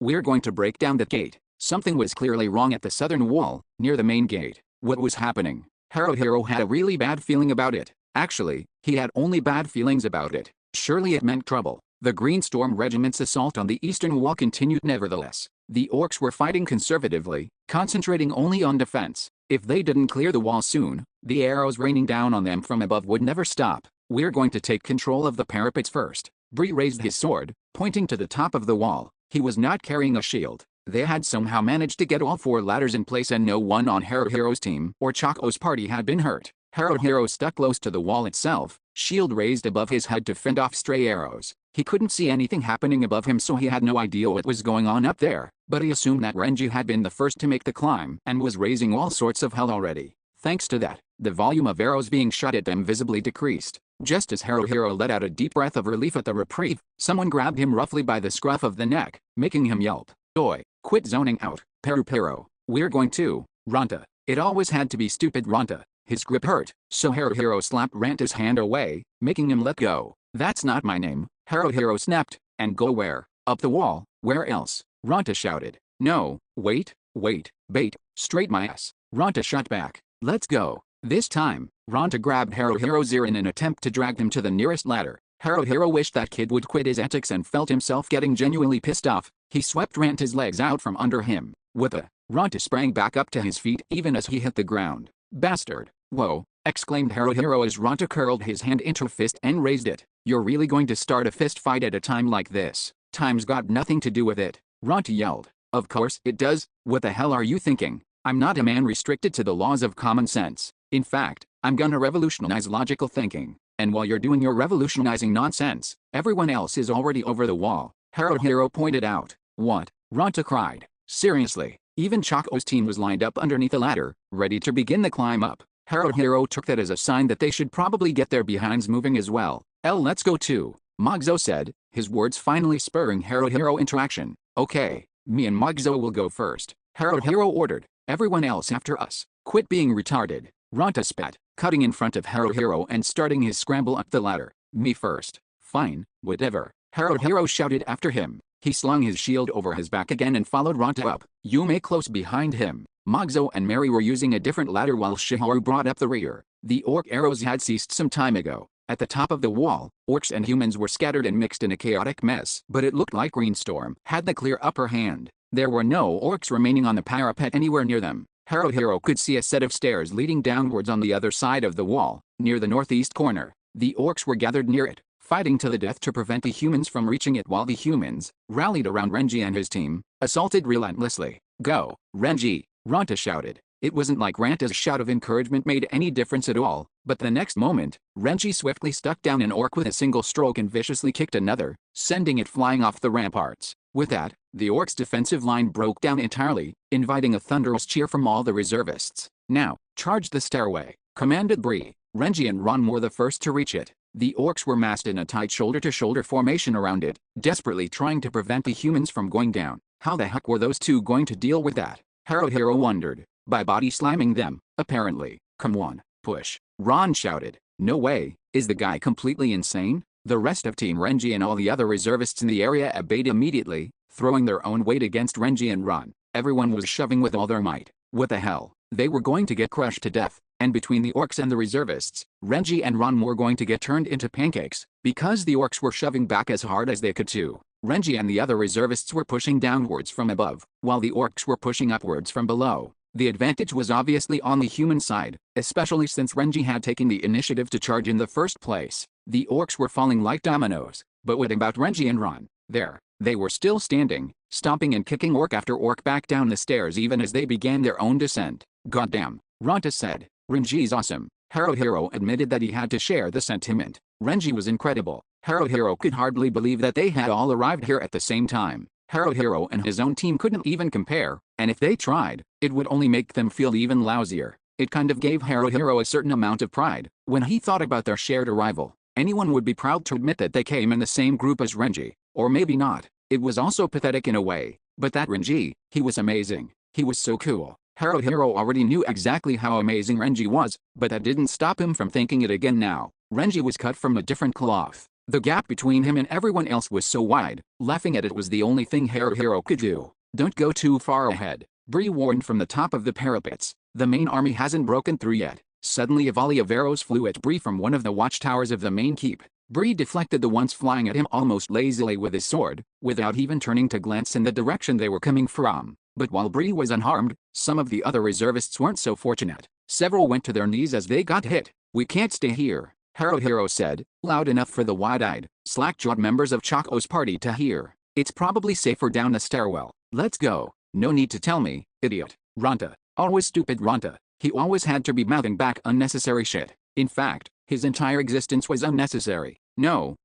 We're going to break down that gate. Something was clearly wrong at the southern wall, near the main gate. What was happening? Haruhiro had a really bad feeling about it. Actually, he had only bad feelings about it. Surely it meant trouble. The Green Storm Regiment's assault on the eastern wall continued nevertheless. The orcs were fighting conservatively, concentrating only on defense. If they didn't clear the wall soon, the arrows raining down on them from above would never stop. We're going to take control of the parapets first. Bree raised his sword, pointing to the top of the wall. He was not carrying a shield. They had somehow managed to get all 4 ladders in place and no one on Haruhiro's team or Chako's party had been hurt. Haruhiro stuck close to the wall itself, shield raised above his head to fend off stray arrows. He couldn't see anything happening above him, so he had no idea what was going on up there, but he assumed that Renji had been the first to make the climb and was raising all sorts of hell already. Thanks to that, the volume of arrows being shot at them visibly decreased. Just as Haruhiro let out a deep breath of relief at the reprieve, someone grabbed him roughly by the scruff of the neck, making him yelp. Oi, quit zoning out, Perupero. We're going to, Ranta. It always had to be stupid Ranta. His grip hurt, so Haruhiro slapped Ranta's hand away, making him let go. That's not my name, Haruhiro snapped. And go where? Up the wall. Where else? Ranta shouted. No, wait, bait, straight my ass. Ranta shot back. Let's go. This time, Ranta grabbed Haruhiro's ear in an attempt to drag him to the nearest ladder. Haruhiro wished that kid would quit his antics and felt himself getting genuinely pissed off. He swept Ranta's legs out from under him. With a, Ranta sprang back up to his feet even as he hit the ground. Bastard. Whoa, exclaimed Haruhiro as Ronta curled his hand into a fist and raised it. "You're really going to start a fist fight at a time like this? Time's got nothing to do with it," Ronta yelled. "Of course it does. What the hell are you thinking? I'm not a man restricted to the laws of common sense. In fact, I'm gonna revolutionize logical thinking. And while you're doing your revolutionizing nonsense, everyone else is already over the wall," Haruhiro pointed out. "What?" Ronta cried. "Seriously?" Even Chako's team was lined up underneath the ladder, ready to begin the climb up. Haruhiro took that as a sign that they should probably get their behinds moving as well. "Let's go too," Magzo said, his words finally spurring Haruhiro into action. "Okay, me and Magzo will go first," Haruhiro ordered. "Everyone else after us. Quit being retarded," Ronta spat, cutting in front of Haruhiro and starting his scramble up the ladder. "Me first." "Fine, whatever," Haruhiro shouted after him. He slung his shield over his back again and followed Ronta up. Yume close behind him. Magzo and Mary were using a different ladder while Shiharu brought up the rear. The orc arrows had ceased some time ago. At the top of the wall, orcs and humans were scattered and mixed in a chaotic mess. But it looked like Greenstorm had the clear upper hand. There were no orcs remaining on the parapet anywhere near them. Haruhiro could see a set of stairs leading downwards on the other side of the wall, near the northeast corner. The orcs were gathered near it, fighting to the death to prevent the humans from reaching it, while the humans, rallied around Renji and his team, assaulted relentlessly. "Go, Renji!" Ronta shouted. It wasn't like Ranta's shout of encouragement made any difference at all, but the next moment, Renji swiftly struck down an orc with a single stroke and viciously kicked another, sending it flying off the ramparts. With that, the orc's defensive line broke down entirely, inviting a thunderous cheer from all the reservists. "Now, charge the stairway," commanded Bree. Renji and Ron were the first to reach it. The orcs were massed in a tight shoulder-to-shoulder formation around it, desperately trying to prevent the humans from going down. How the heck were those two going to deal with that? Haruhiro wondered. By body slamming them, apparently. "Come on, push," Ron shouted. "No way, is the guy completely insane?" The rest of Team Renji and all the other reservists in the area obeyed immediately, throwing their own weight against Renji and Ron. Everyone was shoving with all their might. What the hell? They were going to get crushed to death. And between the orcs and the reservists, Renji and Ron were going to get turned into pancakes, because the orcs were shoving back as hard as they could too. Renji and the other reservists were pushing downwards from above, while the orcs were pushing upwards from below. The advantage was obviously on the human side, especially since Renji had taken the initiative to charge in the first place. The orcs were falling like dominoes, but what about Renji and Ron? There, they were still standing, stomping and kicking orc after orc back down the stairs even as they began their own descent. "Goddamn," Ronta said. "Renji's awesome." Haruhiro admitted that he had to share the sentiment. Renji was incredible. Haruhiro could hardly believe that they had all arrived here at the same time. Haruhiro and his own team couldn't even compare, and if they tried, it would only make them feel even lousier. It kind of gave Haruhiro a certain amount of pride. When he thought about their shared arrival, anyone would be proud to admit that they came in the same group as Renji. Or maybe not. It was also pathetic in a way. But that Renji, he was amazing. He was so cool. Haruhiro already knew exactly how amazing Renji was, but that didn't stop him from thinking it again now. Renji was cut from a different cloth. The gap between him and everyone else was so wide, laughing at it was the only thing Haruhiro could do. "Don't go too far ahead," Bree warned from the top of the parapets. "The main army hasn't broken through yet." Suddenly a volley of arrows flew at Bree from one of the watchtowers of the main keep. Bree deflected the ones flying at him almost lazily with his sword, without even turning to glance in the direction they were coming from. But while Bree was unharmed, some of the other reservists weren't so fortunate. Several went to their knees as they got hit. "We can't stay here," Haruhiro said, loud enough for the wide-eyed, slack-jawed members of Chako's party to hear. "It's probably safer down the stairwell. Let's go." "No need to tell me, idiot." Ronta. Always stupid Ronta. He always had to be mouthing back unnecessary shit. In fact, his entire existence was unnecessary. No,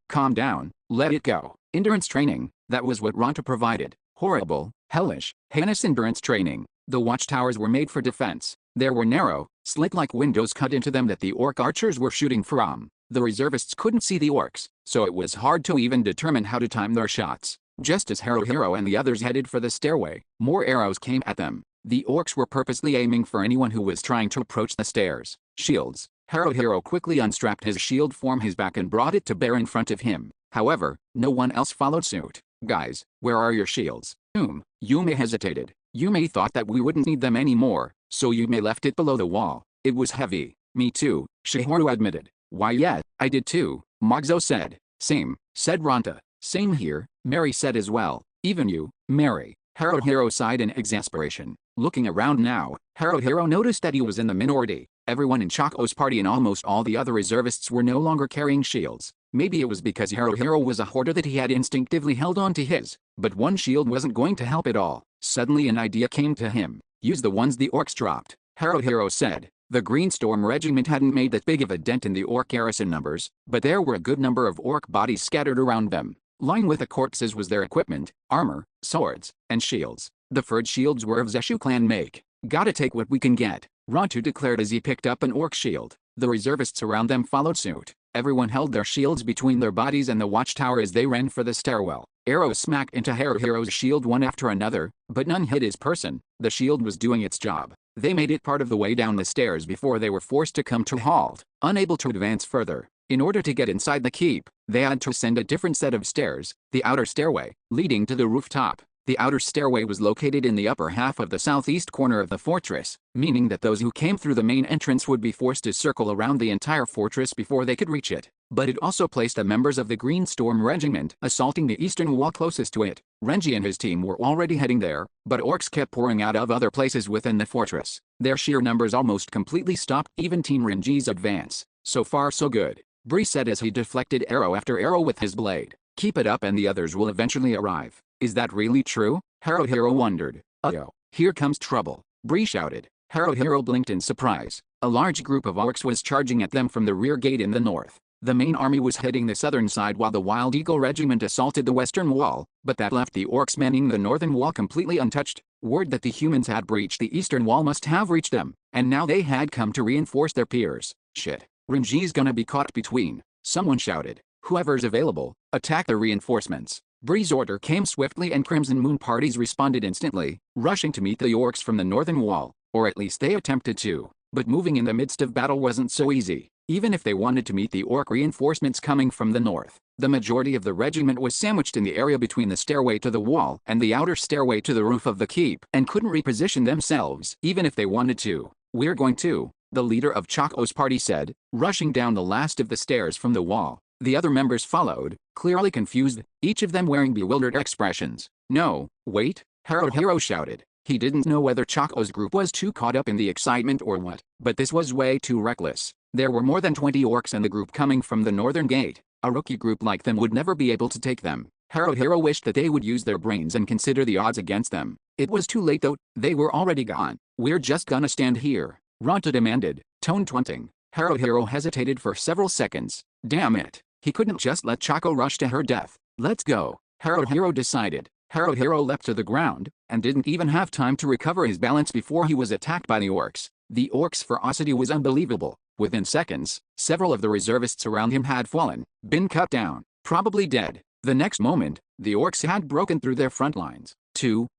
calm down, let it go. Endurance training, that was what Ronta provided. Horrible, hellish, heinous endurance training. The watchtowers were made for defense. There were narrow, slit-like windows cut into them that the orc archers were shooting from. The reservists couldn't see the orcs, so it was hard to even determine how to time their shots. Just as Haruhiro and the others headed for the stairway, more arrows came at them. The orcs were purposely aiming for anyone who was trying to approach the stairs. Shields. Haruhiro quickly unstrapped his shield from his back and brought it to bear in front of him. However, no one else followed suit. "Guys, where are your shields?" Yume hesitated. Yume thought that we wouldn't need them anymore, so Yume left it below the wall. "It was heavy." "Me too," Shiharu admitted. "Why yeah, I did too," Magzo said. "Same," said Ronta. "Same here," Mary said as well. "Even you, Mary." Haruhiro sighed in exasperation. Looking around now, Haruhiro noticed that he was in the minority. Everyone in Choco's party and almost all the other reservists were no longer carrying shields. Maybe it was because Hero was a hoarder that he had instinctively held on to his, but one shield wasn't going to help at all. Suddenly an idea came to him. Use the ones the orcs dropped, Hero said. The Greenstorm regiment hadn't made that big of a dent in the orc garrison numbers, but there were a good number of orc bodies scattered around them. Lying with the corpses was their equipment, armor, swords, and shields. The furred shields were of Zeshu clan make. Gotta take what we can get, Rontu declared as he picked up an orc shield. The reservists around them followed suit. Everyone held their shields between their bodies and the watchtower as they ran for the stairwell. Arrows smacked into Hero's shield one after another, but none hit his person. The shield was doing its job. They made it part of the way down the stairs before they were forced to come to a halt, unable to advance further. In order to get inside the keep, they had to ascend a different set of stairs, the outer stairway, leading to the rooftop. The outer stairway was located in the upper half of the southeast corner of the fortress, meaning that those who came through the main entrance would be forced to circle around the entire fortress before they could reach it. But it also placed the members of the Greenstorm regiment assaulting the eastern wall closest to it. Renji and his team were already heading there, but orcs kept pouring out of other places within the fortress. Their sheer numbers almost completely stopped even Team Renji's advance. So far so good, Bree said as he deflected arrow after arrow with his blade. Keep it up and the others will eventually arrive. Is that really true? Hero wondered. Uh-oh, here comes trouble, Bree shouted. Hero blinked in surprise. A large group of orcs was charging at them from the rear gate in the north. The main army was heading the southern side while the Wild Eagle regiment assaulted the western wall, but that left the orcs manning the northern wall completely untouched. Word that the humans had breached the eastern wall must have reached them, and now they had come to reinforce their peers. Shit, Renji's gonna be caught between, someone shouted. Whoever's available, attack the reinforcements. Bree's order came swiftly and Crimson Moon parties responded instantly, rushing to meet the orcs from the northern wall, or at least they attempted to. But moving in the midst of battle wasn't so easy, even if they wanted to meet the orc reinforcements coming from the north. The majority of the regiment was sandwiched in the area between the stairway to the wall and the outer stairway to the roof of the keep and couldn't reposition themselves even if they wanted to. We're going to, the leader of Choco's party said, rushing down the last of the stairs from the wall. The other members followed, clearly confused, each of them wearing bewildered expressions. No, wait, Hero shouted. He didn't know whether Choco's group was too caught up in the excitement or what, but this was way too reckless. There were more than 20 orcs in the group coming from the northern gate. A rookie group like them would never be able to take them. Hero wished that they would use their brains and consider the odds against them. It was too late though, they were already gone. We're just gonna stand here, Ronta demanded, tone taunting. Hero hesitated for several seconds. Damn it, he couldn't just let Choco rush to her death. Let's go, Hero decided. Hero leapt to the ground, and didn't even have time to recover his balance before he was attacked by the orcs. The orcs' ferocity was unbelievable. Within seconds, several of the reservists around him had fallen, been cut down, probably dead. The next moment, the orcs had broken through their front lines.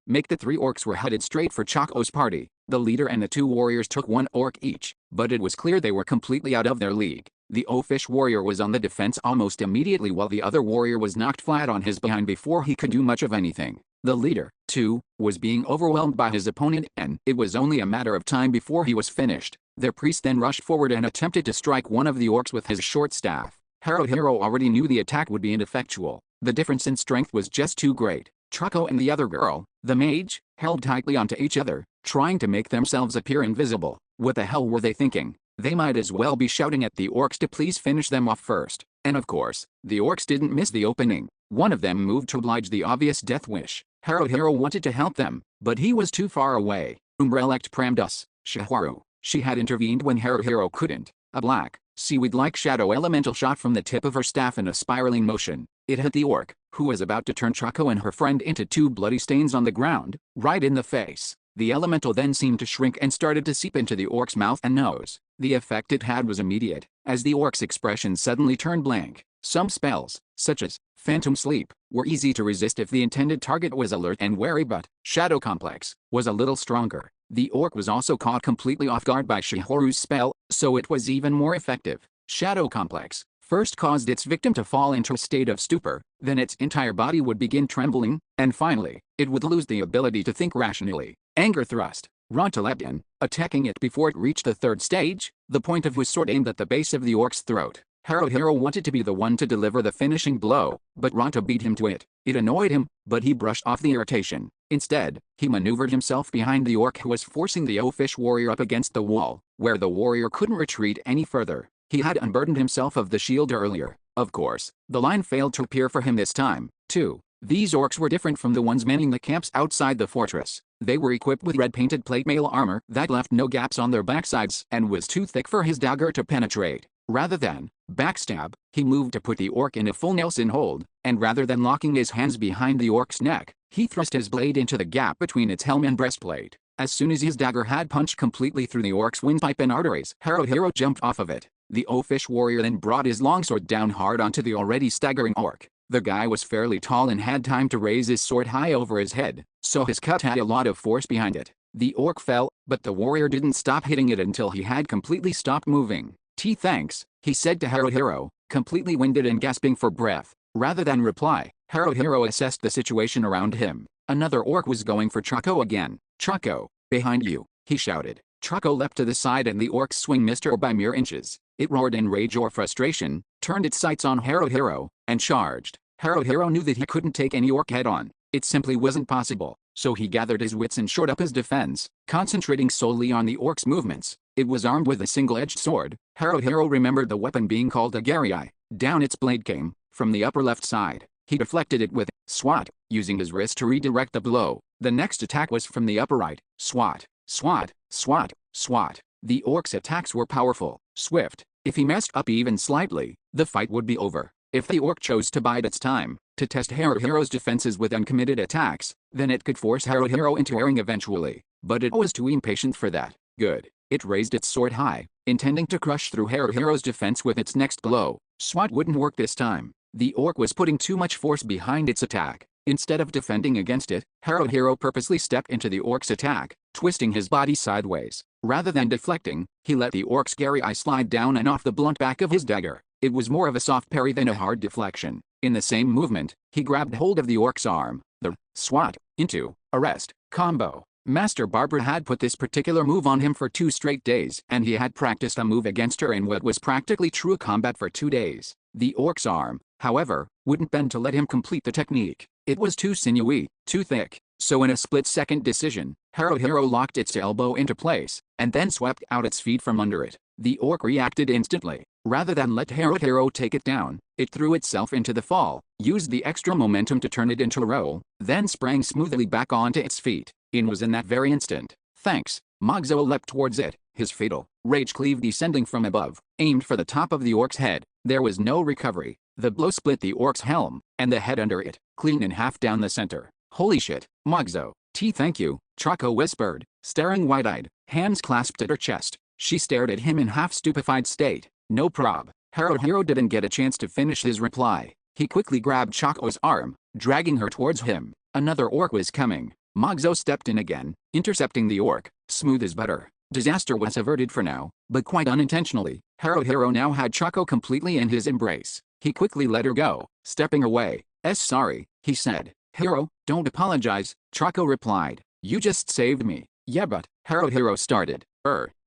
Make the 3 orcs were headed straight for Choco's party. The leader and the 2 warriors took 1 orc each, but it was clear they were completely out of their league. The oafish warrior was on the defense almost immediately while the other warrior was knocked flat on his behind before he could do much of anything. The leader, too, was being overwhelmed by his opponent and it was only a matter of time before he was finished. Their priest then rushed forward and attempted to strike one of the orcs with his short staff. Hero already knew the attack would be ineffectual. The difference in strength was just too great. Choco and the other girl, the mage, held tightly onto each other, trying to make themselves appear invisible. What the hell were they thinking? They might as well be shouting at the orcs to please finish them off first. And of course, the orcs didn't miss the opening. One of them moved to oblige the obvious death wish. Hero wanted to help them, but he was too far away. Umbrelect Pramdus, Shiharu. She had intervened when Hero couldn't. A black, seaweed-like shadow elemental shot from the tip of her staff in a spiraling motion. It hit the orc, who was about to turn Choco and her friend into 2 bloody stains on the ground, right in the face. The elemental then seemed to shrink and started to seep into the orc's mouth and nose. The effect it had was immediate, as the orc's expression suddenly turned blank. Some spells, such as Phantom Sleep, were easy to resist if the intended target was alert and wary, but Shadow Complex was a little stronger. The orc was also caught completely off guard by Shiharu's spell, so it was even more effective. Shadow Complex first caused its victim to fall into a state of stupor, then its entire body would begin trembling, and finally, it would lose the ability to think rationally. Anger Thrust. Ronta leapt in, attacking it before it reached the 3rd stage, the point of whose sword aimed at the base of the orc's throat. Haruhiro wanted to be the one to deliver the finishing blow, but Ronta beat him to it. It annoyed him, but he brushed off the irritation. Instead, he maneuvered himself behind the orc who was forcing the O-Fish warrior up against the wall, where the warrior couldn't retreat any further. He had unburdened himself of the shield earlier. Of course, the line failed to appear for him this time, too. These orcs were different from the ones manning the camps outside the fortress. They were equipped with red-painted plate mail armor that left no gaps on their backsides and was too thick for his dagger to penetrate. Rather than backstab, he moved to put the orc in a full Nelson hold, and rather than locking his hands behind the orc's neck, he thrust his blade into the gap between its helm and breastplate. As soon as his dagger had punched completely through the orc's windpipe and arteries, Haruhiro jumped off of it. The O-Fish warrior then brought his longsword down hard onto the already staggering orc. The guy was fairly tall and had time to raise his sword high over his head, so his cut had a lot of force behind it. The orc fell, but the warrior didn't stop hitting it until he had completely stopped moving. Thanks, he said to Haruhiro, completely winded and gasping for breath. Rather than reply, Haruhiro assessed the situation around him. Another orc was going for Chaco again. Chaco, behind you, he shouted. Chaco leapt to the side and the orc's swing missed her by mere inches. It roared in rage or frustration, turned its sights on Haruhiro, and charged. Haruhiro knew that he couldn't take any orc head-on. It simply wasn't possible, so he gathered his wits and shored up his defense, concentrating solely on the orc's movements. It was armed with a single-edged sword. Haruhiro remembered the weapon being called a Garai. Down its blade came, from the upper left side. He deflected it with swat, using his wrist to redirect the blow. The next attack was from the upper right. Swat, swat, swat, swat. The orc's attacks were powerful, swift. If he messed up even slightly, the fight would be over. If the orc chose to bide its time, to test Haruhiro's defenses with uncommitted attacks, then it could force Haruhiro into erring eventually. But it was too impatient for that. Good. It raised its sword high, intending to crush through Haruhiro's defense with its next blow. Swat wouldn't work this time. The orc was putting too much force behind its attack. Instead of defending against it, Haruhiro purposely stepped into the orc's attack, twisting his body sideways. Rather than deflecting, he let the orc's Garai slide down and off the blunt back of his dagger. It was more of a soft parry than a hard deflection. In the same movement, he grabbed hold of the orc's arm. The swat into arrest combo. Master Barbara had put this particular move on him for 2 straight days, and he had practiced a move against her in what was practically true combat for 2 days. The orc's arm, however, wouldn't bend to let him complete the technique. It was too sinewy, too thick, so in a split-second decision, Haruhiro locked its elbow into place, and then swept out its feet from under it. The orc reacted instantly. Rather than let Haruhiro take it down, it threw itself into the fall, used the extra momentum to turn it into a roll, then sprang smoothly back onto its feet. In was in that very instant. Thanks. Mogzo leapt towards it, his fatal rage cleave descending from above, aimed for the top of the orc's head. There was no recovery. The blow split the orc's helm, and the head under it, clean in half down the center. Holy shit, Mogzo. Thank you, Chaco whispered, staring wide-eyed, hands clasped at her chest. She stared at him in half-stupefied state. No prob. Haruhiro didn't get a chance to finish his reply. He quickly grabbed Chaco's arm, dragging her towards him. Another orc was coming. Mogzo stepped in again, intercepting the orc, smooth as butter. Disaster was averted for now, but quite unintentionally. Haruhiro now had Chaco completely in his embrace. He quickly let her go, stepping away. Sorry, he said. Hiro, don't apologize, Chaco replied. You just saved me. Yeah, but, Haruhiro started.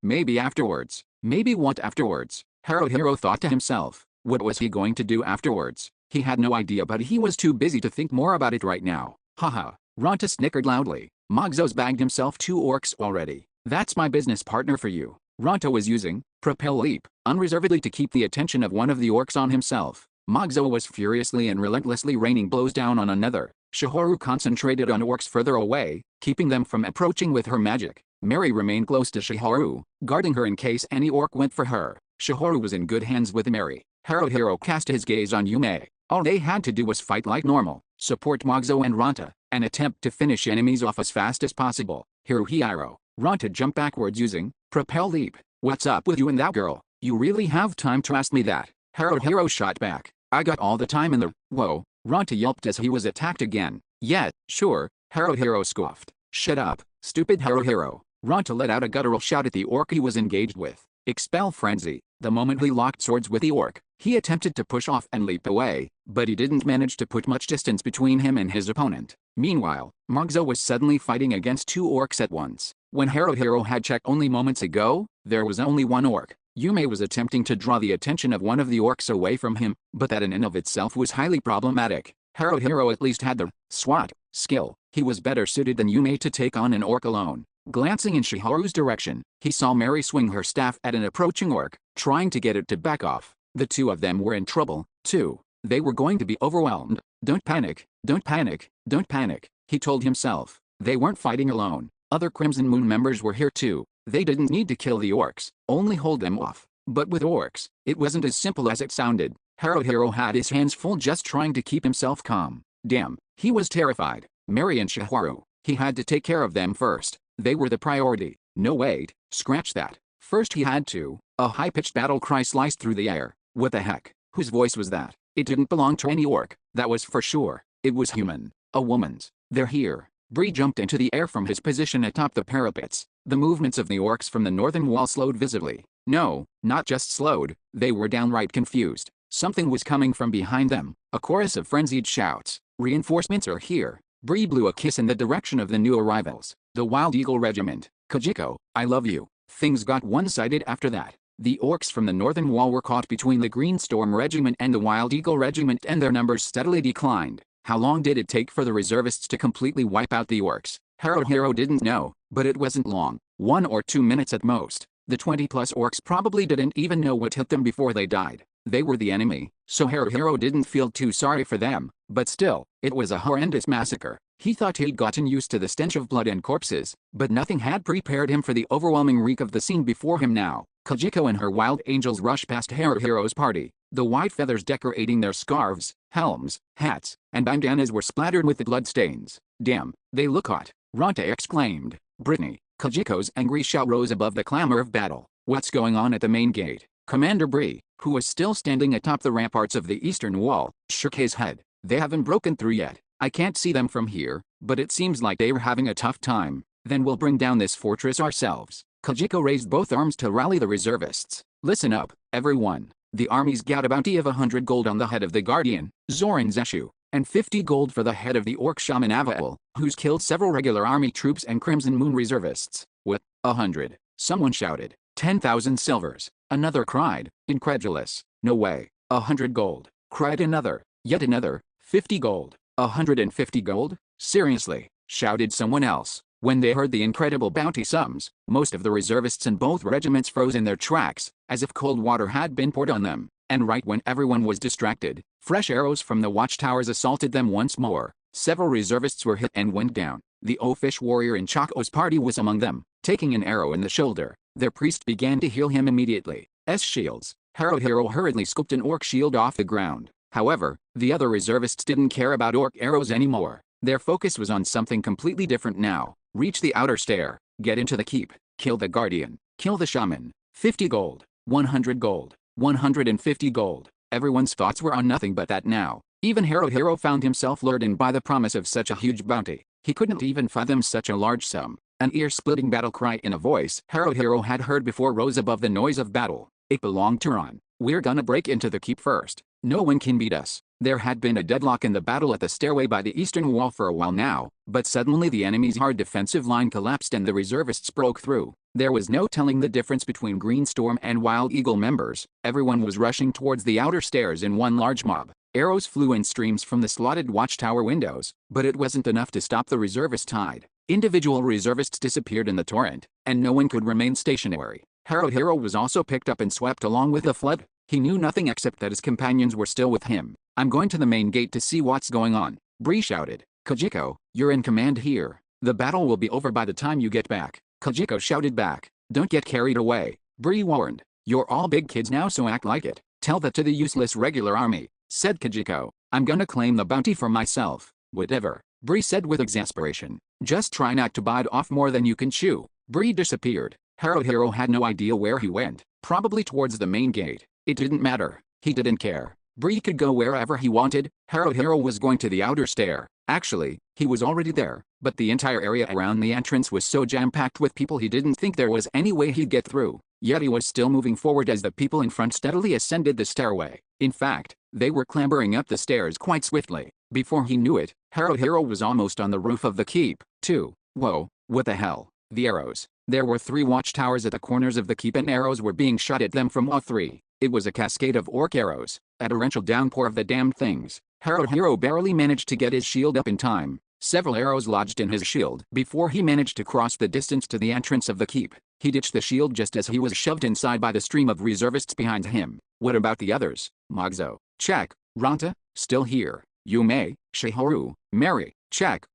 Maybe afterwards. Maybe what afterwards? Haruhiro thought to himself. What was he going to do afterwards? He had no idea, but he was too busy to think more about it right now. Haha. Ronta snickered loudly. Mogzo's bagged himself 2 orcs already. That's my business partner for you. Ronta was using Propel Leap unreservedly to keep the attention of one of the orcs on himself. Mogzo was furiously and relentlessly raining blows down on another. Shihoru concentrated on orcs further away, keeping them from approaching with her magic. Mary remained close to Shihoru, guarding her in case any orc went for her. Shihoru was in good hands with Mary. Haruhiro cast his gaze on Yume. All they had to do was fight like normal, support Mogzo and Ronta, and attempt to finish enemies off as fast as possible. Haruhiro. Ronta jumped backwards using Propel Leap. What's up with you and that girl? You really have time to ask me that? Haruhiro shot back. I got all the time in the... Whoa. Ronta yelped as he was attacked again. Yeah, sure, Haruhiro scoffed. Shut up, stupid Haruhiro. Ronta let out a guttural shout at the orc he was engaged with. Expel Frenzy. The moment he locked swords with the orc, he attempted to push off and leap away, but he didn't manage to put much distance between him and his opponent. Meanwhile, Mogzo was suddenly fighting against 2 orcs at once. When Haruhiro had checked only moments ago, there was only 1 orc. Yume was attempting to draw the attention of one of the orcs away from him, but that in and of itself was highly problematic. Haruhiro at least had the SWAT skill. He was better suited than Yume to take on an orc alone. Glancing in Shiharu's direction, he saw Mary swing her staff at an approaching orc, trying to get it to back off. The two of them were in trouble, too. They were going to be overwhelmed. Don't panic, don't panic, don't panic, he told himself. They weren't fighting alone. Other Crimson Moon members were here too. They didn't need to kill the orcs, only hold them off. But with orcs, it wasn't as simple as it sounded. Haruhiro had his hands full just trying to keep himself calm. Damn, he was terrified. Mary and Shiharu, he had to take care of them first. They were the priority. No wait, scratch that. First he had to. A high-pitched battle cry sliced through the air. What the heck? Whose voice was that? It didn't belong to any orc, that was for sure. It was human. A woman's. They're here. Bree jumped into the air from his position atop the parapets. The movements of the orcs from the northern wall slowed visibly. No, not just slowed, they were downright confused. Something was coming from behind them. A chorus of frenzied shouts. Reinforcements are here. Bree blew a kiss in the direction of the new arrivals. The Wild Eagle Regiment. Kajiko, I love you. Things got one-sided after that. The orcs from the northern wall were caught between the Green Storm Regiment and the Wild Eagle Regiment, and their numbers steadily declined. How long did it take for the reservists to completely wipe out the orcs? Haruhiro didn't know, but it wasn't long. 1 or 2 minutes at most. The 20-plus orcs probably didn't even know what hit them before they died. They were the enemy, so Haruhiro didn't feel too sorry for them, but still, it was a horrendous massacre. He thought he'd gotten used to the stench of blood and corpses, but nothing had prepared him for the overwhelming reek of the scene before him now. Kajiko and her wild angels rushed past Haruhiro's party. The white feathers decorating their scarves, helms, hats, and bandanas were splattered with the bloodstains. Damn, they look hot, Ronta exclaimed. Brittany, Kajiko's angry shout rose above the clamor of battle. What's going on at the main gate? Commander Bree, who was still standing atop the ramparts of the eastern wall, shook his head. They haven't broken through yet. I can't see them from here, but it seems like they were having a tough time. Then we'll bring down this fortress ourselves. Kajiko raised both arms to rally the reservists. Listen up, everyone. The army's got a bounty of 100 gold on the head of the Guardian, Zoran Zeshu, and 50 gold for the head of the orc shaman Avail, who's killed several regular army troops and Crimson Moon reservists. What? 100? Someone shouted. 10,000 silvers. Another cried, incredulous. No way. 100 gold. Cried another. Yet another. 50 gold. 150 gold? Seriously, shouted someone else. When they heard the incredible bounty sums, most of the reservists in both regiments froze in their tracks, as if cold water had been poured on them. And right when everyone was distracted, fresh arrows from the watchtowers assaulted them once more. Several reservists were hit and went down. The oafish warrior in Chako's party was among them, taking an arrow in the shoulder. Their priest began to heal him immediately. S shields. Haruhiro hurriedly scooped an orc shield off the ground. However, the other reservists didn't care about orc arrows anymore. Their focus was on something completely different now. Reach the outer stair, get into the keep, kill the guardian, kill the shaman. 50 gold, 100 gold, 150 gold. Everyone's thoughts were on nothing but that now. Even Haruhiro found himself lured in by the promise of such a huge bounty. He couldn't even fathom such a large sum. An ear-splitting battle cry in a voice Haruhiro had heard before rose above the noise of battle. It belonged to Ron. We're gonna break into the keep first. No one can beat us. There had been a deadlock in the battle at the stairway by the eastern wall for a while now, but suddenly the enemy's hard defensive line collapsed and the reservists broke through. There was no telling the difference between Green Storm and Wild Eagle members. Everyone was rushing towards the outer stairs in one large mob. Arrows flew in streams from the slotted watchtower windows, but it wasn't enough to stop the reservist tide. Individual reservists disappeared in the torrent, and no one could remain stationary. Haruhiro was also picked up and swept along with the flood. He knew nothing except that his companions were still with him. I'm going to the main gate to see what's going on, Bree shouted. Kajiko, you're in command here. The battle will be over by the time you get back. Kajiko shouted back. Don't get carried away, Bree warned. You're all big kids now, so act like it. Tell that to the useless regular army, said Kajiko. I'm gonna claim the bounty for myself. Whatever, Bree said with exasperation. Just try not to bite off more than you can chew. Bree disappeared. Haruhiro had no idea where he went. Probably towards the main gate. It didn't matter. He didn't care. Bree could go wherever he wanted. Haruhiro was going to the outer stair. Actually, he was already there, but the entire area around the entrance was so jam-packed with people he didn't think there was any way he'd get through. Yet he was still moving forward as the people in front steadily ascended the stairway. In fact, they were clambering up the stairs quite swiftly. Before he knew it, Haruhiro was almost on the roof of the keep, too. Whoa, what the hell? The arrows. There were 3 watchtowers at the corners of the keep and arrows were being shot at them from all 3. It was a cascade of orc arrows, a torrential downpour of the damned things. Hero barely managed to get his shield up in time. Several arrows lodged in his shield before he managed to cross the distance to the entrance of the keep. He ditched the shield just as he was shoved inside by the stream of reservists behind him. What about the others? Mogzo. Check. Ranta? Still here. Yume, Shihoru, Mary. Check.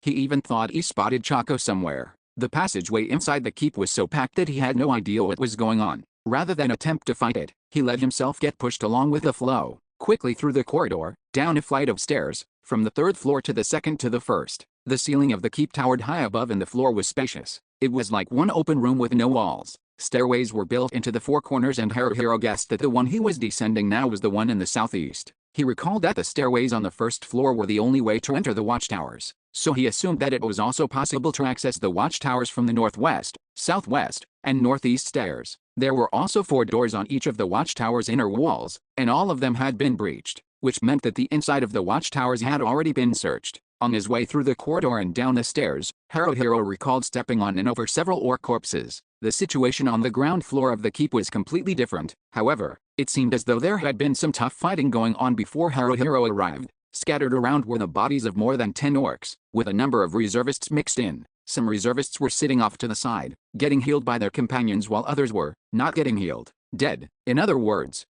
He even thought he spotted Chaco somewhere. The passageway inside the keep was so packed that he had no idea what was going on. Rather than attempt to fight it, he let himself get pushed along with the flow, quickly through the corridor, down a flight of stairs, from the 3rd floor to the 2nd to the 1st. The ceiling of the keep towered high above and the floor was spacious. It was like one open room with no walls. Stairways were built into the 4 corners and Hero guessed that the one he was descending now was the one in the southeast. He recalled that the stairways on the 1st floor were the only way to enter the watchtowers, so he assumed that it was also possible to access the watchtowers from the northwest, southwest, and northeast stairs. There were also 4 doors on each of the watchtower's inner walls, and all of them had been breached, which meant that the inside of the watchtowers had already been searched. On his way through the corridor and down the stairs, Hero recalled stepping on and over several orc corpses. The situation on the ground floor of the keep was completely different. However, it seemed as though there had been some tough fighting going on before Hero arrived. Scattered around were the bodies of more than 10 orcs, with a number of reservists mixed in. Some reservists were sitting off to the side, getting healed by their companions while others were not getting healed. Dead. In other words,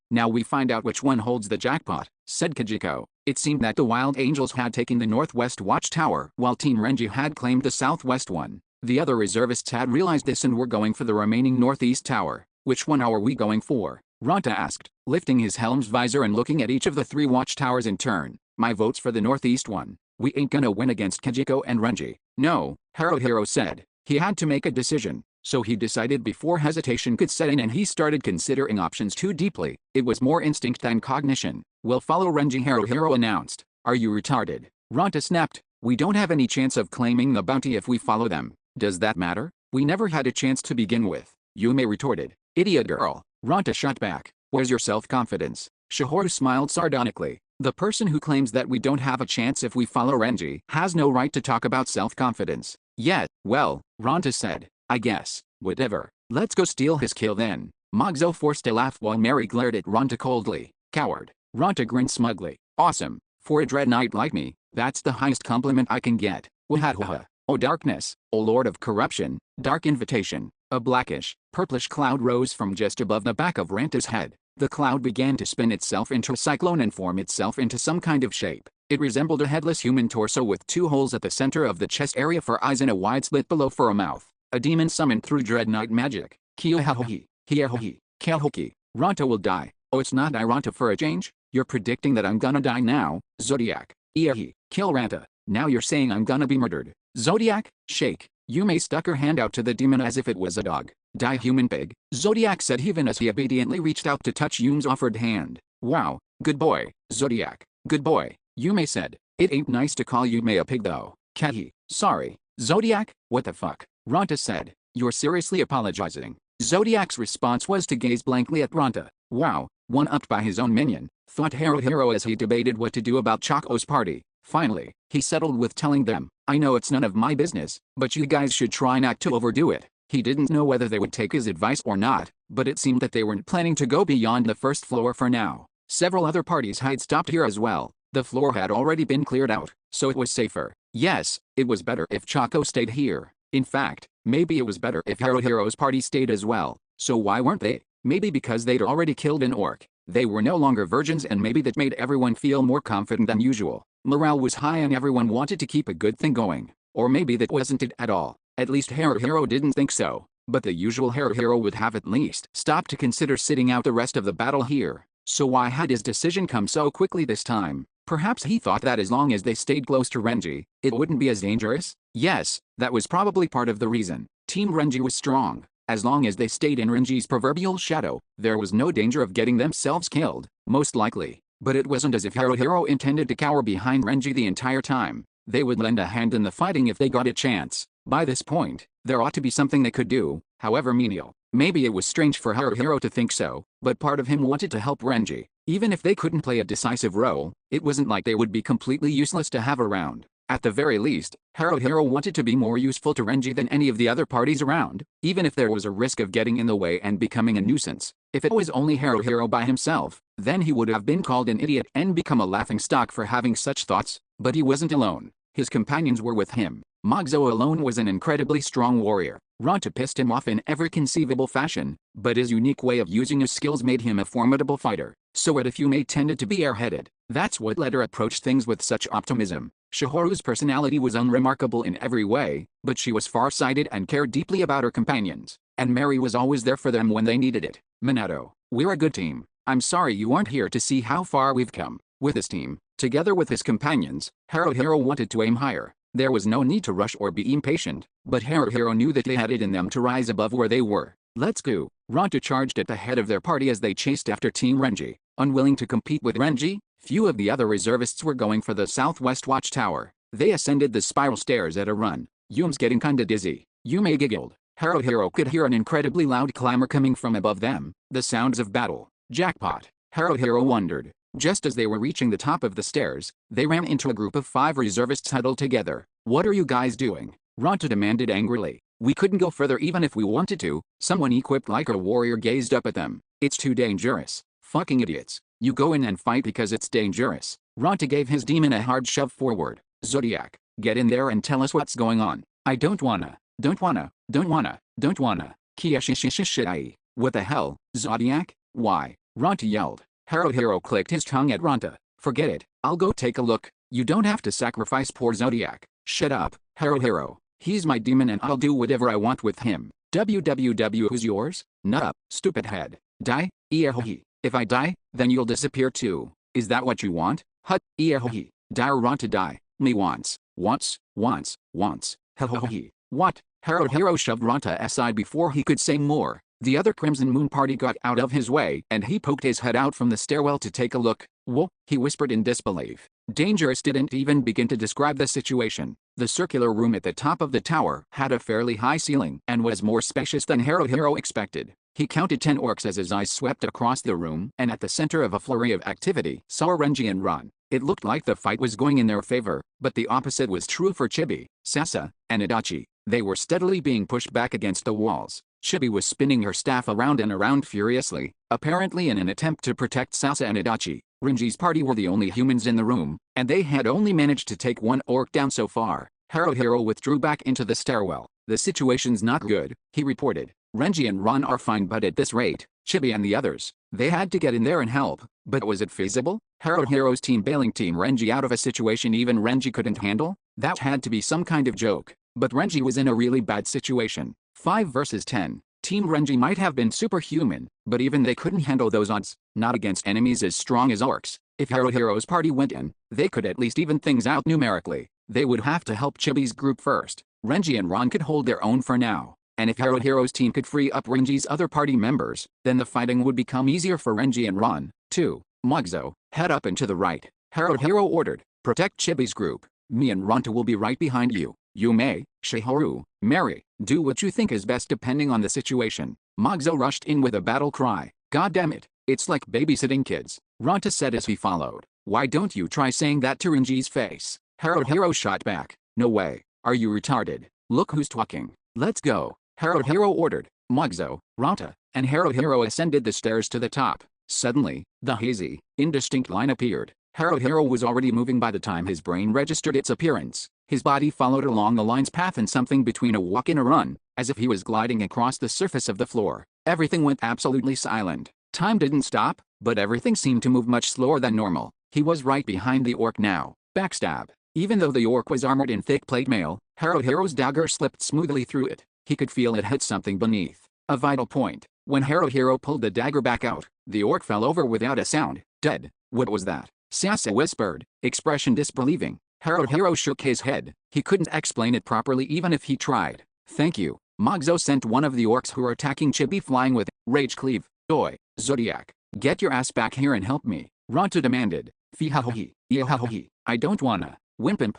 now we find out which one holds the jackpot, said Kajiko. It seemed that the Wild Angels had taken the northwest watchtower, while Team Renji had claimed the southwest one. The other reservists had realized this and were going for the remaining northeast tower. Which one are we going for? Ranta asked, lifting his helm's visor and looking at each of the 3 watchtowers in turn. My vote's for the northeast one. We ain't gonna win against Kajiko and Renji. No, Hero said. He had to make a decision. So he decided before hesitation could set in and he started considering options too deeply. It was more instinct than cognition. We'll follow Renji, Hero announced. Are you retarded? Ranta snapped. We don't have any chance of claiming the bounty if we follow them. Does that matter? We never had a chance to begin with. Yume retorted. Idiot girl. Ranta shot back. Where's your self-confidence? Shihoru smiled sardonically. The person who claims that we don't have a chance if we follow Renji has no right to talk about self-confidence. Yet, well, Ranta said. I guess. Whatever. Let's go steal his kill then. Mogzo forced a laugh while Mary glared at Ranta coldly. Coward. Ranta grinned smugly. Awesome. For a dread knight like me, that's the highest compliment I can get. Wahahaha. O darkness, O lord of corruption, dark invitation. A blackish, purplish cloud rose from just above the back of Ranta's head. The cloud began to spin itself into a cyclone and form itself into some kind of shape. It resembled a headless human torso with 2 holes at the center of the chest area for eyes and a wide slit below for a mouth. A demon summoned through Dread Knight magic. Kiahohi, Hiahohi, Kalhoki. Ranta will die. Oh, it's not Ranta for a change? You're predicting that I'm gonna die now, Zodiac. Iahi, kill Ranta. Now you're saying I'm gonna be murdered. Zodiac, shake. Yume stuck her hand out to the demon as if it was a dog. Die, human pig, Zodiac said even as he obediently reached out to touch Yume's offered hand. Wow, good boy, Zodiac, good boy, Yume said. It ain't nice to call Yume a pig though. Kahi, sorry. Zodiac, what the fuck? Ranta said. You're seriously apologizing? Zodiac's response was to gaze blankly at Ranta. Wow, one-upped by his own minion, thought Hero as he debated what to do about Chaco's party. Finally, he settled with telling them, I know it's none of my business, but you guys should try not to overdo it. He didn't know whether they would take his advice or not, but it seemed that they weren't planning to go beyond the 1st floor for now. Several other parties had stopped here as well. The floor had already been cleared out, so it was safer. Yes, it was better if Chaco stayed here. In fact, maybe it was better if Hero's party stayed as well. So why weren't they? Maybe because they'd already killed an orc. They were no longer virgins and maybe that made everyone feel more confident than usual. Morale was high and everyone wanted to keep a good thing going. Or maybe that wasn't it at all. At least Hero didn't think so. But the usual Hero would have at least stopped to consider sitting out the rest of the battle here. So why had his decision come so quickly this time? Perhaps he thought that as long as they stayed close to Renji, it wouldn't be as dangerous? Yes, that was probably part of the reason. Team Renji was strong. As long as they stayed in Renji's proverbial shadow, there was no danger of getting themselves killed, most likely. But it wasn't as if Hero intended to cower behind Renji the entire time. They would lend a hand in the fighting if they got a chance. By this point, there ought to be something they could do, however menial. Maybe it was strange for Hero to think so, but part of him wanted to help Renji. Even if they couldn't play a decisive role, it wasn't like they would be completely useless to have around. At the very least, Haruhiro wanted to be more useful to Renji than any of the other parties around, even if there was a risk of getting in the way and becoming a nuisance. If it was only Haruhiro by himself, then he would have been called an idiot and become a laughingstock for having such thoughts, but he wasn't alone. His companions were with him. Mogzo alone was an incredibly strong warrior. Ronta pissed him off in every conceivable fashion, but his unique way of using his skills made him a formidable fighter. So Itafume tended to be airheaded. That's what let her approach things with such optimism. Shihoru's personality was unremarkable in every way, but she was far-sighted and cared deeply about her companions, and Mary was always there for them when they needed it. Minato, we're a good team. I'm sorry you aren't here to see how far we've come. With his team, together with his companions, Haruhiro wanted to aim higher. There was no need to rush or be impatient, but Haruhiro knew that they had it in them to rise above where they were. Let's go. Ronta charged at the head of their party as they chased after Team Renji. Unwilling to compete with Renji, few of the other reservists were going for the southwest watchtower. They ascended the spiral stairs at a run. Yume's getting kinda dizzy. Yume giggled. Haruhiro could hear an incredibly loud clamor coming from above them, the sounds of battle. Jackpot. Haruhiro wondered. Just as they were reaching the top of the stairs, they ran into a group of 5 reservists huddled together. What are you guys doing? Ronta demanded angrily. We couldn't go further even if we wanted to. Someone equipped like a warrior gazed up at them. It's too dangerous. Fucking idiots. You go in and fight because it's dangerous. Ronta gave his demon a hard shove forward. Zodiac, get in there and tell us what's going on. I don't wanna. Kiashishishishai. What the hell, Zodiac? Why? Ronta yelled. Haruhiro clicked his tongue at Ronta. Forget it, I'll go take a look. You don't have to sacrifice poor Zodiac. Shut up, Haruhiro. He's my demon and I'll do whatever I want with him. WWW who's yours? Nut up, stupid head. Die, Iehohi. If I die, then you'll disappear too. Is that what you want? Hut, Iehohi. Die or Ronta die. Me wants. Hahohi. What? Haruhiro shoved Ronta aside before he could say more. The other Crimson Moon party got out of his way and he poked his head out from the stairwell to take a look. Whoa, he whispered in disbelief. Dangerous didn't even begin to describe the situation. The circular room at the top of the tower had a fairly high ceiling and was more spacious than Haruhiro expected. He counted 10 orcs as his eyes swept across the room and at the center of a flurry of activity saw Renji and Ron. It looked like the fight was going in their favor, but the opposite was true for Chibi, Sasa, and Adachi. They were steadily being pushed back against the walls. Chibi was spinning her staff around and around furiously, apparently in an attempt to protect Sasa and Adachi. Renji's party were the only humans in the room, and they had only managed to take 1 orc down so far. Haruhiro withdrew back into the stairwell. The situation's not good, he reported. Renji and Ron are fine, but at this rate, Chibi and the others, they had to get in there and help. But was it feasible? Haruhiro's team bailing Team Renji out of a situation even Renji couldn't handle? That had to be some kind of joke. But Renji was in a really bad situation. 5 versus 10. Team Renji might have been superhuman, but even they couldn't handle those odds, not against enemies as strong as orcs. If Haruhiro's party went in, they could at least even things out numerically. They would have to help Chibi's group first. Renji and Ron could hold their own for now. And if Haruhiro's team could free up Renji's other party members, then the fighting would become easier for Renji and Ron, too. Mogzo, head up and to the right. Haruhiro ordered. Protect Chibi's group. Me and Ronta will be right behind you. Yume, Shihoru, Mary, do what you think is best depending on the situation. Mogzo rushed in with a battle cry. God damn it, it's like babysitting kids. Ronta said as he followed. Why don't you try saying that to Renji's face? Haruhiro shot back. No way. Are you retarded? Look who's talking. Let's go. Haruhiro ordered. Mogzo, Ronta, and Haruhiro ascended the stairs to the top. Suddenly, the hazy, indistinct line appeared. Haruhiro was already moving by the time his brain registered its appearance. His body followed along the line's path in something between a walk and a run, as if he was gliding across the surface of the floor. Everything went absolutely silent. Time didn't stop, but everything seemed to move much slower than normal. He was right behind the orc now. Backstab. Even though the orc was armored in thick plate mail, Haruhiro's dagger slipped smoothly through it. He could feel it hit something beneath. A vital point. When Haruhiro pulled the dagger back out, the orc fell over without a sound. Dead. What was that? Sasa whispered, expression disbelieving. Haruhiro shook his head. He couldn't explain it properly even if he tried. Thank you. Mogzo sent one of the orcs who were attacking Chibi flying with Rage Cleave. Oi, Zodiac, get your ass back here and help me. Ronta demanded. Fihahohi, Iahahohi, I don't wanna. Wimpimp,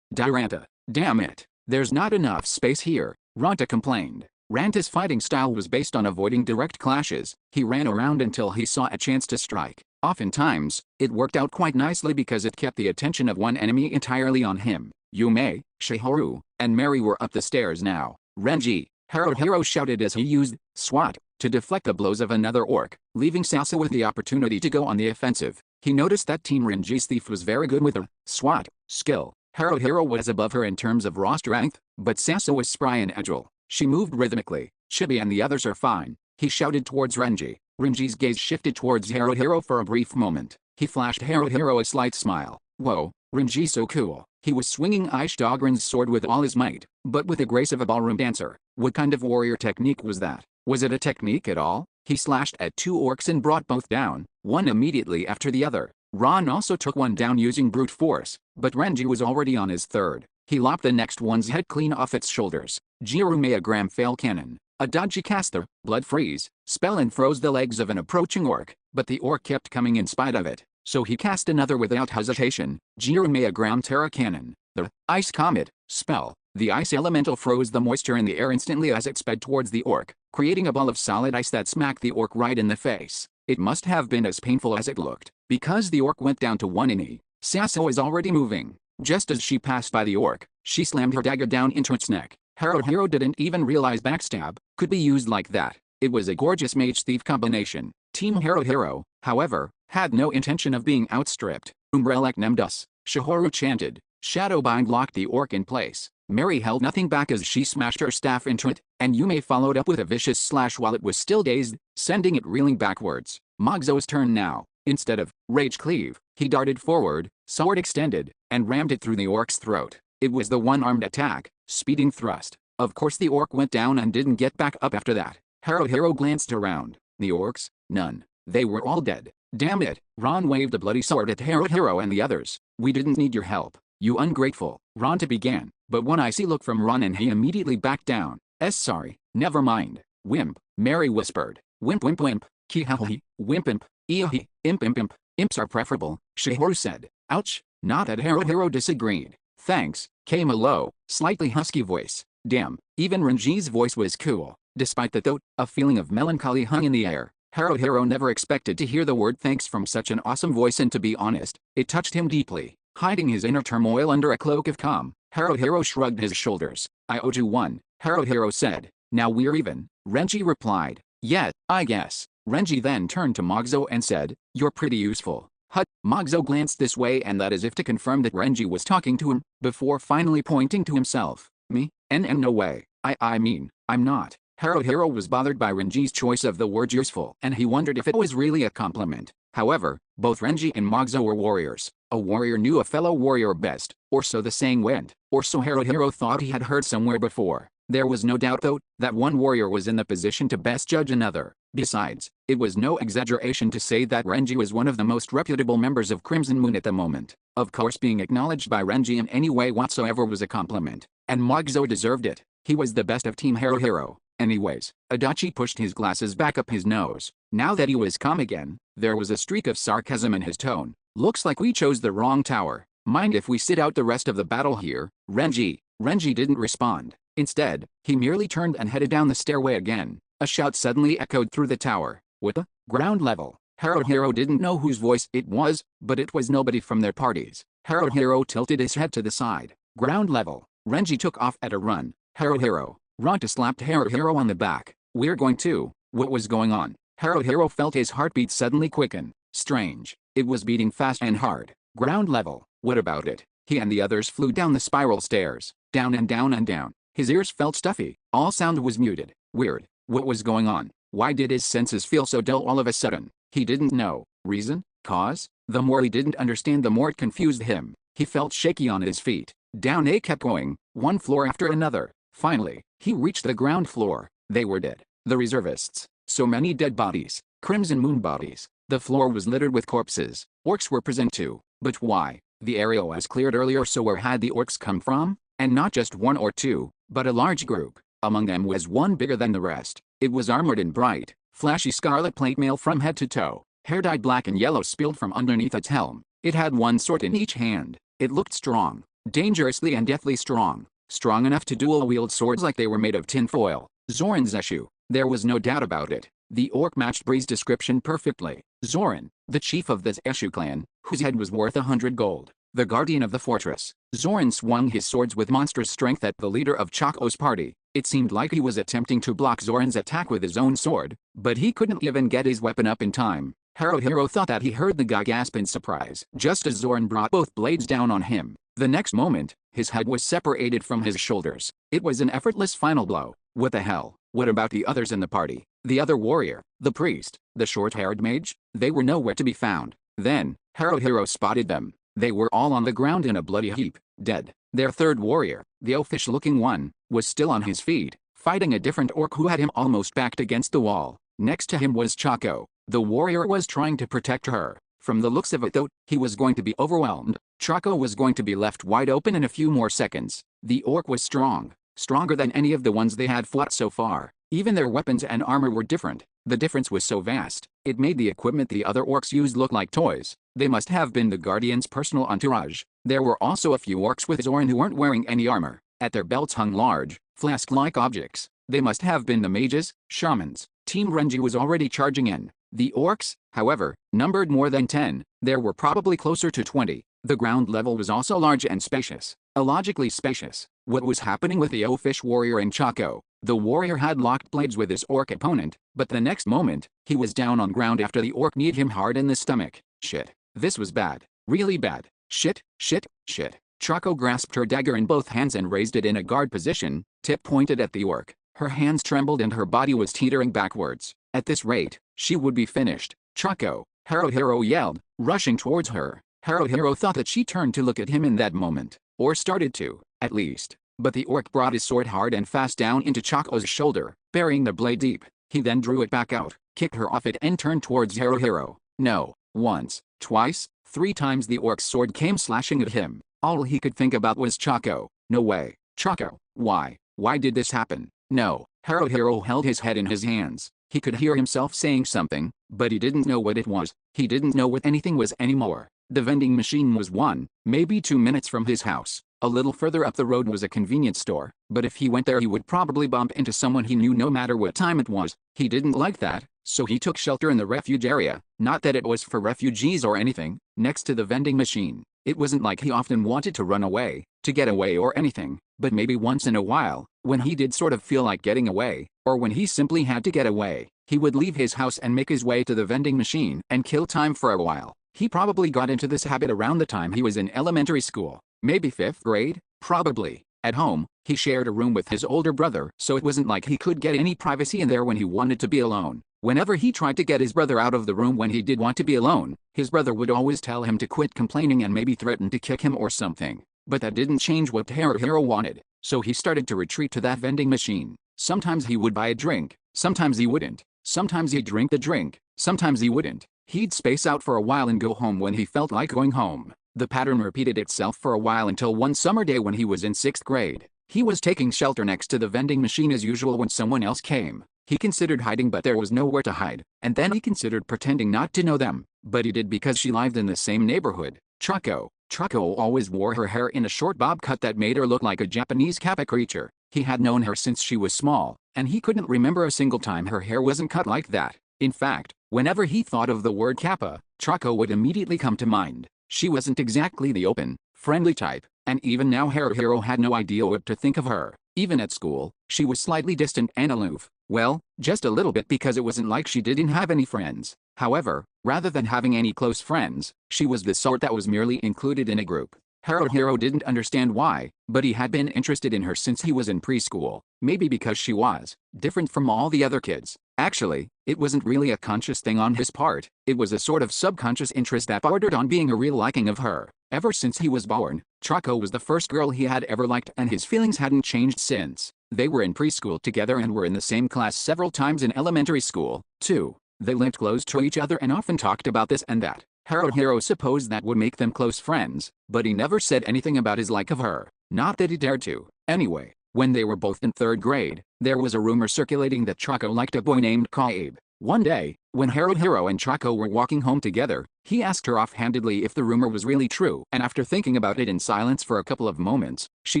Diranta. Damn it. There's not enough space here, Ronta complained. Ranta's fighting style was based on avoiding direct clashes. He ran around until he saw a chance to strike. Oftentimes, it worked out quite nicely because it kept the attention of one enemy entirely on him. Yume, Shihoru, and Mary were up the stairs now. Renji, Haruhiro shouted as he used SWAT to deflect the blows of another orc, leaving Sasa with the opportunity to go on the offensive. He noticed that Team Renji's thief was very good with her SWAT skill. Haruhiro was above her in terms of raw strength, but Sasa was spry and agile. She moved rhythmically. Chibi and the others are fine, he shouted towards Renji. Renji's gaze shifted towards Haruhiro for a brief moment. He flashed Haruhiro a slight smile. Whoa, Renji's so cool. He was swinging Ishidogren's sword with all his might, but with the grace of a ballroom dancer. What kind of warrior technique was that? Was it a technique at all? He slashed at two orcs and brought both down, one immediately after the other. Ron also took one down using brute force, but Renji was already on his third. He lopped the next one's head clean off its shoulders. Jirumeagram fail cannon. A dodgy caster, blood freeze, spell and froze the legs of an approaching orc, but the orc kept coming in spite of it, so he cast another without hesitation. Jirumeagram Terra Cannon. The Ice Comet spell. The ice elemental froze the moisture in the air instantly as it sped towards the orc, creating a ball of solid ice that smacked the orc right in the face. It must have been as painful as it looked, because the orc went down to one knee. Sasa was already moving. Just as she passed by the orc, she slammed her dagger down into its neck. Haruhiro didn't even realize backstab could be used like that. It was a gorgeous mage-thief combination. Team Haruhiro, however, had no intention of being outstripped. Umbrelek Nemdus, Shihoru chanted. Shadowbind locked the orc in place. Mary held nothing back as she smashed her staff into it, and Yume followed up with a vicious slash while it was still dazed, sending it reeling backwards. Mogzo's turn now. Instead of rage cleave, he darted forward, sword extended, and rammed it through the orc's throat. It was the one-armed attack, speeding thrust. Of course the orc went down and didn't get back up after that. Haruhiro glanced around. The orcs? None. They were all dead. Damn it. Ron waved a bloody sword at Haruhiro and the others. We didn't need your help. You ungrateful. Ronta began, but one icy look from Ron and he immediately backed down. Sorry. Never mind. Wimp. Mary whispered. Wimp wimp wimp. Kihahi. Wimp imp. Eahi. Imp imp imp. Imps are preferable, Shihoru said. Ouch. Not that Haruhiro disagreed. Thanks, came a low, slightly husky voice. Damn, even Renji's voice was cool. Despite that though, a feeling of melancholy hung in the air. Haruhiro never expected to hear the word thanks from such an awesome voice, and to be honest, it touched him deeply. Hiding his inner turmoil under a cloak of calm, Haruhiro shrugged his shoulders. I owed you one, Haruhiro said. Now we're even, Renji replied. Yeah, I guess. Renji then turned to Mogzo and said, you're pretty useful. Hut. Mogzo glanced this way and that as if to confirm that Renji was talking to him, before finally pointing to himself. Me? No way. I mean, I'm not. Haruhiro was bothered by Renji's choice of the word useful, and he wondered if it was really a compliment. However, both Renji and Mogzo were warriors. A warrior knew a fellow warrior best, or so the saying went, or so Haruhiro thought he had heard somewhere before. There was no doubt though, that one warrior was in the position to best judge another. Besides, it was no exaggeration to say that Renji was one of the most reputable members of Crimson Moon at the moment. Of course, being acknowledged by Renji in any way whatsoever was a compliment, and Mogzo deserved it. He was the best of Team Haruhiro. Anyways, Adachi pushed his glasses back up his nose. Now that he was calm again, there was a streak of sarcasm in his tone. Looks like we chose the wrong tower. Mind if we sit out the rest of the battle here, Renji? Renji didn't respond. Instead, he merely turned and headed down the stairway again. A shout suddenly echoed through the tower. What the? Ground level. Haruhiro didn't know whose voice it was, but it was nobody from their parties. Haruhiro tilted his head to the side. Ground level. Renji took off at a run. Haruhiro. Ronta slapped Haruhiro on the back. We're going to. What was going on? Haruhiro felt his heartbeat suddenly quicken. Strange. It was beating fast and hard. Ground level. What about it? He and the others flew down the spiral stairs. Down and down and down. His ears felt stuffy. All sound was muted. Weird. What was going on? Why did his senses feel so dull all of a sudden? He didn't know. Reason? Cause? The more he didn't understand, the more it confused him. He felt shaky on his feet. Down they kept going, one floor after another. Finally, he reached the ground floor. They were dead. The reservists. So many dead bodies. Crimson Moon bodies. The floor was littered with corpses. Orcs were present too. But why? The area was cleared earlier, so where had the orcs come from? And not just one or two, but a large group. Among them was one bigger than the rest. It was armored in bright, flashy scarlet plate mail from head to toe. Hair dyed black and yellow spilled from underneath its helm. It had one sword in each hand. It looked strong. Dangerously and deathly strong. Strong enough to dual-wield swords like they were made of tin foil. Zoran Zeshu. There was no doubt about it. The orc matched Bree's description perfectly. Zoran, the chief of the Eshu clan, whose head was worth 100 gold. The guardian of the fortress. Zoran swung his swords with monstrous strength at the leader of Chaco's party. It seemed like he was attempting to block Zoran's attack with his own sword, but he couldn't even get his weapon up in time. Haruhiro thought that he heard the guy gasp in surprise just as Zoran brought both blades down on him. The next moment, his head was separated from his shoulders. It was an effortless final blow. What the hell? What about the others in the party? The other warrior, the priest, the short-haired mage? They were nowhere to be found. Then, Haruhiro spotted them. They were all on the ground in a bloody heap, dead. Their third warrior, the oafish-looking one, was still on his feet, fighting a different orc who had him almost backed against the wall. Next to him was Chaco. The warrior was trying to protect her. From the looks of it though, he was going to be overwhelmed. Chaco was going to be left wide open in a few more seconds. The orc was strong, stronger than any of the ones they had fought so far. Even their weapons and armor were different. The difference was so vast, it made the equipment the other orcs used look like toys. They must have been the Guardian's personal entourage. There were also a few orcs with Zoran who weren't wearing any armor. At their belts hung large, flask-like objects. They must have been the mages, shamans. Team Renji was already charging in. The orcs, however, numbered more than 10. There were probably closer to 20. The ground level was also large and spacious. Illogically spacious. What was happening with the oafish warrior and Chaco? The warrior had locked blades with his orc opponent, but the next moment, he was down on ground after the orc kneed him hard in the stomach. Shit. This was bad. Really bad. Shit, shit, shit. Chaco grasped her dagger in both hands and raised it in a guard position, tip pointed at the orc. Her hands trembled and her body was teetering backwards. At this rate, she would be finished. Chaco, Haruhiro yelled, rushing towards her. Haruhiro thought that she turned to look at him in that moment, or started to, at least. But the orc brought his sword hard and fast down into Chaco's shoulder, burying the blade deep. He then drew it back out, kicked her off it and turned towards Haruhiro. No, once, twice, 3 times the orc's sword came slashing at him. All he could think about was Chaco. No way. Chaco, why? Why did this happen? No. Haruhiro held his head in his hands. He could hear himself saying something, but he didn't know what it was. He didn't know what anything was anymore. The vending machine was 1, maybe 2 minutes from his house. A little further up the road was a convenience store, but if he went there he would probably bump into someone he knew no matter what time it was. He didn't like that, so he took shelter in the refuge area. Not that it was for refugees or anything, next to the vending machine. It wasn't like he often wanted to run away, to get away or anything, but maybe once in a while, when he did sort of feel like getting away, or when he simply had to get away, he would leave his house and make his way to the vending machine and kill time for a while. He probably got into this habit around the time he was in elementary school, maybe 5th grade, probably. At home, he shared a room with his older brother, so it wasn't like he could get any privacy in there when he wanted to be alone. Whenever he tried to get his brother out of the room when he did want to be alone, his brother would always tell him to quit complaining and maybe threaten to kick him or something. But that didn't change what Haruhiro wanted, so he started to retreat to that vending machine. Sometimes he would buy a drink, sometimes he wouldn't. Sometimes he'd drink the drink, sometimes he wouldn't. He'd space out for a while and go home when he felt like going home. The pattern repeated itself for a while until one summer day when he was in 6th grade. He was taking shelter next to the vending machine as usual when someone else came. He considered hiding but there was nowhere to hide, and then he considered pretending not to know them. But he did because she lived in the same neighborhood. Chaco always wore her hair in a short bob cut that made her look like a Japanese kappa creature. He had known her since she was small, and he couldn't remember a single time her hair wasn't cut like that. In fact, whenever he thought of the word kappa, Chaco would immediately come to mind. She wasn't exactly the open, friendly type, and even now Haruhiro had no idea what to think of her. Even at school, she was slightly distant and aloof. Well, just a little bit because it wasn't like she didn't have any friends. However, rather than having any close friends, she was the sort that was merely included in a group. Haruhiro didn't understand why, but he had been interested in her since he was in preschool. Maybe because she was different from all the other kids. Actually, it wasn't really a conscious thing on his part. It was a sort of subconscious interest that bordered on being a real liking of her. Ever since he was born, Chaco was the first girl he had ever liked and his feelings hadn't changed since. They were in preschool together and were in the same class several times in elementary school, too. They lived close to each other and often talked about this and that. Haruhiro supposed that would make them close friends, but he never said anything about his like of her. Not that he dared to. Anyway, when they were both in 3rd grade, there was a rumor circulating that Chaco liked a boy named Kaib. One day, when Haruhiro and Chaco were walking home together, he asked her offhandedly if the rumor was really true, and after thinking about it in silence for a couple of moments, she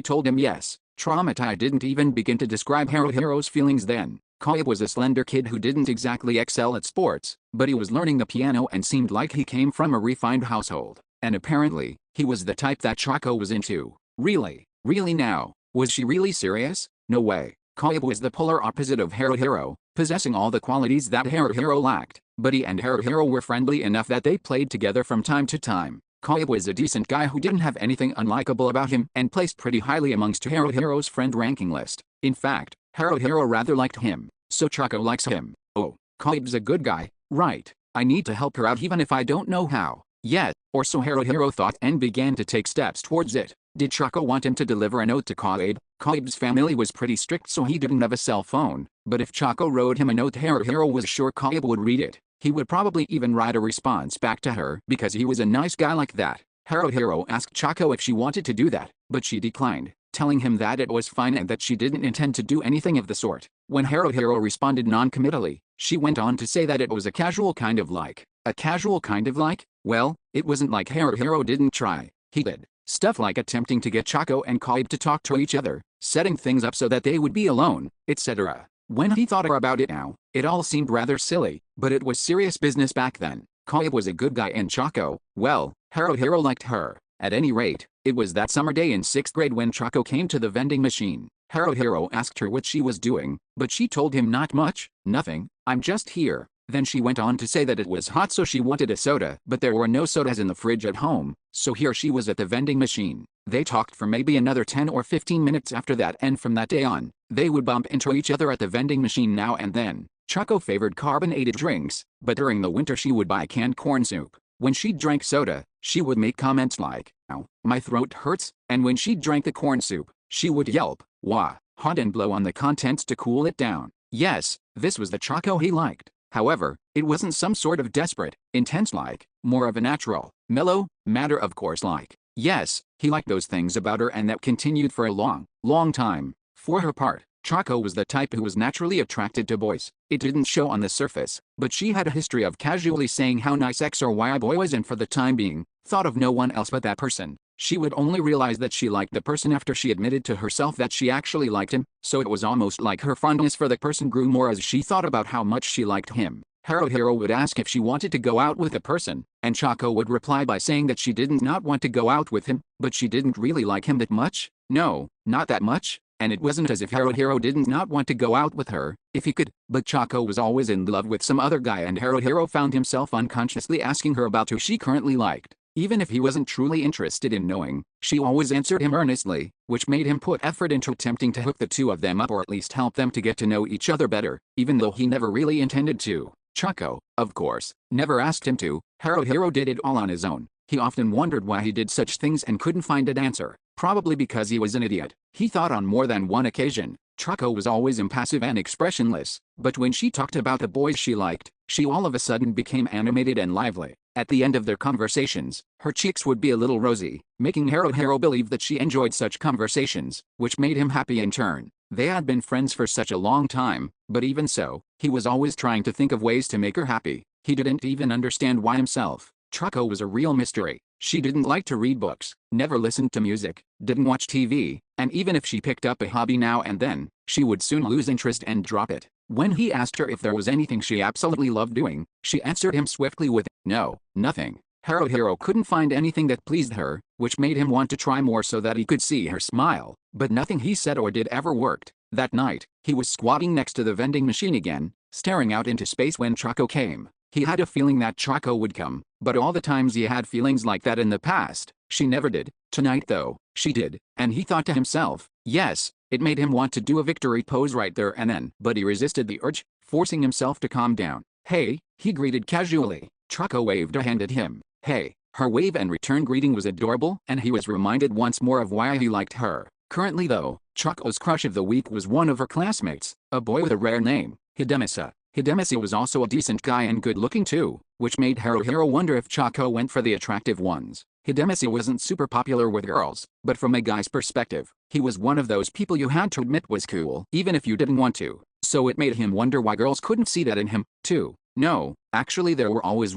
told him yes. Traumatized didn't even begin to describe Haruhiro's feelings then. Koib was a slender kid who didn't exactly excel at sports, but he was learning the piano and seemed like he came from a refined household. And apparently, he was the type that Choco was into. Really? Really now? Was she really serious? No way. Koib was the polar opposite of Haruhiro, possessing all the qualities that Haruhiro lacked, but he and Haruhiro were friendly enough that they played together from time to time. Koib was a decent guy who didn't have anything unlikable about him and placed pretty highly amongst Haruhiro's friend ranking list. In fact, Haruhiro rather liked him, so Choco likes him. Oh, Koib's a good guy, right? I need to help her out even if I don't know how. Yet, or so Haruhiro thought and began to take steps towards it. Did Choco want him to deliver a note to Koib? Koib's family was pretty strict so he didn't have a cell phone, but if Choco wrote him a note Haruhiro was sure Koib would read it. He would probably even write a response back to her because he was a nice guy like that. Haruhiro asked Choco if she wanted to do that, but she declined, telling him that it was fine and that she didn't intend to do anything of the sort. When Haruhiro responded non-committally, she went on to say that it was a casual kind of like. A casual kind of like? Well, it wasn't like Haruhiro didn't try. He did. Stuff like attempting to get Choco and Koib to talk to each other, setting things up so that they would be alone, etc. When he thought about it now, it all seemed rather silly, but it was serious business back then. Koib was a good guy and Choco, well, Haruhiro liked her. At any rate, it was that summer day in 6th grade when Choco came to the vending machine. Haruhiro asked her what she was doing, but she told him not much, nothing, I'm just here. Then she went on to say that it was hot so she wanted a soda, but there were no sodas in the fridge at home, so here she was at the vending machine. They talked for maybe another 10 or 15 minutes after that, and from that day on, they would bump into each other at the vending machine now and then. Choco favored carbonated drinks, but during the winter she would buy canned corn soup. When she drank soda, she would make comments like, "Ow, my throat hurts," and when she drank the corn soup, she would yelp, "Wah," hot and blow on the contents to cool it down. Yes, this was the Choco he liked. However, it wasn't some sort of desperate, intense like, more of a natural, mellow, matter of course like. Yes, he liked those things about her and that continued for a long, long time. For her part, Choco was the type who was naturally attracted to boys. It didn't show on the surface, but she had a history of casually saying how nice X or Y a boy was and for the time being, thought of no one else but that person. She would only realize that she liked the person after she admitted to herself that she actually liked him, so it was almost like her fondness for the person grew more as she thought about how much she liked him. Haruhiro would ask if she wanted to go out with a person, and Choco would reply by saying that she didn't not want to go out with him, but she didn't really like him that much. No, not that much. And it wasn't as if Haruhiro didn't not want to go out with her, if he could, but Choco was always in love with some other guy and Haruhiro found himself unconsciously asking her about who she currently liked. Even if he wasn't truly interested in knowing, she always answered him earnestly, which made him put effort into attempting to hook the two of them up or at least help them to get to know each other better, even though he never really intended to. Choco, of course, never asked him to. Haruhiro did it all on his own. He often wondered why he did such things and couldn't find an answer. Probably because he was an idiot. He thought on more than one occasion. Choco was always impassive and expressionless, but when she talked about the boys she liked, she all of a sudden became animated and lively. At the end of their conversations, her cheeks would be a little rosy, making Haruhiro believe that she enjoyed such conversations, which made him happy in turn. They had been friends for such a long time, but even so, he was always trying to think of ways to make her happy. He didn't even understand why himself. Choco was a real mystery. She didn't like to read books, never listened to music, didn't watch TV, and even if she picked up a hobby now and then, she would soon lose interest and drop it. When he asked her if there was anything she absolutely loved doing, she answered him swiftly with, "No, nothing." Haruhiro couldn't find anything that pleased her, which made him want to try more so that he could see her smile, but nothing he said or did ever worked. That night, he was squatting next to the vending machine again, staring out into space when Choco came. He had a feeling that Choco would come, but all the times he had feelings like that in the past, she never did. Tonight though, she did, and he thought to himself, yes, it made him want to do a victory pose right there and then, but he resisted the urge, forcing himself to calm down. "Hey," he greeted casually. Choco waved a hand at him. "Hey." Her wave and return greeting was adorable, and he was reminded once more of why he liked her. Currently though, Choco's crush of the week was one of her classmates, a boy with a rare name, Hidemasa. Hidemasa was also a decent guy and good-looking too, which made Haruhiro wonder if Choco went for the attractive ones. Hidemasa wasn't super popular with girls, but from a guy's perspective, he was one of those people you had to admit was cool, even if you didn't want to. So it made him wonder why girls couldn't see that in him, too. No, actually there were always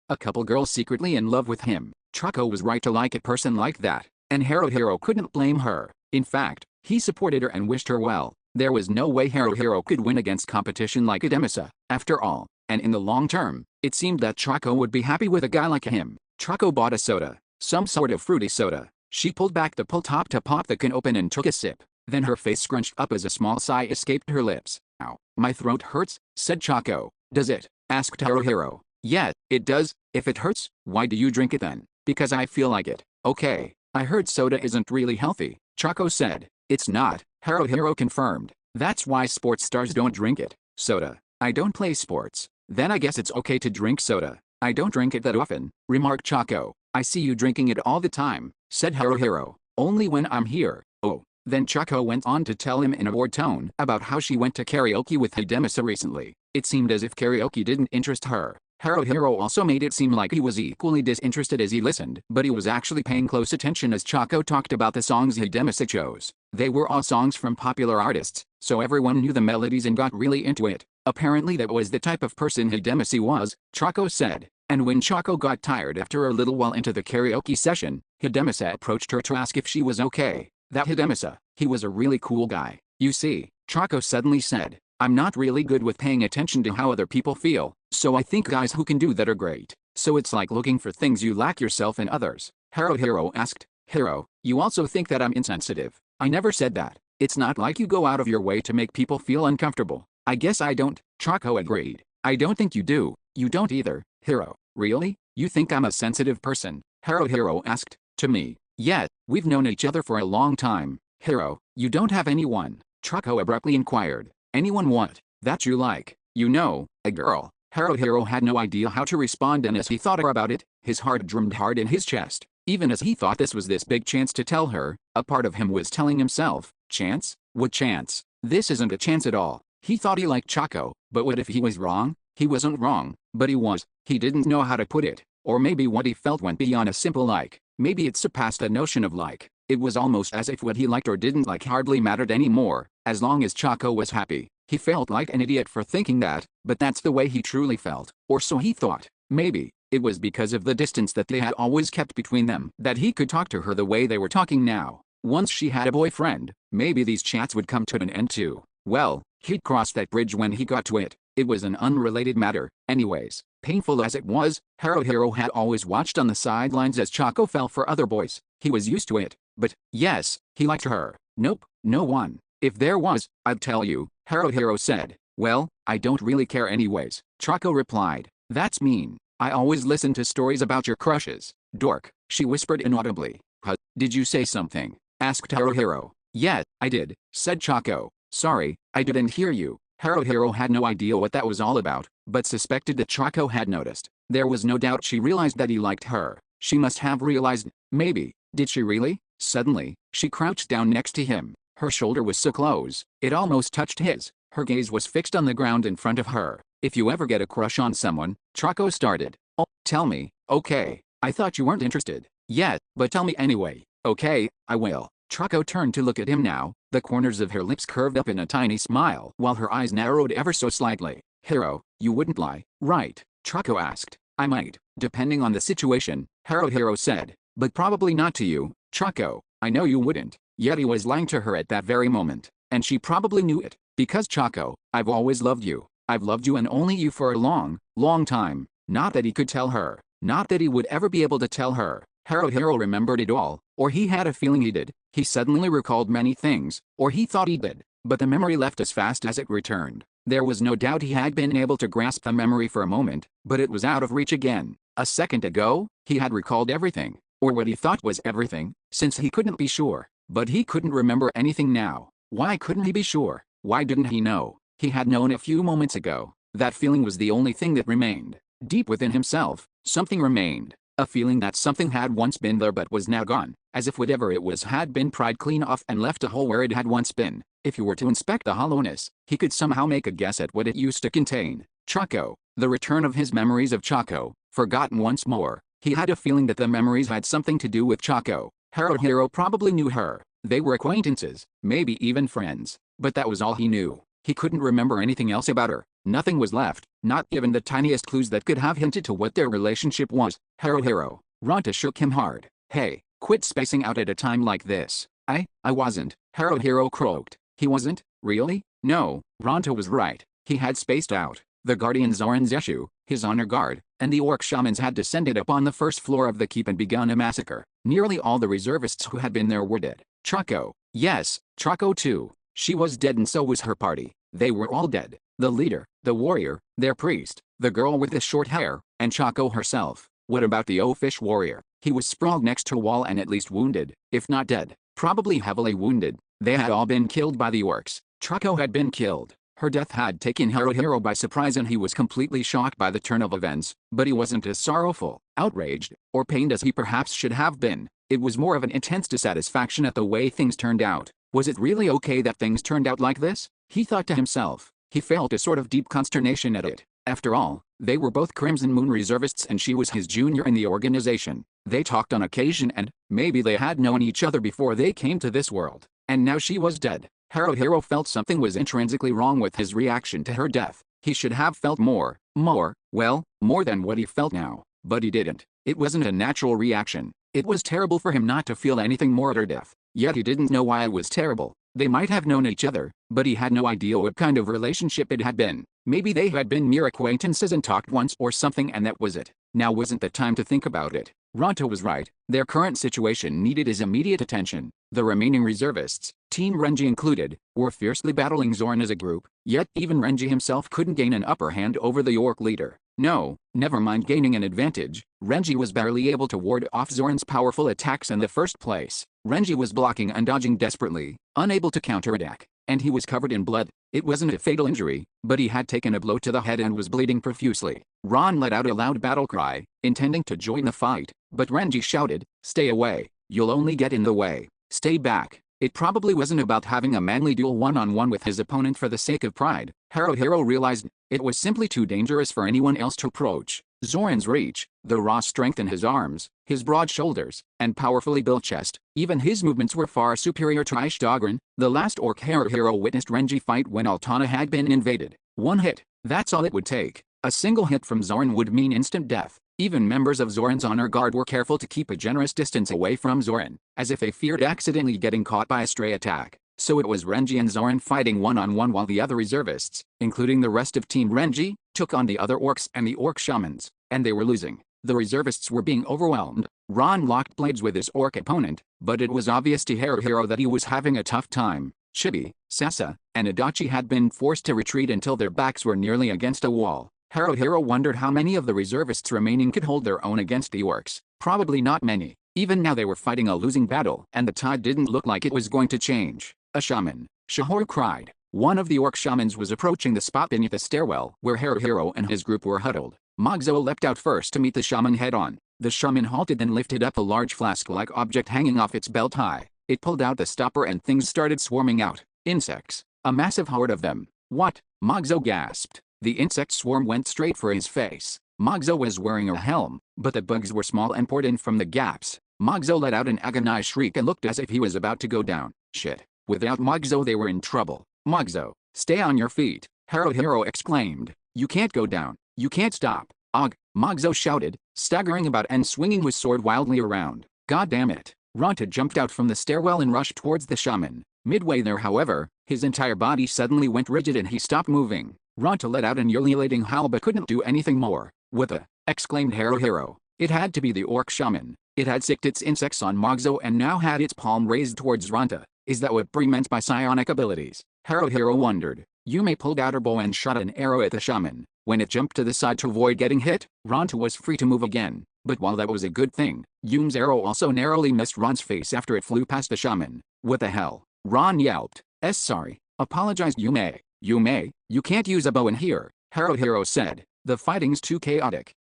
a couple girls secretly in love with him. Choco was right to like a person like that, and Haruhiro couldn't blame her. In fact, he supported her and wished her well. There was no way Haruhiro could win against competition like Hidemasa, after all, and in the long term, it seemed that Choco would be happy with a guy like him. Choco bought a soda, some sort of fruity soda. She pulled back the pull top to pop the can open and took a sip. Then her face scrunched up as a small sigh escaped her lips. Ow, my throat hurts, said Choco. Does it? Asked Haruhiro. Yeah, it does. If it hurts, why do you drink it then? Because I feel like it. Okay, I heard soda isn't really healthy, Choco said. It's not, Haruhiro confirmed. That's why sports stars don't drink it. Soda. I don't play sports. Then I guess it's okay to drink soda. I don't drink it that often, remarked Choco. I see you drinking it all the time, said Haruhiro. Only when I'm here. Oh. Then Choco went on to tell him in a bored tone about how she went to karaoke with Hidemasa recently. It seemed as if karaoke didn't interest her. Haruhiro also made it seem like he was equally disinterested as he listened, but he was actually paying close attention as Choco talked about the songs Hidemasa chose. They were all songs from popular artists, so everyone knew the melodies and got really into it. Apparently that was the type of person Hidemasa was, Choco said. And when Choco got tired after a little while into the karaoke session, Hidemasa approached her to ask if she was okay. That Hidemasa, he was a really cool guy. You see, Choco suddenly said, I'm not really good with paying attention to how other people feel, so I think guys who can do that are great. So it's like looking for things you lack yourself in others. Haruhiro asked, Hiro, you also think that I'm insensitive? I never said that. It's not like you go out of your way to make people feel uncomfortable. I guess I don't, Choco agreed. I don't think you do. You don't either, Hiro. Really? You think I'm a sensitive person? Haruhiro asked. To me. Yeah, we've known each other for a long time. Hiro, you don't have anyone? Choco abruptly inquired. Anyone what? That you like? You know, a girl. Haruhiro had no idea how to respond, and as he thought about it, his heart drummed hard in his chest. Even as he thought this was this big chance to tell her, a part of him was telling himself, chance? What chance? This isn't a chance at all. He thought he liked Choco, but what if he was wrong? He wasn't wrong, but he was. He didn't know how to put it. Or maybe what he felt went beyond a simple like. Maybe it surpassed a notion of like. It was almost as if what he liked or didn't like hardly mattered anymore, as long as Choco was happy. He felt like an idiot for thinking that, but that's the way he truly felt, or so he thought. Maybe it was because of the distance that they had always kept between them that he could talk to her the way they were talking now. Once she had a boyfriend, maybe these chats would come to an end too. Well, he'd cross that bridge when he got to it. It was an unrelated matter, anyways. Painful as it was, Haruhiro had always watched on the sidelines as Choco fell for other boys. He was used to it. But, yes, he liked her. Nope, no one. If there was, I'd tell you, Haruhiro said. Well, I don't really care anyways, Choco replied. That's mean. I always listen to stories about your crushes. Dork, she whispered inaudibly. Huh? Did you say something? Asked Haruhiro. Yeah, I did, said Choco. Sorry, I didn't hear you. Haruhiro had no idea what that was all about, but suspected that Choco had noticed. There was no doubt she realized that he liked her. She must have realized, maybe. Did she really? Suddenly, she crouched down next to him. Her shoulder was so close, it almost touched his. Her gaze was fixed on the ground in front of her. If you ever get a crush on someone, Choco started. Oh, tell me. Okay, I thought you weren't interested. Yeah, but tell me anyway. Okay, I will. Choco turned to look at him now. The corners of her lips curved up in a tiny smile while her eyes narrowed ever so slightly. Hiro, you wouldn't lie, right? Choco asked. I might, depending on the situation, Haruhiro said. But probably not to you, Choco. I know you wouldn't. Yet he was lying to her at that very moment. And she probably knew it. Because Choco, I've always loved you. I've loved you and only you for a long, long time. Not that he could tell her. Not that he would ever be able to tell her. Haruhiro remembered it all, or he had a feeling he did. He suddenly recalled many things, or he thought he did. But the memory left as fast as it returned. There was no doubt he had been able to grasp the memory for a moment, but it was out of reach again. A second ago, he had recalled everything, or what he thought was everything, since he couldn't be sure. But he couldn't remember anything now. Why couldn't he be sure? Why didn't he know? He had known a few moments ago. That feeling was the only thing that remained. Deep within himself, something remained. A feeling that something had once been there but was now gone, as if whatever it was had been pried clean off and left a hole where it had once been. If he were to inspect the hollowness, he could somehow make a guess at what it used to contain. Choco. The return of his memories of Choco, forgotten once more. He had a feeling that the memories had something to do with Choco. Haruhiro probably knew her. They were acquaintances, maybe even friends. But that was all he knew. He couldn't remember anything else about her. Nothing was left, not even the tiniest clues that could have hinted to what their relationship was. Haruhiro. Ranta shook him hard. Hey, quit spacing out at a time like this. I wasn't. Haruhiro croaked. He wasn't? Really? No, Ronta was right. He had spaced out. The guardian Zoran Zeshu, his honor guard, and the orc shamans had descended upon the first floor of the keep and begun a massacre. Nearly all the reservists who had been there were dead. Chaco. Yes, Chaco too. She was dead and so was her party. They were all dead. The leader, the warrior, their priest, the girl with the short hair, and Chaco herself. What about the oafish warrior? He was sprawled next to a wall and at least wounded, if not dead. Probably heavily wounded. They had all been killed by the orcs. Chaco had been killed. Her death had taken Haruhiro by surprise and he was completely shocked by the turn of events, but he wasn't as sorrowful, outraged, or pained as he perhaps should have been. It was more of an intense dissatisfaction at the way things turned out. Was it really okay that things turned out like this? He thought to himself. He felt a sort of deep consternation at it. After all, they were both Crimson Moon reservists and she was his junior in the organization. They talked on occasion and, maybe they had known each other before they came to this world. And now she was dead. Haruhiro felt something was intrinsically wrong with his reaction to her death. He should have felt more than what he felt now. But he didn't. It wasn't a natural reaction. It was terrible for him not to feel anything more at her death. Yet he didn't know why it was terrible. They might have known each other, but he had no idea what kind of relationship it had been. Maybe they had been mere acquaintances and talked once or something and that was it. Now wasn't the time to think about it. Ronta was right. Their current situation needed his immediate attention. The remaining reservists, Team Renji included, were fiercely battling Zoran as a group, yet even Renji himself couldn't gain an upper hand over the orc leader. No, never mind gaining an advantage, Renji was barely able to ward off Zoran's powerful attacks in the first place. Renji was blocking and dodging desperately, unable to counterattack, and he was covered in blood. It wasn't a fatal injury, but he had taken a blow to the head and was bleeding profusely. Ron let out a loud battle cry, intending to join the fight, but Renji shouted, "Stay away, you'll only get in the way. Stay back." It probably wasn't about having a manly duel one-on-one with his opponent for the sake of pride. Haruhiro realized it was simply too dangerous for anyone else to approach. Zoran's reach, the raw strength in his arms, his broad shoulders, and powerfully built chest, even his movements were far superior to Ishtagran, the last orc Haruhiro witnessed Renji fight when Altana had been invaded. One hit, that's all it would take. A single hit from Zoran would mean instant death. Even members of Zoran's honor guard were careful to keep a generous distance away from Zoran, as if they feared accidentally getting caught by a stray attack. So it was Renji and Zoran fighting one-on-one while the other reservists, including the rest of Team Renji, took on the other orcs and the orc shamans, and they were losing. The reservists were being overwhelmed. Ron locked blades with his orc opponent, but it was obvious to Haruhiro that he was having a tough time. Chibi, Sasa, and Adachi had been forced to retreat until their backs were nearly against a wall. Haruhiro wondered how many of the reservists remaining could hold their own against the orcs. Probably not many. Even now they were fighting a losing battle, and the tide didn't look like it was going to change. A shaman, Shihoru cried. One of the orc shamans was approaching the spot beneath the stairwell where Haruhiro and his group were huddled. Magzo leapt out first to meet the shaman head-on. The shaman halted and lifted up a large flask-like object hanging off its belt high. It pulled out the stopper and things started swarming out. Insects. A massive horde of them. What? Magzo gasped. The insect swarm went straight for his face. Magzo was wearing a helm, but the bugs were small and poured in from the gaps. Magzo let out an agonized shriek and looked as if he was about to go down. Shit. Without Magzo they were in trouble. Magzo, stay on your feet, Haruhiro exclaimed. You can't go down. You can't stop. Og, Magzo shouted, staggering about and swinging his sword wildly around. God damn it. Ronta jumped out from the stairwell and rushed towards the shaman. Midway there however, his entire body suddenly went rigid and he stopped moving. Ronta let out an ululating howl but couldn't do anything more. What the? Exclaimed Haruhiro. It had to be the orc shaman. It had sicked its insects on Magzo and now had its palm raised towards Ronta. Is that what Bri meant by psionic abilities? Haruhiro wondered. Yume pulled out her bow and shot an arrow at the shaman. When it jumped to the side to avoid getting hit, Ronta was free to move again. But while that was a good thing, Yume's arrow also narrowly missed Ron's face after it flew past the shaman. What the hell? Ron yelped. Sorry. Apologized Yume. Yume, you can't use a bow in here, Haruhiro said. The fighting's too chaotic.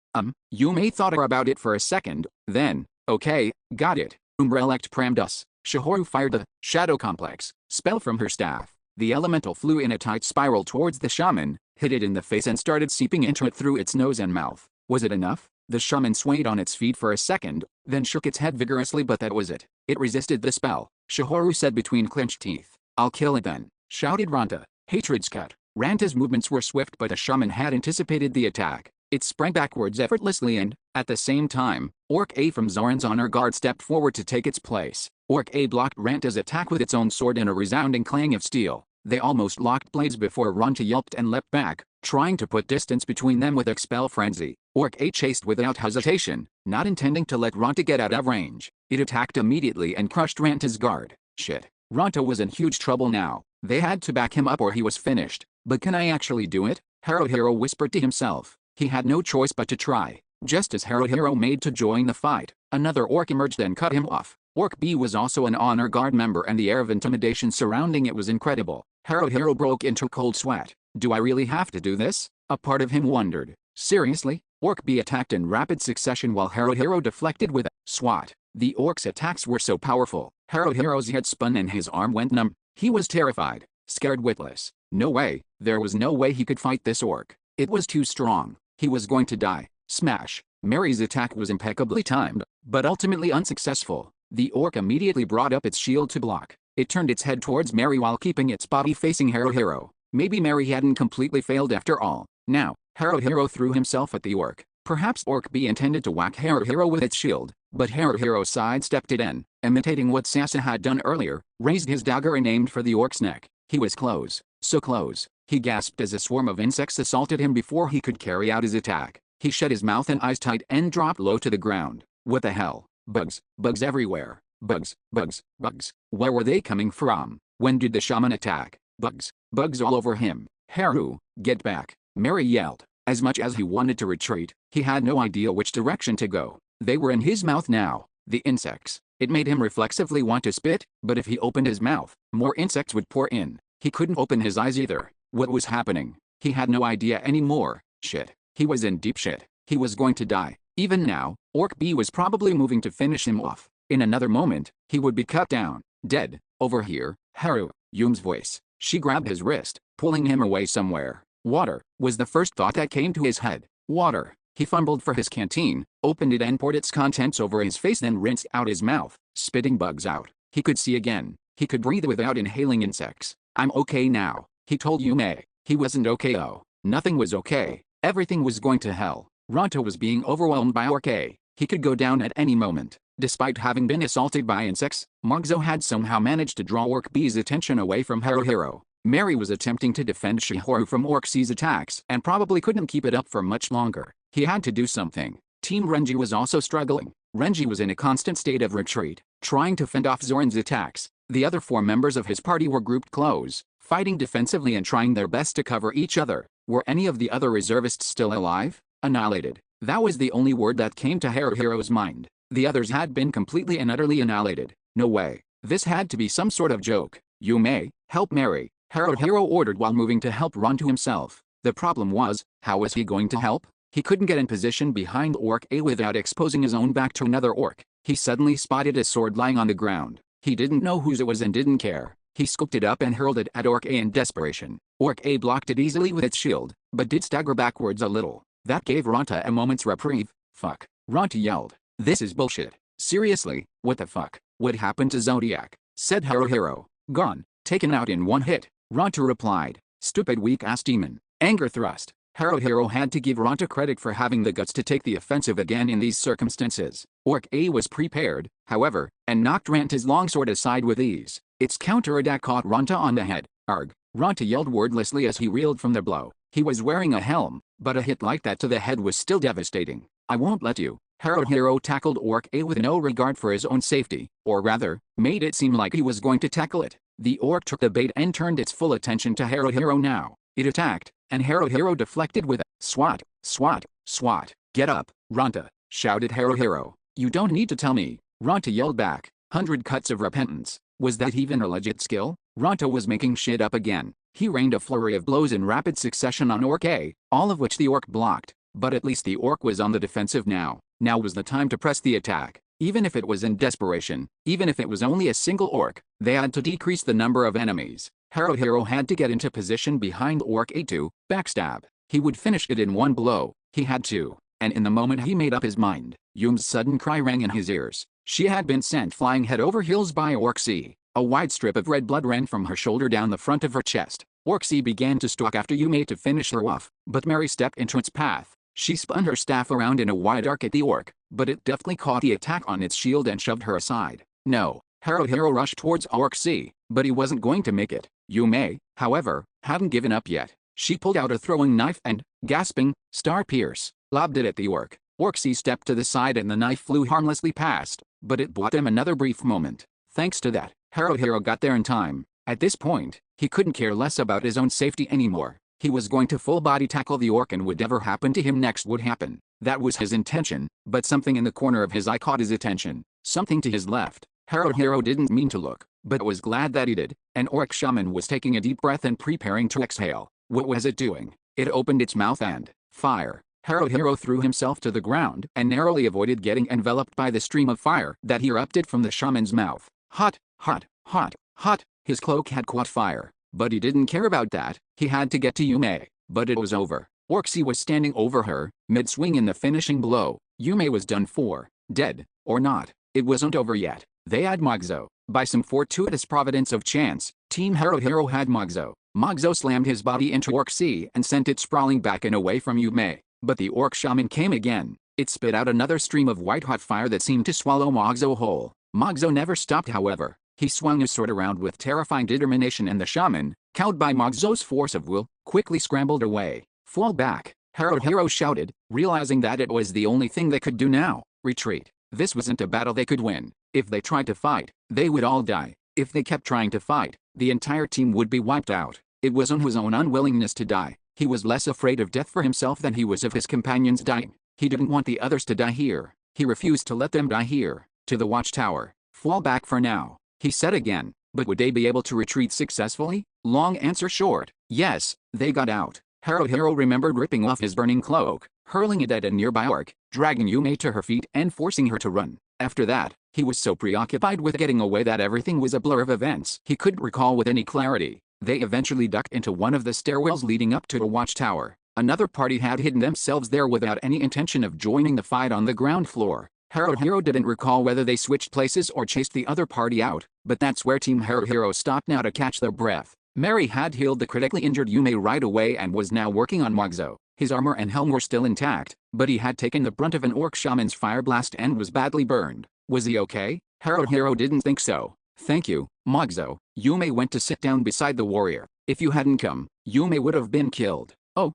Yume thought about it for a second, then, okay, got it. Umbrelect Pramdus. Shihoru fired the Shadow Complex spell from her staff. The elemental flew in a tight spiral towards the shaman, hit it in the face and started seeping into it through its nose and mouth. Was it enough? The shaman swayed on its feet for a second, then shook its head vigorously but that was it. It resisted the spell. Shihoru said between clenched teeth. I'll kill it then, shouted Ronta. Hatred's cut. Ranta's movements were swift but the shaman had anticipated the attack. It sprang backwards effortlessly and, at the same time, Orc A from Zoran's honor guard stepped forward to take its place. Orc A blocked Ranta's attack with its own sword in a resounding clang of steel. They almost locked blades before Ronta yelped and leapt back, trying to put distance between them with Expel Frenzy. Orc A chased without hesitation, not intending to let Ronta get out of range. It attacked immediately and crushed Ranta's guard. Shit. Ronta was in huge trouble now. They had to back him up or he was finished. But can I actually do it? Haruhiro whispered to himself. He had no choice but to try. Just as Haruhiro made to join the fight, another orc emerged and cut him off. Orc B was also an honor guard member and the air of intimidation surrounding it was incredible. Haruhiro broke into cold sweat. Do I really have to do this? A part of him wondered. Seriously? Orc B attacked in rapid succession while Haruhiro deflected with a swat. The orc's attacks were so powerful, Haruhiro's head spun and his arm went numb. He was terrified, scared witless. No way, there was no way he could fight this orc. It was too strong. He was going to die. Smash. Mary's attack was impeccably timed, but ultimately unsuccessful. The orc immediately brought up its shield to block. It turned its head towards Mary while keeping its body facing Haruhiro. Maybe Mary hadn't completely failed after all. Now, Haruhiro threw himself at the orc. Perhaps Orc B intended to whack Haruhiro with its shield, but Haruhiro sidestepped it and, imitating what Sasa had done earlier, raised his dagger and aimed for the orc's neck. He was close, so close. He gasped as a swarm of insects assaulted him before he could carry out his attack. He shut his mouth and eyes tight and dropped low to the ground. What the hell? Bugs, bugs everywhere. Bugs, bugs, bugs. Where were they coming from? When did the shaman attack? Bugs, bugs all over him. Haru, get back, Mary yelled. As much as he wanted to retreat, he had no idea which direction to go. They were in his mouth now, the insects. It made him reflexively want to spit, but if he opened his mouth, more insects would pour in. He couldn't open his eyes either. What was happening? He had no idea anymore. Shit. He was in deep shit. He was going to die. Even now, Orc B was probably moving to finish him off. In another moment, he would be cut down, dead. Over here, Haru, Yum's voice. She grabbed his wrist, pulling him away somewhere. Water, was the first thought that came to his head. Water. He fumbled for his canteen, opened it and poured its contents over his face then rinsed out his mouth, spitting bugs out. He could see again. He could breathe without inhaling insects. I'm okay now, he told Yume. He wasn't okay though. Nothing was okay. Everything was going to hell. Ronta was being overwhelmed by Orc A. He could go down at any moment. Despite having been assaulted by insects, Magzo had somehow managed to draw Orc B's attention away from Haruhiro. Mary was attempting to defend Shihoru from Orc C's attacks and probably couldn't keep it up for much longer. He had to do something. Team Renji was also struggling. Renji was in a constant state of retreat, trying to fend off Zoran's attacks. The other 4 members of his party were grouped close, fighting defensively and trying their best to cover each other. Were any of the other reservists still alive? Annihilated. That was the only word that came to Haruhiro's mind. The others had been completely and utterly annihilated. No way. This had to be some sort of joke. Yume, help Mary, Haruhiro ordered while moving to help Ronta himself. The problem was, how was he going to help? He couldn't get in position behind Orc A without exposing his own back to another orc. He suddenly spotted a sword lying on the ground. He didn't know whose it was and didn't care. He scooped it up and hurled it at Orc A in desperation. Orc A blocked it easily with its shield, but did stagger backwards a little. That gave Ronta a moment's reprieve. Fuck. Ronta yelled. This is bullshit. Seriously, what the fuck? What happened to Zodiac? Said Haruhiro. Gone. Taken out in one hit. Ronta replied. Stupid weak-ass demon. Anger thrust. Haruhiro had to give Ronta credit for having the guts to take the offensive again in these circumstances. Orc A was prepared, however, and knocked Ronta's longsword aside with ease. Its counter-attack caught Ronta on the head. Arg. Ronta yelled wordlessly as he reeled from the blow. He was wearing a helm, but a hit like that to the head was still devastating. I won't let you. Haruhiro tackled Orc A with no regard for his own safety, or rather, made it seem like he was going to tackle it. The orc took the bait and turned its full attention to Haruhiro now. It attacked, and Haruhiro deflected with a swat, swat, swat. Get up, Ronta, shouted Haruhiro. You don't need to tell me, Ronta yelled back. 100 cuts of repentance. Was that even a legit skill? Ronta was making shit up again. He rained a flurry of blows in rapid succession on Orc A, all of which the orc blocked. But at least the orc was on the defensive now. Now was the time to press the attack. Even if it was in desperation, even if it was only a single orc, they had to decrease the number of enemies. Haruhiro had to get into position behind Orc A to backstab. He would finish it in one blow. He had to. And in the moment he made up his mind, Yum's sudden cry rang in his ears. She had been sent flying head over heels by Orc C. A wide strip of red blood ran from her shoulder down the front of her chest. Orc C began to stalk after Yume to finish her off, but Mary stepped into its path. She spun her staff around in a wide arc at the orc, but it deftly caught the attack on its shield and shoved her aside. No. Haruhiro rushed towards Orc, but he wasn't going to make it. Yume, however, hadn't given up yet. She pulled out a throwing knife and, gasping, star pierce, lobbed it at the Orc. Orc stepped to the side and the knife flew harmlessly past, but it bought him another brief moment. Thanks to that, Haruhiro got there in time. At this point, he couldn't care less about his own safety anymore. He was going to full-body tackle the Orc, and whatever happened to him next would happen. That was his intention, but something in the corner of his eye caught his attention. Something to his left. Haruhiro didn't mean to look, but was glad that he did. An Orc shaman was taking a deep breath and preparing to exhale. What was it doing? It opened its mouth and, fire. Haruhiro threw himself to the ground and narrowly avoided getting enveloped by the stream of fire that erupted from the shaman's mouth. Hot, hot, hot, hot. His cloak had caught fire, but he didn't care about that. He had to get to Yume. But it was over. Orc was standing over her, mid-swing in the finishing blow. Yume was done for. Dead, or not, it wasn't over yet. They had Magzo. By some fortuitous providence of chance, Team Haruhiro had Magzo. Magzo slammed his body into Orc and sent it sprawling back and away from Yume. But the Orc shaman came again. It spit out another stream of white-hot fire that seemed to swallow Magzo whole. Magzo never stopped, however. He swung his sword around with terrifying determination, and the shaman, cowed by Magzo's force of will, quickly scrambled away. Fall back, Haruhiro shouted, realizing that it was the only thing they could do now. Retreat. This wasn't a battle they could win. If they tried to fight, they would all die. If they kept trying to fight, the entire team would be wiped out. It was on his own unwillingness to die. He was less afraid of death for himself than he was of his companions dying. He didn't want the others to die here. He refused to let them die here. To the watchtower. Fall back for now, he said again. But would they be able to retreat successfully? Long answer short, yes, they got out. Haruhiro remembered ripping off his burning cloak, hurling it at a nearby Orc, dragging Yume to her feet and forcing her to run. After that, he was so preoccupied with getting away that everything was a blur of events he couldn't recall with any clarity. They eventually ducked into one of the stairwells leading up to the watchtower. Another party had hidden themselves there without any intention of joining the fight on the ground floor. Haruhiro didn't recall whether they switched places or chased the other party out, but that's where Team Haruhiro stopped now to catch their breath. Mary had healed the critically injured Yume right away and was now working on Magzo. His armor and helm were still intact, but he had taken the brunt of an Orc shaman's fire blast and was badly burned. Was he okay? Haruhiro didn't think so. Thank you, Magzo. Yume went to sit down beside the warrior. If you hadn't come, Yume would have been killed. Oh,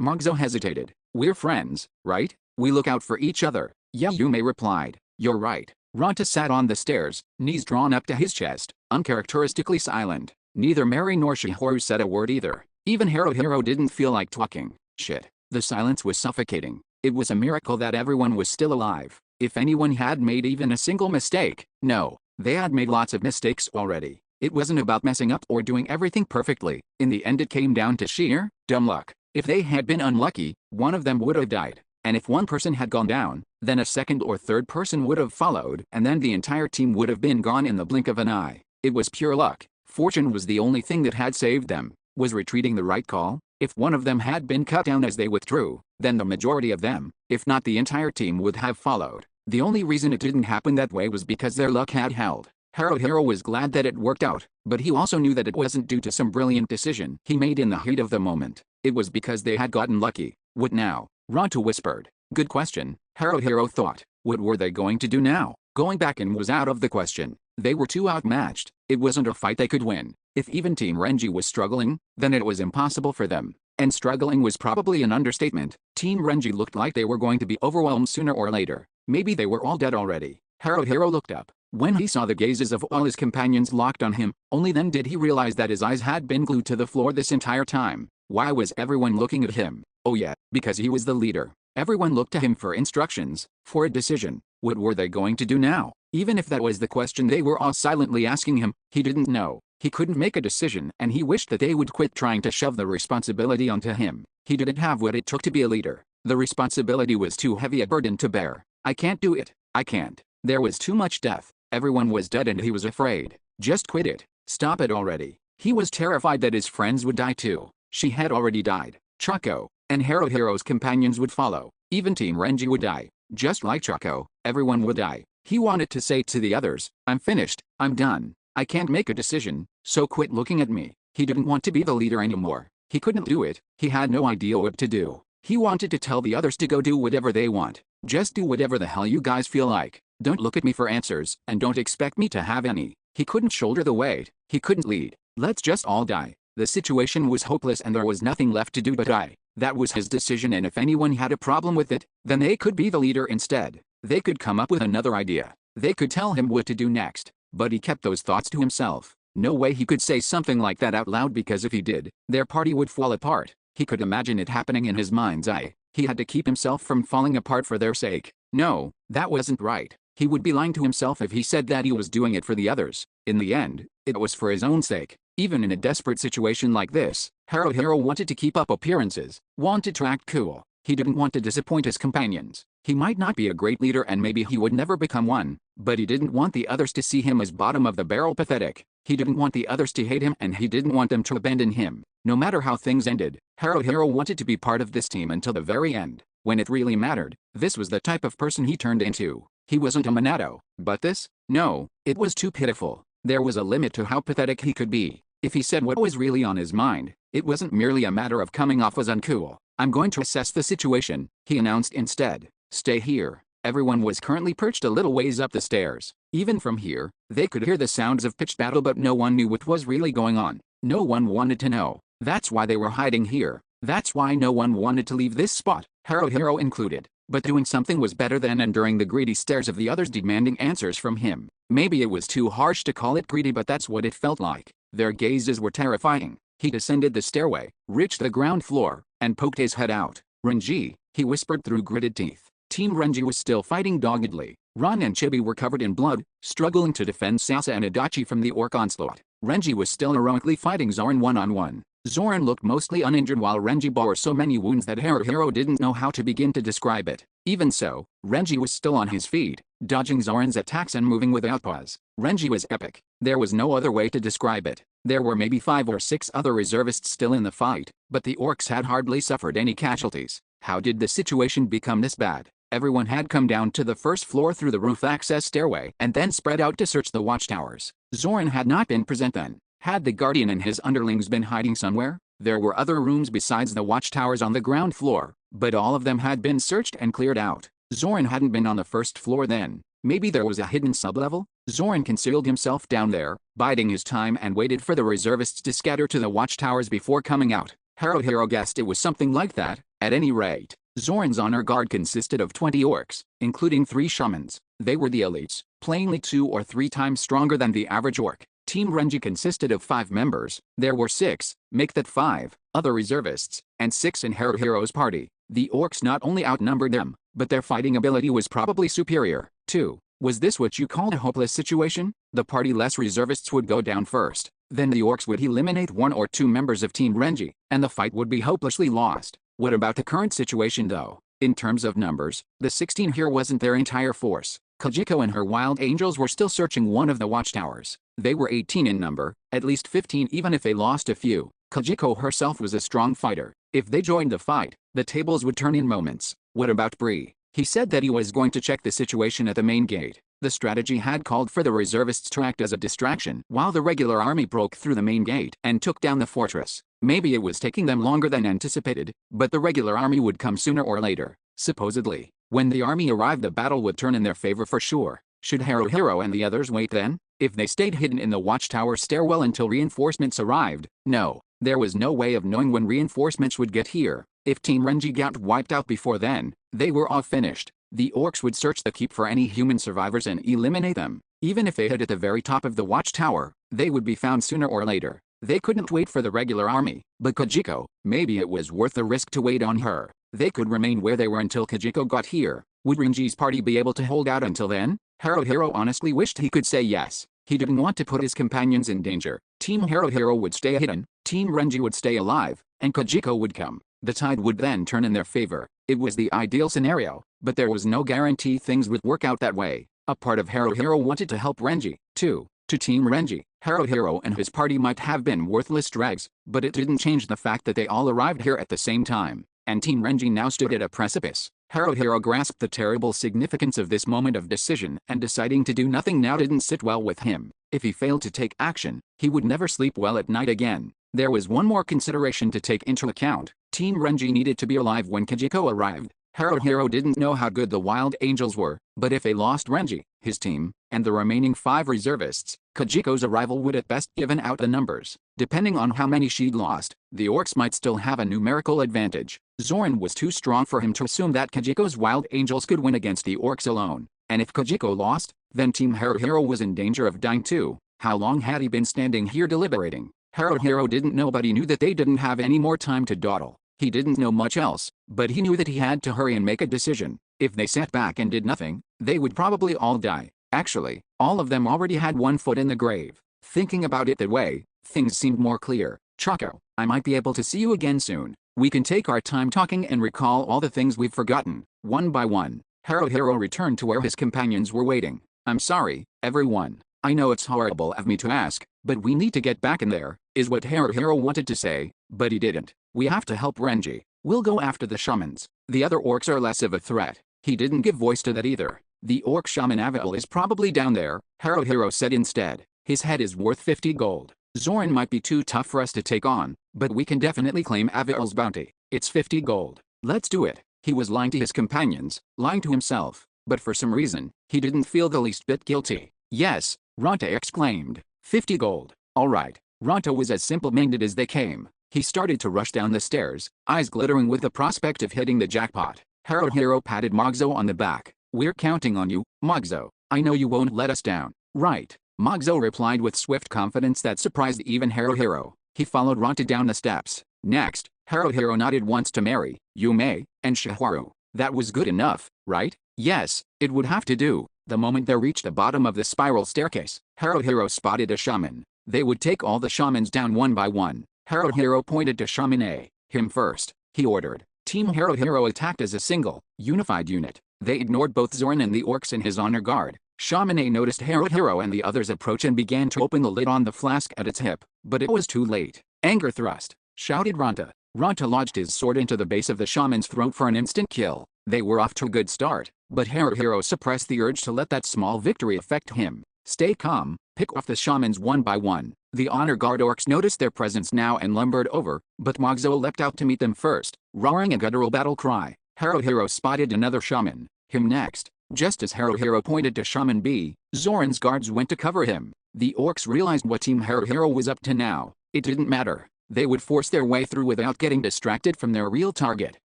Magzo hesitated. We're friends, right? We look out for each other. Yeah, Yume replied. You're right. Ranta sat on the stairs, knees drawn up to his chest, uncharacteristically silent. Neither Mary nor Shihoru said a word either. Even Haruhiro didn't feel like talking. Shit. The silence was suffocating. It was a miracle that everyone was still alive. If anyone had made even a single mistake, no, they had made lots of mistakes already. It wasn't about messing up or doing everything perfectly. In the end, it came down to sheer, dumb luck. If they had been unlucky, one of them would have died. And if one person had gone down, then a second or third person would have followed, and then the entire team would have been gone in the blink of an eye. It was pure luck. Fortune was the only thing that had saved them. Was retreating the right call? If one of them had been cut down as they withdrew, then the majority of them, if not the entire team, would have followed. The only reason it didn't happen that way was because their luck had held. Haruhiro was glad that it worked out, but he also knew that it wasn't due to some brilliant decision he made in the heat of the moment. It was because they had gotten lucky. What now? Ronto whispered. Good question, Haruhiro thought. What were they going to do now? Going back in was out of the question. They were too outmatched. It wasn't a fight they could win. If even Team Renji was struggling, then it was impossible for them. And struggling was probably an understatement. Team Renji looked like they were going to be overwhelmed sooner or later. Maybe they were all dead already. Haruhiro looked up. When he saw the gazes of all his companions locked on him, only then did he realize that his eyes had been glued to the floor this entire time. Why was everyone looking at him? Oh yeah, because he was the leader. Everyone looked to him for instructions, for a decision. What were they going to do now? Even if that was the question they were all silently asking him, he didn't know. He couldn't make a decision, and he wished that they would quit trying to shove the responsibility onto him. He didn't have what it took to be a leader. The responsibility was too heavy a burden to bear. I can't do it. I can't. There was too much death. Everyone was dead and he was afraid. Just quit it. Stop it already. He was terrified that his friends would die too. She had already died. Chaco and Haruhiro's companions would follow. Even Team Renji would die. Just like Chaco, everyone would die. He wanted to say to the others, I'm finished, I'm done. I can't make a decision, so quit looking at me. He didn't want to be the leader anymore. He couldn't do it. He had no idea what to do. He wanted to tell the others to go do whatever they want. Just do whatever the hell you guys feel like. Don't look at me for answers, and don't expect me to have any. He couldn't shoulder the weight. He couldn't lead. Let's just all die. The situation was hopeless and there was nothing left to do but die. That was his decision, and if anyone had a problem with it, then they could be the leader instead. They could come up with another idea. They could tell him what to do next. But he kept those thoughts to himself. No way he could say something like that out loud, because if he did, their party would fall apart. He could imagine it happening in his mind's eye. He had to keep himself from falling apart for their sake. No, that wasn't right. He would be lying to himself if he said that he was doing it for the others. In the end, it was for his own sake. Even in a desperate situation like this, Haruhiro wanted to keep up appearances, wanted to act cool. He didn't want to disappoint his companions. He might not be a great leader and maybe he would never become one, but he didn't want the others to see him as bottom of the barrel pathetic. He didn't want the others to hate him, and he didn't want them to abandon him. No matter how things ended, Haruhiro wanted to be part of this team until the very end. When it really mattered, this was the type of person he turned into. He wasn't a Minato, but this? No, it was too pitiful. There was a limit to how pathetic he could be. If he said what was really on his mind, it wasn't merely a matter of coming off as uncool. I'm going to assess the situation, he announced instead. Stay here. Everyone was currently perched a little ways up the stairs. Even from here, they could hear the sounds of pitched battle, but no one knew what was really going on. No one wanted to know. That's why they were hiding here. That's why no one wanted to leave this spot, Haruhiro included. But doing something was better than enduring the greedy stares of the others demanding answers from him. Maybe it was too harsh to call it greedy, but that's what it felt like. Their gazes were terrifying. He descended the stairway, reached the ground floor, and poked his head out. Renji, he whispered through gritted teeth. Team Renji was still fighting doggedly. Ron and Chibi were covered in blood, struggling to defend Sasa and Adachi from the orc onslaught. Renji was still heroically fighting Zoran one-on-one. Zoran looked mostly uninjured while Renji bore so many wounds that Haruhiro didn't know how to begin to describe it. Even so, Renji was still on his feet, dodging Zoran's attacks and moving without pause. Renji was epic. There was no other way to describe it. There were maybe 5 or 6 other reservists still in the fight, but the orcs had hardly suffered any casualties. How did the situation become this bad? Everyone had come down to the first floor through the roof access stairway and then spread out to search the watchtowers. Zoran had not been present then. Had the Guardian and his underlings been hiding somewhere? There were other rooms besides the watchtowers on the ground floor, but all of them had been searched and cleared out. Zoran hadn't been on the first floor then. Maybe there was a hidden sublevel? Zoran concealed himself down there, biding his time, and waited for the reservists to scatter to the watchtowers before coming out. Haruhiro guessed it was something like that. At any rate, Zoran's honor guard consisted of 20 orcs, including 3 shamans. They were the elites, plainly 2 or 3 times stronger than the average orc. Team Renji consisted of 5 members. There were 6, make that 5, other reservists, and 6 in Haruhiro's party. The orcs not only outnumbered them, but their fighting ability was probably superior, too. Was this what you call a hopeless situation? The party-less reservists would go down first. Then the orcs would eliminate 1 or 2 members of Team Renji, and the fight would be hopelessly lost. What about the current situation though? In terms of numbers, the 16 here wasn't their entire force. Kajiko and her wild angels were still searching one of the watchtowers. They were 18 in number, at least 15 even if they lost a few. Kajiko herself was a strong fighter. If they joined the fight, the tables would turn in moments. What about Bree? He said that he was going to check the situation at the main gate. The strategy had called for the reservists to act as a distraction while the regular army broke through the main gate and took down the fortress. Maybe it was taking them longer than anticipated, but the regular army would come sooner or later. Supposedly, when the army arrived, the battle would turn in their favor for sure. Should Haruhiro and the others wait then? If they stayed hidden in the watchtower stairwell until reinforcements arrived? No. There was no way of knowing when reinforcements would get here. If Team Renji got wiped out before then, they were all finished. The orcs would search the keep for any human survivors and eliminate them. Even if they hid at the very top of the watchtower, they would be found sooner or later. They couldn't wait for the regular army. But Kajiko, maybe it was worth the risk to wait on her. They could remain where they were until Kajiko got here. Would Renji's party be able to hold out until then? Haruhiro honestly wished he could say yes. He didn't want to put his companions in danger. Team Haruhiro would stay hidden, Team Renji would stay alive, and Kajiko would come. The tide would then turn in their favor. It was the ideal scenario, but there was no guarantee things would work out that way. A part of Haruhiro wanted to help Renji, too. To Team Renji, Haruhiro and his party might have been worthless dregs, but it didn't change the fact that they all arrived here at the same time, and Team Renji now stood at a precipice. Haruhiro grasped the terrible significance of this moment of decision, and deciding to do nothing now didn't sit well with him. If he failed to take action, he would never sleep well at night again. There was one more consideration to take into account. Team Renji needed to be alive when Kajiko arrived. Haruhiro didn't know how good the Wild Angels were, but if they lost Renji, his team, and the remaining 5 reservists, Kajiko's arrival would at best even out the numbers. Depending on how many she'd lost, the orcs might still have a numerical advantage. Zoran was too strong for him to assume that Kajiko's Wild Angels could win against the orcs alone. And if Kajiko lost, then Team Haruhiro was in danger of dying too. How long had he been standing here deliberating? Haruhiro didn't know, but he knew that they didn't have any more time to dawdle. He didn't know much else, but he knew that he had to hurry and make a decision. If they sat back and did nothing, they would probably all die. Actually, all of them already had one foot in the grave. Thinking about it that way, things seemed more clear. Choco, I might be able to see you again soon. We can take our time talking and recall all the things we've forgotten. One by one, Haruhiro returned to where his companions were waiting. I'm sorry, everyone. I know it's horrible of me to ask, but we need to get back in there, is what Haruhiro wanted to say, but he didn't. We have to help Renji. We'll go after the shamans. The other orcs are less of a threat. He didn't give voice to that either. The orc shaman Avail is probably down there, Haruhiro said instead. His head is worth 50 gold. Zoran might be too tough for us to take on, but we can definitely claim Avail's bounty. It's 50 gold. Let's do it. He was lying to his companions, lying to himself, but for some reason, he didn't feel the least bit guilty. Yes, Ranta exclaimed. 50 gold. Alright. Ranta was as simple-minded as they came. He started to rush down the stairs, eyes glittering with the prospect of hitting the jackpot. Haruhiro patted Mogzo on the back. We're counting on you, Mogzo. I know you won't let us down. Right. Mogzo replied with swift confidence that surprised even Haruhiro. He followed Ranta down the steps. Next, Haruhiro nodded once to Mary, Yume, and Shiharu. That was good enough, right? Yes, it would have to do. The moment they reached the bottom of the spiral staircase, Haruhiro spotted a shaman. They would take all the shamans down one by one. Haruhiro pointed to Shaman A. Him first, he ordered. Team Haruhiro attacked as a single, unified unit. They ignored both Zoran and the orcs in his honor guard. Shaman A noticed Haruhiro and the others approach and began to open the lid on the flask at its hip, but it was too late. Anger thrust, shouted Ranta. Ranta lodged his sword into the base of the shaman's throat for an instant kill. They were off to a good start, but Haruhiro suppressed the urge to let that small victory affect him. Stay calm, pick off the shamans one by one. The honor guard orcs noticed their presence now and lumbered over, but Mogzo leapt out to meet them first, roaring a guttural battle cry. Haruhiro spotted another shaman, him next. Just as Haruhiro pointed to Shaman B, Zoran's guards went to cover him. The orcs realized what Team Haruhiro was up to now. It didn't matter. They would force their way through without getting distracted from their real target.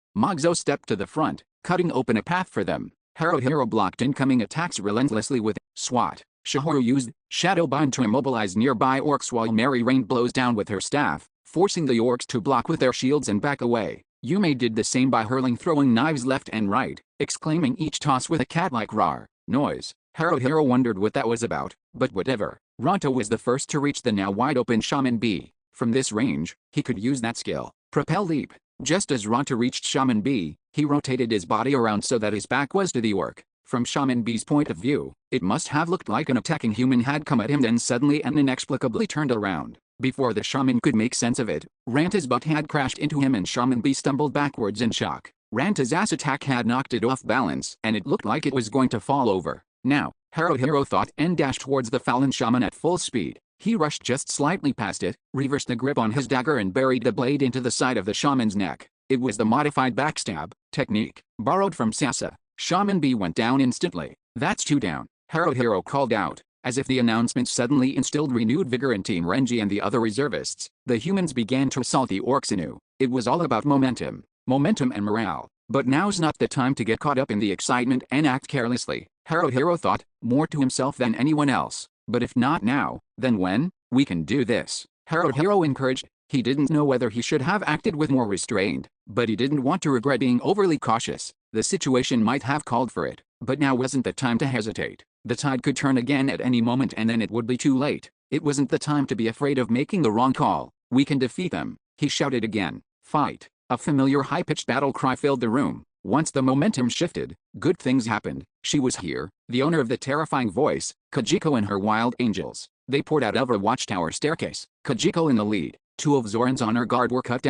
Mogzo stepped to the front, cutting open a path for them. Haruhiro blocked incoming attacks relentlessly with SWAT. Shiharu used Shadow Bind to immobilize nearby orcs while Mary rained blows down with her staff, forcing the orcs to block with their shields and back away. Yume did the same by hurling throwing knives left and right, exclaiming each toss with a cat-like roar noise. Haruhiro wondered what that was about, but whatever. Ranta was the first to reach the now wide-open Shaman B. From this range, he could use that skill, Propel Leap. Just as Ranta reached Shaman B, he rotated his body around so that his back was to the orc. From Shaman B's point of view, it must have looked like an attacking human had come at him then suddenly and inexplicably turned around. Before the shaman could make sense of it, Ranta's butt had crashed into him and Shaman B stumbled backwards in shock. Ranta's ass attack had knocked it off balance and it looked like it was going to fall over. Now, Haruhiro thought and dashed towards the fallen shaman at full speed. He rushed just slightly past it, reversed the grip on his dagger and buried the blade into the side of the shaman's neck. It was the modified backstab technique, borrowed from Sasa. Shaman B went down instantly. That's 2 down, Haruhiro called out. As if the announcement suddenly instilled renewed vigor in Team Renji and the other reservists, the humans began to assault the orcs anew. It was all about momentum and morale. But now's not the time to get caught up in the excitement and act carelessly, Haruhiro thought, more to himself than anyone else. But if not now, then when? We can do this, Haruhiro encouraged. He didn't know whether he should have acted with more restraint, but he didn't want to regret being overly cautious. The situation might have called for it, but now wasn't the time to hesitate. The tide could turn again at any moment and then it would be too late. It wasn't the time to be afraid of making the wrong call. We can defeat them, he shouted again. Fight. A familiar high-pitched battle cry filled the room. Once the momentum shifted, good things happened. She was here, the owner of the terrifying voice, Kajiko and her wild angels. They poured out of a watchtower staircase, Kajiko in the lead. 2 of Zoran's honor guard were cut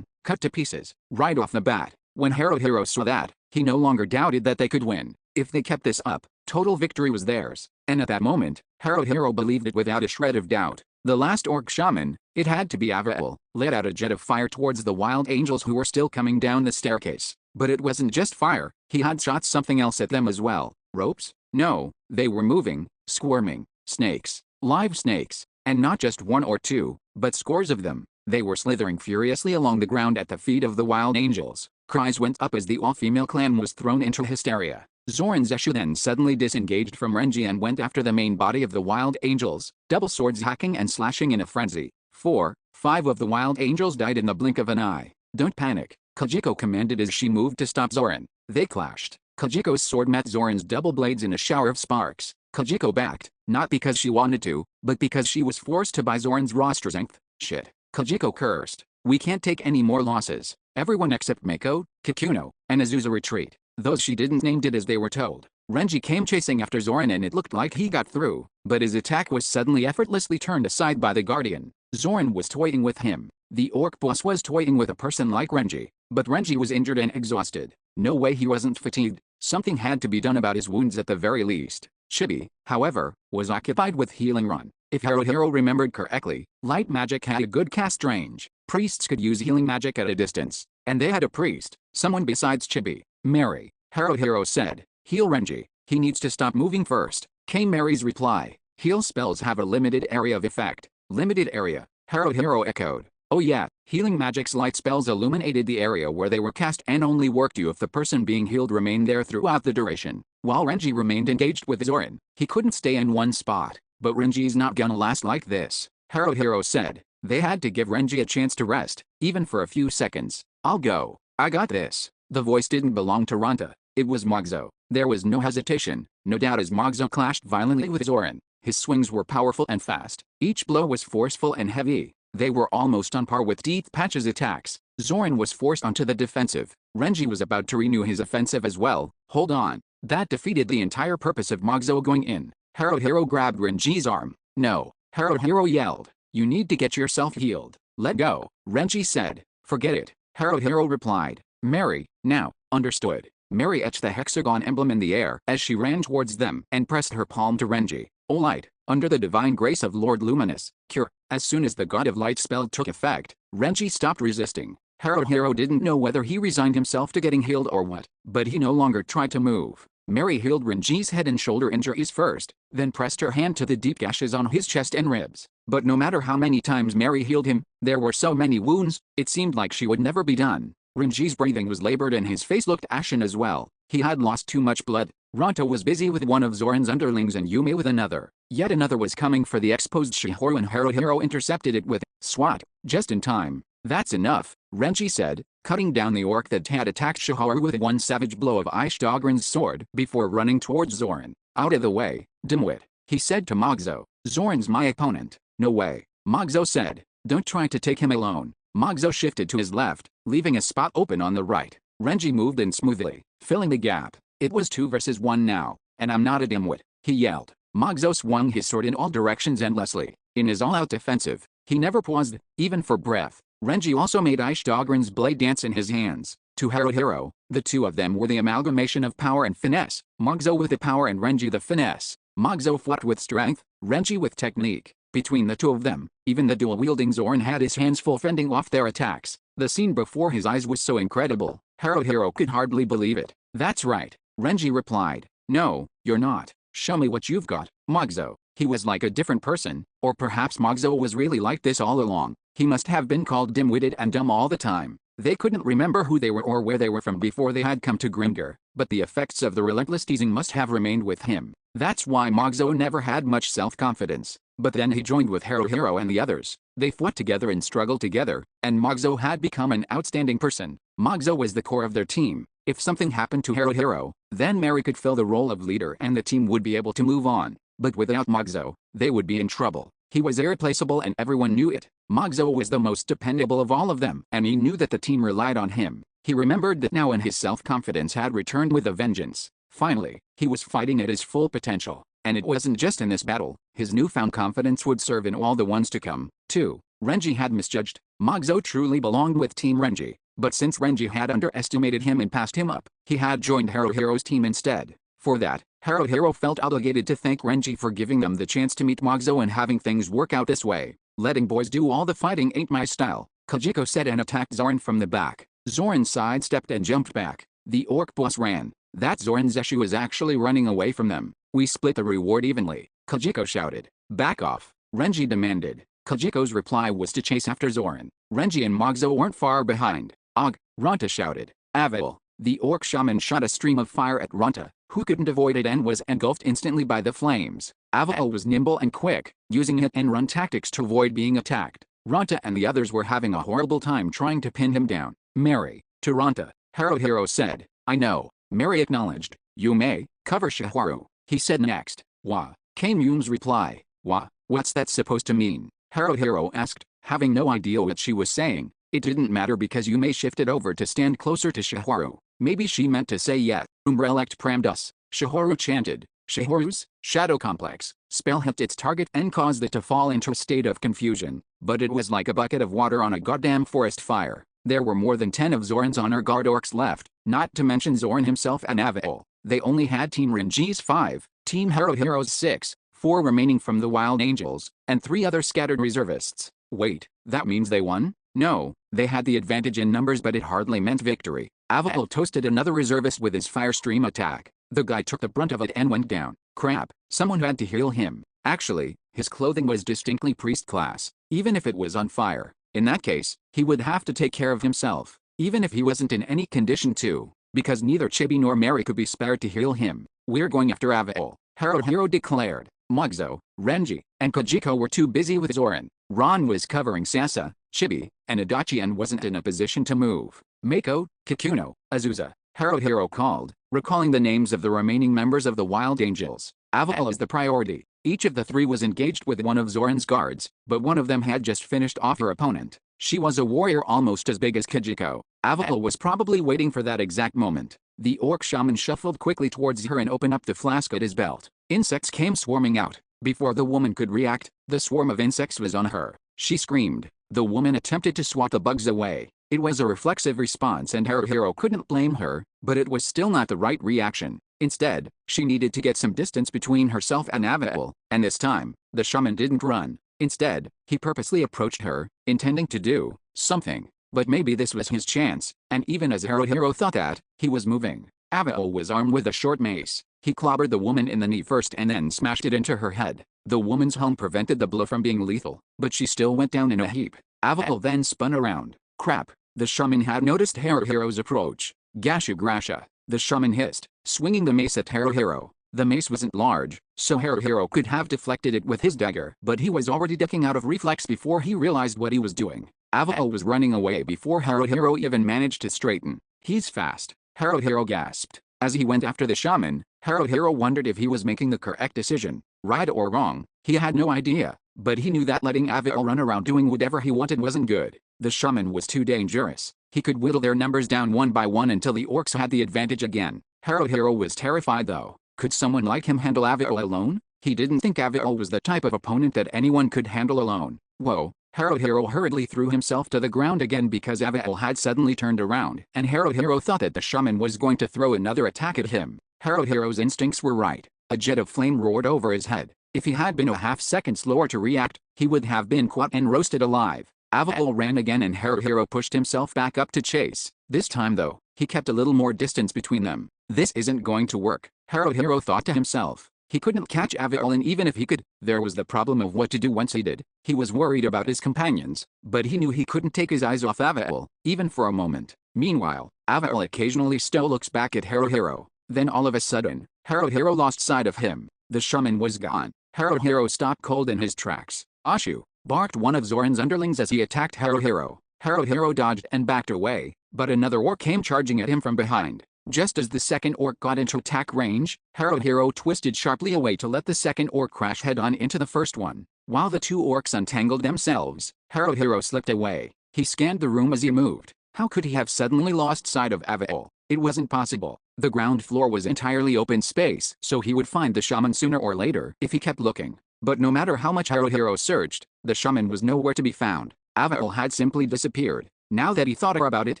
to pieces, right off the bat. When Haruhiro saw that, he no longer doubted that they could win. If they kept this up, total victory was theirs. And at that moment, Haruhiro believed it without a shred of doubt. The last orc shaman, it had to be Avail, let out a jet of fire towards the wild angels who were still coming down the staircase. But it wasn't just fire, he had shot something else at them as well. Ropes? No, they were moving, squirming. Snakes. Live snakes. And not just one or two, but scores of them. They were slithering furiously along the ground at the feet of the wild angels. Cries went up as the all-female clan was thrown into hysteria. Zoran's Eshu then suddenly disengaged from Renji and went after the main body of the wild angels, double swords hacking and slashing in a frenzy. 5 of the wild angels died in the blink of an eye. Don't panic, Kajiko commanded as she moved to stop Zoran. They clashed. Kajiko's sword met Zoran's double blades in a shower of sparks. Kajiko backed, not because she wanted to, but because she was forced to by Zoran's raw strength. Shit. Kajiko cursed. We can't take any more losses. Everyone except Mako, Kikuno, and Azusa retreat. Those she didn't name did as they were told. Renji came chasing after Zoran and it looked like he got through, but his attack was suddenly effortlessly turned aside by the Guardian. Zoran was toying with him. The orc boss was toying with a person like Renji, but Renji was injured and exhausted. No way he wasn't fatigued. Something had to be done about his wounds at the very least. Chibi, however, was occupied with healing run. If Haruhiro remembered correctly, light magic had a good cast range. Priests could use healing magic at a distance, and they had a priest, someone besides Chibi. Mary, Haruhiro said, heal Renji. He needs to stop moving first, came Mary's reply. Heal spells have a limited area of effect. Limited area, Haruhiro echoed. Oh yeah, healing magic's light spells illuminated the area where they were cast and only worked if the person being healed remained there throughout the duration. While Renji remained engaged with Zoran, he couldn't stay in one spot. But Renji's not gonna last like this, Haruhiro said. They had to give Renji a chance to rest, even for a few seconds. I'll go. I got this. The voice didn't belong to Ranta. It was Magzo. There was no hesitation, no doubt as Magzo clashed violently with Zoran. His swings were powerful and fast. Each blow was forceful and heavy. They were almost on par with Teeth Patch's attacks. Zoran was forced onto the defensive. Renji was about to renew his offensive as well. Hold on. That defeated the entire purpose of Magzo going in. Haruhiro grabbed Renji's arm. No, Haruhiro yelled. You need to get yourself healed. Let go, Renji said. Forget it, Haruhiro replied. Mary, now, understood. Mary etched the hexagon emblem in the air as she ran towards them and pressed her palm to Renji. O light, under the divine grace of Lord Luminous, cure. As soon as the God of Light spell took effect, Renji stopped resisting. Haruhiro didn't know whether he resigned himself to getting healed or what, but he no longer tried to move. Mary healed Renji's head and shoulder injuries first, then pressed her hand to the deep gashes on his chest and ribs. But no matter how many times Mary healed him, there were so many wounds, it seemed like she would never be done. Renji's breathing was labored and his face looked ashen as well. He had lost too much blood. Ranta was busy with one of Zoran's underlings and Yume with another. Yet another was coming for the exposed Shihoru and Haruhiro intercepted it with swat, just in time. That's enough, Renji said, cutting down the orc that had attacked Shihoru with one savage blow of Ishdogran's sword before running towards Zoran. Out of the way, dimwit, he said to Magzo. Zoran's my opponent. No way, Magzo said. Don't try to take him alone. Magzo shifted to his left, leaving a spot open on the right. Renji moved in smoothly, filling the gap. It was 2 versus 1 now, and I'm not a dimwit, he yelled. Magzo swung his sword in all directions endlessly. In his all-out defensive, he never paused, even for breath. Renji also made Ishdogran's blade dance in his hands. To Haruhiro, the two of them were the amalgamation of power and finesse, Magzo with the power and Renji the finesse. Magzo fought with strength, Renji with technique. Between the two of them, even the dual-wielding Zoran had his hands full fending off their attacks. The scene before his eyes was so incredible, Haruhiro could hardly believe it. That's right, Renji replied. No, you're not. Show me what you've got, Magzo. He was like a different person, or perhaps Magzo was really like this all along. He must have been called dim-witted and dumb all the time. They couldn't remember who they were or where they were from before they had come to Grimgar, but the effects of the relentless teasing must have remained with him. That's why Magzo never had much self-confidence. But then he joined with Haruhiro and the others. They fought together and struggled together, and Magzo had become an outstanding person. Magzo was the core of their team. If something happened to Haruhiro, then Mary could fill the role of leader and the team would be able to move on. But without Magzo, they would be in trouble. He was irreplaceable and everyone knew it. Magzo was the most dependable of all of them, and he knew that the team relied on him. He remembered that now and his self-confidence had returned with a vengeance. Finally, he was fighting at his full potential. And it wasn't just in this battle, his newfound confidence would serve in all the ones to come, too. Renji had misjudged. Magzo truly belonged with Team Renji, but since Renji had underestimated him and passed him up, he had joined Haruhiro's team instead. For that, Haruhiro felt obligated to thank Renji for giving them the chance to meet Magzo and having things work out this way. Letting boys do all the fighting ain't my style, Kajiko said and attacked Zoran from the back. Zoran sidestepped and jumped back. The orc boss ran. That Zoran Zeshu is actually running away from them. We split the reward evenly, Kajiko shouted. Back off, Renji demanded. Kajiko's reply was to chase after Zoran. Renji and Mogzo weren't far behind. Og, Ranta shouted. Avail. The orc shaman shot a stream of fire at Ranta, who couldn't avoid it and was engulfed instantly by the flames. Avail was nimble and quick, using hit and run tactics to avoid being attacked. Ranta and the others were having a horrible time trying to pin him down. Mary, to Ranta, Haruhiro said. I know, Mary acknowledged. You may, cover Shiharu, he said next. Wah, came Yume's reply. Wah, what's that supposed to mean? Haruhiro asked, having no idea what she was saying. It didn't matter because Yume shifted over to stand closer to Shiharu. Maybe she meant to say yeah, Umbrelect prammed us, Shiharu chanted. Shiharu's shadow complex spell hit its target and caused it to fall into a state of confusion, but it was like a bucket of water on a goddamn forest fire. There were more than 10 of Zoran's honor guard orcs left, not to mention Zoran himself and Avail. They only had Team Renji's 5, Team Haruhiro's 6, 4 remaining from the Wild Angels, and 3 other scattered reservists. Wait, that means they won? No, they had the advantage in numbers but it hardly meant victory. Avail toasted another reservist with his fire stream attack. The guy took the brunt of it and went down. Crap, someone had to heal him. Actually, his clothing was distinctly priest class, even if it was on fire. In that case, he would have to take care of himself, even if he wasn't in any condition to, because neither Chibi nor Mary could be spared to heal him. We're going after Avail, Haruhiro declared. Mogzo, Renji, and Kajiko were too busy with Zoran. Ron was covering Sasa, Chibi, and Adachi and wasn't in a position to move. Mako, Kikuno, Azusa, Haruhiro called, recalling the names of the remaining members of the Wild Angels. Avail is the priority. Each of the 3 was engaged with one of Zoran's guards, but one of them had just finished off her opponent. She was a warrior almost as big as Kajiko. Avail was probably waiting for that exact moment. The orc shaman shuffled quickly towards her and opened up the flask at his belt. Insects came swarming out. Before the woman could react, the swarm of insects was on her. She screamed. The woman attempted to swat the bugs away. It was a reflexive response and Haruhiro couldn't blame her, but it was still not the right reaction. Instead, she needed to get some distance between herself and Avail, and this time, the shaman didn't run. Instead, he purposely approached her, intending to do something. But maybe this was his chance, and even as Haruhiro thought that, he was moving. Avail was armed with a short mace. He clobbered the woman in the knee first and then smashed it into her head. The woman's helm prevented the blow from being lethal, but she still went down in a heap. Avail then spun around. Crap, the shaman had noticed Haruhiro's approach. Gashu Grasha, the shaman hissed, swinging the mace at Haruhiro. The mace wasn't large, so Haruhiro could have deflected it with his dagger, but he was already ducking out of reflex before he realized what he was doing. Avail was running away before Haruhiro even managed to straighten. He's fast, Haruhiro gasped. As he went after the shaman, Haruhiro wondered if he was making the correct decision. Right or wrong, he had no idea, but he knew that letting Avail run around doing whatever he wanted wasn't good. The shaman was too dangerous. He could whittle their numbers down one by one until the orcs had the advantage again. Haruhiro was terrified though. Could someone like him handle Avail alone? He didn't think Avail was the type of opponent that anyone could handle alone. Whoa. Haruhiro hurriedly threw himself to the ground again because Avail had suddenly turned around, and Haruhiro thought that the shaman was going to throw another attack at him. Haruhiro's instincts were right. A jet of flame roared over his head. If he had been a half-second slower to react, he would have been caught and roasted alive. Avail ran again and Haruhiro pushed himself back up to chase. This time though, he kept a little more distance between them. This isn't going to work, Haruhiro thought to himself. He couldn't catch Avail, and even if he could, there was the problem of what to do once he did. He was worried about his companions, but he knew he couldn't take his eyes off Avail, even for a moment. Meanwhile, Avail occasionally still looks back at Haruhiro. Then all of a sudden, Haruhiro lost sight of him. The shaman was gone. Haruhiro stopped cold in his tracks. Ashu, barked one of Zoran's underlings as he attacked Haruhiro. Haruhiro dodged and backed away, but another orc came charging at him from behind. Just as the second orc got into attack range, Haruhiro twisted sharply away to let the second orc crash head-on into the first one. While the two orcs untangled themselves, Haruhiro slipped away. He scanned the room as he moved. How could he have suddenly lost sight of Avail? It wasn't possible. The ground floor was entirely open space, so he would find the shaman sooner or later if he kept looking. But no matter how much Haruhiro searched, the shaman was nowhere to be found. Avail had simply disappeared. Now that he thought about it,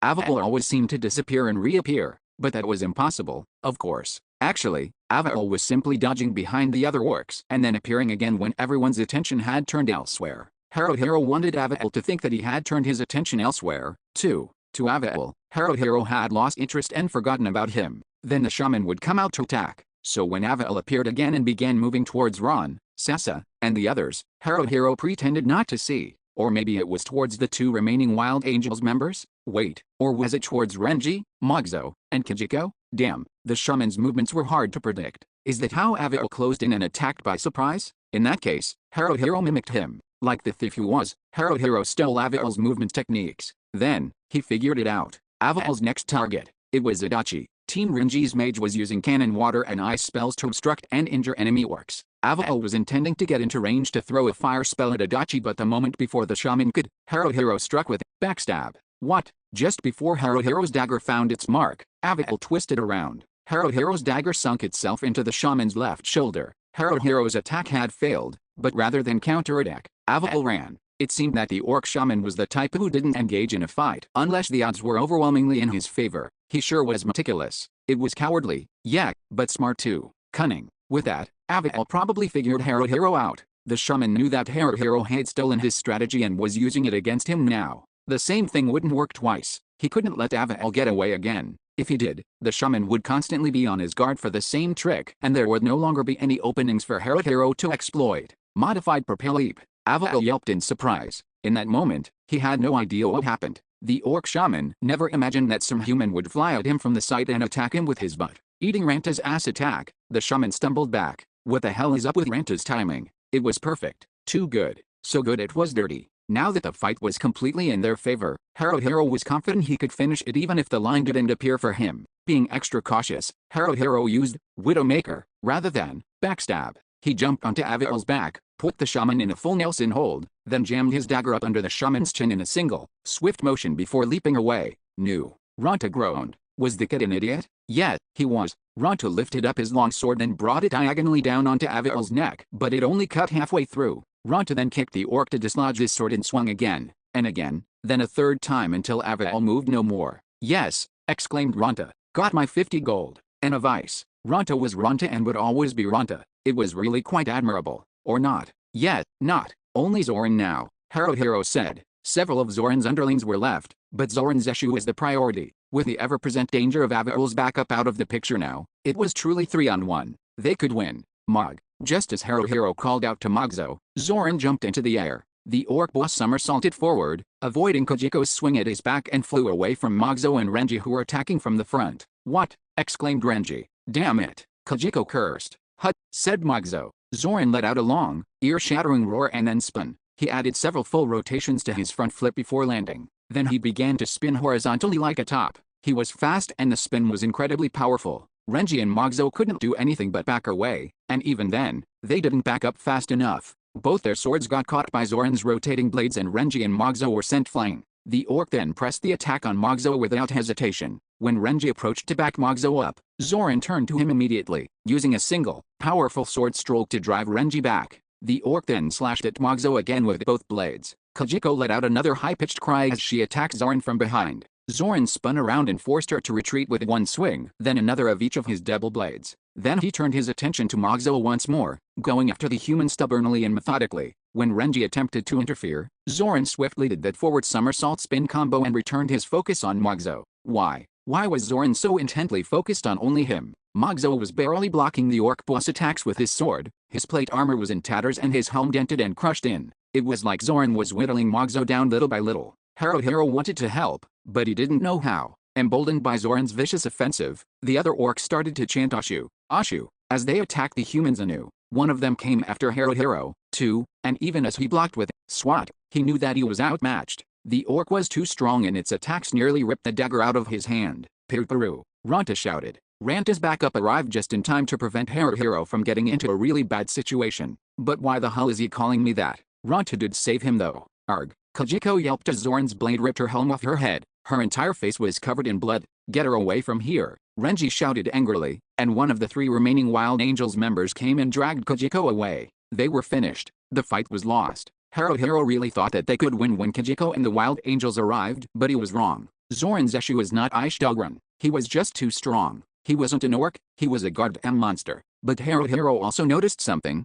Avail always seemed to disappear and reappear. But that was impossible, of course. Actually, Avail was simply dodging behind the other orcs and then appearing again when everyone's attention had turned elsewhere. Haruhiro wanted Avail to think that he had turned his attention elsewhere, too. To Avael, Haruhiro had lost interest and forgotten about him. Then the shaman would come out to attack. So when Avael appeared again and began moving towards Ron, Sasa, and the others, Haruhiro pretended not to see. Or maybe it was towards the two remaining Wild Angels members? Wait, or was it towards Renji, Magzo, and Kijiko? Damn, the shaman's movements were hard to predict. Is that how Avael closed in and attacked by surprise? In that case, Haruhiro mimicked him. Like the thief he was, Haruhiro stole Avael's movement techniques. Then, he figured it out. Avael's next target. It was Adachi. Team Renji's mage was using cannon water and ice spells to obstruct and injure enemy orcs. Avael was intending to get into range to throw a fire spell at Adachi, but the moment before the shaman could, Haruhiro struck with backstab. What? Just before Haruhiro's dagger found its mark, Avael twisted around. Haruhiro's dagger sunk itself into the shaman's left shoulder. Haruhiro's attack had failed, but rather than counterattack, Avael ran. It seemed that the orc shaman was the type who didn't engage in a fight unless the odds were overwhelmingly in his favor. He sure was meticulous. It was cowardly, yeah, but smart too. Cunning. With that, Avael probably figured Haruhiro out. The shaman knew that Haruhiro had stolen his strategy and was using it against him now. The same thing wouldn't work twice. He couldn't let Avael get away again. If he did, the shaman would constantly be on his guard for the same trick, and there would no longer be any openings for Haruhiro to exploit. Modified Propel Leap. Avael yelped in surprise. In that moment, he had no idea what happened. The orc shaman never imagined that some human would fly at him from the side and attack him with his butt. Eating Ranta's ass attack, the shaman stumbled back. What the hell is up with Ranta's timing? It was perfect. Too good. So good it was dirty. Now that the fight was completely in their favor, Haruhiro was confident he could finish it even if the line didn't appear for him. Being extra cautious, Haruhiro used Widowmaker rather than backstab. He jumped onto Avael's back, put the shaman in a full Nelson hold, then jammed his dagger up under the shaman's chin in a single, swift motion before leaping away. No. Ranta groaned. Was the kid an idiot? Yeah, he was. Ranta lifted up his long sword and brought it diagonally down onto Avael's neck, but it only cut halfway through. Ranta then kicked the orc to dislodge his sword and swung again, and again, then a third time until Avael moved no more. Yes, exclaimed Ranta. Got my 50 gold. And a vice. Ranta was Ranta and would always be Ranta. It was really quite admirable. Or not. Yet, not. Only Zoran now, Haruhiro said. Several of Zoran's underlings were left, but Zoran's issue was the priority. With the ever-present danger of Avael's backup out of the picture now, it was truly 3-on-1. They could win. Mog. Just as Haruhiro called out to Magzo, Zoran jumped into the air. The orc boss somersaulted forward, avoiding Kojiko's swing at his back and flew away from Magzo and Renji who were attacking from the front. What? Exclaimed Renji. Damn it. Kojiko cursed. Hut, said Magzo. Zoran let out a long, ear-shattering roar and then spun. He added several full rotations to his front flip before landing. Then he began to spin horizontally like a top. He was fast and the spin was incredibly powerful. Renji and Magzo couldn't do anything but back away, and even then, they didn't back up fast enough. Both their swords got caught by Zoran's rotating blades and Renji and Magzo were sent flying. The orc then pressed the attack on Magzo without hesitation. When Renji approached to back Magzo up, Zoran turned to him immediately, using a single, powerful sword stroke to drive Renji back. The orc then slashed at Magzo again with both blades. Kojiko let out another high-pitched cry as she attacked Zoran from behind. Zoran spun around and forced her to retreat with one swing, then another of each of his double blades. Then he turned his attention to Magzo once more, going after the human stubbornly and methodically. When Renji attempted to interfere, Zoran swiftly did that forward somersault spin combo and returned his focus on Magzo. Why? Why was Zoran so intently focused on only him? Magzo was barely blocking the orc boss attacks with his sword, his plate armor was in tatters and his helm dented and crushed in. It was like Zoran was whittling Magzo down little by little. Haruhiro wanted to help, but he didn't know how. Emboldened by Zoran's vicious offensive, the other orcs started to chant Ashu, Ashu, as they attacked the humans anew. One of them came after Haruhiro, too, and even as he blocked with swat, he knew that he was outmatched. The orc was too strong and its attacks nearly ripped the dagger out of his hand. Piru, Ranta shouted. Ranta's backup arrived just in time to prevent Haruhiro from getting into a really bad situation. But why the hell is he calling me that? Ranta did save him though. Arg. Kojiko yelped as Zoran's blade ripped her helm off her head. Her entire face was covered in blood. Get her away from here. Renji shouted angrily, and one of the 3 remaining Wild Angels members came and dragged Kojiko away. They were finished. The fight was lost. Haruhiro really thought that they could win when Kojiko and the Wild Angels arrived, but he was wrong. Zoran's issue was not Ishidogran. He was just too strong. He wasn't an orc, he was a goddamn monster. But Haruhiro also noticed something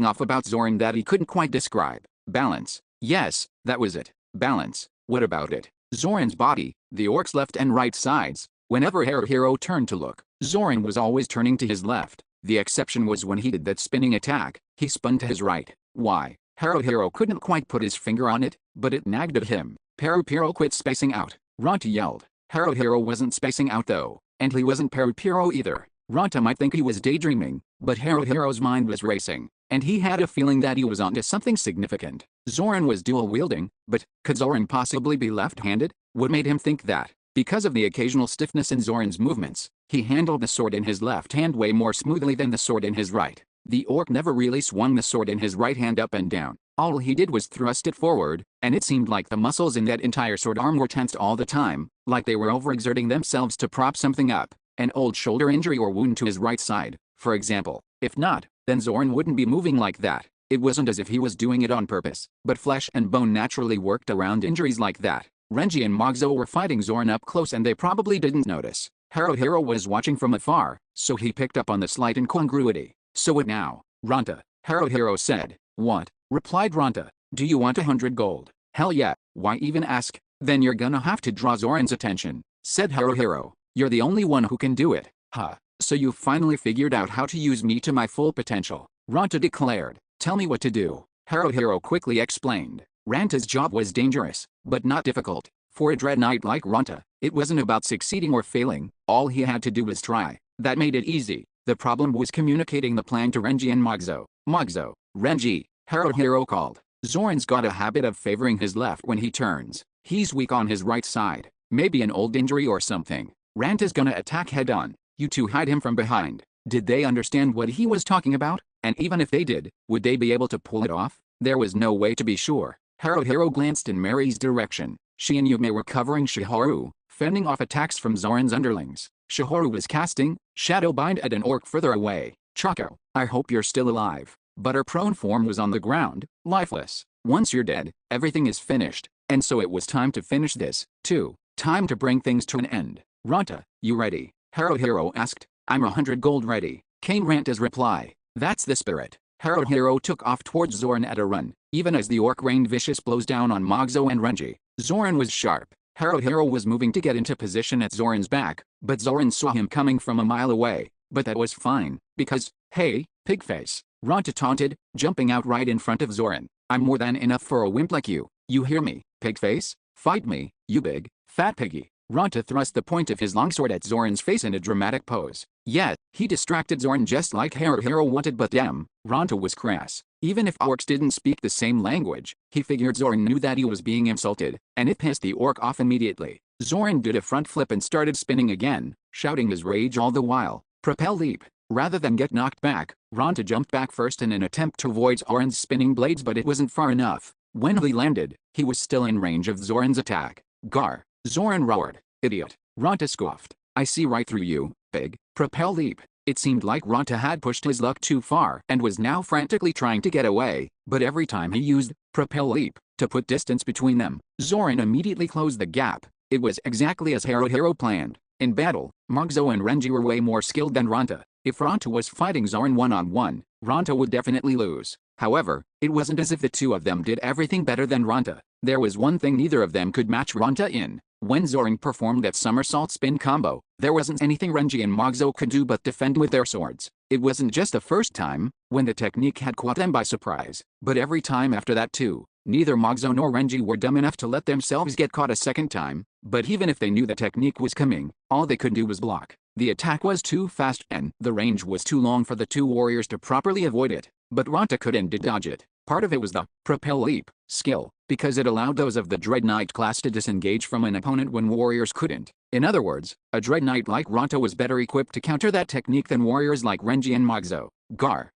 off about Zoran that he couldn't quite describe. Balance. Yes, that was it. Balance. What about it? Zoran's body, the orc's left and right sides. Whenever Haruhiro turned to look, Zoran was always turning to his left. The exception was when he did that spinning attack, he spun to his right. Why? Haruhiro couldn't quite put his finger on it, but it nagged at him. Haruhiro quit spacing out, Ranta yelled. Haruhiro wasn't spacing out though, and he wasn't Haruhiro either. Ranta might think he was daydreaming, but Haruhiro's mind was racing, and he had a feeling that he was onto something significant. Zoran was dual-wielding, but could Zoran possibly be left-handed? What made him think that? Because of the occasional stiffness in Zoran's movements, he handled the sword in his left hand way more smoothly than the sword in his right. The orc never really swung the sword in his right hand up and down. All he did was thrust it forward, and it seemed like the muscles in that entire sword arm were tensed all the time, like they were overexerting themselves to prop something up. An old shoulder injury or wound to his right side, for example. If not, then Zoran wouldn't be moving like that. It wasn't as if he was doing it on purpose, but flesh and bone naturally worked around injuries like that. Renji and Mogzo were fighting Zoran up close and they probably didn't notice. Haruhiro was watching from afar, so he picked up on the slight incongruity. So what now, Ranta? Haruhiro said. What? Replied Ranta. Do you want 100 gold? Hell yeah, why even ask? Then you're gonna have to draw Zoran's attention, said Haruhiro. You're the only one who can do it. Huh, so you finally figured out how to use me to my full potential, Ranta declared. Tell me what to do. Haruhiro quickly explained. Ranta's job was dangerous, but not difficult. For a dread knight like Ranta, it wasn't about succeeding or failing, all he had to do was try. That made it easy. The problem was communicating the plan to Renji and Mogzo. Mogzo, Renji, Haruhiro called. Zoran's got a habit of favoring his left when he turns. He's weak on his right side. Maybe an old injury or something. Ranta's gonna attack head-on. You two hide him from behind. Did they understand what he was talking about? And even if they did, would they be able to pull it off? There was no way to be sure. Haruhiro glanced in Mary's direction. She and Yume were covering Shiharu, fending off attacks from Zoran's underlings. Shiharu was casting Shadow Bind at an orc further away. Choco, I hope you're still alive. But her prone form was on the ground, lifeless. Once you're dead, everything is finished. And so it was time to finish this, too. Time to bring things to an end. Ranta, you ready? Haruhiro asked. I'm 100 gold ready, came Ranta's reply. That's the spirit. Haruhiro took off towards Zoran at a run, even as the orc rained vicious blows down on Mogzo and Renji. Zoran was sharp. Haruhiro was moving to get into position at Zoran's back, but Zoran saw him coming from a mile away. But that was fine, because, hey, pigface, Ranta taunted, jumping out right in front of Zoran. I'm more than enough for a wimp like you. You hear me, pigface? Fight me, you big, fat piggy. Ranta thrust the point of his longsword at Zoran's face in a dramatic pose. Yet, he distracted Zoran just like Haruhiro wanted, but damn, Ranta was crass. Even if orcs didn't speak the same language, he figured Zoran knew that he was being insulted, and it pissed the orc off immediately. Zoran did a front flip and started spinning again, shouting his rage all the while. Propel leap. Rather than get knocked back, Ranta jumped back first in an attempt to avoid Zoran's spinning blades, but it wasn't far enough. When he landed, he was still in range of Zoran's attack. Gar. Zoran roared. Idiot. Ranta scoffed. I see right through you, pig. Propel leap. It seemed like Ranta had pushed his luck too far and was now frantically trying to get away, but every time he used propel leap to put distance between them, Zoran immediately closed the gap. It was exactly as Haruhiro planned. In battle, Mogzo and Renji were way more skilled than Ranta. If Ranta was fighting Zoran one-on-one, Ranta would definitely lose. However, it wasn't as if the two of them did everything better than Ranta. There was one thing neither of them could match Ranta in. When Zoran performed that somersault spin combo, there wasn't anything Renji and Mogzo could do but defend with their swords. It wasn't just the first time, when the technique had caught them by surprise, but every time after that too. Neither Mogzo nor Renji were dumb enough to let themselves get caught a second time, but even if they knew the technique was coming, all they could do was block. The attack was too fast and the range was too long for the two warriors to properly avoid it, but Ranta could and did dodge it. Part of it was the propel leap skill, because it allowed those of the Dread Knight class to disengage from an opponent when warriors couldn't. In other words, a Dread Knight like Ranta was better equipped to counter that technique than warriors like Renji and Mogzo. Gar.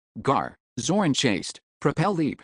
Zoran chased. Propel leap.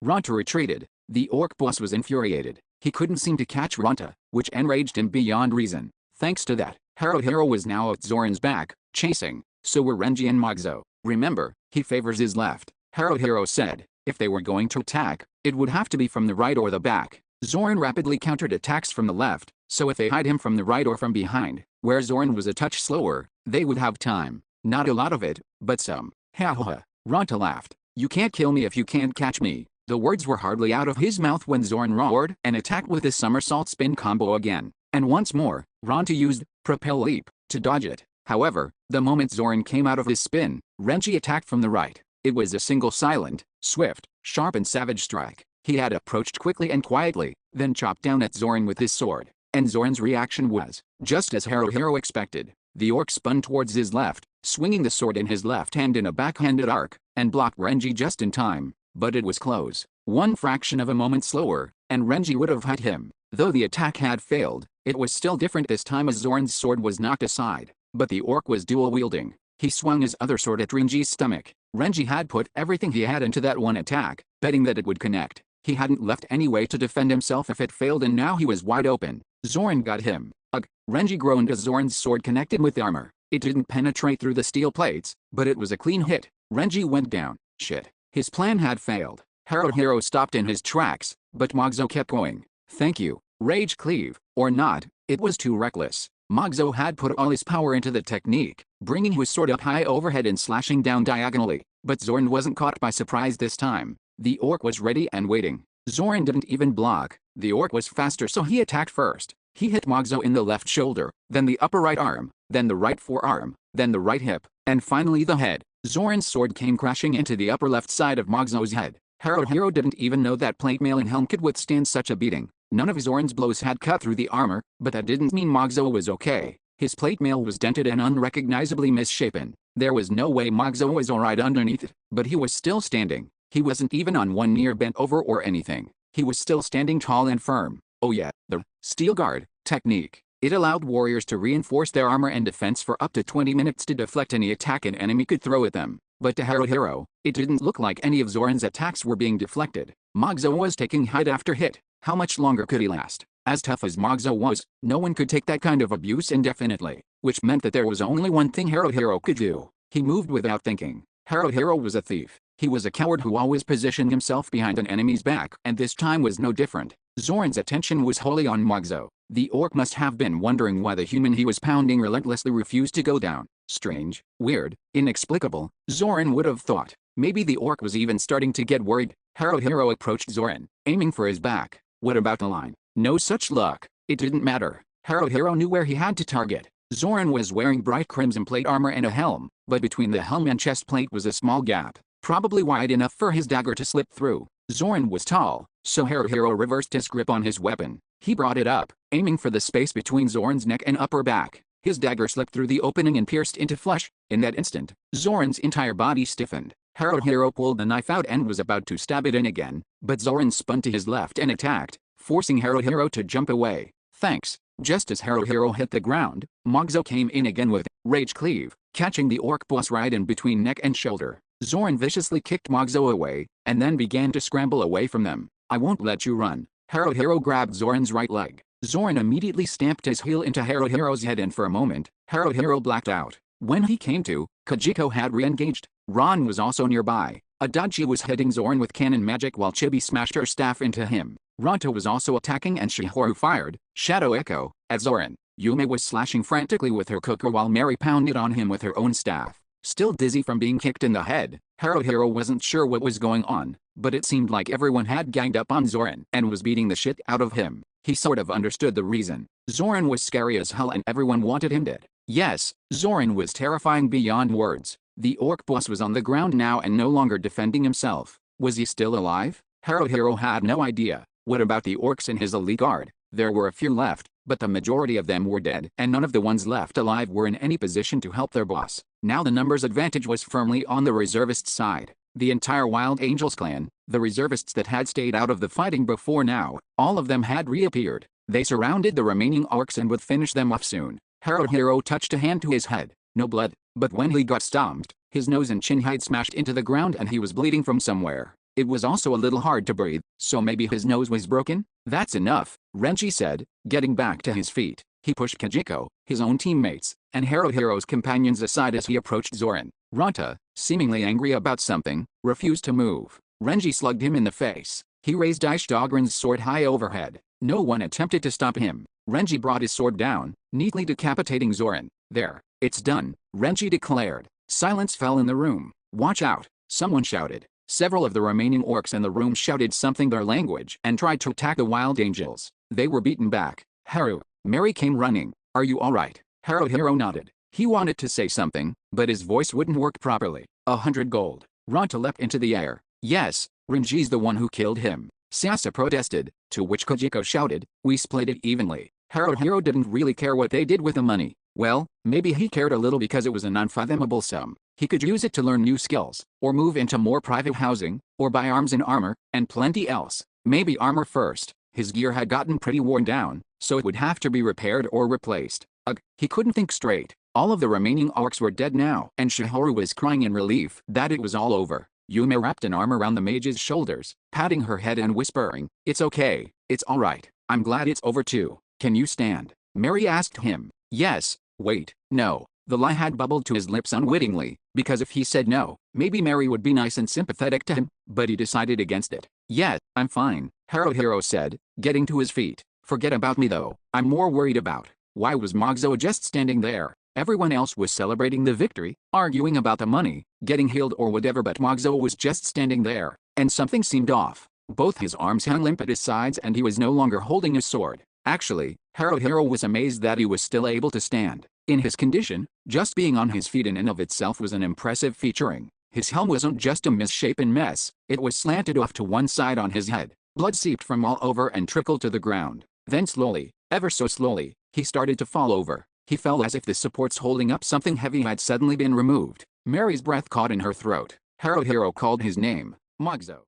Ranta retreated. The orc boss was infuriated. He couldn't seem to catch Ranta, which enraged him beyond reason. Thanks to that, Haruhiro was now at Zoran's back, chasing. So were Renji and Mogzo. Remember, he favors his left, Haruhiro said. If they were going to attack, it would have to be from the right or the back. Zoran rapidly countered attacks from the left, so if they hide him from the right or from behind, where Zoran was a touch slower, they would have time. Not a lot of it, but some. Ha ha ha. Ranta laughed. You can't kill me if you can't catch me. The words were hardly out of his mouth when Zoran roared and attacked with his somersault spin combo again. And once more, Ronta used Propel Leap to dodge it. However, the moment Zoran came out of his spin, Renji attacked from the right. It was a single silent, swift, sharp and savage strike. He had approached quickly and quietly, then chopped down at Zoran with his sword. And Zoran's reaction was, just as Haruhiro expected. The orc spun towards his left, swinging the sword in his left hand in a backhanded arc, and blocked Renji just in time. But it was close. One fraction of a moment slower, and Renji would have hit him. Though the attack had failed, it was still different this time as Zoran's sword was knocked aside. But the orc was dual-wielding. He swung his other sword at Renji's stomach. Renji had put everything he had into that one attack, betting that it would connect. He hadn't left any way to defend himself if it failed, and now he was wide open. Zoran got him. Ugh! Renji groaned as Zoran's sword connected with armor. It didn't penetrate through the steel plates, but it was a clean hit. Renji went down. Shit. His plan had failed. Haruhiro stopped in his tracks, but Mogzo kept going. Thank you. Rage cleave, or not, it was too reckless. Mogzo had put all his power into the technique, bringing his sword up high overhead and slashing down diagonally. But Zoran wasn't caught by surprise this time. The orc was ready and waiting. Zoran didn't even block. The orc was faster, so he attacked first. He hit Mogzo in the left shoulder, then the upper right arm, then the right forearm, then the right hip, and finally the head. Zoran's sword came crashing into the upper left side of Mogzo's head. Haruhiro didn't even know that plate mail and helm could withstand such a beating. None of Zoran's blows had cut through the armor, but that didn't mean Mogzo was okay. His plate mail was dented and unrecognizably misshapen. There was no way Mogzo was alright underneath it, but he was still standing. He wasn't even on one knee or bent over or anything. He was still standing tall and firm. Oh yeah, the Steel Guard technique. It allowed warriors to reinforce their armor and defense for up to 20 minutes to deflect any attack an enemy could throw at them. But to Haruhiro, it didn't look like any of Zoran's attacks were being deflected. Mogzo was taking hit after hit. How much longer could he last? As tough as Mogzo was, no one could take that kind of abuse indefinitely, which meant that there was only one thing Haruhiro could do. He moved without thinking. Haruhiro was a thief. He was a coward who always positioned himself behind an enemy's back, and this time was no different. Zoran's attention was wholly on Mogzo. The orc must have been wondering why the human he was pounding relentlessly refused to go down. Strange, weird, inexplicable, Zoran would have thought. Maybe the orc was even starting to get worried. Haruhiro approached Zoran, aiming for his back. What about the line? No such luck. It didn't matter. Haruhiro knew where he had to target. Zoran was wearing bright crimson plate armor and a helm, but between the helm and chest plate was a small gap, probably wide enough for his dagger to slip through. Zoran was tall, so Haruhiro reversed his grip on his weapon. He brought it up, aiming for the space between Zoran's neck and upper back. His dagger slipped through the opening and pierced into flesh. In that instant, Zoran's entire body stiffened. Haruhiro pulled the knife out and was about to stab it in again, but Zoran spun to his left and attacked, forcing Haruhiro to jump away. Thanks. Just as Haruhiro hit the ground, Mogzo came in again with Rage Cleave, catching the orc boss right in between neck and shoulder. Zoran viciously kicked Mogzo away, and then began to scramble away from them. I won't let you run. Haruhiro grabbed Zoran's right leg. Zoran immediately stamped his heel into Haruhiro's head, and for a moment, Haruhiro blacked out. When he came to, Kajiko had re-engaged. Ron was also nearby. Adachi was hitting Zoran with cannon magic while Chibi smashed her staff into him. Ronta was also attacking, and Shihoru fired Shadow Echo at Zoran. Yume was slashing frantically with her cooker while Mary pounded on him with her own staff. Still dizzy from being kicked in the head, Haruhiro wasn't sure what was going on, but it seemed like everyone had ganged up on Zoran and was beating the shit out of him. He sort of understood the reason. Zoran was scary as hell and everyone wanted him dead. Yes, Zoran was terrifying beyond words. The orc boss was on the ground now and no longer defending himself. Was he still alive? Haruhiro had no idea. What about the orcs in his elite guard? There were a few left, but the majority of them were dead, and none of the ones left alive were in any position to help their boss. Now the numbers advantage was firmly on the reservists' side. The entire Wild Angels clan, the reservists that had stayed out of the fighting before now, all of them had reappeared. They surrounded the remaining orcs and would finish them off soon. Haruhiro touched a hand to his head. No blood, but when he got stomped, his nose and chin had smashed into the ground and he was bleeding from somewhere. It was also a little hard to breathe, so maybe his nose was broken? That's enough, Renji said, getting back to his feet. He pushed Kajiko, his own teammates, and Haruhiro's companions aside as he approached Zoran. Ronta, seemingly angry about something, refused to move. Renji slugged him in the face. He raised Ishidogren's sword high overhead. No one attempted to stop him. Renji brought his sword down, neatly decapitating Zoran. There, it's done, Renji declared. Silence fell in the room. Watch out, someone shouted. Several of the remaining orcs in the room shouted something their language and tried to attack the wild angels. They were beaten back. Haru, Mary came running. Are you alright? Haruhiro nodded. He wanted to say something, but his voice wouldn't work properly. 100 gold. Ronta leapt into the air. Yes, Renji's the one who killed him. Sasa protested, to which Kojiko shouted, we split it evenly. Haruhiro didn't really care what they did with the money. Well, maybe he cared a little because it was an unfathomable sum. He could use it to learn new skills, or move into more private housing, or buy arms and armor, and plenty else. Maybe armor first. His gear had gotten pretty worn down, so it would have to be repaired or replaced. Ugh, he couldn't think straight. All of the remaining orcs were dead now, and Shihoru was crying in relief that it was all over. Yume wrapped an arm around the mage's shoulders, patting her head and whispering, it's okay, it's alright, I'm glad it's over too. Can you stand? Mary asked him. Yes, wait, no. The lie had bubbled to his lips unwittingly, because if he said no, maybe Mary would be nice and sympathetic to him, but he decided against it. Yeah, I'm fine, Haruhiro said, getting to his feet. Forget about me though, I'm more worried about, why was Mogzo just standing there? Everyone else was celebrating the victory, arguing about the money, getting healed or whatever, but Mogzo was just standing there, and something seemed off. Both his arms hung limp at his sides and he was no longer holding a sword. Actually, Haruhiro was amazed that he was still able to stand. In his condition, just being on his feet in and of itself was an impressive featuring. His helm wasn't just a misshapen mess, it was slanted off to one side on his head. Blood seeped from all over and trickled to the ground. Then slowly, ever so slowly, he started to fall over. He fell as if the supports holding up something heavy had suddenly been removed. Mary's breath caught in her throat. Haruhiro called his name, Mogzo.